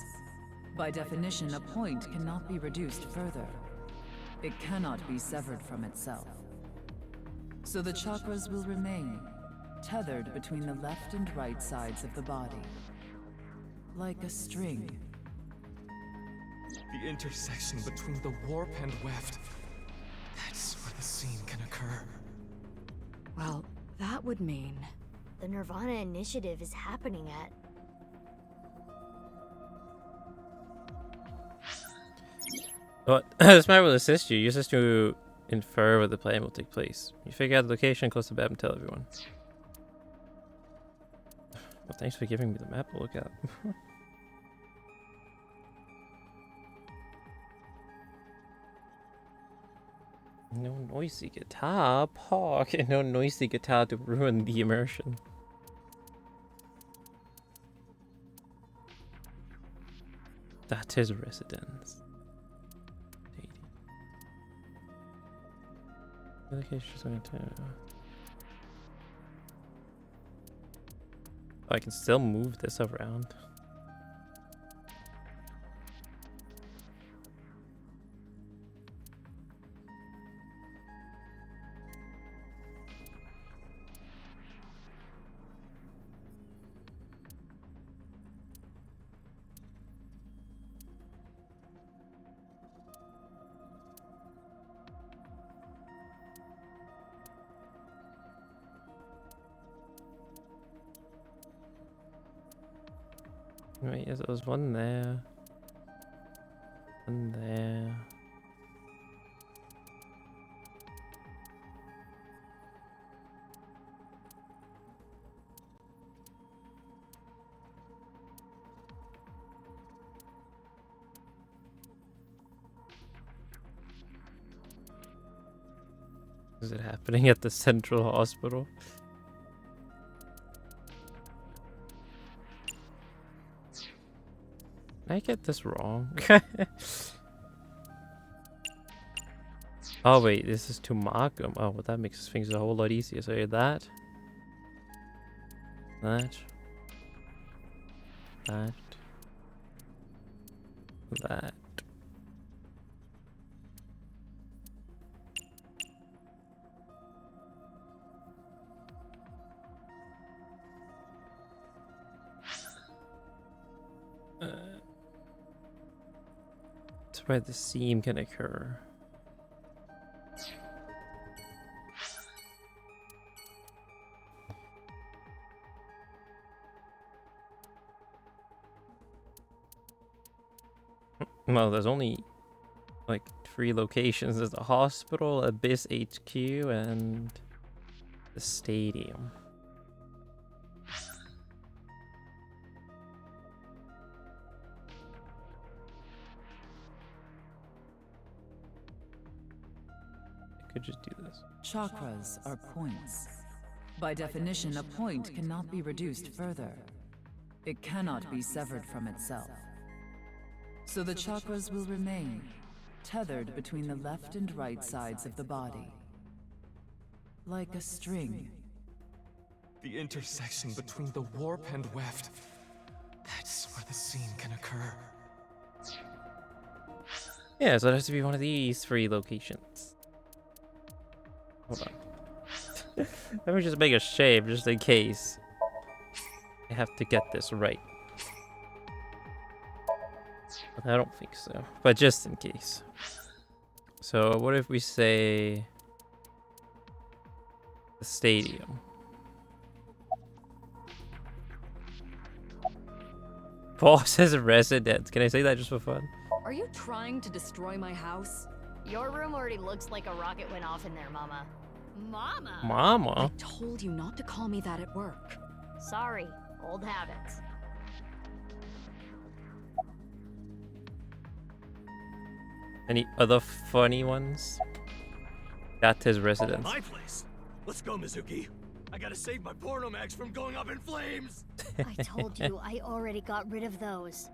By definition, a point cannot be reduced further. It cannot be severed from itself. So the chakras will remain, tethered between the left and right sides of the body. Like a string. The intersection between the warp and weft. That's where the scene can occur. Well, that would mean... the nirvanA initiative is happening at... But this map will assist you. Use this to infer where the plan will take place. You figure out the location close to the map and tell everyone. Well, thanks for giving me the map to look at. No noisy guitar, Park. No noisy guitar to ruin the immersion. That's his residence. I can still move this around. Right, yes, there was one there. One there. Is it happening at the central hospital? Did I get this wrong? Oh wait, this is to mark them. Oh, well that makes things a whole lot easier. So that. That. That's where the seam can occur. Well, there's only like 3 locations. There's the hospital, Abyss HQ, and the stadium. I could just do this. Chakras are points. By definition, a point cannot be reduced further. It cannot be severed from itself. So the chakras will remain, tethered between the left and right sides of the body. Like a string. The intersection between the warp and weft. That's where the scene can occur. Yeah, so it has to be one of these 3 locations. Hold on. Let me just make a shape just in case. I have to get this right. I don't think so, but just in case. So what if we say the stadium? Paul says residence. Can I say that just for fun? Are you trying to destroy my house? Your room already looks like a rocket went off in there, Mama. Mama? Mama? I told you not to call me that at work. Sorry, old habits. Any other funny ones? That's his residence. My place. Let's go, Mizuki. I gotta save my porno mags from going up in flames. I told you, I already got rid of those.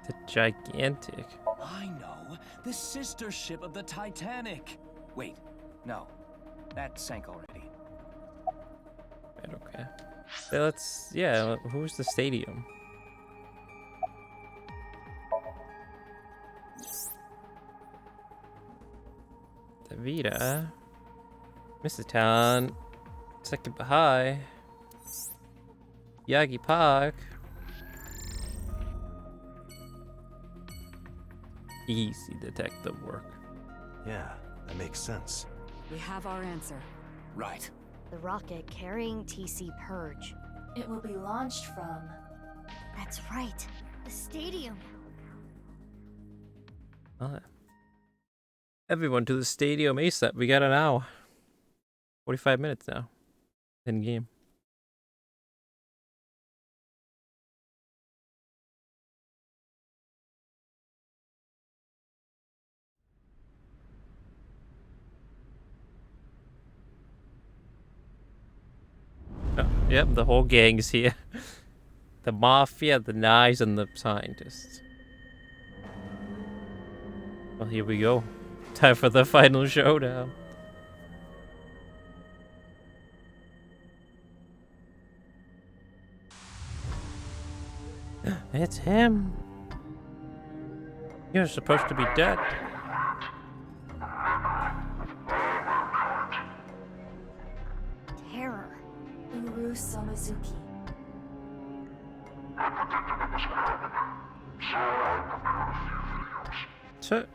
The gigantic. I know. The sister ship of the Titanic. Wait, no. That sank already. Right, okay. So let's, yeah, who's the stadium? Davida. Mrs. Town. Second Bahai. Yagi Park. Easy detective work. Yeah, that makes sense. We have our answer. Right. The rocket carrying TC Purge. It will be launched from... That's right. The stadium. Everyone to the stadium ASAP. We got an hour. 45 minutes now. In game. Oh, yep, the whole gang's here. The mafia, the knives, and the scientists. Well, here we go. Time for the final showdown. It's him. You're supposed to be dead. Terror. Uru Somizuki. So,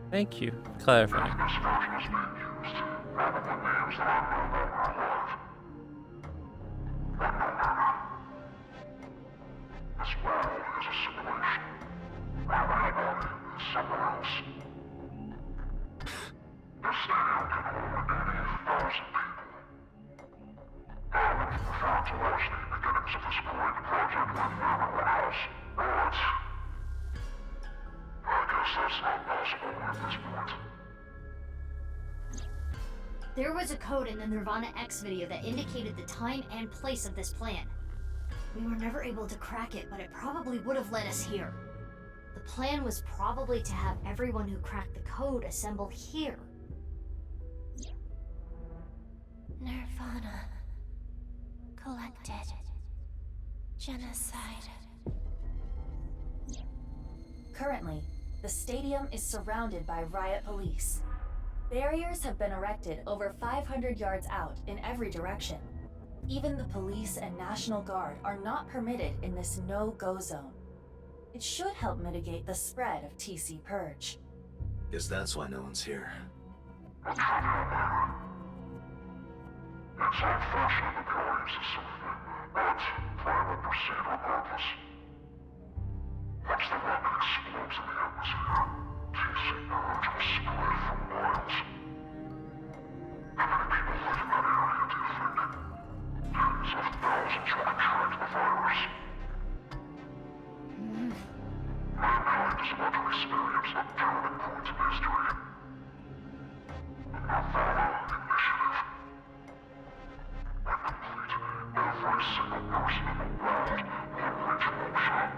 thank you for clarifying. There was a code in the nirvanA X video that indicated the time and place of this plan. We were never able to crack it, but it probably would have led us here. The plan was probably to have everyone who cracked the code assemble here. nirvanA. Collected. Genocide. Currently, the stadium is surrounded by riot police. Barriers have been erected over 500 yards out in every direction. Even the police and National Guard are not permitted in this no-go zone. It should help mitigate the spread of TC Purge. Guess that's why no one's here. It's unfortunate that the audience is so thin, but plan will proceed regardless. Once the rocket explodes in the atmosphere, TC Purge will spread for miles. How many people live in that area, do you think? Tens of thousands will contract the virus. Mankind is about to experience a turning point in history. The nirvanA Initiative. When complete, every single person in the world will reach motion.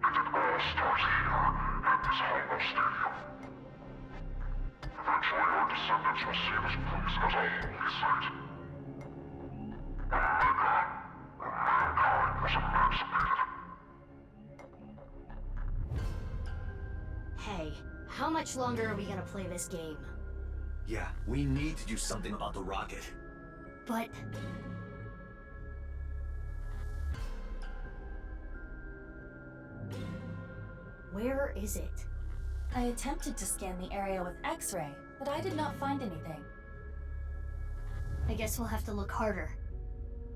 And it all starts here, at this hollow stadium. Eventually, our descendants will see this place as a holy site. Omega, where mankind was emancipated. Hey, how much longer are we gonna play this game? Yeah, we need to do something about the rocket. But... where is it? I attempted to scan the area with X-ray, but I did not find anything. I guess we'll have to look harder.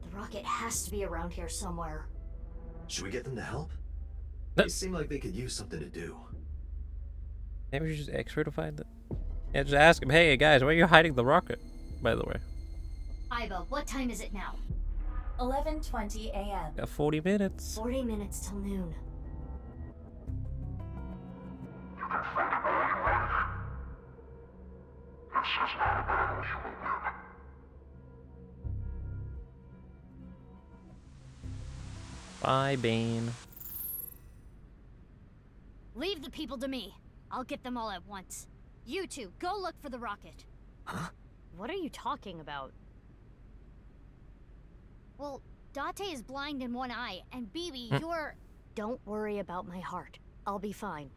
The rocket has to be around here somewhere. Should we get them to help? They seem like they could use something to do. Maybe we should just X-ray to find it. Yeah, just ask him, hey guys, where are you hiding the rocket, by the way? Iba, what time is it now? 11:20 a.m. Got 40 minutes. 40 minutes till noon. You can fight it all you like. This is not a battle you will win. Bye, Bane. Leave the people to me. I'll get them all at once. You two, go look for the rocket. Huh? What are you talking about? Well, Date is blind in one eye, and Bibi, you're... Don't worry about my heart. I'll be fine.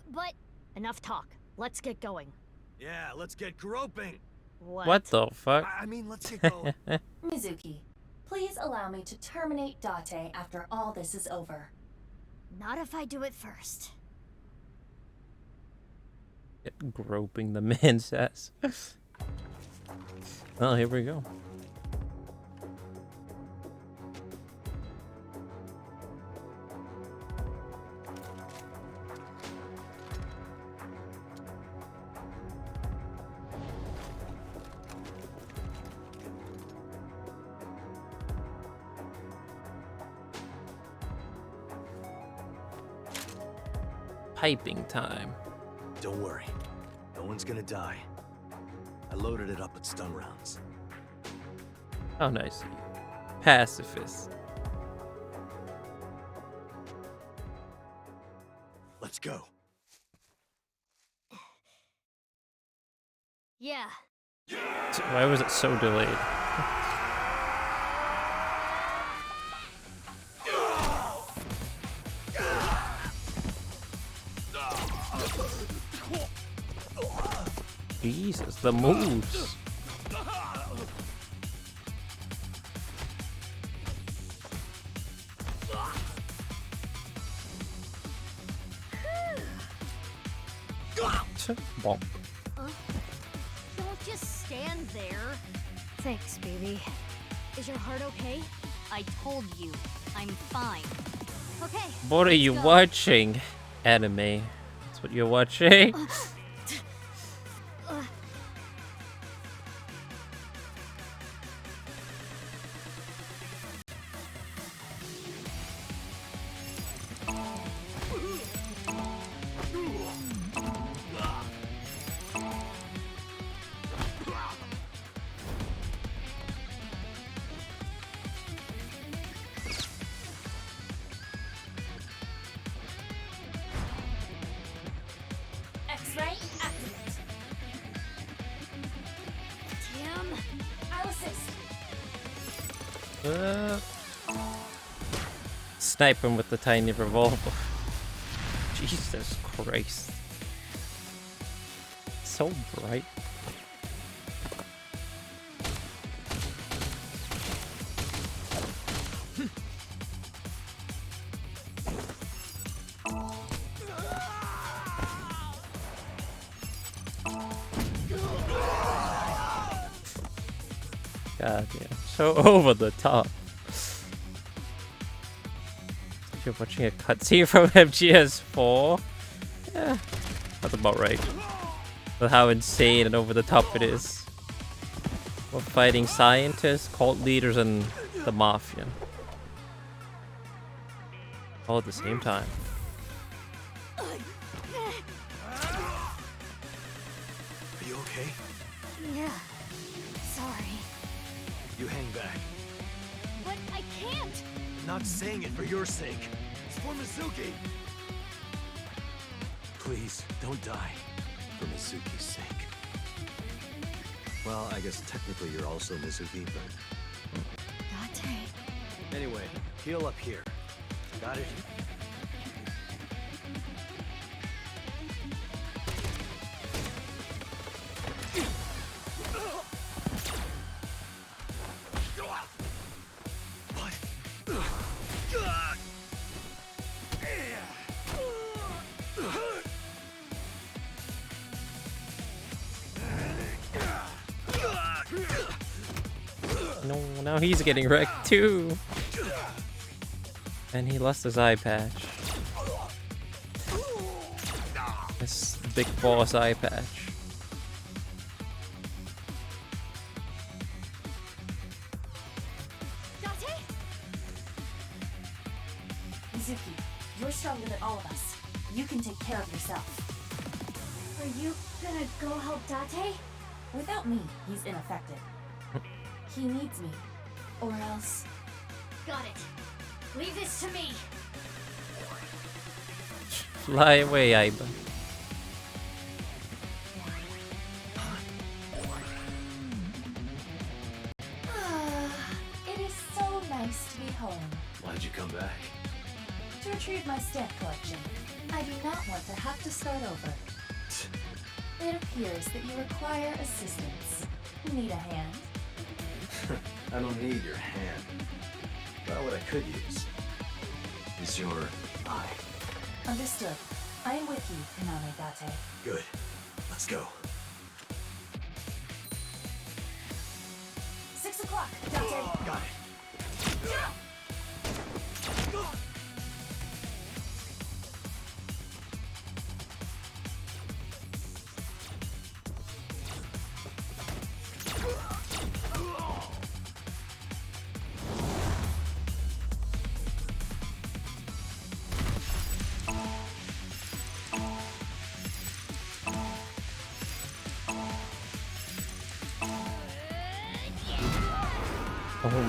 But, enough talk. Let's get going. Yeah, let's get groping. What the fuck? I mean, let's get going. Mizuki, please allow me to terminate Date after all this is over. Not if I do it first. Groping, the man says. Well, here we go. typing time. Don't worry. No one's gonna die. I loaded it up with stun rounds. How nice of you. Pacifist. Let's go. Yeah. Why was it so delayed? Jesus, the moves. Bonk. Don't just stand there. Thanks, baby. Is your heart okay? I told you, I'm fine. Okay. What are you watching? Anime. That's what you're watching? X-ray activate. Tim, I'll assist. Snipe him with the tiny revolver. Jesus Christ. So bright. God damn, so over the top. You're watching a cutscene from Ps4? Yeah, that's about right. With how insane and over the top it is. We're fighting scientists, cult leaders, and the mafia. All at the same time. Are you okay? Yeah. Sorry. You hang back. But I can't! Not saying it for your sake. It's for Mizuki. Please, don't die. For Mizuki's sake. Well, I guess technically you're also Mizuki, but... Date. Anyway, heal up here. Got it? No, now he's getting wrecked too. And he lost his eye patch. This big boss eye patch. Mizuki, you're stronger than all of us. You can take care of yourself. Are you gonna go help Date? Without me, he's ineffective. He needs me. Or else... Got it. Leave this to me. Fly away, Aiba. It is so nice to be home. Why'd you come back? To retrieve my stamp collection. I do not want to have to start over. It appears that you require assistance. Need a hand? I don't need your hand. But what I could use is your eye. Understood. I am with you, Iname Date. Good. Let's go. 6 o'clock, Date. Got it.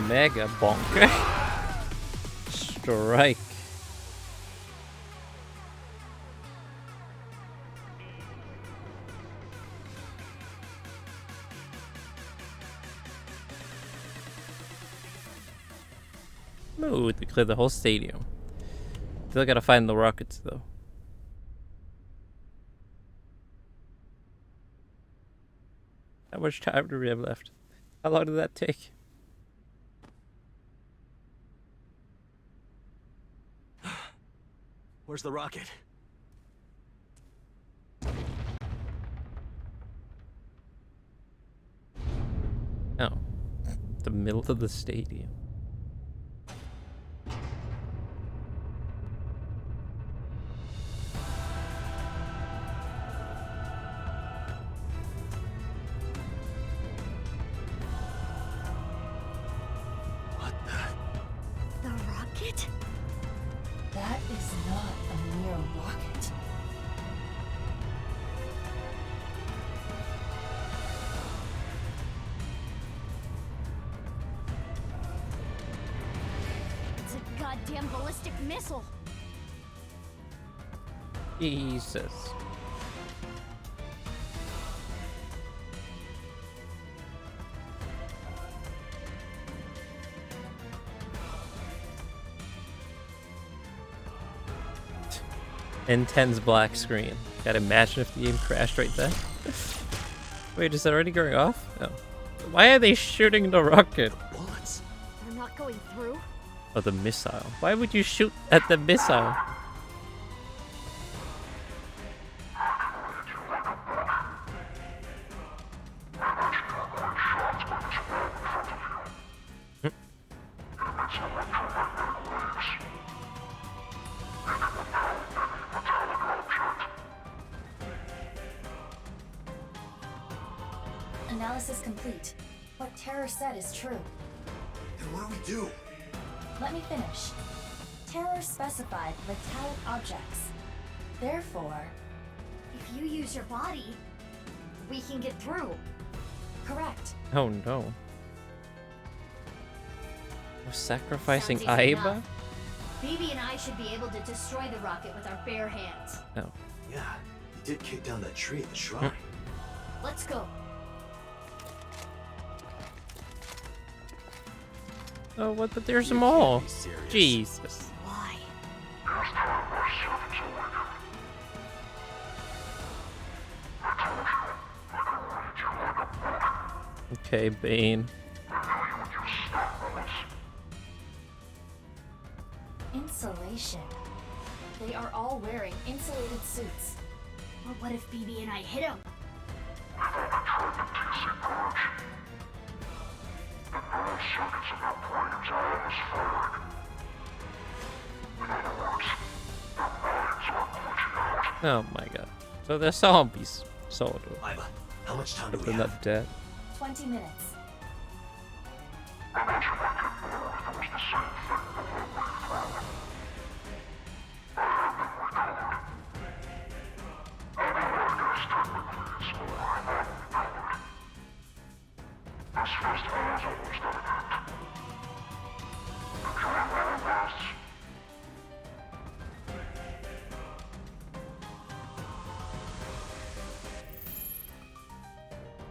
Mega bonk. Strike. Ooh, to clear the whole stadium. Still gotta find the rockets though. How much time do we have left? How long did that take? Where's the rocket? Oh. The middle of the stadium. The rocket? That is not a mere rocket. It's a goddamn ballistic missile. Jesus. Intense black screen. Gotta imagine if the game crashed right there. Wait, is that already going off? Oh. Why are they shooting the rocket? Bullets. They're not going through. Oh, the missile. Why would you shoot at the missile? Analysis complete. What Terror said is true. Then what do we do? Let me finish. Terror specified metallic objects. Therefore, If you use your body, we can get through. correct. Oh no. We're sacrificing Sounds easy AYAYA? enough. Phoebe and I should be able to destroy the rocket with our bare hands. Oh. Yeah, you did kick down that tree at the shrine. Let's go. Oh, what? But there's them all. Jesus. Why? Okay, Bane. Insulation. They are all wearing insulated suits. But what if Phoebe and I hit him? Oh my god. So they're zombies. Sort of. AYAYA, how much time do But we they're have? not dead. 20 minutes.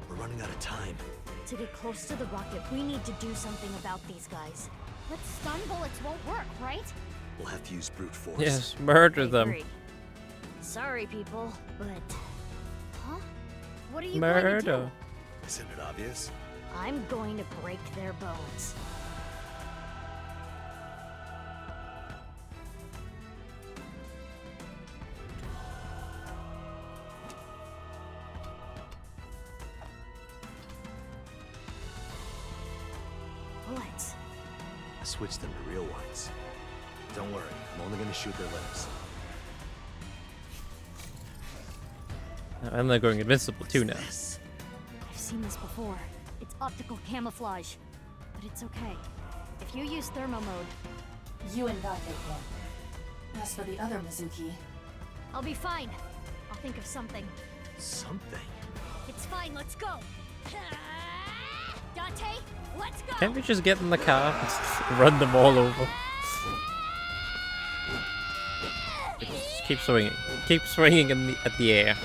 We're running out of time. To get close to the rocket, we need to do something about these guys. But stun bullets won't work, right? We'll have to use brute force. Yes, murder them. Agree. Sorry, people, but... Huh? What are you Murder. going to do? Isn't it obvious? I'm going to break their bones. Bullets. I switched them to real ones. Don't worry, I'm only gonna shoot their limbs. And they're going invincible too now. I've seen this before. It's optical camouflage. But it's okay. If you use thermo mode, You and Date can. As for the other Mizuki, I'll be fine. I'll think of something. Something? It's fine, let's go! Dante, let's go. Can't we just get in the car and run them all over? Just keep swinging. Keep swinging at the air.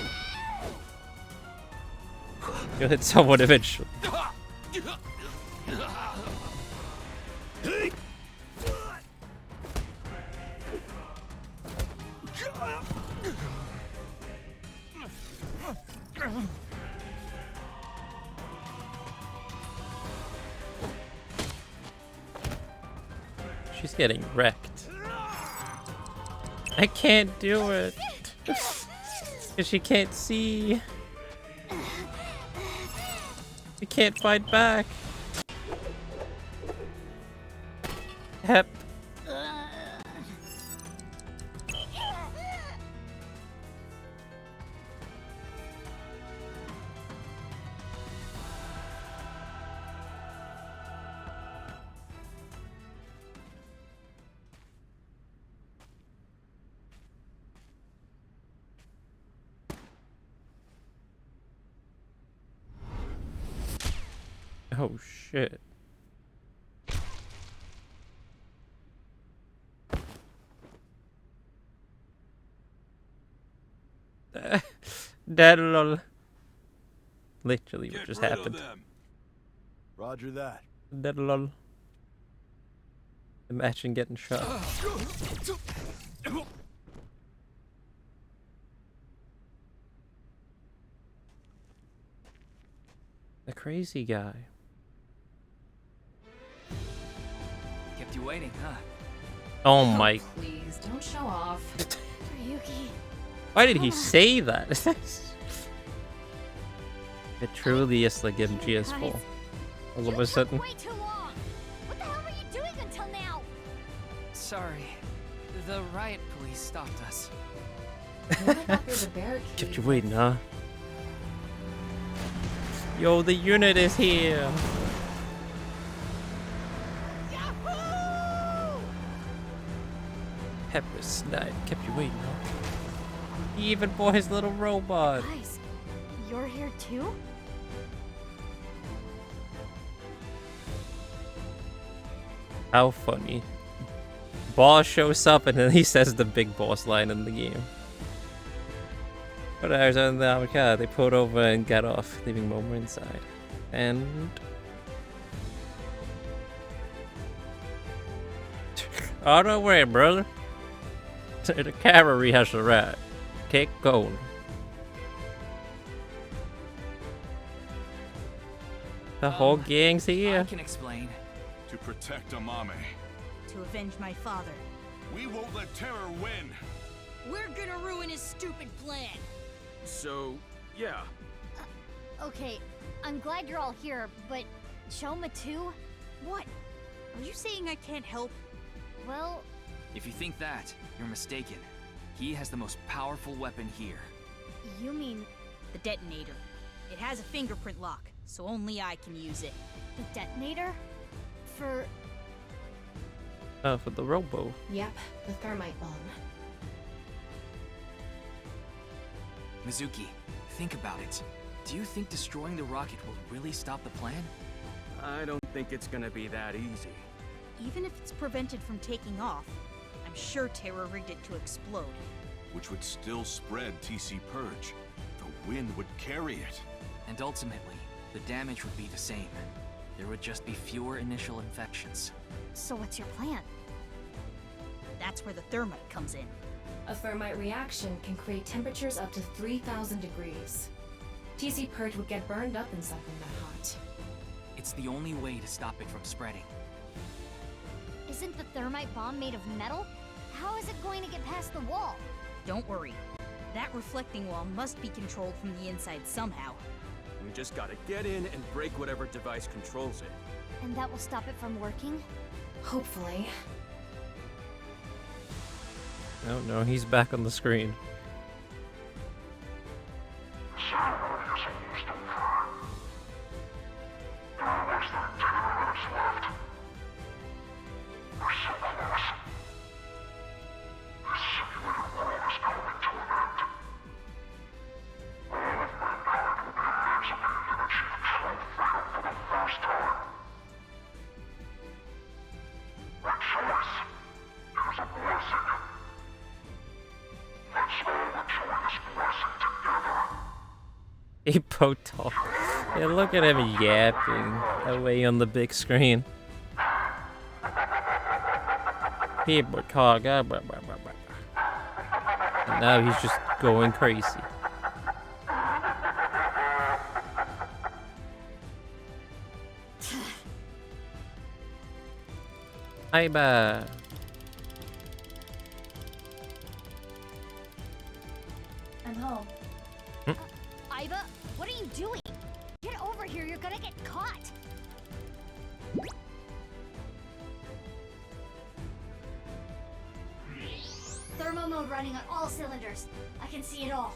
You'll hit someone eventually. She's getting wrecked. I can't do it. Because she can't see. She can't fight back. Hep. Oh shit. That lol. Literally what just happened. Roger that. That lol. Imagine getting shot. The crazy guy. Kept you waiting, huh? Oh my. Please, don't show off. Ryuki. Why did he say that? It truly is like MGS4. All of a sudden. Way too long. What the hell were you doing until now? Sorry. The riot police stopped us. Kept you waiting, huh? Yo, the unit is here. Pepper Snipe kept you waiting, huh? He even bought his little robot. Guys, you're here too? How funny. Boss shows up and then he says the big boss line in the game. But I was on the car, they pulled over and got off, leaving Momo inside. And... oh, don't worry, brother. The cavalry has arrived. Keep going. The whole gang's here. I can explain. To protect Amame. To avenge my father. We won't let terror win. We're gonna ruin his stupid plan. So, yeah. Okay, I'm glad you're all here, but Shoma too? What? Are you saying I can't help? Well... If you think that, you're mistaken. He has the most powerful weapon here. You mean... The detonator. It has a fingerprint lock, so only I can use it. The detonator? For... For the robo. Yep, the thermite bomb. Mizuki, think about it. Do you think destroying the rocket will really stop the plan? I don't think it's gonna be that easy. Even if it's prevented from taking off, I'm sure Terra rigged it to explode. Which would still spread TC Purge. The wind would carry it. And ultimately, the damage would be the same. There would just be fewer initial infections. So what's your plan? That's where the thermite comes in. A thermite reaction can create temperatures up to 3,000 degrees. TC Purge would get burned up in something that hot. It's the only way to stop it from spreading. Isn't the thermite bomb made of metal? How is it going to get past the wall? Don't worry. That reflecting wall must be controlled from the inside somehow. We just gotta get in and break whatever device controls it. And that will stop it from working? Hopefully. Oh no, he's back on the screen. First time. April talk. Yeah, look at him yapping away on the big screen. People talk. And now he's just going crazy. AYAYA. I'm home. Iva, what are you doing? Get over here, you're gonna get caught. Thermo mode running on all cylinders. I can see it all.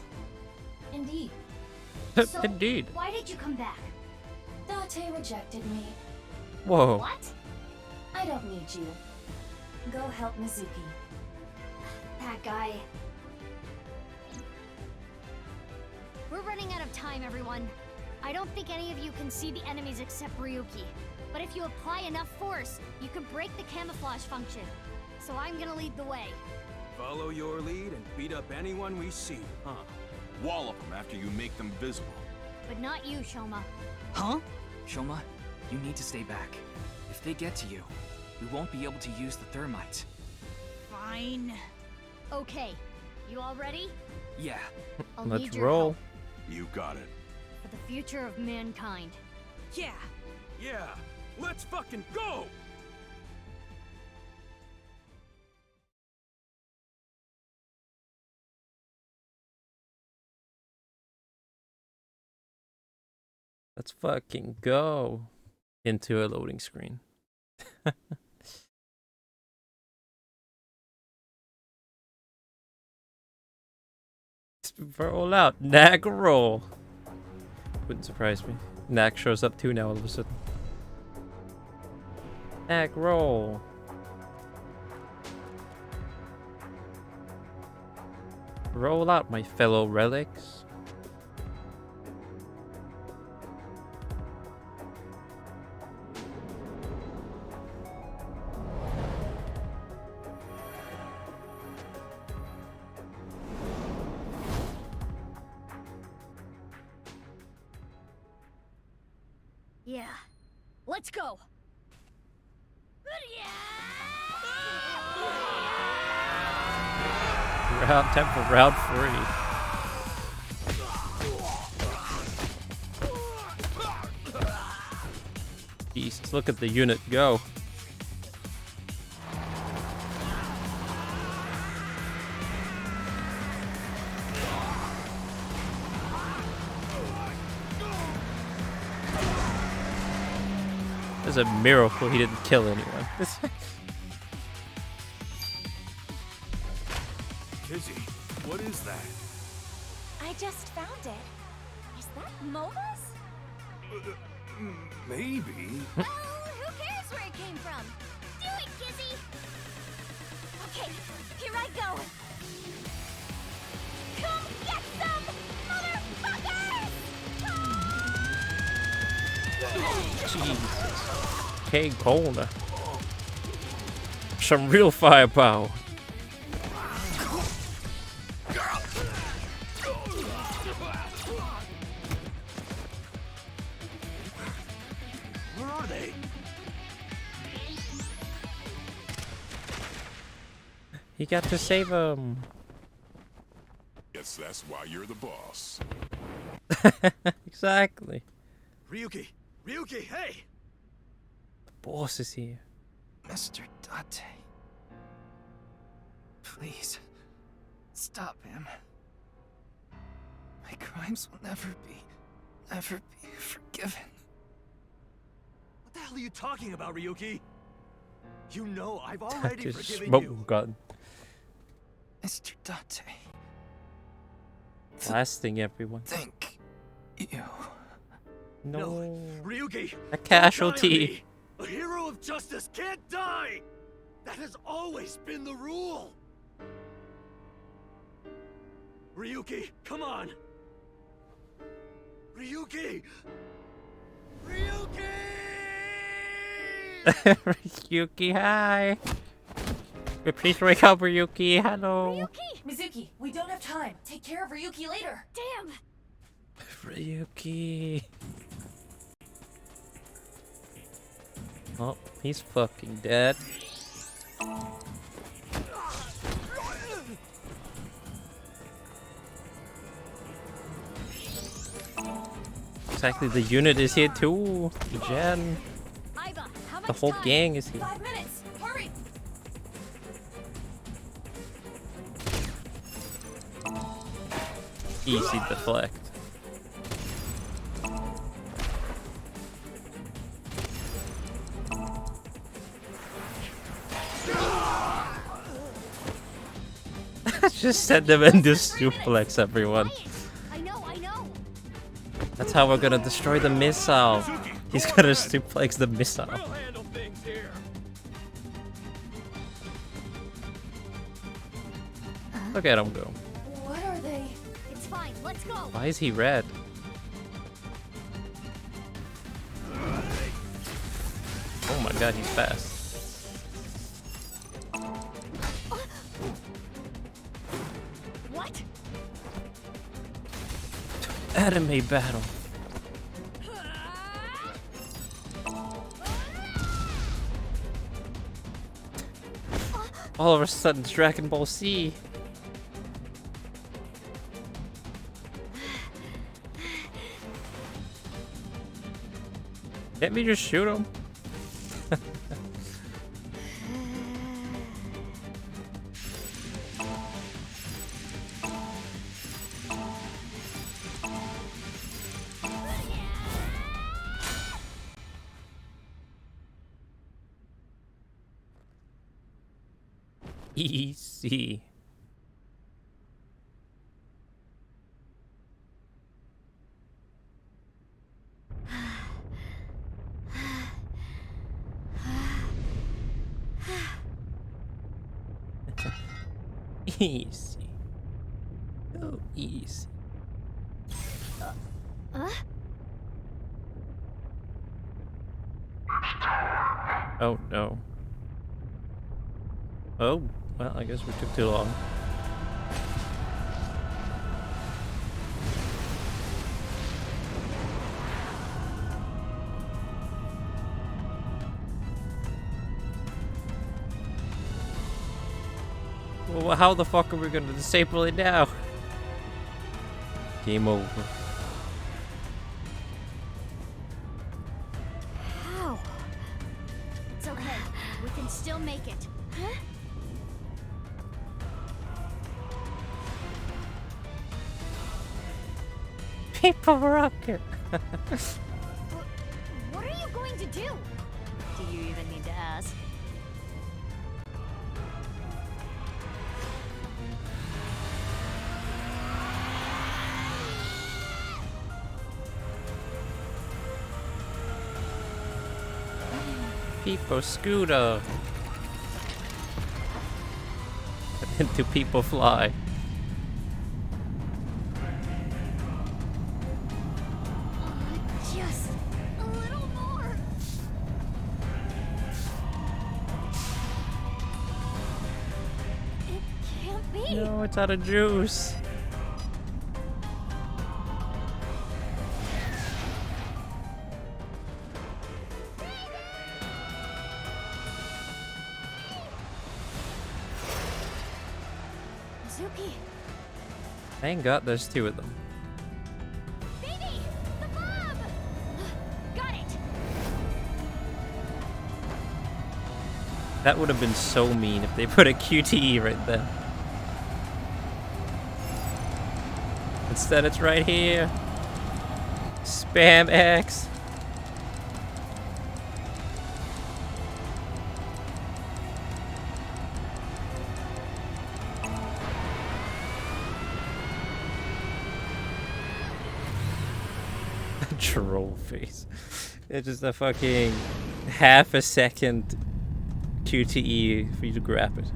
Indeed. So, Indeed. why did you come back? Date rejected me. Whoa. What? I don't need you. Go help Mizuki. That guy. We're running out of time, everyone. I don't think any of you can see the enemies except Ryuki. But if you apply enough force, you can break the camouflage function. So I'm gonna lead the way. Follow your lead and beat up anyone we see, huh? Wallop them after you make them visible. But not you, Shoma. Huh? Shoma, you need to stay back. If they get to you, we won't be able to use the thermite. Fine. Okay. You all ready? Yeah. I'll Let's need your roll. help You got it. for the future of mankind. Yeah. Yeah. Let's fucking go! Let's fucking go into a loading screen. Roll out. Nag roll. Wouldn't surprise me. Nag shows up too now all of a sudden. Nag roll. Roll out, my fellow relics. Yeah. Let's go. Time for round 3. Beast, look at the unit go. It's a miracle he didn't kill anyone. Kizzy, what is that? I just found it. Is that Moma's? Maybe. Well, who cares where it came from? Do it, Kizzy! Okay, here I go. Come get some, motherfuckers! Jesus. King Corner. Some real firepower. Where are they? He got to save him. Guess that's why you're the boss. Exactly. Ryuki! Ryuki, hey! The boss is here. Mr. Date. Please, stop him. My crimes will never be forgiven. What the hell are you talking about, Ryuki? You know I've already That is forgiven smoke you. gun. Mr. Date. Blasting everyone. Thank you. No. Ryuki! A casualty. A hero of justice can't die! That has always been the rule! Ryuki, come on! Ryuki! Ryuki! Ryuki, hi. Please wake up, Ryuki. Hello. Mizuki, we don't have time. Take care of Ryuki later. Damn! Ryuki. Oh, he's fucking dead. Exactly, the unit is here too. Jen. The whole gang is here. 5 minutes. Hurry. Easy deflect. Just send them into suplex, everyone. I know. That's how we're gonna destroy the missile. He's gonna suplex the missile. Look at him go. What are they? It's fine. Let's go. Why is he red? Oh my god, he's fast. What? Anime battle. All of a sudden, it's Dragon Ball Z. Can't we just shoot him? Easy. Easy. Oh, easy. Oh no. Oh, well, I guess we took too long. Well, how the fuck are we gonna disable it now? Game over. How? It's okay. We can still make it. Huh? People rocket. What are you going to do? Do you even need to ask? People scooter. Into people fly. Just a little more. It can't be. No, it's out of juice. Zuki, Thank God there's two of them. baby, the bomb. Got it. That would have been so mean if they put a QTE right there. Instead, it's right here. Spam X. Troll face. It's just a fucking half a second QTE for you to grab it.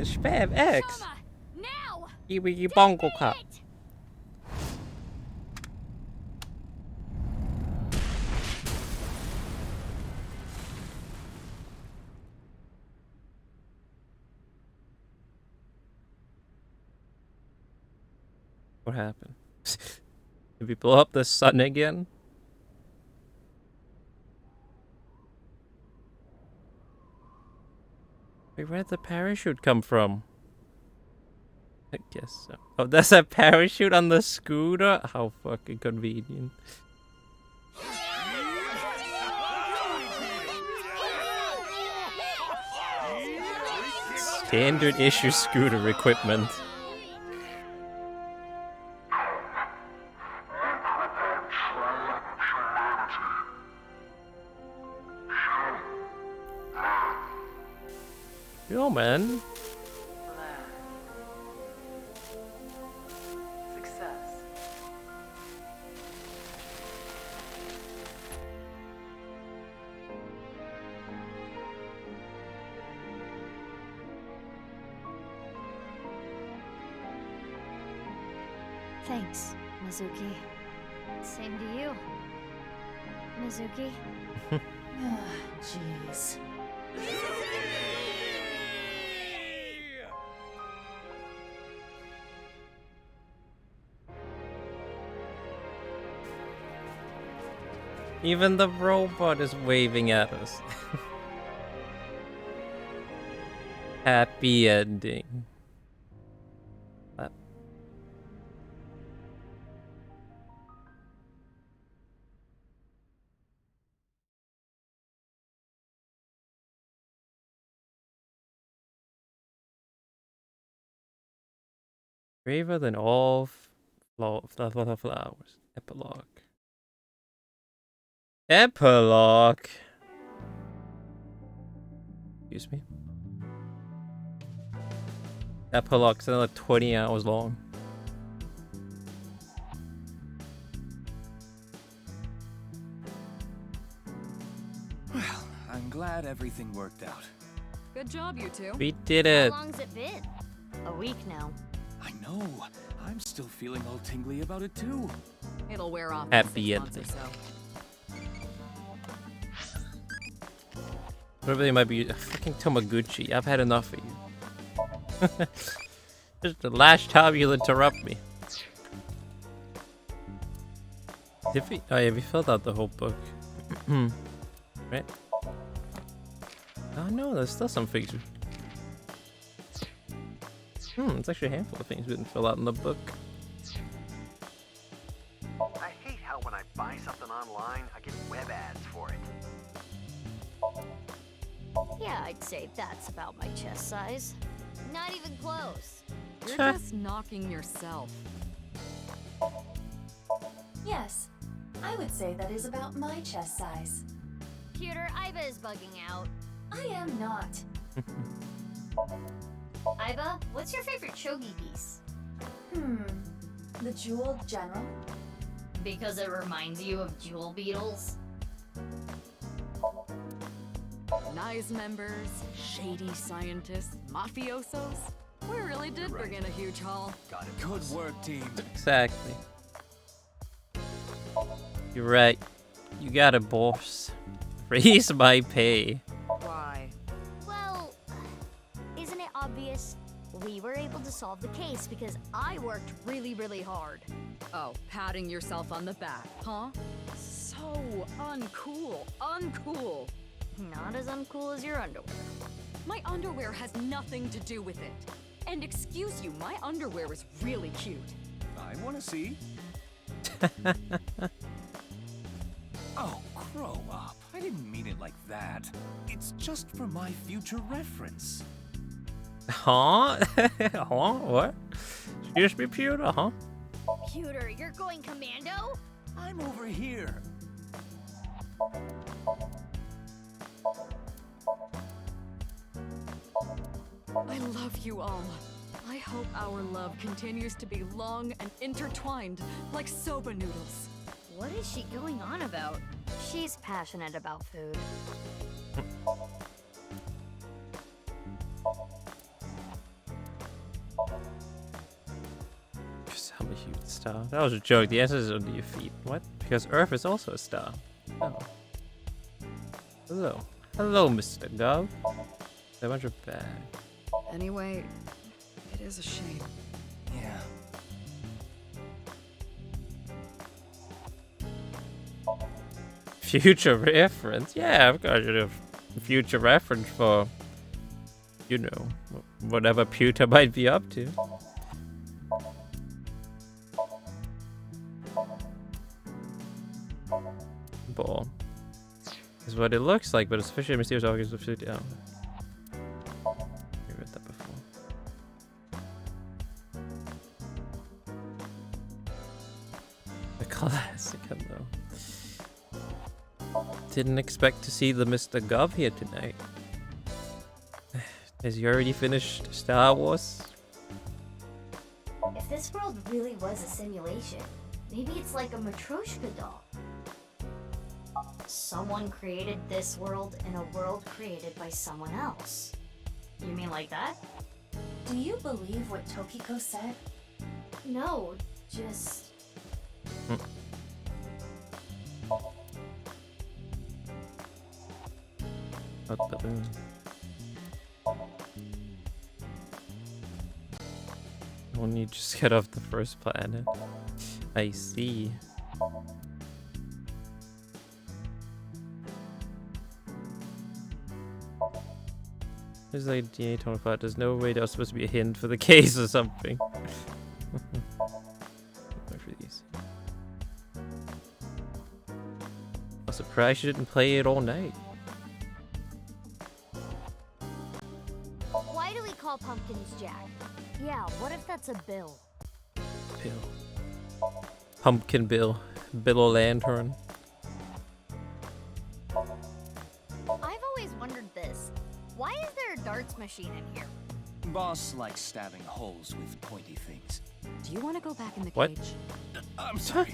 Spam X. Now. Iwi bongo cop. What happened? Did we blow up the sun again? Wait, where'd the parachute come from? I guess so. Oh, there's a parachute on the scooter? How fucking convenient. Standard issue scooter equipment. Yo, man. Success. Thanks, Mizuki. Same to you, Mizuki. Jeez. Even the robot is waving at us. Happy ending. Braver than all flowers. Epilogue. Epilogue. Excuse me. Epilogue's another 20 hours long. Well, I'm glad everything worked out. Good job, you two. We did it. How long's it been? A week now. I know. I'm still feeling all tingly about it too. It'll wear off in Happy 6 months or ending. so. Whatever they might be. Fucking Tomaguchi. I've had enough of you. This is the last time you'll interrupt me. Did we? Oh yeah, we filled out the whole book. Right? Oh no, there's still some things. It's actually a handful of things we didn't fill out in the book. I hate how when I buy something online, I get web ads for it. Yeah, I'd say that's about my chest size. Not even close. You're just knocking yourself. Yes, I would say that is about my chest size. Cuter, Iba is bugging out. I am not. Iba, what's your favorite shogi piece? The Jeweled General? Because it reminds you of jewel beetles? Nice members, shady scientists, mafiosos. We really did bring in a huge haul. Got it. Good work, team. Exactly. You're right. You got it, boss. Raise my pay. Why? Well, isn't it obvious? We were able to solve the case because I worked really, really hard. Oh, patting yourself on the back, huh? So uncool. Uncool. Not as uncool as your underwear. My underwear has nothing to do with it. And excuse you, my underwear is really cute. I want to see. Oh, grow up. I didn't mean it like that. It's just for my future reference. Huh? Huh? What? Excuse me, Pewter, huh? Pewter, you're going commando? I'm over here. I love you all. I hope our love continues to be long and intertwined like soba noodles. What is she going on about? She's passionate about food. Just I'm a huge star. That was a joke. The answer is under your feet. What? Because Earth is also a star. Oh. Hello. Hello, Mr. Gov. A bunch of bad. Anyway, it is a shame. Yeah. Future reference? Yeah, I've got a future reference for, you know, whatever Pewter might be up to. Ball is what it looks like, but it's officially a mysterious object of food. Oh. We read that before. The classic, though. Didn't expect to see the Mr. Gov here tonight. Has he already finished Star Wars? If this world really was a simulation, maybe it's like a Matryoshka doll. Someone created this world in a world created by someone else. You mean like that? Do you believe what Tokiko said? No, just... What balloon? When you just get off the first planet. I see. There's like DNA 25. There's no way that was supposed to be a hint for the case or something. Wait for these. I'm surprised you didn't play it all night. Why do we call pumpkins Jack? Yeah, what if that's a bill? Bill. Pumpkin Bill. Bill O'Lantern. I've always wondered this. Why is there a darts machine in here? Boss likes stabbing holes with pointy things. Do you want to go back in the What? cage? I'm sorry.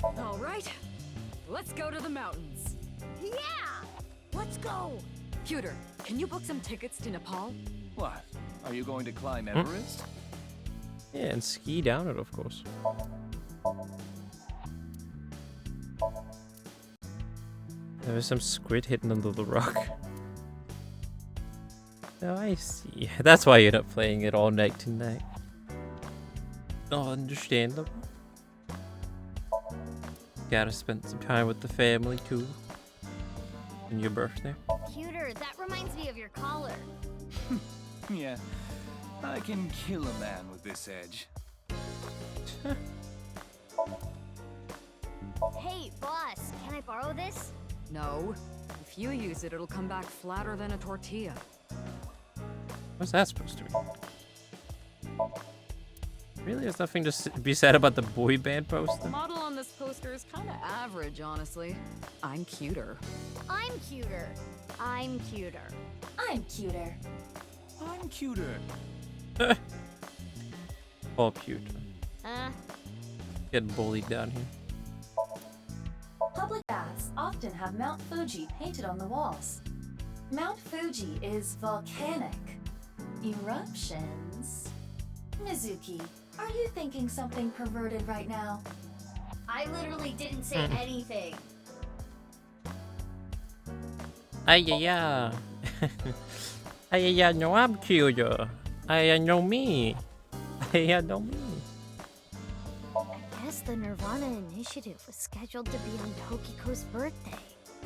All right, let's go to the mountains. Yeah! Let's go! Pewter, can you book some tickets to Nepal? What? Are you going to climb Everest? Yeah, and ski down it, of course. There was some squid hidden under the rock. Oh, I see. That's why you're not playing it all night tonight. Oh, understandable. Gotta spend some time with the family too. And your birthday. Cuter, that reminds me of your collar. Yeah. I can kill a man with this edge. Hey, boss, can I borrow this? No. If you use it, it'll come back flatter than a tortilla. What's that supposed to mean? Really? There's nothing to be said about the boy band poster? The model on this poster is kind of average, honestly. I'm cuter. I'm cuter. I'm cuter. I'm cuter. I'm cuter. All cute. Getting bullied down here. Public baths often have Mount Fuji painted on the walls. Mount Fuji is volcanic. Eruptions. Mizuki, are you thinking something perverted right now? I literally didn't say anything. AYAYA. AYAYA, no, I'm cuter. AYAYA, no me. AYAYA, no me. I guess the nirvanA initiative was scheduled to be on Tokiko's birthday.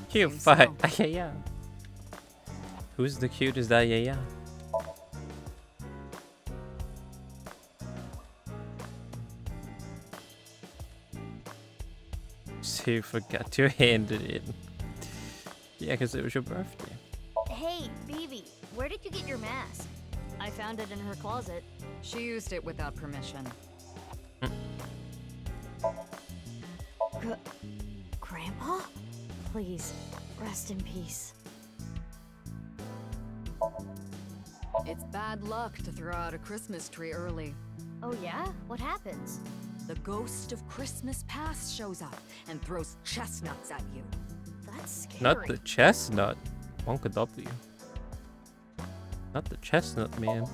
Cute fight. AYAYA. Who's the cutest AYAYA? So you forgot to hand it in. Yeah, because it was your birthday. Hey, BB, where did you get your mask? I found it in her closet. She used it without permission. Grandpa? Please, rest in peace. It's bad luck to throw out a Christmas tree early. Oh yeah? What happens? The ghost of Christmas past shows up and throws chestnuts at you. That's scary. Not the chestnut. Wonka W. Not the chestnut, man.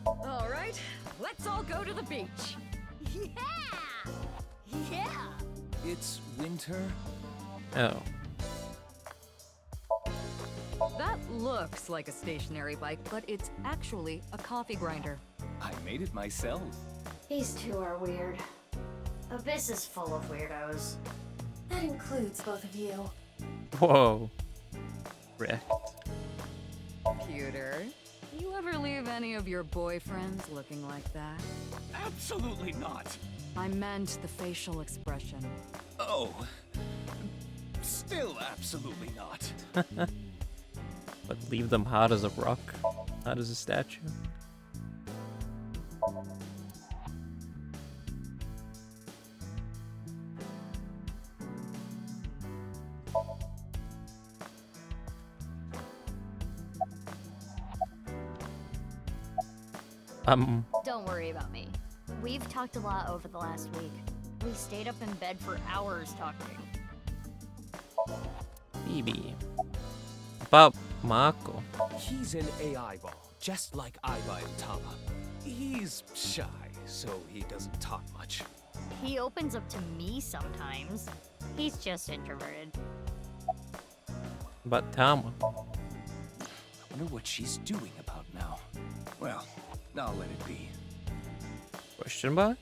All right, let's all go to the beach. Yeah! Yeah! It's winter? Oh. That looks like a stationary bike, but it's actually a coffee grinder. I made it myself. These two are weird. Abyss is full of weirdos. That includes both of you. Whoa. Wrecked. Pewter, you ever leave any of your boyfriends looking like that? Absolutely not. I meant the facial expression. Oh. Still absolutely not. But leave them hard as a rock. Hard as a statue. Don't worry about me. We've talked a lot over the last week. We stayed up in bed for hours talking. Phoebe. About Marco. He's an AI ball, just like Aiba and Tama. He's shy, so he doesn't talk much. He opens up to me sometimes. He's just introverted. But Tama. I wonder what she's doing about now. Well, I'll let it be. Question mark?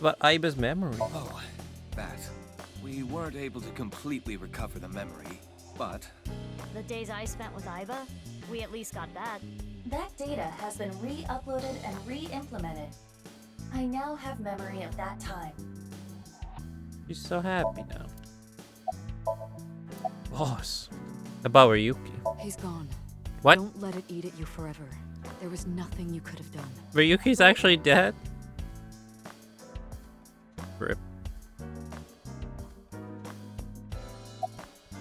About Aiba's memory. Oh, that. We weren't able to completely recover the memory, but... The days I spent with Aiba, we at least got that. That data has been re-uploaded and re-implemented. I now have memory of that time. She's so happy now. Boss. About Ryuki. He's gone. What? Don't let it eat at you forever. There was nothing you could have done. Ryuki's actually dead? Rip.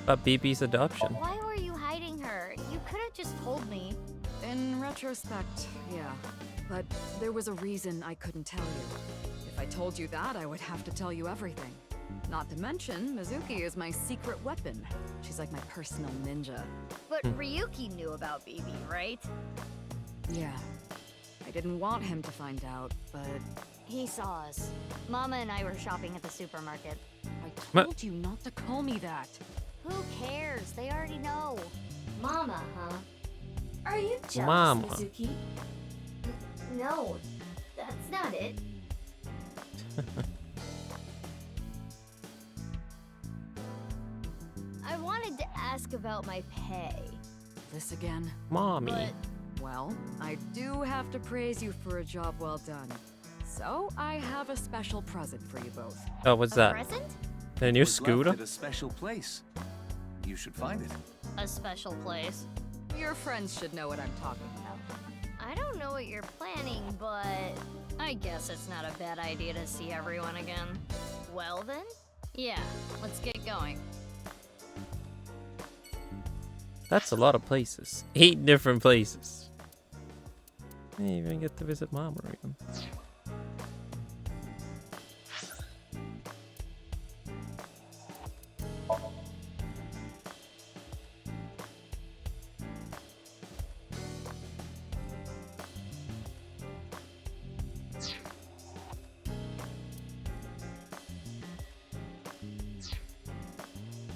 About BB's adoption. Why were you hiding her? You could have just told me. In retrospect, yeah. But there was a reason I couldn't tell you. If I told you that, I would have to tell you everything. Not to mention, Mizuki is my secret weapon. She's like my personal ninja. But Ryuki knew about BB, right? Yeah. I didn't want him to find out, but... He saw us. Mama and I were shopping at the supermarket. I told you not to call me that. Who cares? They already know. Mama, huh? Are you jealous, Mama. Mizuki? No, that's not it. I wanted to ask about my pay. This again? Mommy. Well, I do have to praise you for a job well done. So, I have a special present for you both. Oh, what's that? Present? A new Was scooter? left at a special place. You should find it. A special place. Your friends should know what I'm talking about. I don't know what you're planning, but I guess it's not a bad idea to see everyone again. Well then? Yeah, let's get going. That's a lot of places. 8 different places. I didn't even get to visit Mom or even.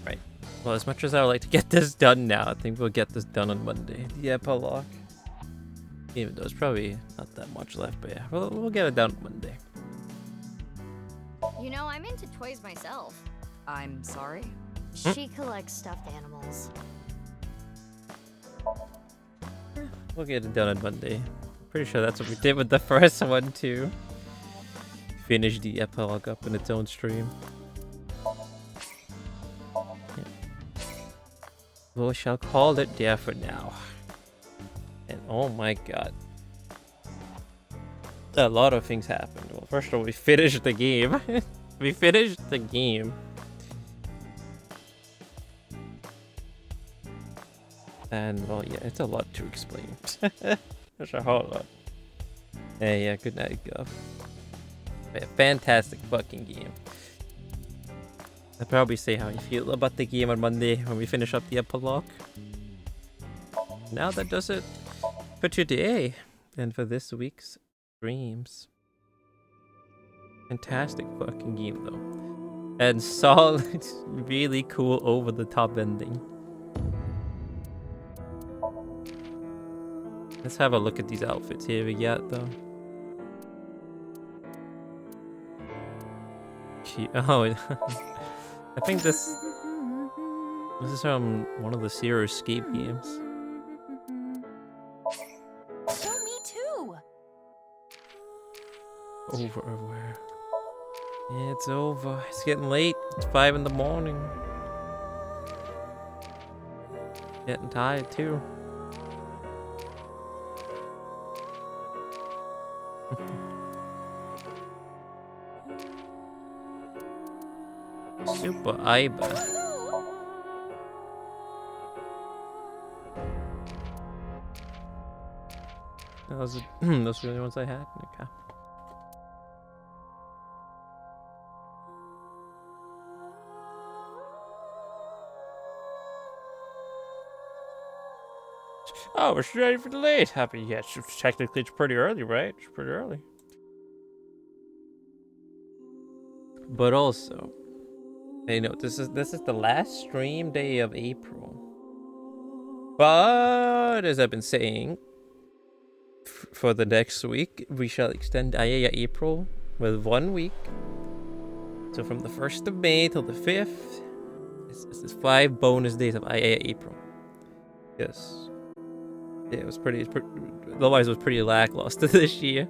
Right. Well, as much as I would like to get this done now, I think we'll get this done on Monday. The epilogue. Even though there's probably not that much left, but yeah, we'll get it done on Monday. You know, I'm into toys myself. I'm sorry? She collects stuffed animals. We'll get it done on Monday. Pretty sure that's what we did with the first one too. Finish the epilogue up in its own stream. Yeah. We shall call it there for now. And oh my god. A lot of things happened. Well, first of all, we finished the game. We finished the game. And, well, yeah, it's a lot to explain. There's a whole lot. Hey, yeah, good night, Gov. Yeah, fantastic fucking game. I'll probably say how you feel about the game on Monday when we finish up the epilogue. Now that does it for today and for this week's streams. Fantastic fucking game though. And solid, really cool over the top ending. Let's have a look at these outfits here we got though. here. Oh, I think this is from one of the Zero Escape games. Show me too. Over where? Yeah, it's over. It's getting late. It's 5 in the morning. Getting tired too. Super AYAYA. Those are the only ones I had. Okay. Oh, we're ready for the late. Happy? Yeah, technically it's pretty early, right? It's pretty early. But also, you know, this is the last stream day of April. But as I've been saying, for the next week, we shall extend AYAYA April with 1 week. So from the 1st of May till the 5th, this is 5 bonus days of AYAYA April. Yes. Yeah, it was pretty, otherwise it was pretty lackluster this year.